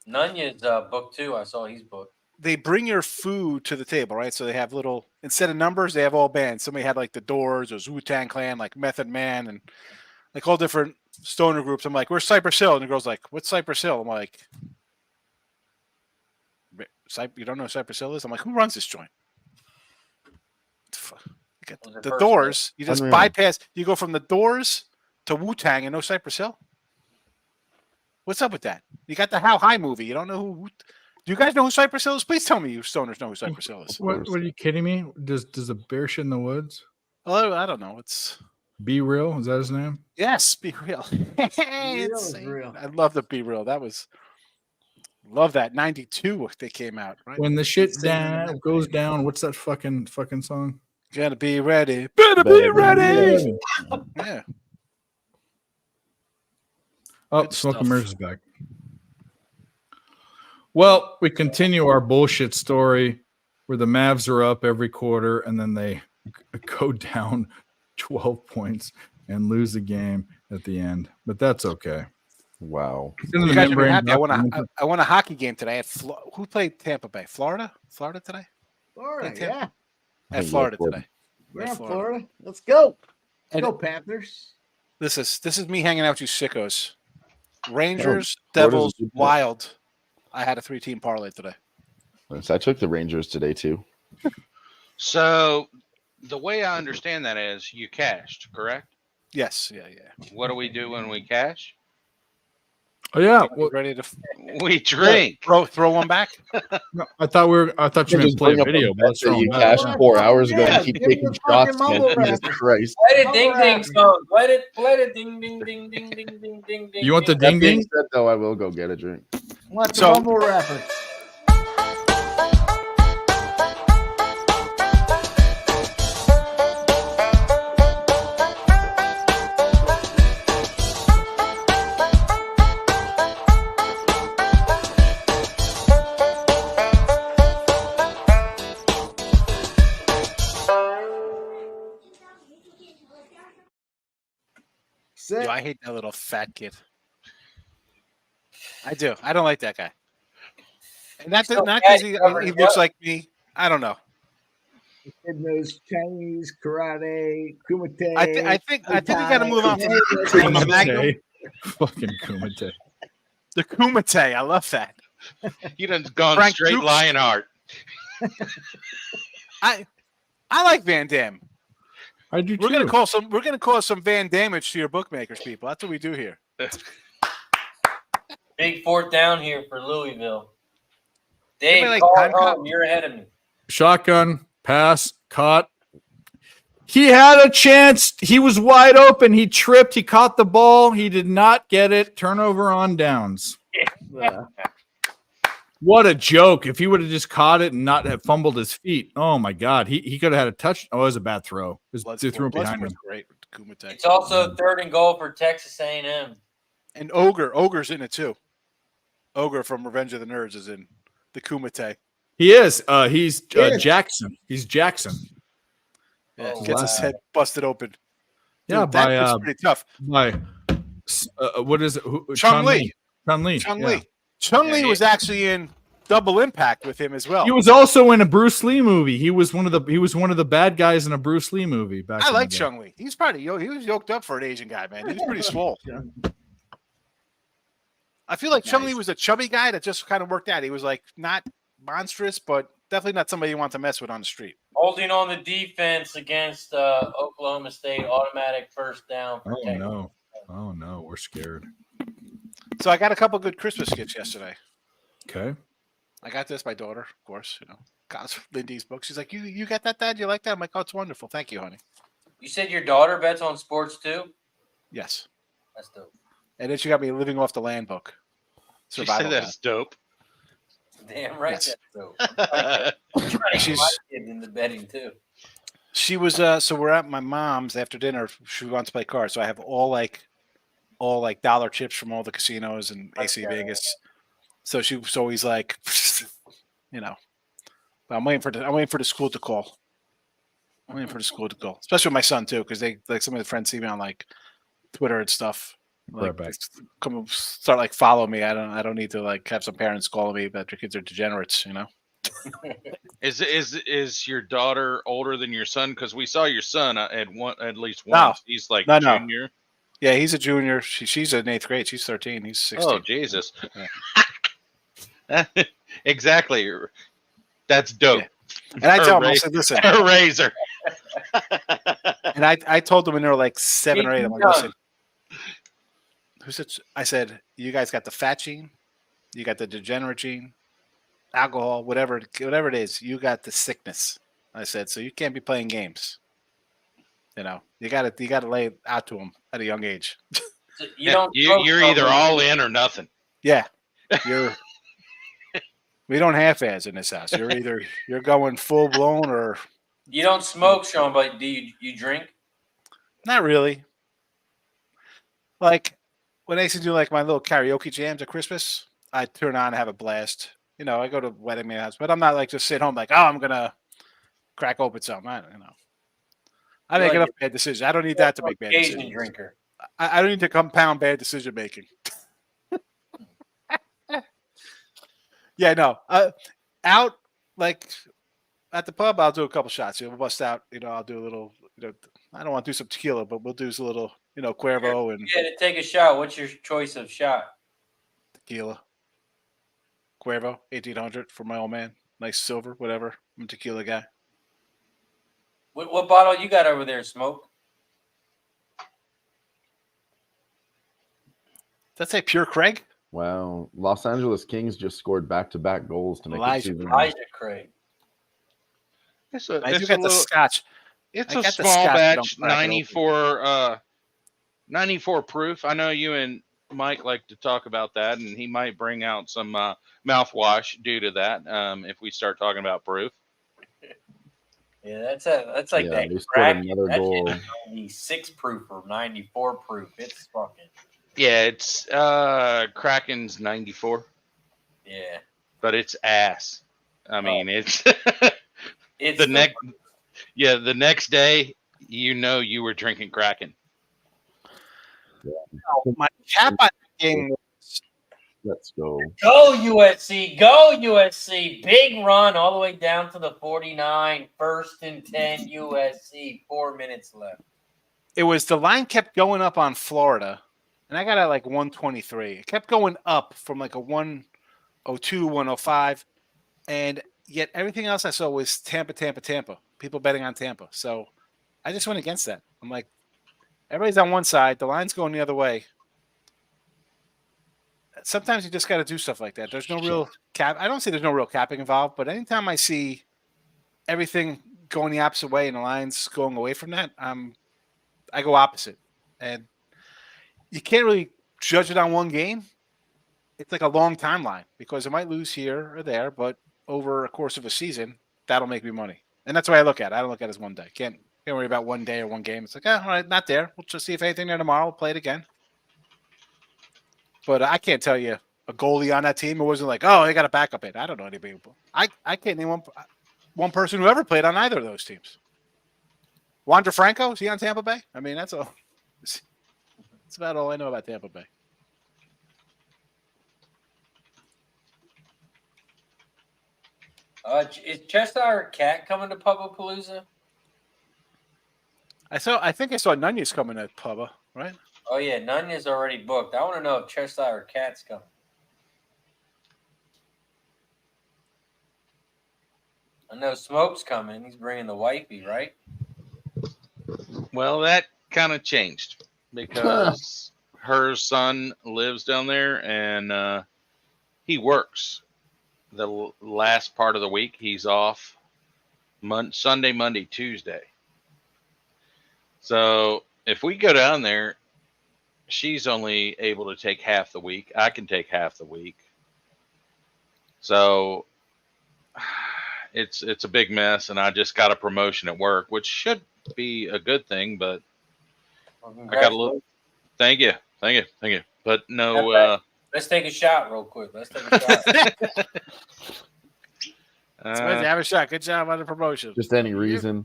Nunya's booked too. I saw he's booked. They bring your food to the table, right? So they have little, instead of numbers, they have all bands. Somebody had like the Doors or Wu-Tang Clan, like Method Man, and like all different stoner groups. I'm like, where's Cypress Hill? And the girl's like, what's Cypress Hill? I'm like, you don't know who Cypress Hill is? I'm like, who runs this joint? You got the Doors. You just bypass. You go from the Doors to Wu-Tang and no Cypress Hill? What's up with that? You got the How High movie. You don't know who. Do you guys know who Cypress Hill is? Please tell me you stoners know who Cypress Hill is. What are you kidding me? Does a bear shit in the woods? Oh, I don't know. It's Be Real. Is that his name? Yes, Be Real. It's real. I love the Be Real. Love that. 92 they came out, right? When the shit goes down, what's that fucking song? Gotta be ready. Better be ready. Yeah. Oh, Smoke and Mirrors is back. Well, we continue our bullshit story where the Mavs are up every quarter and then they go down 12 points and lose the game at the end. But that's okay. Wow. You guys are happy. I won a hockey game today. Who played Tampa Bay? Florida? Florida today? Florida, yeah. At Florida today. Yeah, Florida. Let's go. Let's go, Panthers. This is me hanging out with you sickos. Rangers, Florida's Devils, Wild. I had a 3-team parlay today. So I took the Rangers today too. So the way I understand that is you cashed, correct? Yes. Yeah. What do we do when we cash? Oh yeah, ready to we drink. Throw one back. No, I thought you meant play a video. But let's throw you them cashed back. 4 hours ago Yeah, and keep give me taking the shots, fucking man. mumble Jesus rap. Christ. Play the ding ding song. Play it ding ding ding ding ding ding ding. You want the That ding being ding? said, though, I will go get a drink. What the So- mumble rapper? Sick. Yo, I hate that little fat kid. I do. I don't like that guy. And not because he looks like me. I don't know. Kid knows Chinese, karate, kumite. I think we got to move on from the Magnum. Fucking Kumite. The Kumite. I love that. You done gone Frank straight Dukes. Lionheart. I like Van Damme. I do We're too. gonna cause some Van Damage to your bookmakers, people. That's what we do here. Big fourth down here for Louisville. Anybody Dave, like call time it home. cop? You're ahead of me. Shotgun, pass, caught. He had a chance. He was wide open. He tripped. He caught the ball. He did not get it. Turnover on downs. What a joke. If he would have just caught it and not have fumbled his feet. Oh, my God. He could have had a touch. Oh, it was a bad throw. They threw him behind him. Great with Kumite. It's also 3rd and goal for Texas A&M. And Ogre's in it too. Ogre from Revenge of the Nerds is in the Kumite. He is. He's Jackson. He's Jackson. Yeah, Oh, gets his head busted open. Yeah, Dude, that was by pretty tough. What is it? Chung-Li. Chung-Li. Chung-Li. Chung-Li was actually in Double Impact with him as well. He was also in a Bruce Lee movie. He was one of the bad guys in a Bruce Lee movie back. I in like the day. Chung-Li. He's probably he was yoked up for an Asian guy, man. He was pretty swole. I feel like Chung-Li was a chubby guy that just kind of worked out. He was like not monstrous, but definitely not somebody you want to mess with on the street. Holding on the defense against Oklahoma State, automatic first down. For Texas. No. Oh, no. We're scared. So I got a couple good Christmas gifts yesterday. Okay. I got this, my daughter, of course, got Lindy's book. She's like, you got that, Dad? You like that? I'm like, oh, it's wonderful. Thank you, honey. You said your daughter bets on sports too? Yes. That's dope. And then she got me Living Off the Land book. She said that's dope. Damn right, Yes. that's dope. She's She's- in the betting too. She was so we're at my mom's after dinner. She wants to play cards, so I have all dollar chips from all the casinos and AC Vegas. So she was always like, but I'm waiting for the school to call. Especially with my son too, because they like some of the friends see me on like Twitter and stuff. Right Like, back. come start like follow me. I don't need to like have some parents calling me that their kids are degenerates. Is your daughter older than your son? Because we saw your son at least No. once. He's like No. junior. Yeah, he's a junior. She's in 8th grade. She's 13. He's 16. Oh Jesus! Exactly. That's dope. Yeah. And I tell them, I said, listen. A razor. And I told them when they were like 7 or 8, I'm like, listen. I said, you guys got the fat gene, you got the degenerate gene, alcohol, whatever it is, you got the sickness. I said, so you can't be playing games. You gotta lay it out to them at a young age. So you're You're either all in or nothing. Yeah, we don't half-ass in this house. You're going full blown or You don't smoke, Sean, but do you drink? not really. Like when I used to do like my little karaoke jams at Christmas, I turn on and have a blast. I go to wedding man house, but I'm not like just sit home like, oh, I'm gonna crack open something. I make enough bad decisions. I don't need that to make bad Asian decisions. drinker. I don't need to compound bad decision making. Yeah, no. Out like at the pub, I'll do a couple shots. We'll bust out. I'll do a little. I don't want to do some tequila, but we'll do a little. Cuervo and Yeah, to take a shot. What's your choice of shot? tequila. Cuervo 1800 for my old man. Nice silver, whatever. I'm a tequila guy. What bottle you got over there, Smoke? Does that say Pure Craig? Wow. Los Angeles Kings just scored back-to-back goals to make it season. Elijah Craig. You got the scotch. It's I a got the small scotch, but batch, I'm cracking open. 94 proof. I know you and Mike like to talk about that, and he might bring out some mouthwash due to that if we start talking about proof. Yeah, that's like that. They scored crack. another That goal. shit is 96 proof or 94 proof. It's fucking. Yeah, it's Kraken's 94, Yeah. but it's ass. I mean, it's It's the next. Yeah, the next day, you were drinking Kraken. My cap on that game was Let's go. Go USC. Go USC. Big run all the way down to the 49. 1st and 10 USC. 4 minutes left. It was the line kept going up on Florida, and I got it like 123. It kept going up from like a 102, 105, and yet everything else I saw was Tampa. People betting on Tampa. So I just went against that. I'm like, everybody's on one side. The line's going the other way. Sometimes you just got to do stuff like that. There's no real cap. I don't see there's no real capping involved, but anytime I see everything going the opposite way and the lines going away from that, I go opposite. And you can't really judge it on one game. It's like a long timeline because it might lose here or there, but over a course of a season, that'll make me money. And that's the way I look at it. I don't look at it as one day. Can't worry about one day or one game. It's like, all right, not there. We'll just see if anything there tomorrow. We'll play it again. But I can't tell you a goalie on that team. It wasn't like, oh, they got a backup in. I don't know anybody. I can't name one person who ever played on either of those teams. Wander Franco, is he on Tampa Bay? I mean, that's all. That's about all I know about Tampa Bay. Is Cheshire Cat coming to Pubapalooza? I think I saw Nunez coming at Pubba, right? Oh yeah, Nunez already booked. I want to know if Cheshire Cat's coming. I know Smoke's coming. He's bringing the wifey, right? Well, that kind of changed because her son lives down there and he works. The last part of the week, he's off Sunday, Monday, Tuesday. So if we go down there, she's only able to take half the week. I can take half the week. So it's a big mess, and I just got a promotion at work, which should be a good thing, but I got a little. Thank you. But no. Let's take a shot real quick. Let's take a shot. Have a shot. Good job on the promotion. Just any reason,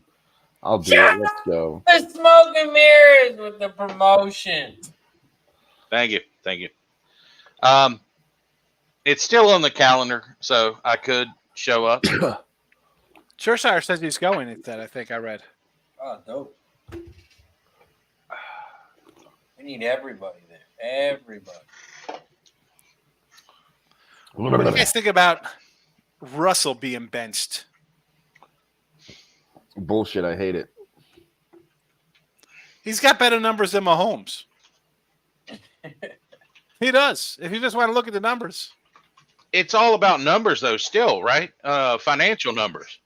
I'll do it. Let's go. The smoke and mirrors with the promotion. Thank you. It's still on the calendar, so I could show up. Cheshire says he's going. I think I read. Oh, dope. We need everybody there. Everybody. What do you guys think about Russell being benched? Bullshit. I hate it. He's got better numbers than Mahomes. He does. If you just want to look at the numbers. It's all about numbers, though, still, right? Financial numbers.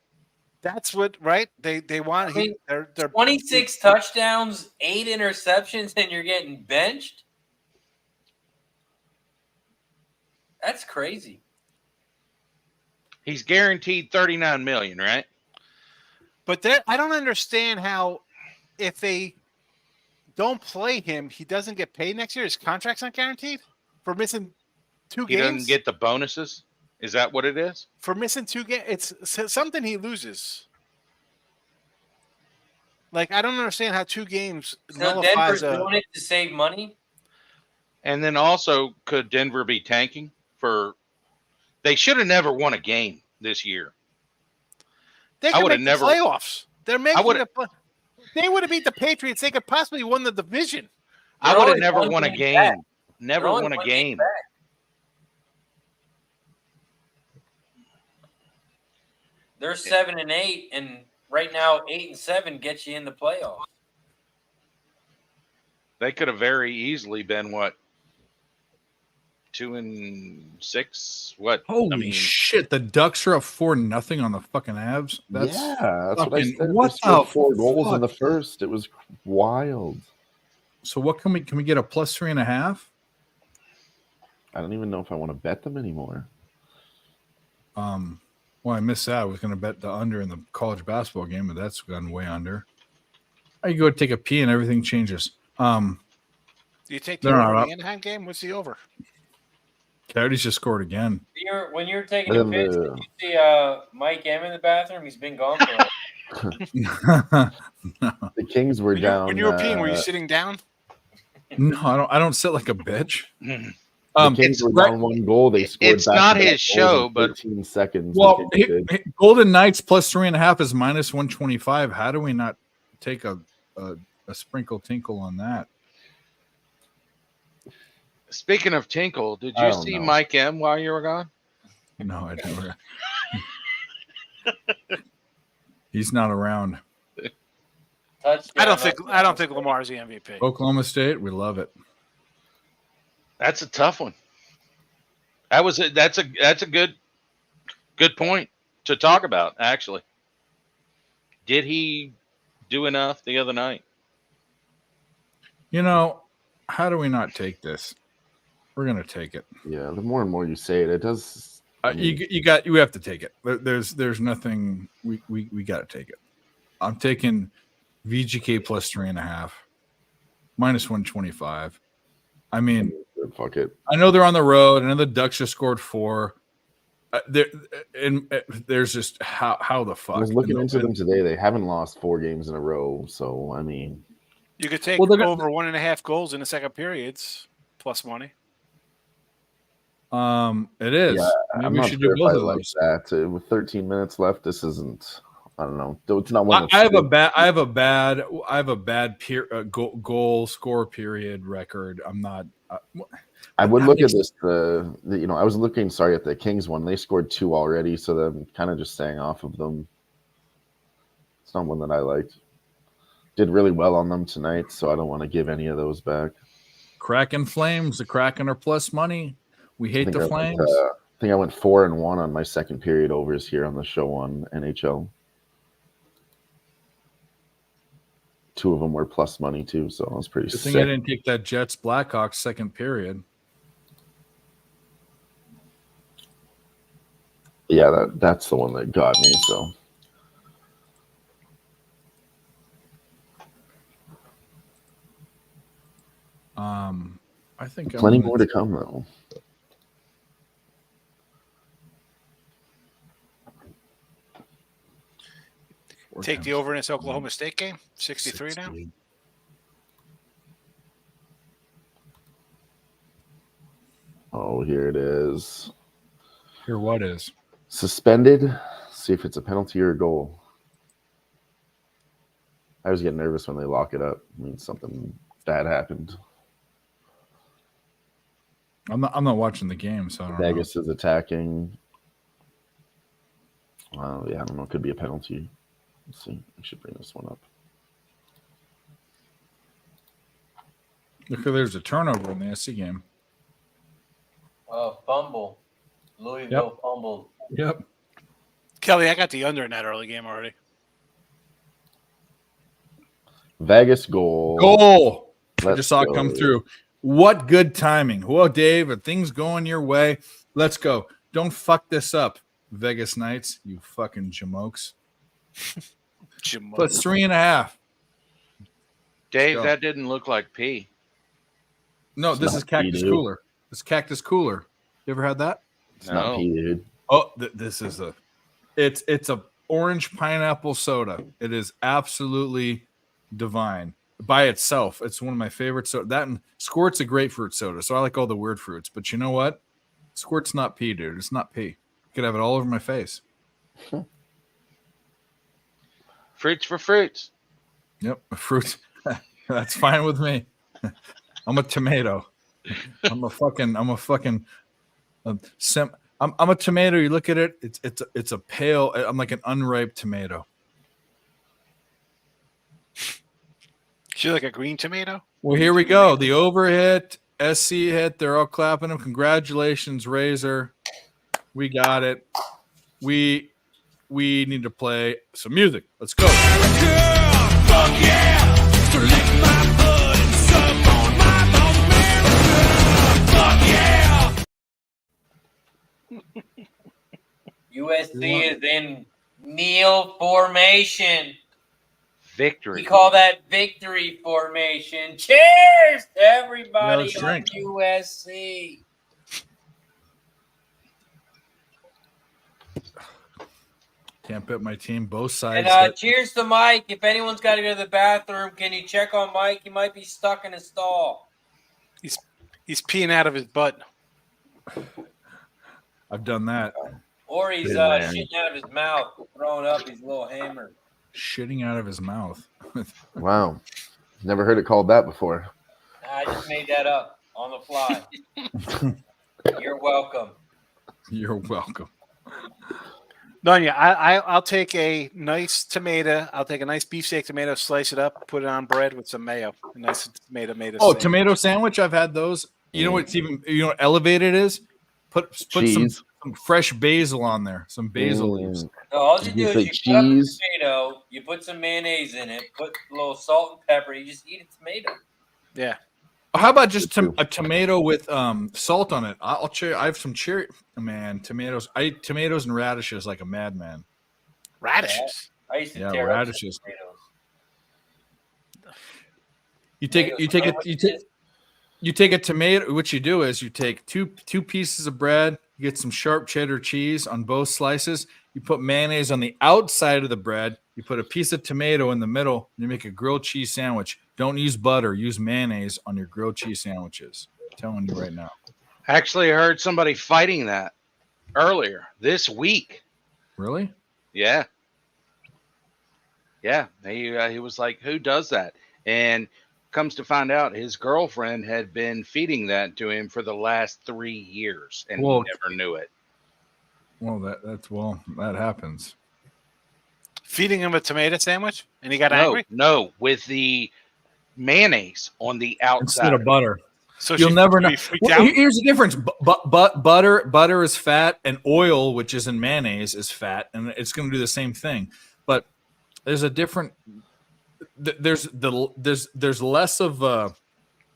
That's what, right? They want. They're 26 touchdowns, 8 interceptions, and you're getting benched? That's crazy. He's guaranteed $39 million, right? But I don't understand how if they don't play him, he doesn't get paid next year. His contract's not guaranteed for missing 2 games. He doesn't get the bonuses. Is that what it is? For missing 2 games, it's something he loses. Like, I don't understand how 2 games. So Denver's doing it to save money. And then also, could Denver be tanking for? They should have never won a game this year. They could make the playoffs. They're making They would have beat the Patriots. They could possibly won the division. I would have never won a game. Never won a game. They're 7-8, and right now 8-7 gets you in the playoffs. They could have very easily been what? 2-6. What? Holy shit! The Ducks are up 4-0 on the fucking Avs. That's that's what I said. What the the 4 goals fuck? in the first? It was wild. So what can we get a +3.5? I don't even know if I want to bet them anymore. Well, I missed that. I was going to bet the under in the college basketball game, but that's gone way under. I go take a pee and everything changes. Do you take the over in the Anaheim game? What's the over? Coyotes just scored again. When you're taking a piss, did you see Mike M in the bathroom? He's been gone for The Kings were down. When you were peeing, were you sitting down? No, I don't sit like a bitch. The Kings were down 1 goal. They scored. It's not his show, but 13 seconds. Well, Golden Knights plus 3.5 is minus 125. How do we not take a sprinkle tinkle on that? Speaking of tinkle, did you see Mike M while you were gone? No, I didn't. He's not around. I don't think Lamar's the MVP. Oklahoma State, we love it. That's a tough one. That's a good point to talk about, actually. Did he do enough the other night? You know, how do we not take this? We're gonna take it. Yeah, the more and more you say it, it does. You have to take it. There's nothing we got to take it. I'm taking VGK plus 3.5, minus 125. I mean, fuck it. I know they're on the road. I know the Ducks just scored 4. There's just how the fuck. I was looking into them today. They haven't lost 4 games in a row. So I mean, you could take over 1.5 goals in the second periods plus money. It is. Yeah, Maybe I'm we not should sure do both if I of like those. that. With 13 minutes left, this isn't. I don't know. It's not one. I have a bad goal score period record. I'm not. I would look at this. I was looking. Sorry, at the Kings one. They scored 2 already, so I'm kind of just staying off of them. It's not one that I liked. Did really well on them tonight, so I don't want to give any of those back. Kraken Flames. The Kraken are plus money. We hate the Flames. I think I went 4-1 on my second period overs here on the show on NHL. 2 of them were plus money too, so I was pretty Good sick. thing I didn't take that Jets Blackhawks second period. Yeah, that's the one that got me. So I think plenty more to come though. Take the over in this Oklahoma State game, 63 now. Oh, here it is. Here, what is suspended? See if it's a penalty or a goal. I always get nervous when they lock it up. It means something bad happened. I'm not watching the game, so I don't Vegas is attacking. Yeah, I don't know. It could be a penalty. Let's see. I should bring this one up. Look, there's a turnover in the SC game. Fumble. Louisville fumbled. Yep. Kelly, I got the under in that early game already. Vegas goal. Goal. I Let's just saw it come through. What good timing. Well, Dave, are things going your way? Let's go. Don't fuck this up, Vegas Knights, you fucking jamokes. Plus 3.5. Dave, that didn't look like pee. No, this is Cactus Cooler. This Cactus Cooler. You ever had that? It's not pee, dude. Oh, this is it's a orange pineapple soda. It is absolutely divine by itself. It's one of my favorite soda. That and Squirt's a grapefruit soda, so I like all the weird fruits. But you know what? Squirt's not pee, dude. It's not pee. I could have it all over my face. Fruits for fruits. Yep, fruit. That's fine with me. I'm a tomato. I'm a tomato. You look at it. It's a pale. I'm like an unripe tomato. She's like a green tomato. Well, here we go. The over hit, SC hit. They're all clapping him. Congratulations, Razor. We got it. We need to play some music. Let's go. Fuck yeah! So lick my butt and suck on my bone, America. Fuck yeah! USC is in kneel formation. Victory. We call that victory formation. Cheers to everybody let's on drink. USC. Can't bet my team both sides. And cheers to Mike. If anyone's got to go to the bathroom, can you check on Mike? He might be stuck in a stall. He's peeing out of his butt. I've done that. Or he's Good man. shitting out of his mouth, throwing up his little hammer. Shitting out of his mouth. Wow. Never heard it called that before. I just made that up on the fly. You're welcome. You're welcome. Nonya, I'll take a nice tomato. I'll take a nice beefsteak tomato, slice it up, put it on bread with some mayo. A nice tomato sandwich. Tomato sandwich. I've had those. You know what's even what elevated is? Put some fresh basil on there. Some basil leaves. No, all you do is you cut up a cheese? tomato, you put some mayonnaise in it, put a little salt and pepper. You just eat a tomato. Yeah. How about just a tomato with salt on it? I have some cherry. Man, tomatoes. I eat tomatoes and radishes like a madman. Radishes. I used to tear radishes. up tomatoes. You take a tomato. What you do is you take two pieces of bread. You get some sharp cheddar cheese on both slices. You put mayonnaise on the outside of the bread. You put a piece of tomato in the middle. And you make a grilled cheese sandwich. Don't use butter. Use mayonnaise on your grilled cheese sandwiches. I'm telling you right now. Actually, I heard somebody fighting that earlier this week. Really? Yeah. Yeah. He was like, who does that? And comes to find out his girlfriend had been feeding that to him for the last 3 years and he never knew it. Well, that happens. Feeding him a tomato sandwich and he got angry? No, with the mayonnaise on the outside instead of butter. So you'll never know. Here's the difference. Butter is fat, and oil, which is in mayonnaise, is fat, and it's going to do the same thing. But there's a different. There's less of.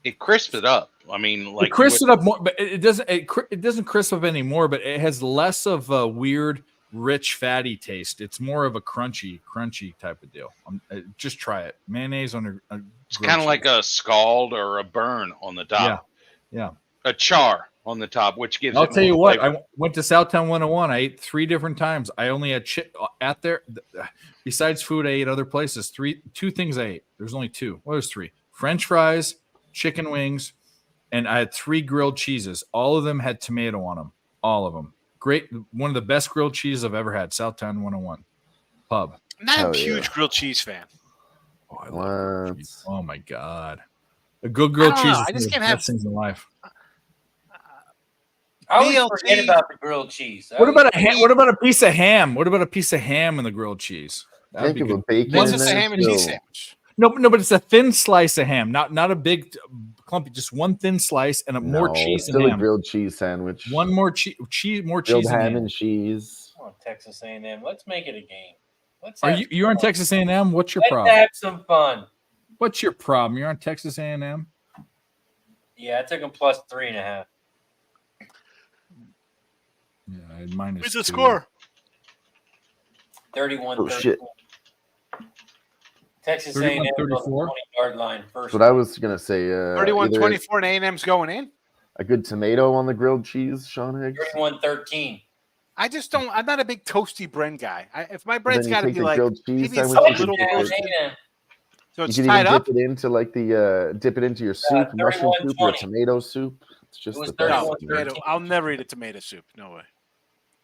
It crisps it up. I mean, like it crisps it up more, but it doesn't. It doesn't crisp up anymore. But it has less of a weird, rich, fatty taste. It's more of a crunchy type of deal. Just try it. Mayonnaise on a it's kind of like a scald or a burn on the top. Yeah. A char on the top, which gives. I'll tell you what. I went to Southtown 101. I ate 3 different times. I only had at there. Besides food, I ate other places. 2 things I ate. There's only 2. Well, there's 3. French fries, chicken wings, and I had 3 grilled cheeses. All of them had tomato on them. All of them. Great. One of the best grilled cheeses I've ever had. Southtown 101 pub. I'm not a huge grilled cheese fan. Oh, I love grilled cheese. Oh my god, a good grilled cheese is I just can't the have best things in life. I always forget about the grilled cheese. What about a ham? What about a piece of ham? What about a piece of ham in the grilled cheese? Think of a bacon. What's just a ham and cheese sandwich? No, but it's a thin slice of ham, not a big clumpy. Just one thin slice and more cheese still and a ham. grilled cheese sandwich. One more cheese, more grilled cheese. ham and cheese. Come on, Texas A&M. Let's make it a game. You're on Texas A&M? What's your problem? Let's have some fun. What's your problem? You're on Texas A&M? Yeah, I took them plus 3.5. Yeah, minus. What's the 2. score? 31. Oh shit! Texas A&M on the 20-yard line first. That's what I was gonna say. 31-24 and A&M's going in. A good tomato on the grilled cheese, Sean Higgs. 31-13. I just don't. I'm not a big toasty bread guy. If my bread's Then you got to take be the like grilled cheese maybe it's sandwich, a little you can toasty. So it's you can tied even up. dip it into like dip it into your soup, mushroom soup, or a tomato soup. It's just the best. Tomato. I'll never eat a tomato soup. No way.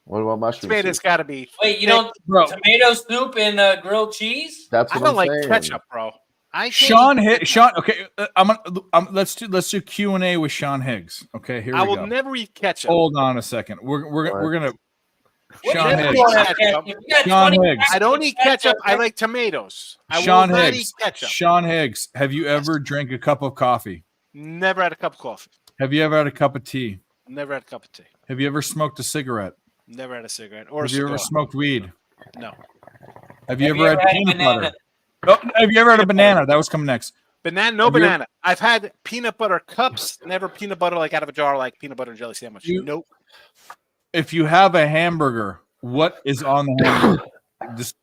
What about mushroom Tomato's soup? got to be. Wait, you don't tomato soup and grilled cheese? That's I what don't I'm like saying. ketchup, bro. Sean. Okay, let's do Q&A with Sean Higgs. Okay, here we go. I will never eat ketchup. Hold on a second. We're gonna. Sean Higgs. Sean Higgs. I don't eat ketchup. I like tomatoes. I Sean will not Higgs. eat ketchup. Sean Higgs. Have you ever drank a cup of coffee? Never had a cup of coffee. Have you ever had a cup of tea? Never had a cup of tea. Have you ever smoked a cigarette? Never had a cigarette or a Have you cigar. ever smoked weed? No. Have you ever had peanut butter? Oh, have you ever had a banana? That was coming next. Banana, no banana. I've had peanut butter cups, never peanut butter like out of a jar, like peanut butter and jelly sandwich. Nope. If you have a hamburger, what is on the hamburger? Just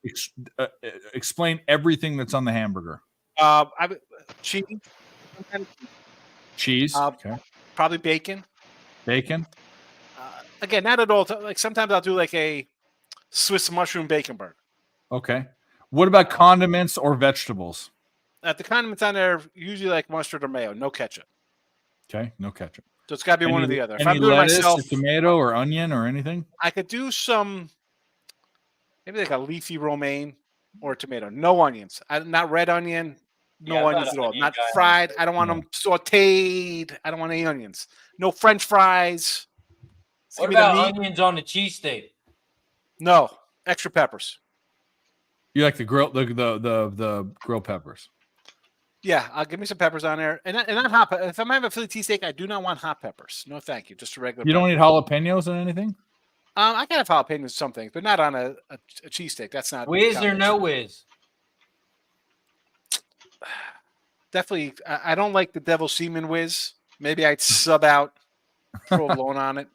explain everything that's on the hamburger. Cheese. Cheese. Okay. Probably bacon. Bacon. Again, not at all. Like sometimes I'll do like a Swiss mushroom bacon burger. Okay. What about condiments or vegetables? The condiments on there usually like mustard or mayo, no ketchup. Okay, no ketchup. So it's got to be one or the other. If Any I'm doing lettuce, myself, or tomato, or onion, or anything? I could do some, maybe like a leafy romaine or a tomato. No onions. Not red onion. No Yeah, I'm not onions an at all. onion Not guy fried. I don't want them sautéed. I don't want any onions. No French fries. Just What give me the about meat. onions on the cheesesteak? No, extra peppers. You like the grilled peppers? Yeah, I'll give me some peppers on there, and not hot. If I'm having a Philly cheesesteak, I do not want hot peppers. No, thank you. Just a regular. You don't pepper. need jalapenos or anything? I can have jalapenos some things, but not on a cheesesteak. That's not Whiz or no whiz? Definitely, I don't like the devil semen whiz. Maybe I'd sub out provolone on it.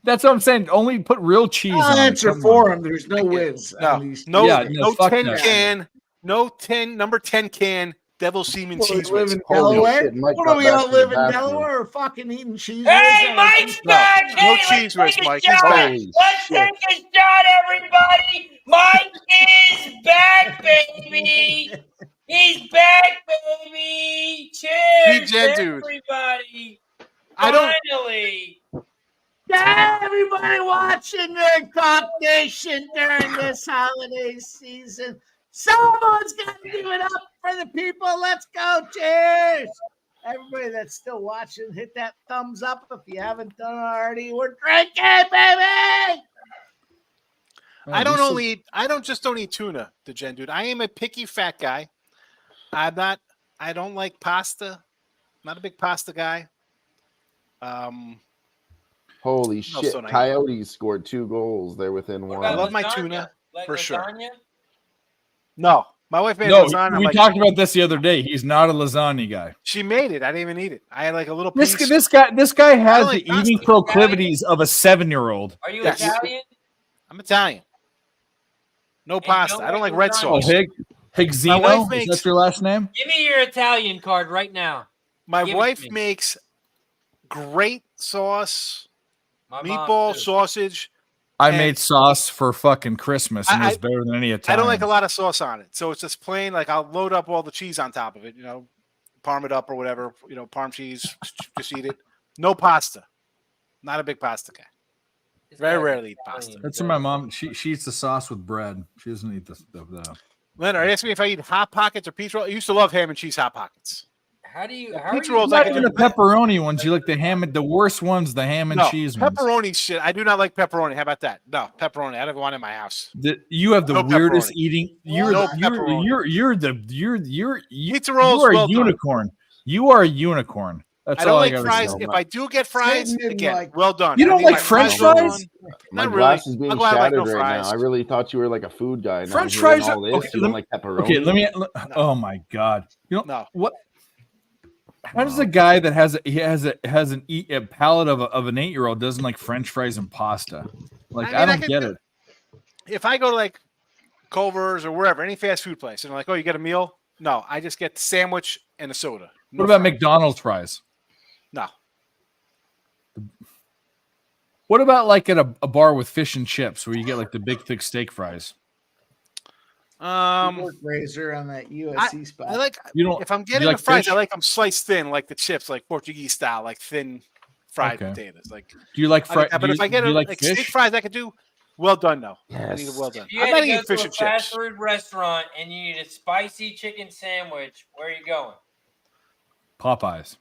That's what I'm saying. Only put real cheese I'll on it. answer Come for on. him. There's no whiz. No, on these no, Yeah, no fuck 10 that. can, no 10 number 10 can devil semen What, we cheese live whiz. in Holy Delaware? shit, Mike What got do we back all from the live in bathroom. Delaware or fucking eating cheese? Hey, whiz? Mike's back! No Hey, cheese whiz, let's take a Mike. He's shot. back. Holy Let's shit. take a shot, everybody. Mike is back, baby. He's back, baby. Cheers, Jen, dude. everybody. I don't. Finally. Yeah, everybody watching the Cop Nation during this holiday season. Someone's got to give it up for the people. Let's go. Cheers. Everybody that's still watching, hit that thumbs up if you haven't done it already. We're drinking, baby. I don't just eat tuna, the Gen dude. I am a picky fat guy. I don't like pasta. Not a big pasta guy. Holy No, shit. so nice. Coyotes scored 2 goals. They're within What one. I about love my lasagna? tuna, Like for sure. lasagna? No, my wife made No, lasagna. I'm we like, talked about this the other day. He's not a lasagna guy. she made it. I didn't even eat it. I had like a little piece. This guy has like the eating pasta. proclivities of a 7-year-old. Are you Yes. Italian? I'm Italian. No you pasta. don't I don't like like red lasagna? sauce. Higzino? My wife Is makes- that your last name? Give me your Italian card right now. My Give it wife to me. makes great sauce, My mom, meatball, too. sausage. I And- made sauce for fucking Christmas, and it I- was better than any I Italian. don't like a lot of sauce on it. So it's just plain, like I'll load up all the cheese on top of it, parm it up or whatever, parm cheese, just eat it. No pasta. Not a big pasta guy. This Very guy's rarely eat Italian, pasta. That's what my mom. She eats the sauce with bread. She doesn't eat the. Leonard asked me if I eat Hot Pockets or pizza rolls. I used to love ham and cheese Hot Pockets. How do you? The How are pizza you? rolls Not I can even do. the pepperoni ones. You like the ham and the worst ones, the ham and No, cheese ones. pepperoni shit. I do not like pepperoni. How about that? No, pepperoni. I don't want it in my house. You have the No weirdest pepperoni. eating. No pepperoni. You're Pizza rolls, you are a well done. unicorn. You are a unicorn. That's I don't all like I gotta fries. say. If I do get fries, Sitting in, again, like- well done. You I don't need like my French well fries? done. My Not glass really. is being I'll go out like shattered no right fries. now. I really thought you were like a food guy. Now French hearing fries all are- this, okay, you let don't me- like pepperoni. Okay, let me. Oh my god! No. What? How does a guy that has a palate of an 8-year-old doesn't like French fries and pasta? Like I, don't get it. If I go to like Culver's or wherever, any fast food place, and they're like, "Oh, you get a meal?" No, I just get the sandwich and a soda. No What about fries. McDonald's fries? No. What about like at a bar with fish and chips where you get like the big thick steak fries? Work razor on that USC spot. I like You don't. if I'm you getting like the fries, fish? I like them sliced thin, like the chips, like Portuguese style, like thin fried Okay. potatoes. Like, Do you like I like fried? that. But if I get do you like like fish? steak fries, I could do well done. No, I Yes. need it well done. If you I'm had not to eating go fish to a and fast chips. food restaurant and you need a spicy chicken sandwich, where are you going? Popeyes.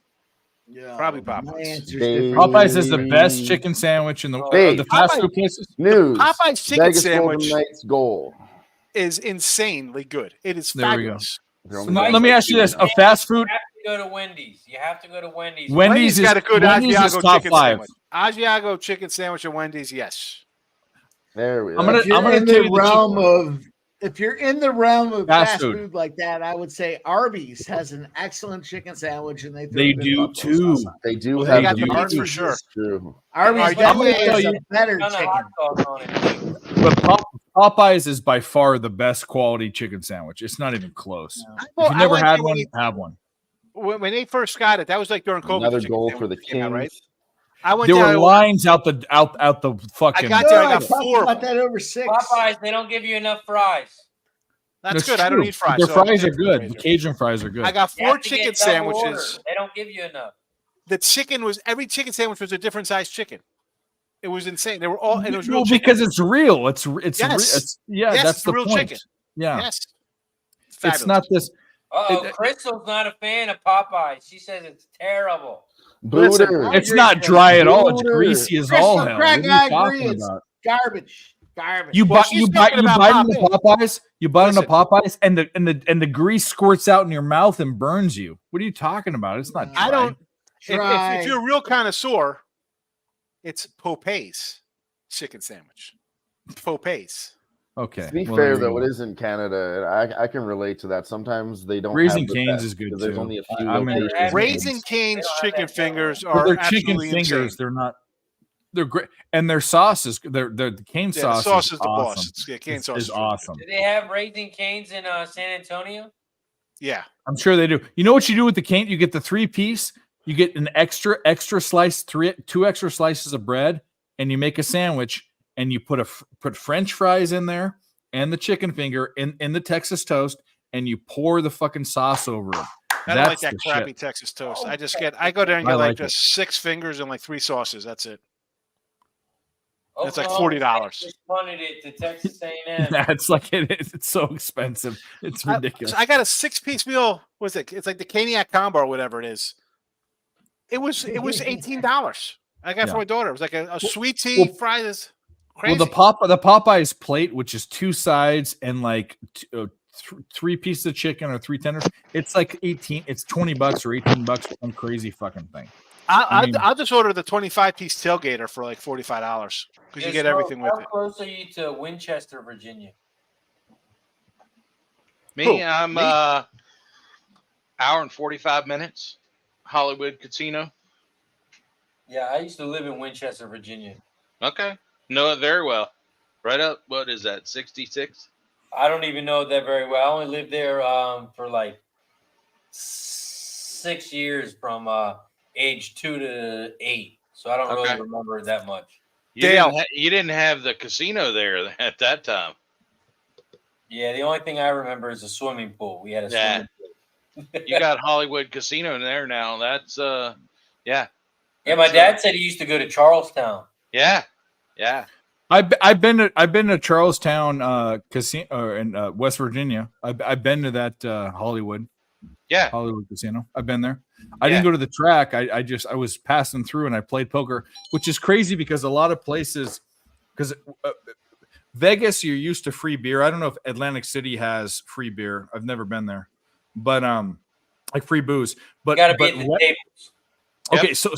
Yeah, Probably my Popeyes. answer's They- different. Popeyes is the best chicken sandwich in the Hey, the fast Popeye- food places. News. Popeyes chicken Vegas sandwich Golden Knights goal. is insanely good. It is There we go. fabulous. They're So only let me ask you this: a fast food. You have to go to Wendy's. You have to go to Wendy's. Wendy's is got a good Wendy's is Asiago top chicken 5. sandwich. Asiago chicken sandwich at Wendy's, yes. There we go. I'm gonna- If you're in tell the you realm truth. of if you're in the realm of Fast fast food. food like that, I would say Arby's has an excellent chicken sandwich, and they They throw do buffalo too. sauce on it. They do They have got the the do. meats for Arby's sure. is- True. Arby's I'm definitely gonna tell has you- a better Ton of chicken. hot sauce on it. But Popeyes is by far the best quality chicken sandwich. It's not even close. If you never had one, have one. When they first got it, that was like during COVID. Another chicken goal sandwich for the came out, Kings. right? I went There down. were lines out the fucking. I got No, there. I I got talked 4 of about them. that over 6. Popeyes, they don't give you enough fries. That's good. I don't true. eat fries. Their so I'm fries are safe. good. The Cajun fries are good. I got You have 4 to get chicken double order. sandwiches. They don't give you enough. the chicken was every chicken sandwich was a different size chicken. It was insane. They were all and it was real Well, chicken. because it's real. It's Yes. yeah. Yes, That's it's the a real point. chicken. Yeah. Yes. It's not this. Oh, Crystal's not a fan of Popeyes. She says it's terrible. Listen, Booter. It's not dry at all. It's Booter. greasy as all Crystal hell. Craig, What are I you agree. talking It's about? garbage. Garbage. You Well, bite she's you bite talking you about bite into Pop-In. Popeyes. You bite into Listen. Popeyes, and the grease squirts out in your mouth and burns you. What are you talking about? It's not. Dry. I don't. Try. If you're a real connoisseur, it's Popeyes chicken sandwich. Popeyes. Okay. To be well, fair, there you though, go. it is in Canada. I can relate to that. Sometimes they don't Raising have the Cane's best, is good because there's too. only a few I'm in locations. Raising Cane's chicken fingers But are they're chicken absolutely fingers. insane. They're not. They're great, and their sauce is the cane Yeah, sauce. the sauce is is the awesome. boss. It's, yeah, cane It's- sauce is is really good. awesome. Do they have Raising Cane's in San Antonio? Yeah. I'm sure they do. You know what you do with the cane? You get the 3-piece. You get an extra slice, two extra slices of bread, and you make a sandwich. And you put French fries in there and the chicken finger in the Texas toast, and you pour the fucking sauce over it. I don't like That's that the crappy shit. Texas toast. I go there and I get like like it. just 6 fingers and like 3 sauces. That's it. That's like Oklahoma $40. State just punted it to Texas A&M. Yeah, it's like it is. It's so expensive. It's ridiculous. I got a 6-piece meal. What's it? It's like the Caniac combo or whatever it is. It was $18. I got it for my daughter. It was like a sweet tea, fries. Crazy. Well, the Popeyes plate, which is 2 sides and like 3 pieces of chicken or 3 tenders, it's like 18. It's $20 or $18. Some crazy fucking thing. I'll just order the 25-piece tailgater for like $45 because you get everything with it. How close are you to Winchester, Virginia? Me, I'm hour and 45 minutes. Hollywood Casino. Yeah, I used to live in Winchester, Virginia. Okay, know it very well. Right up. What is that? 66. I don't even know that very well. I only lived there for like 6 years from age 2 to 8, so I don't really remember it that much. You didn't have the casino there at that time. Yeah, the only thing I remember is a swimming pool. We had a swimming pool. You got Hollywood Casino in there now. That's yeah. Yeah, my dad said he used to go to Charlestown. Yeah. I've been to Charlestown casino in West Virginia. I've been to that Hollywood Casino. I've been there. I didn't go to the track. I was passing through and I played poker, which is crazy because a lot of places, because Vegas, you're used to free beer. I don't know if Atlantic City has free beer. I've never been there, but like free booze. But you gotta be at the tables. Okay, so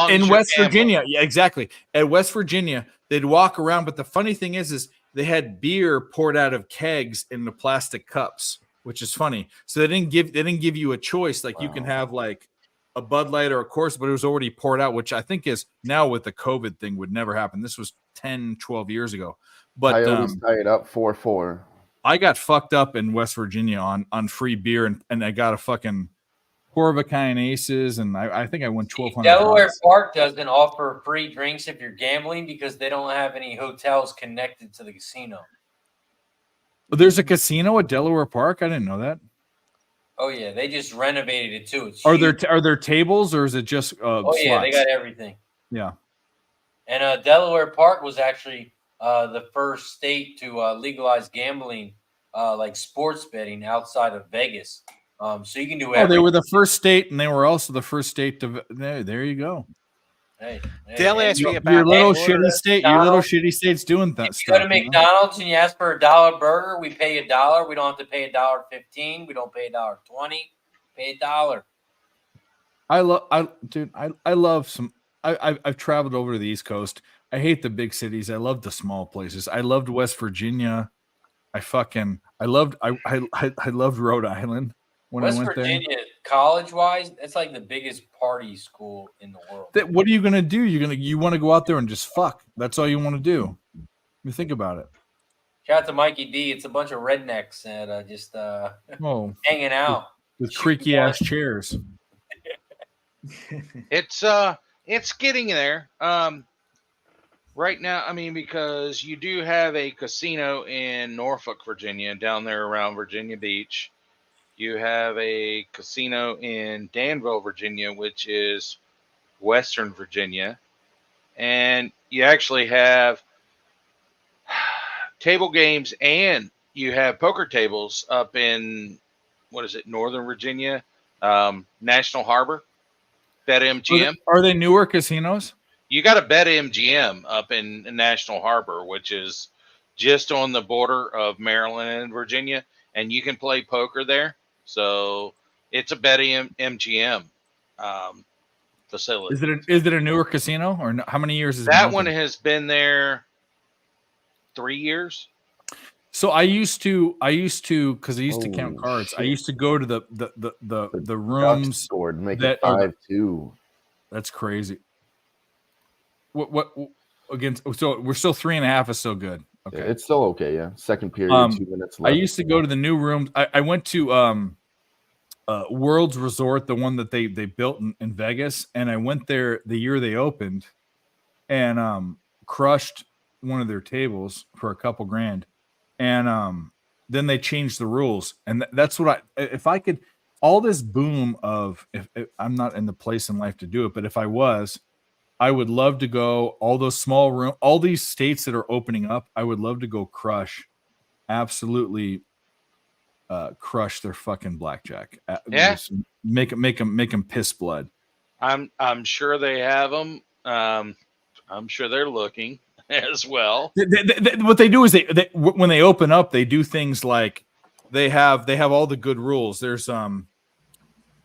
in West Virginia, yeah, exactly. At West Virginia, they'd walk around, but the funny thing is they had beer poured out of kegs in the plastic cups, which is funny. So they didn't give you a choice. Like you can have like a Bud Light or a Coors, but it was already poured out, which I think is now with the COVID thing would never happen. This was 10, 12 years ago. But Coyotes tie it up 4-4. I got fucked up in West Virginia on free beer, and I got a fucking Corvacine Aces, and I think I won $1,200. Delaware Park doesn't offer free drinks if you're gambling because they don't have any hotels connected to the casino. There's a casino at Delaware Park. I didn't know that. Oh yeah, they just renovated it too. It's Are huge. there tables or is it just yeah, they got everything. Yeah. And Delaware Park was actually the first state to legalize gambling, like sports betting outside of Vegas. So you can do everything. Oh, they were the first state, and they were also the first state to. There you go. Hey, They'll ask me about your little shitty state. Your little shitty state's doing that if stuff. you go to McDonald's and you ask for a $1 burger, we pay $1. We don't have to pay $1.15. We don't pay $1.20. Pay $1. I love some. I've traveled over to the East Coast. I hate the big cities. I love the small places. I loved West Virginia. I loved Rhode Island. When West I went Virginia, college-wise, that's like the biggest party school in the world. What are you gonna do? You want to go out there and just fuck. That's all you want to do. You think about it. Shout out to Mikey D. It's a bunch of rednecks and just hanging out with creaky ass chairs. It's getting there. Right now, I mean, because you do have a casino in Norfolk, Virginia, down there around Virginia Beach. You have a casino in Danville, Virginia, which is Western Virginia, and you actually have table games and you have poker tables up in, what is it, Northern Virginia, National Harbor, BetMGM. Are they newer casinos? You got a BetMGM up in National Harbor, which is just on the border of Maryland and Virginia, and you can play poker there. So it's a BetMGM facility. Is it a newer casino, or no, how many years has it That been one open? has been there 3 years. So I used to because I used to count Oh, cards. I shit. used to go to the Ducks rooms scored, make that it are 5-2. That's crazy. What against? So we're still 3.5 is still good. Okay, Yeah, it's still okay. Yeah, second period, 2 minutes I left. used to go to the new rooms. I went to World's Resort, the one that they built in Vegas, and I went there the year they opened, and crushed one of their tables for a couple grand, and then they changed the rules, and that's what if I could, all this boom of if I'm not in the place in life to do it, but if I was, I would love to go all those small room, all these states that are opening up. I would love to go absolutely crush their fucking blackjack. Yeah. Just make them piss blood. I'm sure they have them. I'm sure they're looking as well. What they do is they when they open up, they do things like they have all the good rules. There's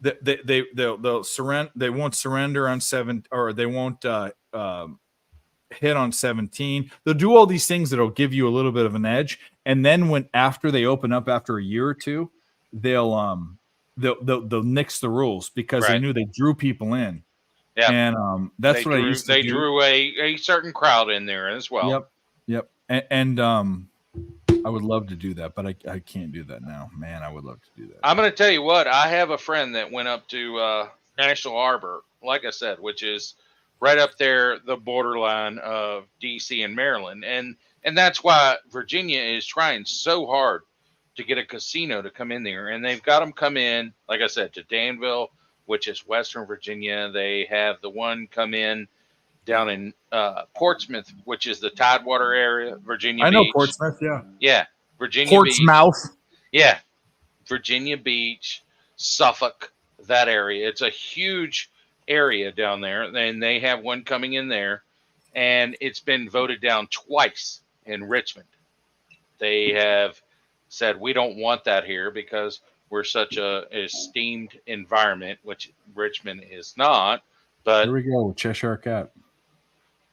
they'll surrender. They won't surrender on 7, or they won't hit on 17. They'll do all these things that'll give you a little bit of an edge. And then after they open up after a year or two, they'll nix the rules because they Right. knew they drew people in. Yeah. And that's what I used to They do. drew a certain crowd in there as well. Yep. And I would love to do that, but I can't do that now. Man, I would love to do that. I'm going to tell you what, I have a friend that went up to National Harbor, like I said, which is right up there, the borderline of DC and Maryland. And that's why Virginia is trying so hard to get a casino to come in there. And they've got them come in, like I said, to Danville, which is Western Virginia. They have the one come in down in Portsmouth, which is the Tidewater area, Virginia I know Beach. Portsmouth, yeah. Yeah, Virginia Portsmouth. Beach. Yeah, Virginia Beach, Suffolk, that area. It's a huge area down there, and they have one coming in there, and it's been voted down twice in Richmond. They have said, we don't want that here because we're such a esteemed environment, which Richmond is not. But Here we go, Cheshire Cat.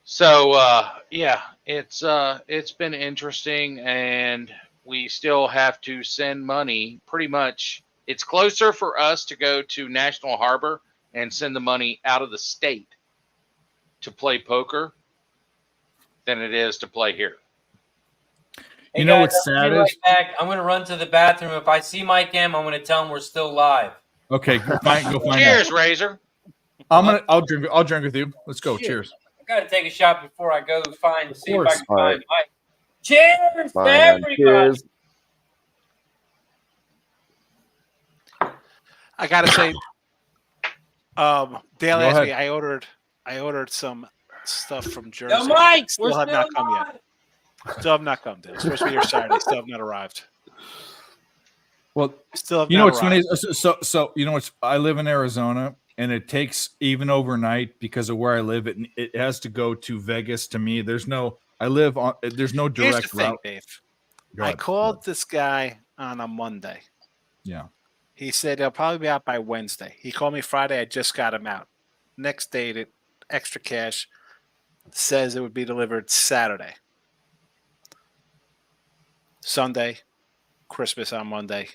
so yeah, it's been interesting, and we still have to send money. Pretty much, it's closer for us to go to National Harbor and send the money out of the state to play poker than it is to play here. Hey You know guys, what's I'll be sad right is- back. I'm going to run to the bathroom. If I see Mike M, I'm going to tell him we're still live. Okay, go find Cheers, out. Razor. I'll drink with you. Let's go. Cheers. I got to take a shot before I go see if I course. can All find right. Mike. Cheers Fine, to everybody. cheers. I gotta say, Dale Go asked ahead. me. I ordered some stuff from Jersey. Yo, Mike, Still we're have still not come live. yet. Still have not come. Dale. It's supposed to be here Saturday. Still have not arrived. Well, Still have you know not what's funny? arrived. So you know what's? I live in Arizona, and it takes even overnight because of where I live. It has to go to Vegas. To me, there's no. I live on. There's no Here's the direct thing, route. Dave. Go I ahead. called this guy on a Monday. Yeah. He said he'll probably be out by Wednesday. He called me Friday. I just got him out. Next day, the extra cash says it would be delivered Saturday. Sunday, Christmas on Monday.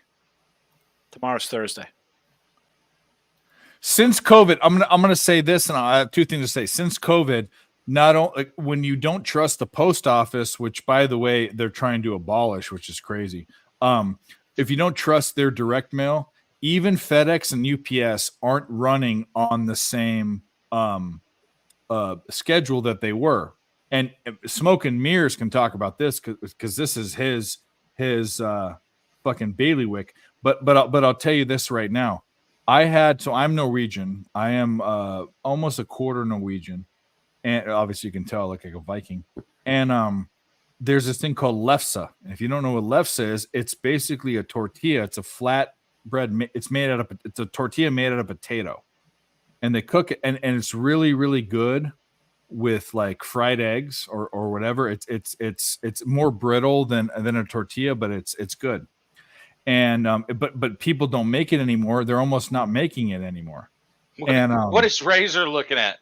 Tomorrow's Thursday. Since COVID, I'm gonna say this, and I have two things to say. Since COVID, not only when you don't trust the post office, which by the way they're trying to abolish, which is crazy. If you don't trust their direct mail, even FedEx and UPS aren't running on the same schedule that they were. And Smoke and Mirrors can talk about this because this is his fucking bailiwick. But I'll tell you this right now. I'm Norwegian. I am almost a quarter Norwegian, and obviously you can tell I look like a Viking. And there's this thing called lefse. And if you don't know what lefse is, it's basically a tortilla. It's a flat bread. It's a tortilla made out of potato, and they cook it, and it's really really good with like fried eggs or whatever. It's more brittle than a tortilla, but it's good. And but people don't make it anymore. They're almost not making it anymore. What is Razor looking at?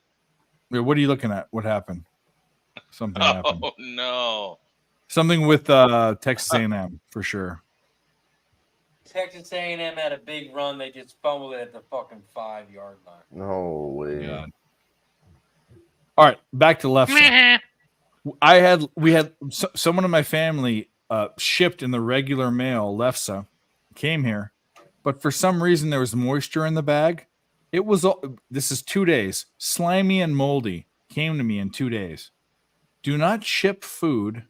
What are you looking at? What happened? Something happened. Oh no! Something with Texas A&M for sure. Texas A&M had a big run. They just fumbled it at the fucking 5-yard line. No way. God. All right, back to left side. We had someone in my family shipped in the regular mail lefse, came here, but for some reason there was moisture in the bag. It was this is 2 days, slimy and moldy. Came to me in 2 days. Do not ship food.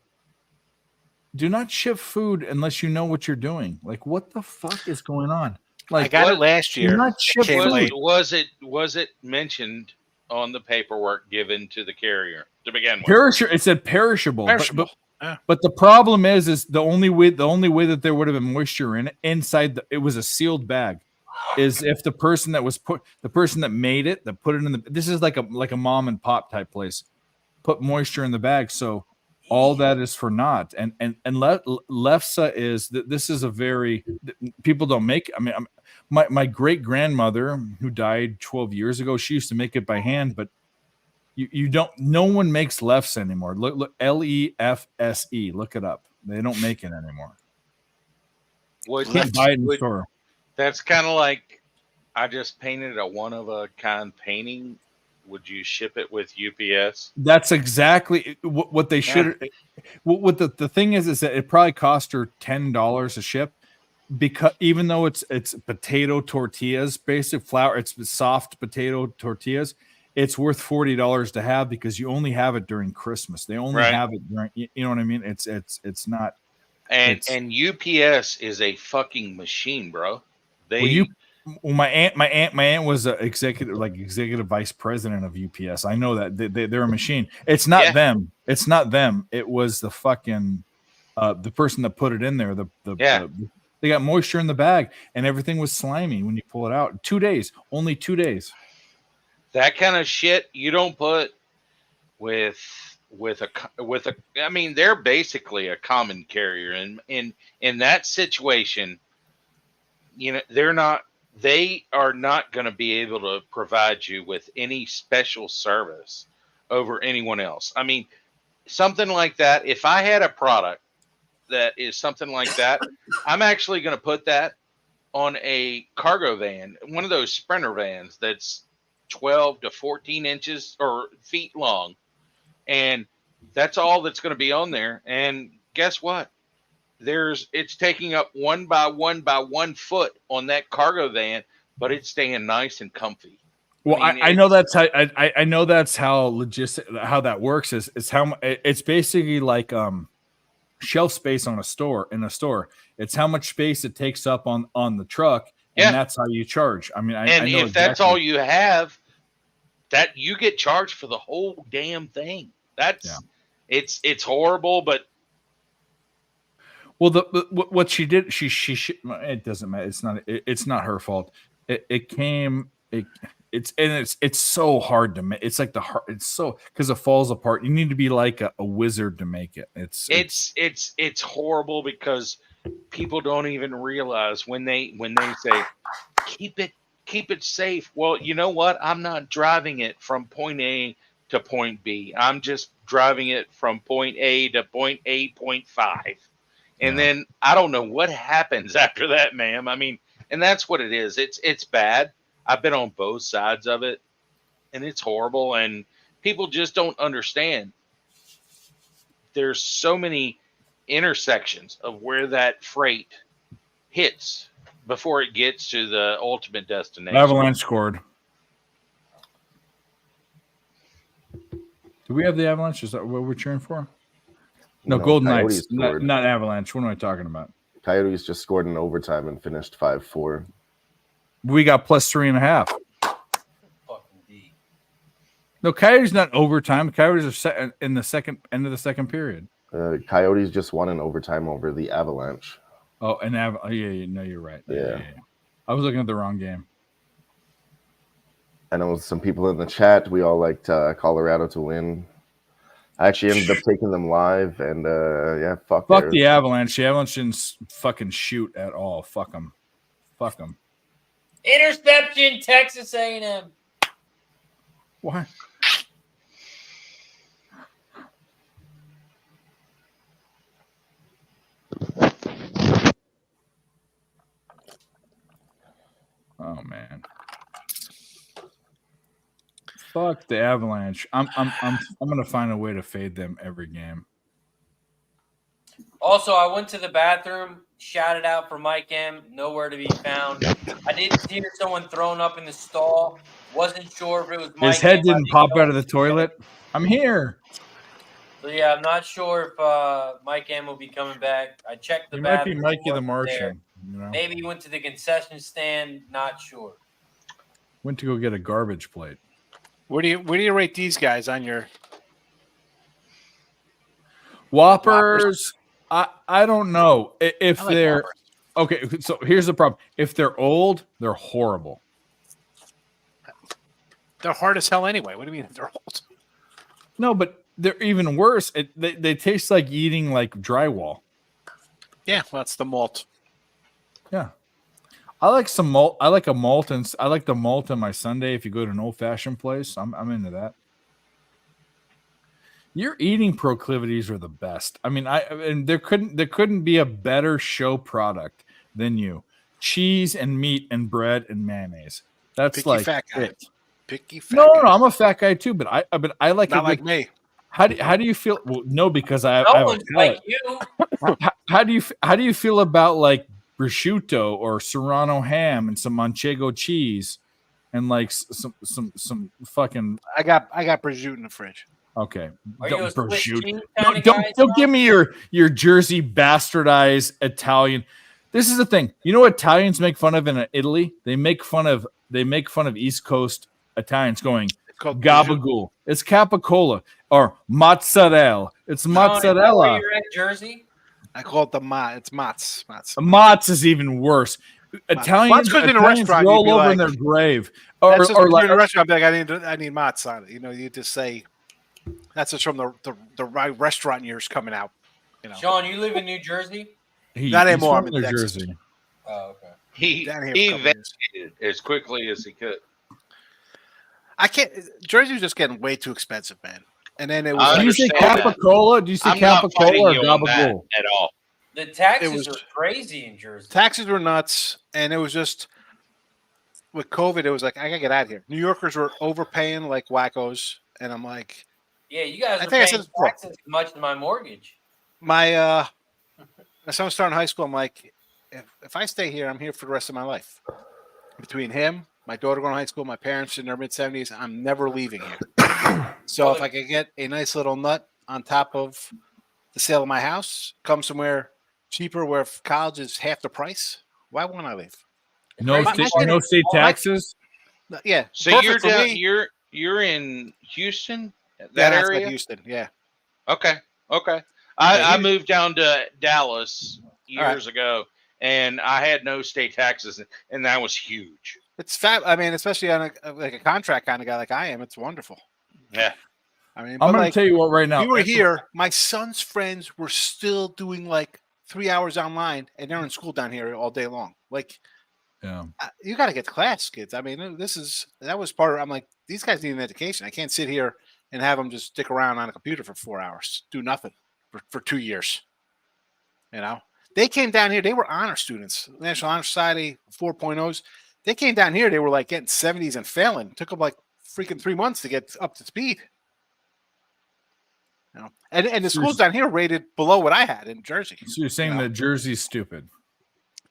Do not ship food unless you know what you're doing. Like, what the fuck is going on? Like, I got it last year. Do not ship food. Was it mentioned on the paperwork given to the carrier to begin with? It said perishable. Perishable. But the problem is the only way that there would have been moisture in it inside it was a sealed bag. Is if the person that made it, that put it in this is like a mom and pop type place, put moisture in the bag, so all that is for naught. And lefse is that this is a very people don't make. I mean, my great grandmother who died 12 years ago, she used to make it by hand, but you don't. No one makes lefse anymore. Look, Lefse. Look it up. They don't make it anymore. You can't buy it in the store. That's kind of like I just painted a one-of-a-kind painting. Would you ship it with UPS? That's exactly what they should. Yeah. What the thing is that it probably cost her $10 a ship, because even though it's potato tortillas, basic flour, it's soft potato tortillas. It's worth $40 to have because you only have it during Christmas. They only have it during, you know what I mean? It's not. And UPS is a fucking machine, bro. My aunt was an executive vice president of UPS. I know that they're a machine. It's not them. It's not them. It was the fucking the person that put it in there. They got moisture in the bag and everything was slimy when you pull it out. 2 days, only 2 days. That kind of shit you don't put with a. I mean, they're basically a common carrier, and in that situation, you know, they are not going to be able to provide you with any special service over anyone else. I mean, something like that. If I had a product that is something like that, I'm actually going to put that on a cargo van, one of those Sprinter vans that's 12 to 14 inches or feet long. And that's all that's going to be on there. And guess what? It's taking up 1 by 1 by 1 foot on that cargo van, but it's staying nice and comfy. Well, I know that's how I know that's how how that works is how it's basically like shelf space in a store. It's how much space it takes up on the truck, and that's how you charge. I mean, I know if that's all you have, that you get charged for the whole damn thing. It's horrible, but. Well, what she did, she it doesn't matter. It's not her fault. It's so hard to make. It's like it's so because it falls apart. You need to be like a wizard to make it. It's horrible because people don't even realize when they say keep it safe. Well, you know what? I'm not driving it from point A to point B. I'm just driving it from point A to point 8.5. And then I don't know what happens after that, ma'am. I mean, and that's what it is. It's bad. I've been on both sides of it, and it's horrible. And people just don't understand. There's so many intersections of where that freight hits before it gets to the ultimate destination. Avalanche scored. Do we have the Avalanche? Is that what we're cheering for? No, Golden Knights, not Avalanche. What am I talking about? Coyotes just scored in overtime and finished 5-4. We got plus 3.5. Fucking D. No, Coyotes not overtime. Coyotes are set in the second end of the second period. Coyotes just won in overtime over the Avalanche. Oh, and yeah, no, you're right. Yeah. I was looking at the wrong game. I know some people in the chat. We all liked Colorado to win. I actually ended up taking them live, and yeah, fuck the Avalanche. The Avalanche didn't fucking shoot at all. Fuck them. Fuck them. Interception, Texas A&M. Why? Oh man. Fuck the Avalanche. I'm gonna find a way to fade them every game. Also, I went to the bathroom, shouted out for Mike M. Nowhere to be found. I did hear someone thrown up in the stall. Wasn't sure if it was Mike. His head M. didn't pop out of the toilet. I'm here. So yeah, I'm not sure if Mike M will be coming back. I checked the bathroom. Might be Mikey the wasn't Martian. there. You know? Maybe he went to the concession stand. Not sure. Went to go get a garbage plate. Where do you rate these guys on your Whoppers? I don't know if I like they're Whoppers. okay. So here's the problem: if they're old, they're horrible. They're hard as hell anyway. What do you mean they're old? No, but they're even worse. They taste like eating like drywall. Yeah, well, that's the malt. Yeah. I like some malt. I like a malt, and I like the malt in my sundae. If you go to an old fashioned place, I'm into that. Your eating proclivities are the best. I mean, and there couldn't be a better show product than you. Cheese and meat and bread and mayonnaise. That's Picky like fat guy. it. Picky fat. No, guy. I'm a fat guy too, but I like Not a like good, me. How do you feel? Well, no, because I No have a one's palate. like you. How do you feel about like prosciutto or Serrano ham and some Manchego cheese and like some fucking I got prosciutto in the fridge. okay. Are you a Swiss cheese kind of Don't guy? give me your Jersey bastardized Italian. This is the thing. You know what Italians make fun of in Italy? They make fun of East Coast Italians going gabagool. It's capicola or mozzarella. It's mozzarella. Where you're at, Jersey? I call it the mozz. It's mozz. Mozz is even worse. Italians, Mozz goes in a Italians restaurant, roll you'd be over in like- their grave. That's just Or when like, you're in a restaurant. I'd be like, I need mozz on it. You know, you just say that's just from the right restaurant years coming out. You know, Sean, you live in New Jersey? not he's anymore. from I'm in New Texas. Jersey. Oh, okay. He Down here for a couple years. investigated as quickly as he could. I can't. Jersey was just getting way too expensive, man. And then it was. I Do you say understand that. capicola? Do you say I'm not capicola fighting or you on that gabagool? at all. The taxes was- are crazy in Jersey. Taxes were nuts, and it was just with COVID. It was like I gotta get out of here. New Yorkers were overpaying like wackos, and I'm like, Yeah, you guys I are think I said paying this before. taxes as much as my mortgage. my son was starting high school. I'm like, if I stay here, I'm here for the rest of my life. Between him, my daughter going to high school, my parents in their mid-70s, I'm never leaving here. So if I could get a nice little nut on top of the sale of my house, come somewhere cheaper where college is half the price, why won't I leave? No state taxes. Yeah. So perfect you're for down, me. you're in Houston, that Yeah, that's area. like Houston. Yeah. Okay. I moved down to Dallas years ago, and I had no state taxes, and that was huge. It's fab. I mean, especially on a contract kind of guy like I am, it's wonderful. Yeah. I mean, I'm but going like, to tell you what right now. we were here. My son's friends were still doing like 3 hours online, and they're in school down here all day long. Like, Yeah. you got to get to class, kids. I mean, that was part of. I'm like, these guys need an education. I can't sit here and have them just stick around on a computer for 4 hours, do nothing for 2 years. You know, they came down here. They were honor students, National Honor Society 4.0s. They came down here. They were like getting 70s and failing. It took them like freaking 3 months to get up to speed. You know, and the schools down here rated below what I had in Jersey. So you're saying that Jersey's stupid?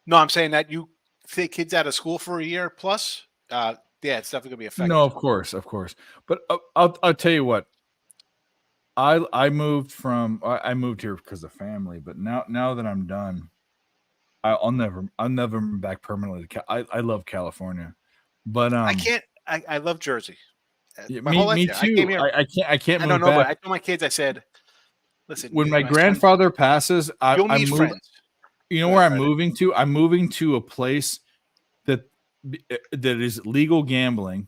No, I'm saying that you take kids out of school for a year plus. Yeah, it's definitely gonna be effective. No, of course. But I'll tell you what. I moved here because of family, but now that I'm done, I'll never move back permanently. I love California, but I can't. I love Jersey. Yeah, My whole life me there. I came too. here. I can't I move don't know, back. but I told my kids. I said, "Listen, When my son, grandfather passes, you'll I meet move. friends." You know Go where ahead, I'm Freddie. moving to? I'm moving to a place that is legal gambling,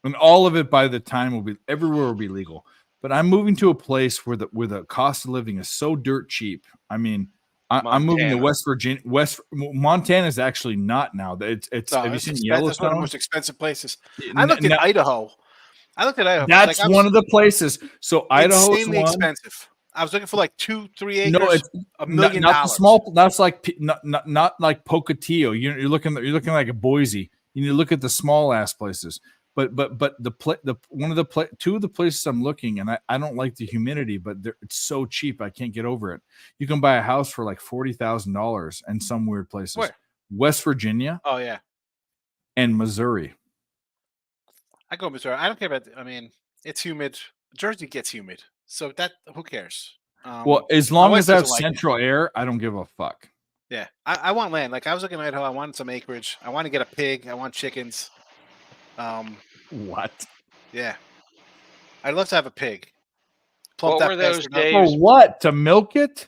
and all of it by the time will be everywhere will be legal. But I'm moving to a place where the cost of living is so dirt cheap. I mean, I'm moving to Montana. West Virginia. Montana is actually not now. It's No, have you it's seen expensive. That's one of the Yellowstone? most expensive places. I looked at Now, Idaho. It's like that's one of the places. So Idaho's insanely one. expensive. I was looking for like 2-3 acres. No, it's $1 million. not the small. That's like not like Pocatello. You're looking like a Boise. You need to look at the small ass places. But the one of the two of the places I'm looking, and I don't like the humidity, but it's so cheap I can't get over it. You can buy a house for like $40,000 in some weird places. Where? West Virginia Oh yeah, and Missouri. I go Missouri. I don't care about. I mean, it's humid. Jersey gets humid, so that who cares? Well, as my long wife as that's doesn't like it. central air, I don't give a fuck. Yeah, I want land. Like I was looking at Idaho. I wanted some acreage. I want to get a pig. I want chickens. What? Yeah, I'd love to have a pig. Plump What that were those bastard up. For days? what? To milk it?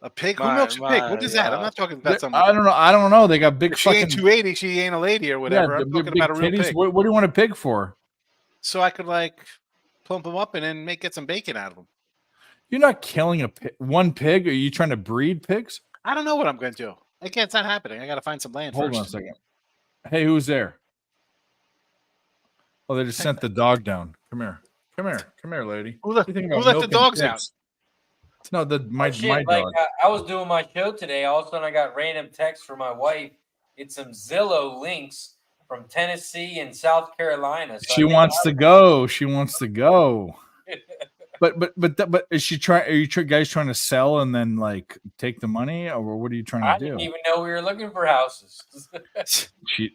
A pig? Who My- milks a pig? What my, is that? I'm uh, not talking about something. I don't know. I don't know. They got big If she ain't fucking 280, she ain't a lady or whatever. I'm they're talking big about a real titties. pig. What do you want a pig for? So I could like plump them up and then get some bacon out of them. You're not killing one pig. Are you trying to breed pigs? I don't know what I'm going to do. Again, it's not happening. I got to find some land Hold first. on a second. Hey, who's there? Oh, they just sent the dog down. Come here, lady. Who What let, do you think who about let the milking dogs pigs? out? No, my Shit, my like dog. I was doing my show today. All of a sudden, I got random texts from my wife. It's some Zillow links from Tennessee and South Carolina. So She wants to go. She wants to go. But is she trying? Are you guys trying to sell and then like take the money, or what are you trying I to do? didn't even know we were looking for houses. Dude,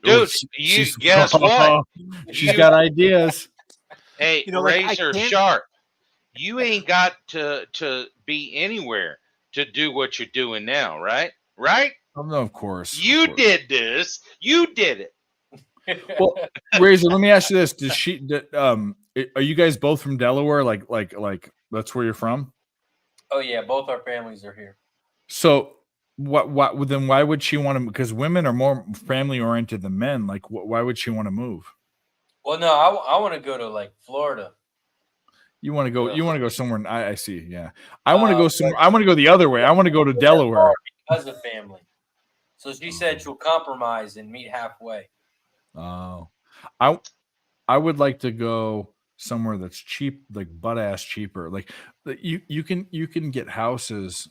guess what? She's got ideas. Hey, You know, like, I Razor can't- Sharp, you ain't got to be anywhere to do what you're doing now, right? Right? Oh, no, of course. You did this. You did it. Well, Razor, let me ask you this: are you guys both from Delaware? Like that's where you're from? Oh yeah, both our families are here. So what? Then why would she want to? Because women are more family oriented than men. Like, why would she want to move? Well, no, I want to go to like Florida. You want to go? You want to go somewhere? I see. Yeah, I want to go somewhere. I want to go the other way. I want to go to Delaware because of family. So she said she'll compromise and meet halfway. Oh, I would like to go somewhere that's cheap, like butt ass cheaper. Like you can get houses.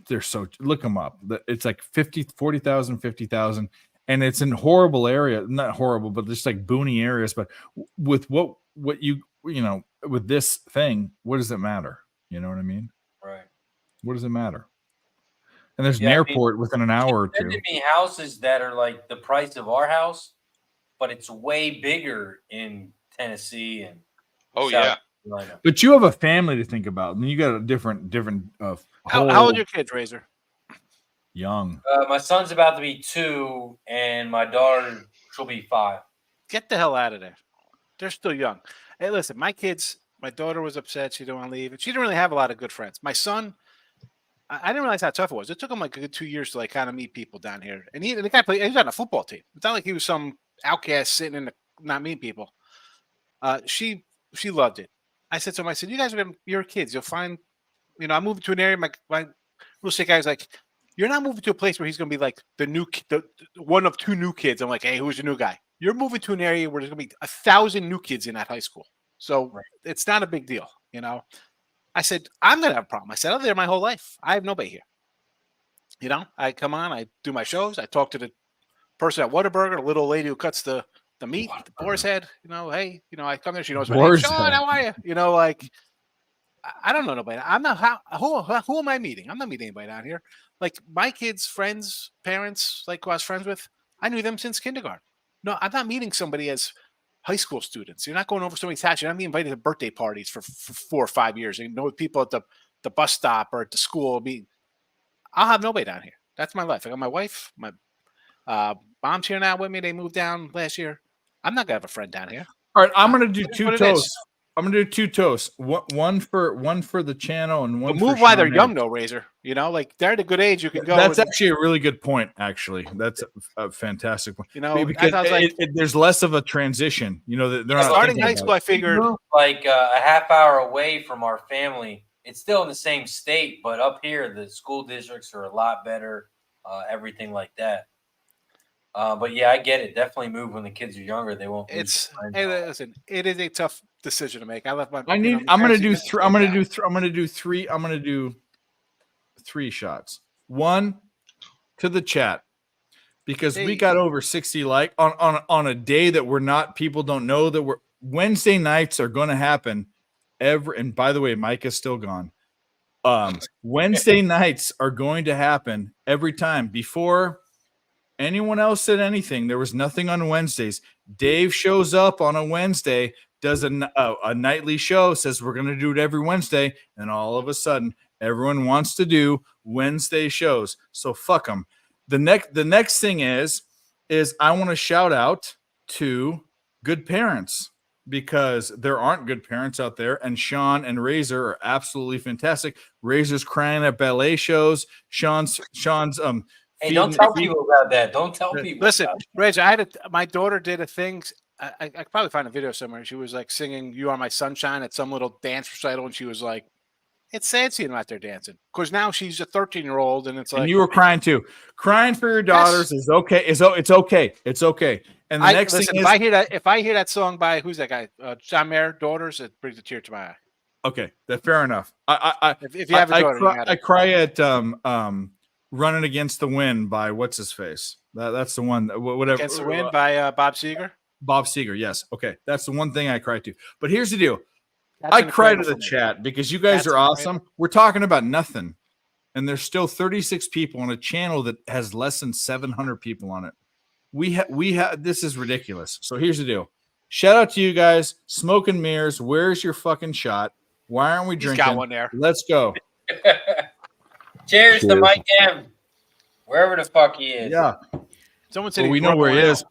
They're so look them up. It's like 40,000, 50,000, and it's in horrible area. Not horrible, but just like boony areas. But with what you know with this thing, what does it matter? You know what I mean? Right. What does it matter? And there's an Yeah, I mean, airport within an hour or two. There be houses that are like the price of our house, but it's way bigger in Tennessee and Oh, South yeah. Carolina. But you have a family to think about, and you got a different. How old are your kids, Razor? Young. My son's about to be 2, and my daughter she'll be 5. Get the hell out of there. They're still young. Hey, listen, my kids. My daughter was upset. She didn't want to leave. She didn't really have a lot of good friends. My son. I didn't realize how tough it was. It took him like a good 2 years to like kind of meet people down here. And the guy played. He was on a football team. It's not like he was some outcast sitting in the not meeting people. She loved it. I said to him, I said, you guys you're kids. You'll find, I'm moving to an area. My real estate guy's like, you're not moving to a place where he's going to be like the one of 2 new kids. I'm like, hey, who's your new guy? You're moving to an area where there's going to be 1,000 new kids in that high school. So it's not a big deal, I said, I'm going to have a problem. I said, I've been there my whole life. I have nobody here. I come on, I do my shows. I talk to the person at Whataburger, the little lady who cuts the meat, the boar's head. Hey, I come there. She knows my name. Sean, how are you? Like, I don't know nobody. I'm not. Who am I meeting? I'm not meeting anybody down here. Like my kids' friends, parents, like who I was friends with, I knew them since kindergarten. No, I'm not meeting somebody as high school students. You're not going over somebody's house. You're not being invited to birthday parties for 4 or 5 years. People at the bus stop or at the school. I'll have nobody down here. That's my life. I got my wife. My mom's here now with me. They moved down last year. I'm not gonna have a friend down here. All right, I'm gonna do It is two what it toasts. is. I'm gonna do two toasts. One for the channel and one But for move while they're Sean young, Hayes. though, Razor. You know, like they're at a good age. You can go. That's and, actually a really good point. Actually, that's a fantastic point. you know, Because I was like, there's less of a transition. You know, they're not starting thinking high about school, I figured. Like a half hour away from our family. It's still in the same state, but up here, the school districts are a lot better. Everything like that. But yeah, I get it. Definitely move when the kids are younger. They won't. It's hey, listen. It is a tough decision to make. I left my. I need. I'm gonna do three. I'm gonna do. I'm gonna do three. I'm gonna do 3 shots. One to the chat because we got over 60 on a day that we're not. People don't know that we're Wednesday nights are going to happen. And by the way, Mike is still gone. Wednesday nights are going to happen every time. Before anyone else said anything, there was nothing on Wednesdays. Dave shows up on a Wednesday, does a nightly show, says we're going to do it every Wednesday, and all of a sudden, everyone wants to do Wednesday shows. So fuck them. The next thing is I want to shout out to good parents, because there aren't good parents out there, and Sean and Razor are absolutely fantastic. Razor's crying at ballet shows. Sean's Hey, don't tell people about that. Don't tell people. Listen, Razor, my daughter did a thing. I could probably find a video somewhere. She was like singing "You Are My Sunshine" at some little dance recital, and she was like, "It's sad seeing them out there dancing." Because now she's a 13-year-old, and it's like, and you were crying too. Crying for your daughters is okay. It's okay. It's okay. And the next thing is, if I hear that song by who's that guy, John Mayer, "Daughters," it brings a tear to my eye. Okay, that's fair enough. If you have a daughter, I cry at "Running Against the Wind" by what's his face. That's the one. Whatever. "Against the Wind" by Bob Seger. Bob Seger, yes. Okay, that's the one thing I cry to. But here's the deal: I cry to the chat because you guys are awesome. We're talking about nothing, and there's still 36 people on a channel that has less than 700 people on it. We have this is ridiculous. So here's the deal: shout out to you guys. Smoke and mirrors. Where's your fucking shot? Why aren't we drinking? He's got one there. Let's go. Cheers to Mike M. Wherever the fuck he is. Yeah. Someone said we know where he is.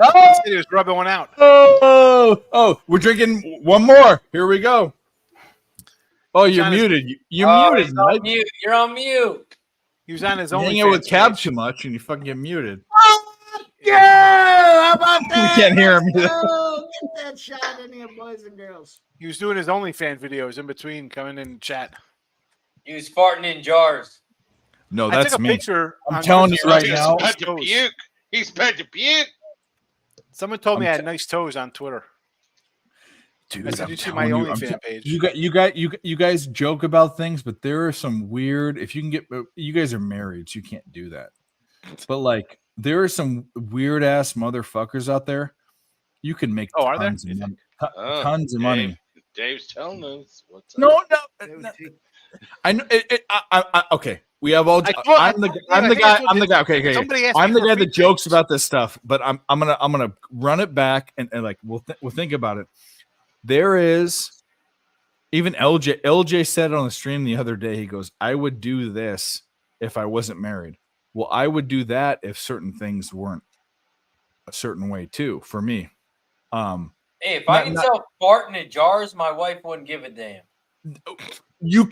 Oh, he was rubbing one out. Oh, we're drinking one more. Here we go. Oh, you're muted. You're muted, Mike. Mute. You're on mute. He was on his You own. hang out with Cab too much, and you fucking get muted. Yeah, how about that? You can't hear him. Get that shot in here, boys and girls. He was doing his OnlyFans videos in between coming in chat. He was farting in jars. No, I that's took a me. picture. I'm telling you right now. He's about to puke. Someone told me I had nice toes on Twitter. Dude, I said, I'm you see my telling OnlyFans page. You guys joke about things, but there are some weird. If you can get, you guys are married, so you can't do that. But like, there are some weird ass motherfuckers out there. You can make are there? tons of money. Tons of money. Dave's telling us what's up. No. I know. Okay. We have all. I'm the guy. Okay. I'm the guy that jokes about this stuff, but I'm gonna run it back and like we'll think about it. There is even LJ said it on the stream the other day. He goes, "I would do this if I wasn't married." Well, I would do that if certain things weren't a certain way too. For me, hey, if I can sell farting in jars, my wife wouldn't give a damn. You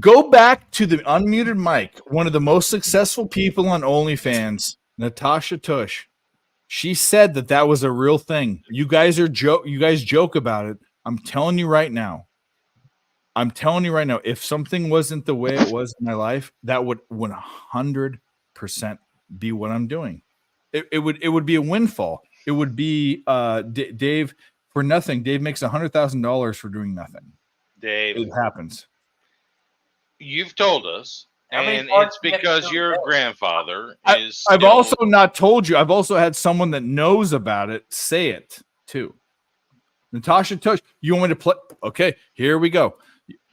go back to the unmuted mic. One of the most successful people on OnlyFans, Natasha Tush. She said that was a real thing. You guys joke about it. I'm telling you right now. If something wasn't the way it was in my life, that would 100% be what I'm doing. It would be a windfall. It would be Dave for nothing. Dave makes $100,000 for doing nothing. Dave, it happens. You've told us, and it's because your grandfather is. I've also not told you. I've also had someone that knows about it say it too. Natasha Tush, you want me to play? Okay, here we go.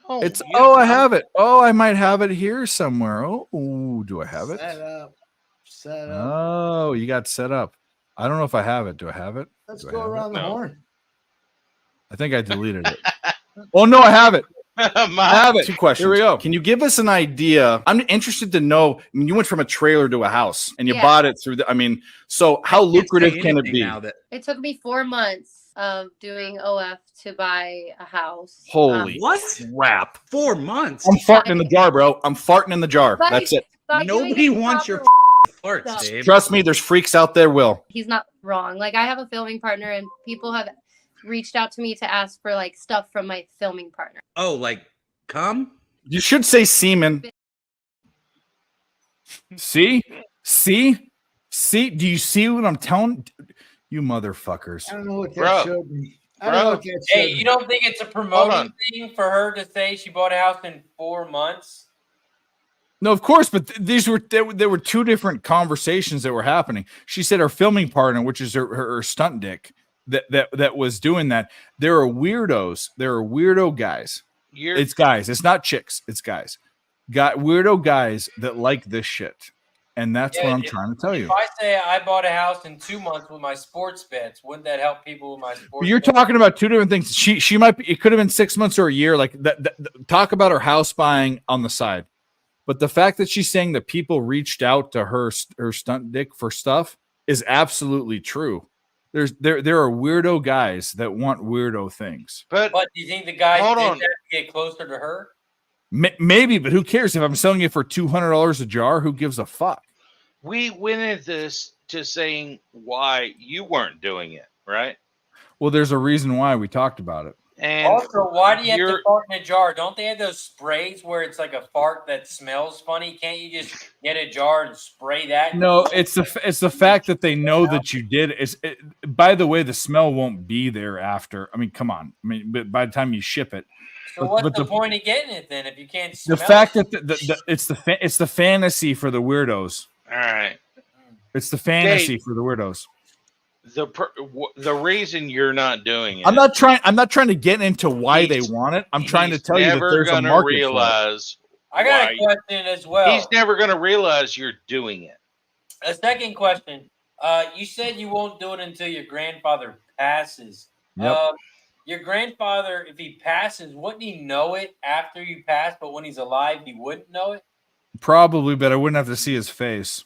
I have it. Oh, I might have it here somewhere. Oh, do I have it? Set up. Oh, you got set up. I don't know if I have it. Do I have it? Let's go around the horn. I think I deleted it. Oh no, I have it. I have it. 2 questions. Here we go. Can you give us an idea? I'm interested to know. I mean, you went from a trailer to a house, and you bought it through the. I mean, so how lucrative can it be? It took me 4 months of doing OF to buy a house. Holy crap! 4 months. I'm farting in the jar, bro. I'm farting in the jar. That's it. Nobody wants your farts, Dave. Trust me, there's freaks out there. Will He's not wrong. Like, I have a filming partner, and people have reached out to me to ask for like stuff from my filming partner. Oh, like cum? You should say semen. See? Do you see what I'm telling you, motherfuckers? I don't know what that showed me. I don't know what that showed Hey, me. you don't think it's a promoting thing for her to say she bought a house in 4 months? No, of course, but there were 2 different conversations that were happening. She said her filming partner, which is her stunt dick, that was doing that. There are weirdos. There are weirdo guys. It's guys. It's not chicks. It's guys. Got weirdo guys that like this shit, and that's what I'm trying to tell you. If I say I bought a house in 2 months with my sports bets, wouldn't that help people with my sports? You're bets? talking about 2 different things. She might be. It could have been 6 months or a year. Like that. Talk about her house buying on the side. But the fact that she's saying that people reached out to her stunt dick for stuff is absolutely true. There are weirdo guys that want weirdo things. But do you think the guy did that to get closer to her? Maybe, but who cares if I'm selling it for $200 a jar? Who gives a fuck? we went into this to saying why you weren't doing it, right? Well, there's a reason why we talked about it. And also, why do you have to fart in a jar? Don't they have those sprays where it's like a fart that smells funny? Can't you just get a jar and spray that? No, it's the fact that they know that you did. By the way, the smell won't be there after. I mean, come on. I mean, but by the time you ship it. So what's the point of getting it then if you can't smell the fact it? that it's the fantasy for the weirdos. All right. It's the fantasy for the weirdos. The reason you're not doing it. I'm not trying to get into why they want it. I'm trying to tell you that there's a market realize I got a question as well. He's never going to realize you're doing it. A second question. You said you won't do it until your grandfather passes. Yep. Your grandfather, if he passes, wouldn't he know it after you pass? But when he's alive, he wouldn't know it? Probably, but I wouldn't have to see his face.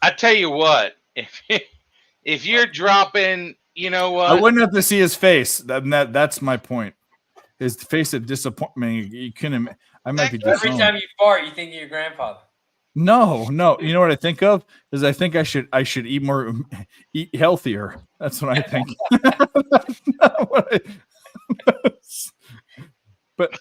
I tell you what, if you're dropping, you know what? I wouldn't have to see his face. That's my point. His face of disappointment. You couldn't. I might be Every time you fart, you think of your grandfather. No. You know what I think of is I think I should eat healthier. That's what I think. That's not what but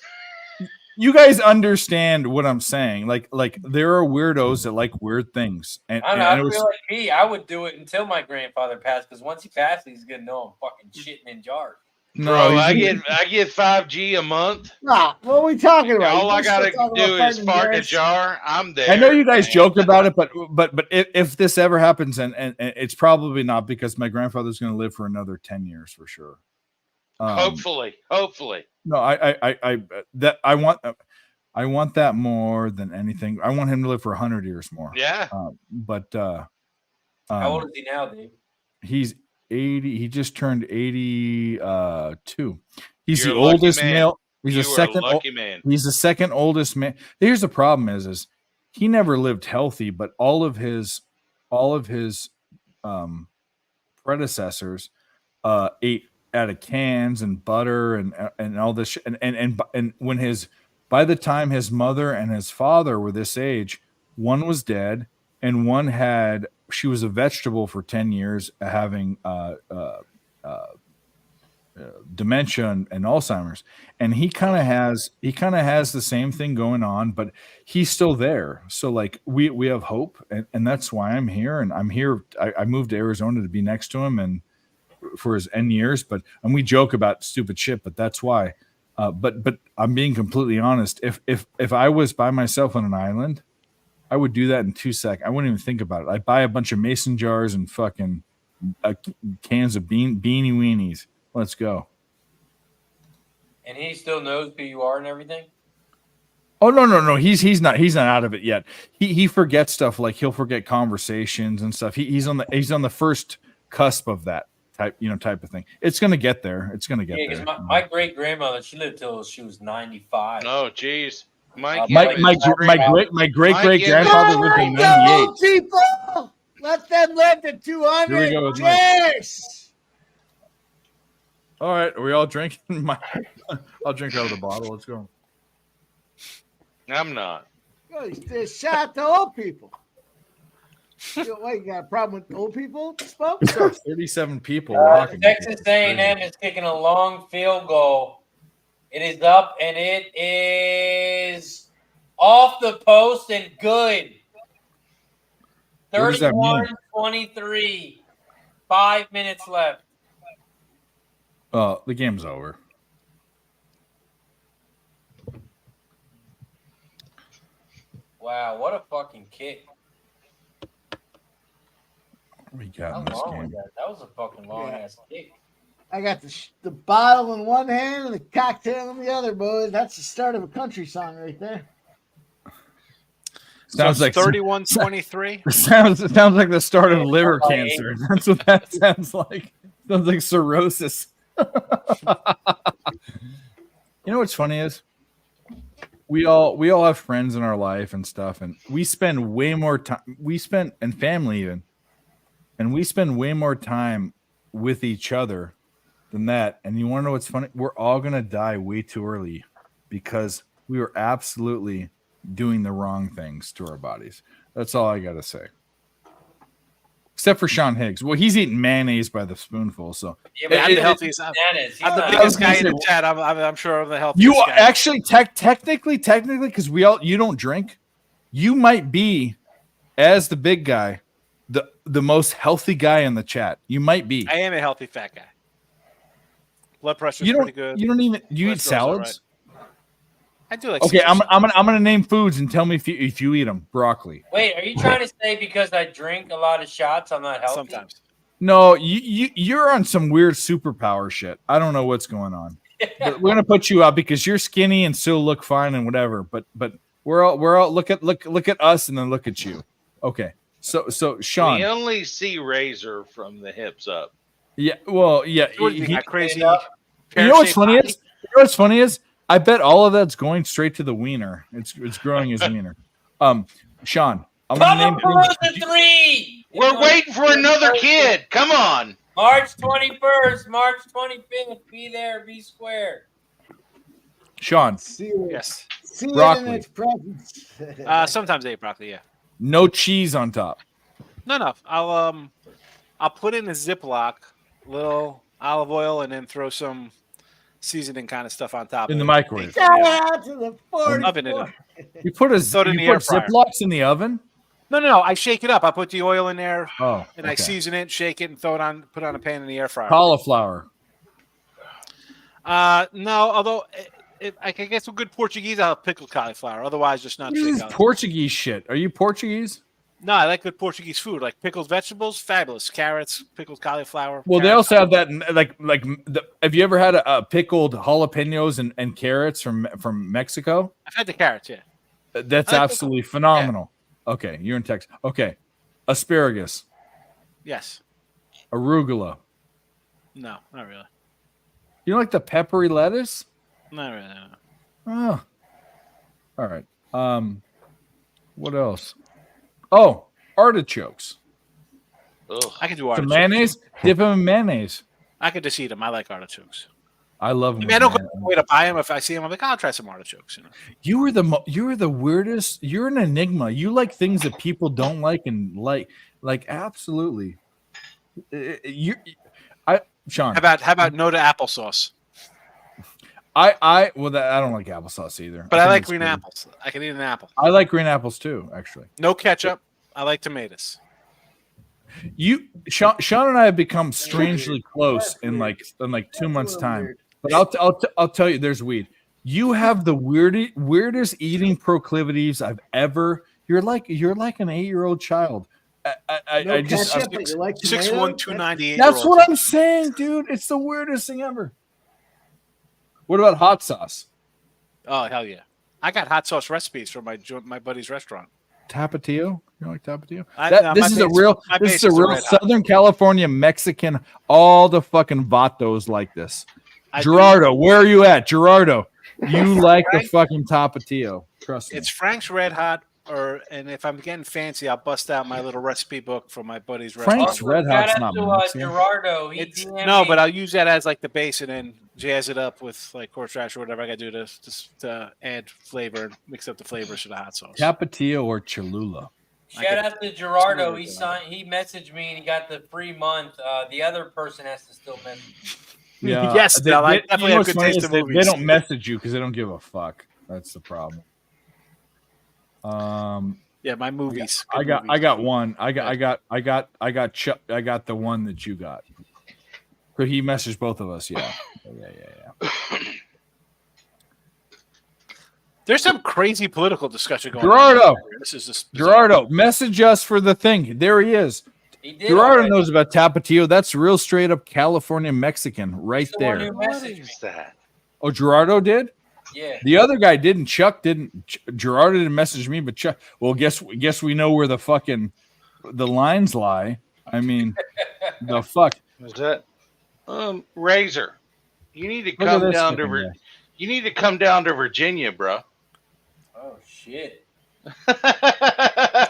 you guys understand what I'm saying. Like there are weirdos that like weird things. And I don't know. I feel like me. I would do it until my grandfather passed because once he passes, he's gonna know I'm fucking shitting in jars. No, I get 5G a month. Nah, what are we talking about? All I gotta do is fart in a jar. I'm there. I know you guys joke about it, but if this ever happens, and it's probably not because my grandfather's going to live for another 10 years for sure. Hopefully. No, I want that more than anything. I want him to live for 100 years more. Yeah. How old is he now, Dave? He's 80. He just turned 82. He's You're the a lucky oldest man. male. He's You the are a second. lucky man. He's the second oldest man. Here's the problem: is he never lived healthy, but all of his predecessors ate out of cans and butter and all this. And when by the time his mother and his father were this age, one was dead and one she was a vegetable for 10 years, having dementia and Alzheimer's, and he kind of has the same thing going on, but he's still there. So like we have hope, and that's why I'm here. And I'm here. I moved to Arizona to be next to him and for his N years, and we joke about stupid shit, but that's why. But I'm being completely honest. If I was by myself on an island, I would do that in 2 seconds. I wouldn't even think about it. I'd buy a bunch of mason jars and fucking cans of beanie weenies. Let's go. And he still knows who you are and everything? Oh no. He's not out of it yet. He forgets stuff, like he'll forget conversations and stuff. He's on the first cusp of that. type of thing. It's gonna get there. It's gonna get Yeah, there. because my great grandmother, she lived till she was 95. Oh, geez. My great great grandfather lived in 98. Old people, let them live to 200. Here we go with Mike. Cheers. All right, are we all drinking? I'll drink out of the bottle. Let's go. I'm not. There's shot to old people. What, you got a problem with old people, folks? 37 people. Walking. Texas A&M is kicking a long field goal. It is up, and it is off the post and good. What does that mean? 31-23. 5 minutes left. The game's over. Wow, what a fucking kick. What we got How in this long was game? that? That was a fucking long-ass kick. I got the bottle in one hand and the cocktail in the other, boys. That's the start of a country song right there. Sounds like 31-23. Sounds like the start of liver cancer. That's what that sounds like. Sounds like cirrhosis. You know what's funny is we all have friends in our life and stuff, and we spend way more time. And family even, and we spend way more time with each other than that. And you want to know what's funny? We're all gonna die way too early because we were absolutely doing the wrong things to our bodies. That's all I gotta say. Except for Sean Higgs. Well, he's eating mayonnaise by the spoonful. So Yeah, but I'm the healthiest. I'm the biggest guy in the chat. I'm sure I'm the healthiest. You guy. actually technically, because you don't drink, you might be, as the big guy, the most healthy guy in the chat. You might be. I am a healthy fat guy. Blood pressure's You don't. pretty good. You don't even. You eat Cholesterol's all salads. I do like. Okay, Caesar I'm gonna name foods and tell me if you eat them. Broccoli. Wait, are you trying to say because I drink a lot of shots, I'm not healthy? Sometimes. No, you're on some weird superpower shit. I don't know what's going on. But we're gonna put you out because you're skinny and still look fine and whatever. But we're all look at us and then look at you. Okay, so Sean. We only see Razor from the hips up. Yeah, well, yeah. What do you think, crazy? You know what's funny is? You know what's funny is? I bet all of that's going straight to the wiener. It's growing his wiener. Sean, I'm gonna name the 3. We're waiting for another kid. Come on. March 21st, March 25th. Be there, be square. Sean. Yes. See Broccoli. it in its presence. Sometimes I eat broccoli. Yeah. No cheese on top. No. I'll put in a Ziploc, little olive oil, and then throw some seasoning kind of stuff on top In of the it. microwave. Shout out to the 44. Oven it up. You put Throw it in the air fryer. Ziplocs in the oven. No. I shake it up. I put the oil in there, Oh, and I okay. season it, shake it, and throw it on. Put it on a pan in the air fryer. Cauliflower. No. Although if I can get some good Portuguese, I'll have pickled cauliflower. Otherwise, just not What is straight this cauliflower. Portuguese shit? Are you Portuguese? No, I like good Portuguese food, like pickled vegetables, fabulous. Carrots, pickled cauliflower. Well, they carrots. also have that have you ever had a pickled jalapenos and carrots from Mexico? I've had the carrots, yeah. That's I like absolutely phenomenal. Okay, you're in Texas. Okay, asparagus, Yes. arugula. No, not really. You don't like the peppery lettuce? Not really. No. Oh, all right. What else? Oh, artichokes. Ugh. I can do Some artichokes. mayonnaise. Dip them in mayonnaise. I could just eat them. I like artichokes. I love them. I mean, I don't go away to buy them. If I see them, I'm like, I'll try some artichokes. You know? You were the weirdest. You're an enigma. You like things that people don't like and like absolutely. Sean. How about no to applesauce? I don't like applesauce either. But I think like it's green weird. apples. I can eat an apple. I like green apples too, actually. No ketchup. I like tomatoes. Sean and I have become strangely close in like 2 months' time. But I'll tell you, there's weed. You have the weirdest eating proclivities I've ever. You're like an 8-year-old child. I just 6'1", 298. That's what I'm saying, dude. It's the weirdest thing ever. What about hot sauce? Oh hell yeah! I got hot sauce recipes from my buddy's restaurant. Tapatio? You don't like Tapatio? No, This is a real Red Hot. Southern California Mexican. All the fucking vatos like this. Gerardo, where are you at? Gerardo, you like the fucking Tapatio. Trust me. It's Frank's Red Hot, and if I'm getting fancy, I'll bust out my little recipe book from my buddy's Frank's Red Hot's not Mexican. Gerardo. No, but I'll use that as like the base and then jazz it up with like horseradish or whatever I got to do to add flavor and mix up the flavors for the hot sauce. Tapatio or Cholula. Shout out to Gerardo. He messaged me and he got the free month. The other person has to still message me. Yeah. Yes, Del, I definitely have good taste in They movies. don't message you because they don't give a fuck. That's the problem. Yeah, my movies. I got one. I got the one that you got. But he messaged both of us. Yeah. There's some crazy political discussion going Gerardo, on. This is just Gerardo, message us for the thing. There he is. Gerardo knows about Tapatio. That's real straight up California Mexican right there. What is that? Oh, Gerardo did? Yeah. The other guy didn't. Chuck didn't. Gerardo didn't message me, but Chuck. Well, guess we know where the fucking the lines lie. I mean, the fuck. Is that Razor? You need to Look at come this down fucking to guy. You need to come down to Virginia, bro. Oh shit.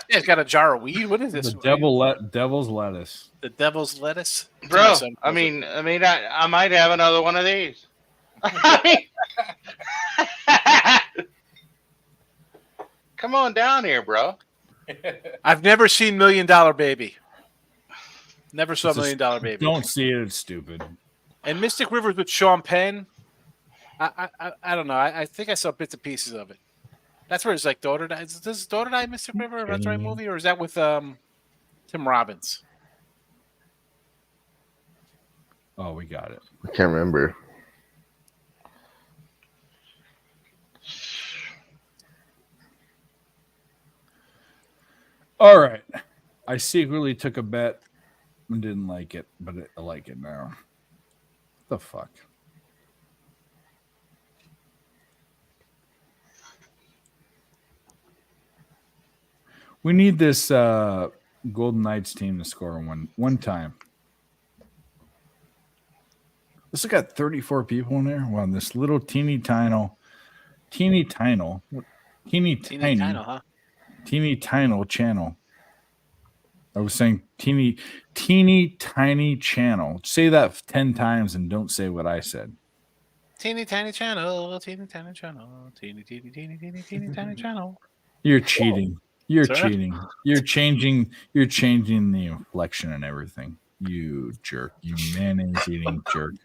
It's got a jar of weed. What is this? The devil's lettuce. The devil's lettuce, Bro, I might have another one of these. Come on down here, bro. I've never seen $1 Million Baby. Never saw $1 Million Baby. Don't see it. It's stupid. And Mystic Rivers with Sean Penn. I don't know. I think I saw bits and pieces of it. That's where it's like Daughter Die. Is this Daughter Die Mystic River? That's the right movie, or is that with Tim Robbins? Oh, we got it. I can't remember. All right. I secretly took a bet and didn't like it, but I like it now. The fuck? We need this Golden Knights team to score one time. This has got 34 people in there. Wow, this little teeny tiny channel. I was saying teeny tiny channel. Say that 10 times and don't say what I said. Teeny tiny channel, teeny tiny channel, teeny tiny channel. You're cheating. You're Sir? cheating. You're changing the inflection and everything. You jerk. You mayonnaise eating jerk.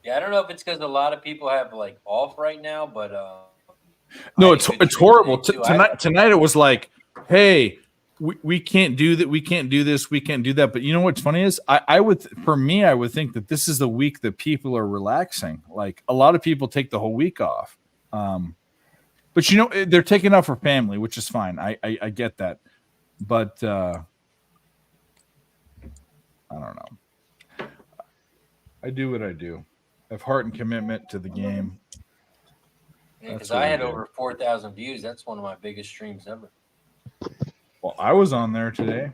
Yeah, I don't know if it's because a lot of people have like off right now, but No, it's horrible. Tonight it was like, hey, we can't do that. We can't do this. We can't do that. But you know what's funny is I would think that this is the week that people are relaxing. Like a lot of people take the whole week off. But you know, they're taking off for family, which is fine. I get that. But I don't know. I do what I do. I have heart and commitment to the game. because I had over 4,000 views. That's one of my biggest streams ever. Well, I was on there today.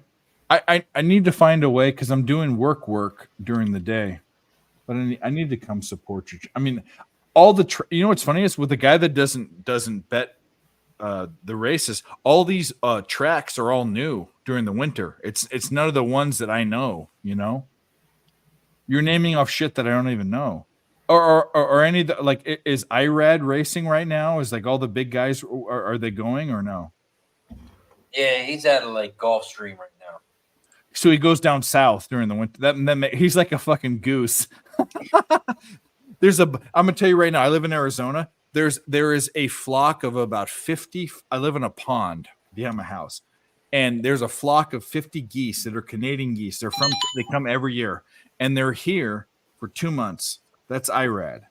I need to find a way because I'm doing work during the day, but I need to come support you. I mean, all the you know what's funny is with the guy that doesn't bet the races. All these tracks are all new during the winter. It's none of the ones that I know. You know, you're naming off shit that I don't even know. Or any like is IRAD racing right now? Is like all the big guys are they going or no? Yeah, he's at a like Gulf Stream right now. So he goes down south during the winter. He's like a fucking goose. I'm gonna tell you right now. I live in Arizona. There is a flock of about 50. I live in a pond behind my house, and there's a flock of 50 geese that are Canadian geese. They come every year, and they're here for 2 months. That's IRAD.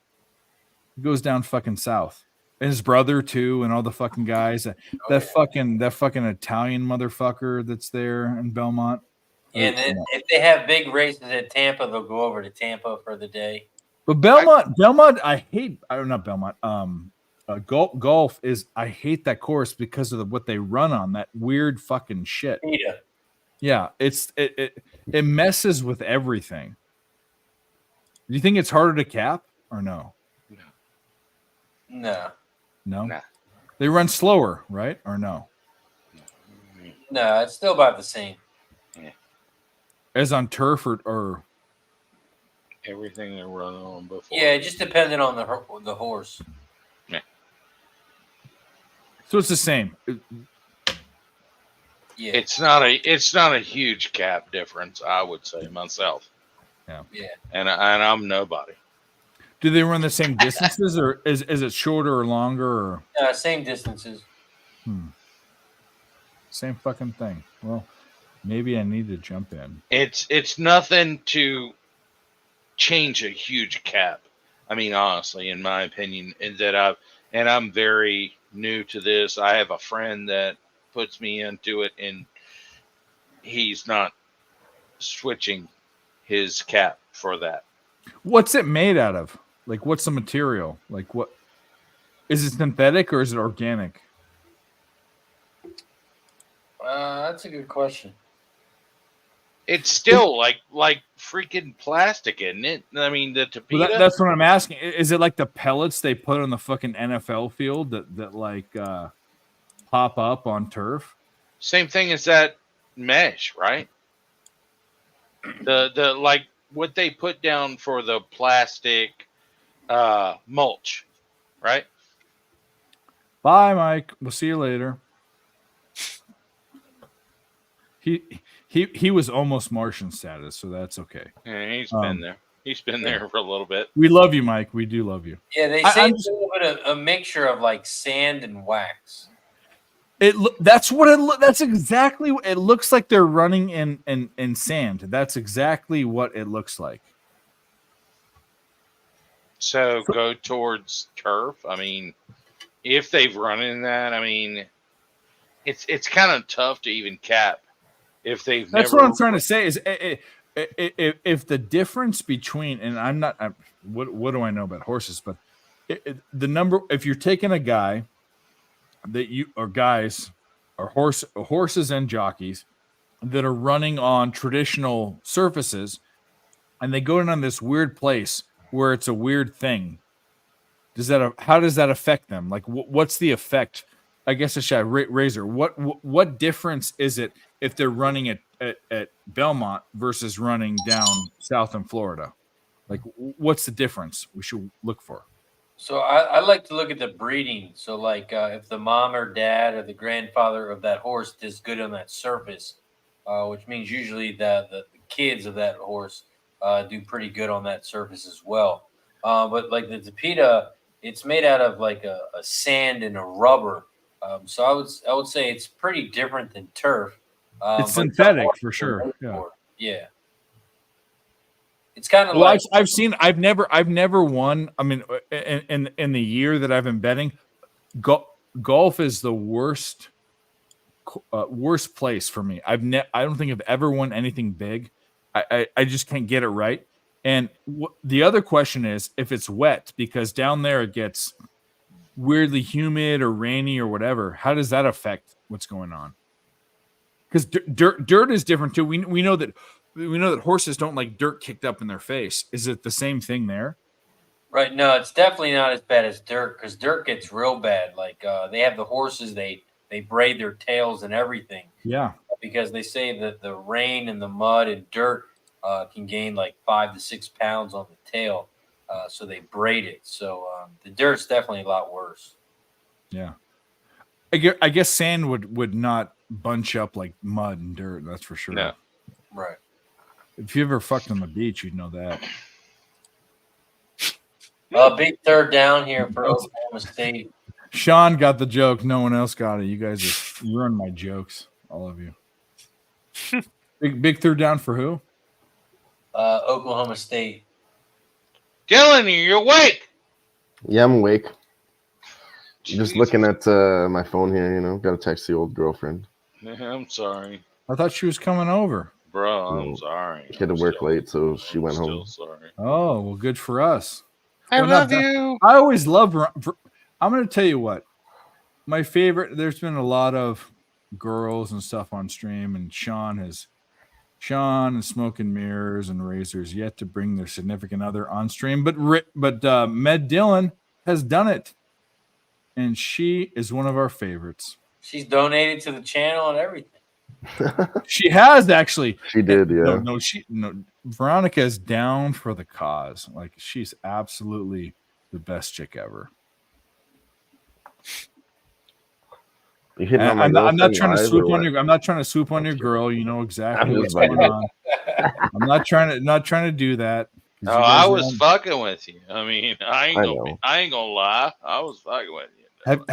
He goes down fucking south. And his brother too, and all the fucking guys. That fucking Italian motherfucker that's there in Belmont. Yeah, and then if they have big races at Tampa, they'll go over to Tampa for the day. But Belmont, I hate. I don't know Belmont. Golf is. I hate that course because of what they run on, that weird fucking shit. Yeah, it messes with everything. Do you think it's harder to cap or no? No. No. They run slower, right? Or no? No, it's still about the same. As on turf or everything they run on before. Yeah, just depending on the horse. Yeah. So it's the same. Yeah. It's not a huge cap difference, I would say myself. Yeah. Yeah. And I'm nobody. Do they run the same distances, or is it shorter or longer? Or Same distances. Same fucking thing. Well, maybe I need to jump in. It's nothing to change a huge cap. I mean, honestly, in my opinion, I'm very new to this. I have a friend that puts me into it, and he's not switching his cap for that. What's it made out of? Like, what's the material? Like, what is it, synthetic or is it organic? That's a good question. It's still like freaking plastic, isn't it? I mean, the Tapita. Well, that's what I'm asking. Is it like the pellets they put on the fucking NFL field that like pop up on turf? Same thing as that mesh, right? The like what they put down for the plastic mulch, right? Bye, Mike. We'll see you later. He was almost Martian status, so that's okay. Yeah, he's been there. He's been there for a little bit. We love you, Mike. We do love you. Yeah, they say it's a little bit of a mixture of like sand and wax. That's exactly what it looks like. They're running in sand. That's exactly what it looks like. So go towards turf. I mean, if they've run in that, I mean, it's kind of tough to even cap if they've. That's what I'm trying to say. Is if the difference between, and I'm not, what do I know about horses? But the number, if you're taking a guy that you or guys or horses and jockeys that are running on traditional surfaces, and they go in on this weird place where it's a weird thing. How does that affect them? Like, what's the effect? I guess I should Razor. What difference is it if they're running at Belmont versus running down south in Florida? Like, what's the difference we should look for? So I like to look at the breeding. So like if the mom or dad or the grandfather of that horse does good on that surface, which means usually the kids of that horse do pretty good on that surface as well. But like the Tapita, it's made out of like a sand and a rubber. So I would say it's pretty different than turf. It's synthetic for sure. Yeah. It's kind of well, like I've never won. I mean, in the year that I've been betting, golf is the worst place for me. I don't think I've ever won anything big. I just can't get it right. And the other question is if it's wet, because down there it gets weirdly humid or rainy or whatever. How does that affect what's going on? Because dirt is different too. We know that horses don't like dirt kicked up in their face. Is it the same thing there? Right. No, it's definitely not as bad as dirt, because dirt gets real bad. Like they have the horses, they braid their tails and everything. Yeah. Because they say that the rain and the mud and dirt can gain like 5 to 6 pounds on the tail. So they braid it. So the dirt's definitely a lot worse. Yeah. I guess sand would not bunch up like mud and dirt. That's for sure. No. Right. If you ever fucked on the beach, you'd know that. Big third down here for Oklahoma State. Sean got the joke. No one else got it. You guys just ruined my jokes, all of you. Big third down for who? Oklahoma State. Dylan, are you awake? Yeah, I'm awake. Just looking at my phone here, got to text the old girlfriend. I'm sorry. I thought she was coming over. Bro, I'm sorry. She had to work late, so she went home. Sorry. Oh, well, good for us. I love you. I always love. I'm going to tell you what. My favorite, there's been a lot of girls and stuff on stream, and Sean and Smoke and Mirrors and Razors yet to bring their significant other on stream, but Med Dillon has done it, and she is one of our favorites. She's donated to the channel and everything. She has actually. She did, yeah. No. Veronica is down for the cause. Like, she's absolutely the best chick ever. I'm not trying to swoop on your. I'm not trying to swoop on your girl. You know exactly what's going on. I'm not trying to do that. No, I was fucking with you. I mean, I ain't gonna lie. I was fucking with you. Have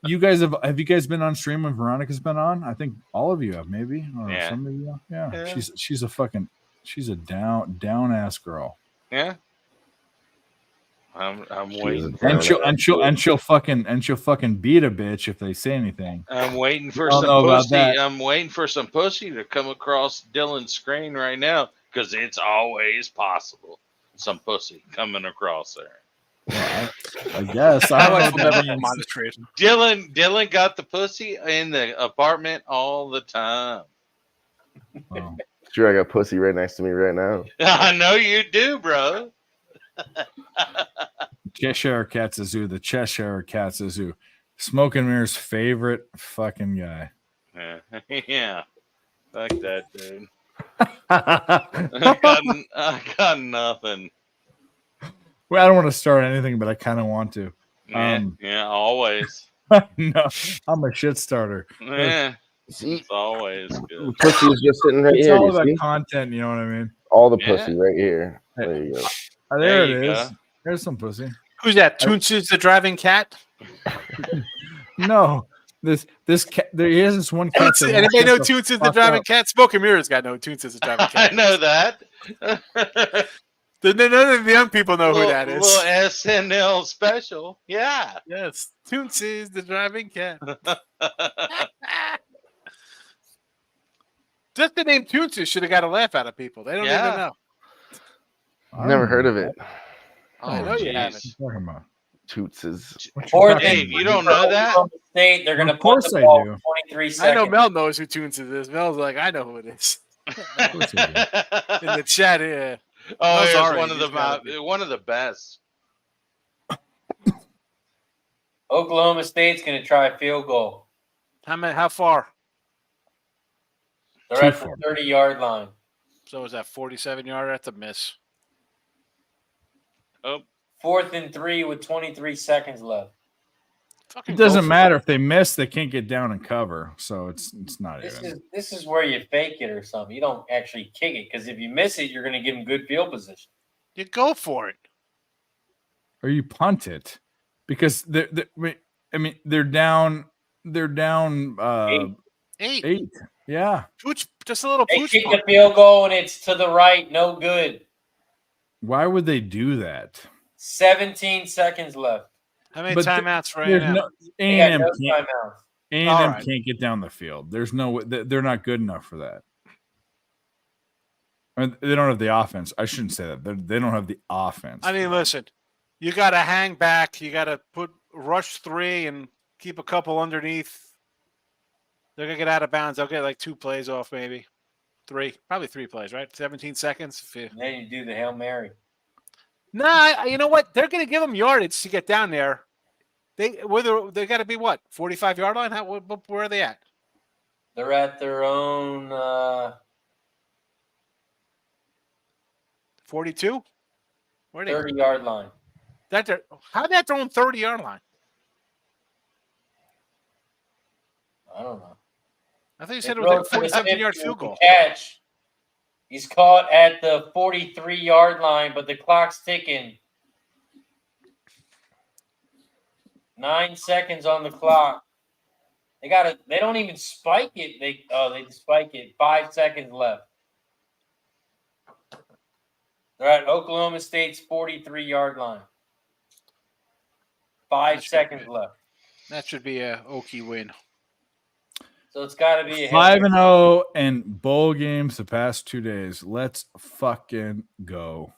you guys been on stream when Veronica's been on? I think all of you have, maybe. Or some of you. Yeah. She's a down ass girl. Yeah. I'm waiting. And she'll fucking beat a bitch if they say anything. I'm waiting for some pussy. I'm waiting for some pussy to come across Dylan's screen right now, because it's always possible. Some pussy coming across there. Well, I guess. Dylan got the pussy in the apartment all the time. Wow. Sure, I got pussy right next to me right now. I know you do, bro. Cheshire Cat's a zoo. The Cheshire Cat's a zoo. Smoke and Mirror's favorite fucking guy. Yeah. Fuck that, dude. I got nothing. Well, I don't want to start anything, but I kind of want to. Yeah, always. No, I'm a shit starter. Yeah, it's always good. Pussy is just sitting right it's here. It's all about content, you know what I mean? All the pussy right here. There you go. There it is. There's some pussy. Who's that? Toonces the driving cat? No. This cat, there is this one cat. Anybody know Toonces the driving cat? Smoke and Mirrors got no Toonces the driving cat. I know that. None of the young people know who that is. Little SNL special. Yeah. Yes. Toonces the driving cat. Just the name Toonces should have got a laugh out of people. They don't even know. Never heard of it. I know you haven't. Tootses. Dave, you don't know that? State, they're going to put the ball 23 seconds. I know Mel knows who Toonces is. Mel's like, I know who it is. In the chat, yeah. Oh, it's one of the best. Oklahoma State's going to try a field goal. How far? They're at the 30-yard line. So is that 47-yarder? That's a miss. Oh. 4th and 3 with 23 seconds left. It doesn't matter if they miss; they can't get down and cover. So it's not This is where you fake it or something. You don't actually kick it, because if you miss it, you're going to give them good field position. You go for it, or you punt it, because they're down. They're down. 8. Yeah. Pooch, just a little. They pooch kick the field goal and it's to the right. No good. Why would they do that? 17 seconds left. How many timeouts right now? A&M can't get down the field. There's no way. They're not good enough for that. I mean, they don't have the offense. I shouldn't say that. They don't have the offense. I mean, listen, you got to hang back. You got to rush 3 and keep a couple underneath. They're going to get out of bounds. They'll get like 2 plays off, maybe 3, probably 3 plays, right? 17 seconds. And then you do the Hail Mary. Nah, you know what? They're going to give them yardage to get down there. They got to be what, 45-yard line? Where are they at? They're at their own 42. 30-yard line. How that their own 30-yard line? I don't know. I thought you said it was like a 47-yard field goal. Catch. He's caught at the 43-yard line, but the clock's ticking. 9 seconds on the clock. They don't even spike it. They spike it. 5 seconds left. They're at Oklahoma State's 43-yard line. 5 seconds left. That should be a Okie win. So it's got to be a 5-0 and bowl games the past 2 days. Let's fucking go.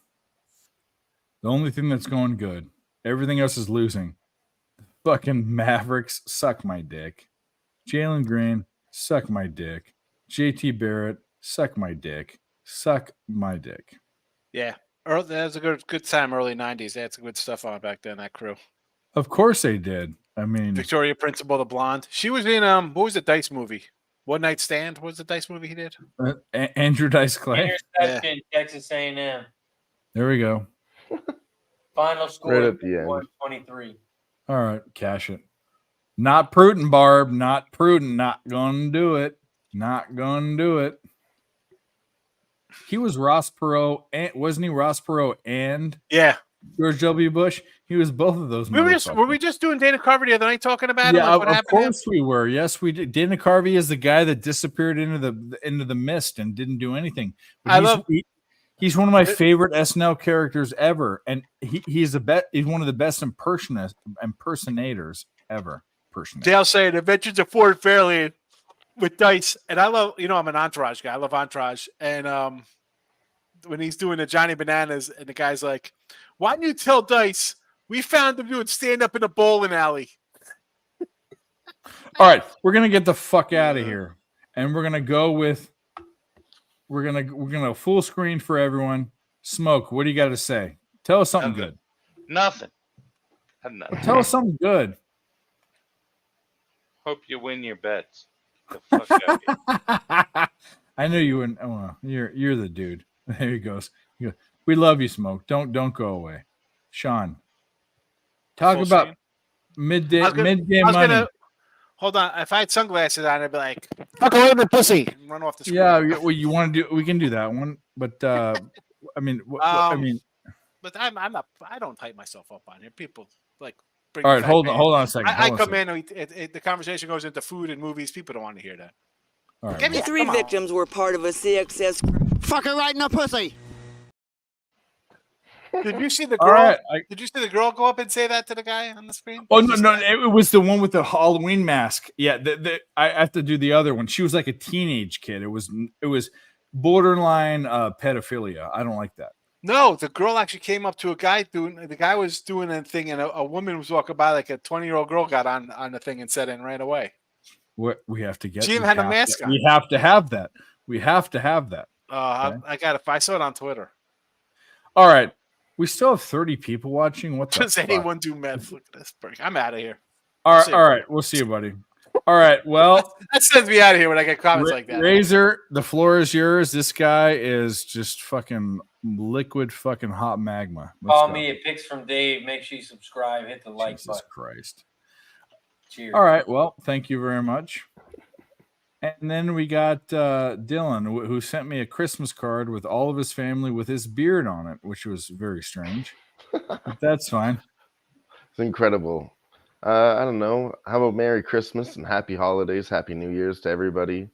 The only thing that's going good. Everything else is losing. fucking Mavericks, suck my dick. Jalen Green, suck my dick. JT Barrett, suck my dick. Suck my dick. Yeah. That was a good time, early 90s. They had some good stuff on back then, that crew. Of course they did. I mean, Victoria Principal, the blonde. She was in what was the Dice movie? One Night Stand. What was the Dice movie he did? Andrew Dice Clay. Interception, Texas A&M. There we go. Final score Right at the end. 23. All right, cash it. Not prudent, Barb. Not prudent. Not gonna do it. Not gonna do it. He was Ross Perot, and wasn't he Ross Perot and George W. Bush? He was both of those. Were we just doing Dana Carvey the other night talking about him? Yeah, Like what of happened to him? course we were. Yes, we did. Dana Carvey is the guy that disappeared into the mist and didn't do anything. But he's one of my favorite SNL characters ever, and he's one of the best impersonators ever. Dale saying Adventures of Ford Fairlane with Dice, and I love. I'm an Entourage guy. I love Entourage, and when he's doing the Johnny Bananas, and the guy's like, "Why didn't you tell Dice we found him doing stand up in a bowling alley?" All right, we're gonna get the fuck out of here, and we're gonna go with we're gonna full screen for everyone. Smoke, what do you got to say? Tell us something good. Nothing. Tell us something good. Hope you win your bets. The fuck out of here. I knew you wouldn't. Oh, you're the dude. There he goes. We love you, Smoke. Don't go away, Sean. Talk about mid-game money. Hold on. If I had sunglasses on, I'd be like, "Fuck away the pussy!" And run off the screen. Yeah, well, you want to do? We can do that one, but I mean, but I'm not. I don't type myself up on here. People like. All right, hold on a second. I come in, the conversation goes into food and movies. People don't want to hear that. All right, The 3 victims were part of a CXS. Fuck her right in the pussy. Did you see the girl? Right, did you see the girl go up and say that to the guy on the screen? Oh no! It was the one with the Halloween mask. Yeah, I have to do the other one. She was like a teenage kid. It was borderline pedophilia. I don't like that. No, the girl actually came up to a guy the guy was doing a thing, and a woman was walking by, like a 20-year-old girl got on the thing and sat in right away. We have to get. She even had a mask on. We have to have that. We have to have that. Okay. I got it. I saw it on Twitter. All right. We still have 30 people watching. What the Does fuck? anyone do meth? Look at this break. I'm out of here. All right. We'll see you, buddy. All right. Well, that sends me out of here when I get comments like that. Razor, the floor is yours. This guy is just fucking liquid fucking hot magma. Call me at Picks from Dave. Make sure you subscribe. Hit the like button. Jesus Christ. Cheers. All right. Well, thank you very much. And then we got Dylan, who sent me a Christmas card with all of his family with his beard on it, which was very strange. But that's fine. It's incredible. I don't know. How about Merry Christmas and Happy Holidays, Happy New Year's to everybody.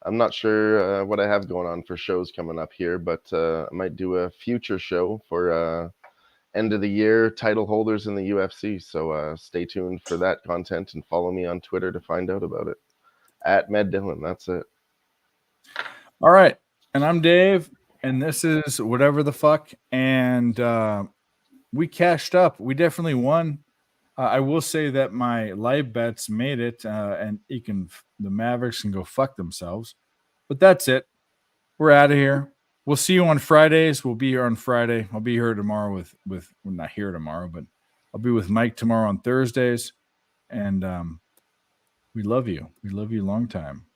I'm not sure what I have going on for shows coming up here, but I might do a future show for end of the year title holders in the UFC. So stay tuned for that content and follow me on Twitter to find out about it. At Med Dylan, that's it. All right. And I'm Dave, and this is Whatever the Fuck. And we cashed up. We definitely won. I will say that my live bets made it, and the Mavericks can go fuck themselves. But that's it. We're out of here. We'll see you on Fridays. We'll be here on Friday. I'll be here tomorrow with well, not here tomorrow, but I'll be with Mike tomorrow on Thursdays. And we love you. We love you long time.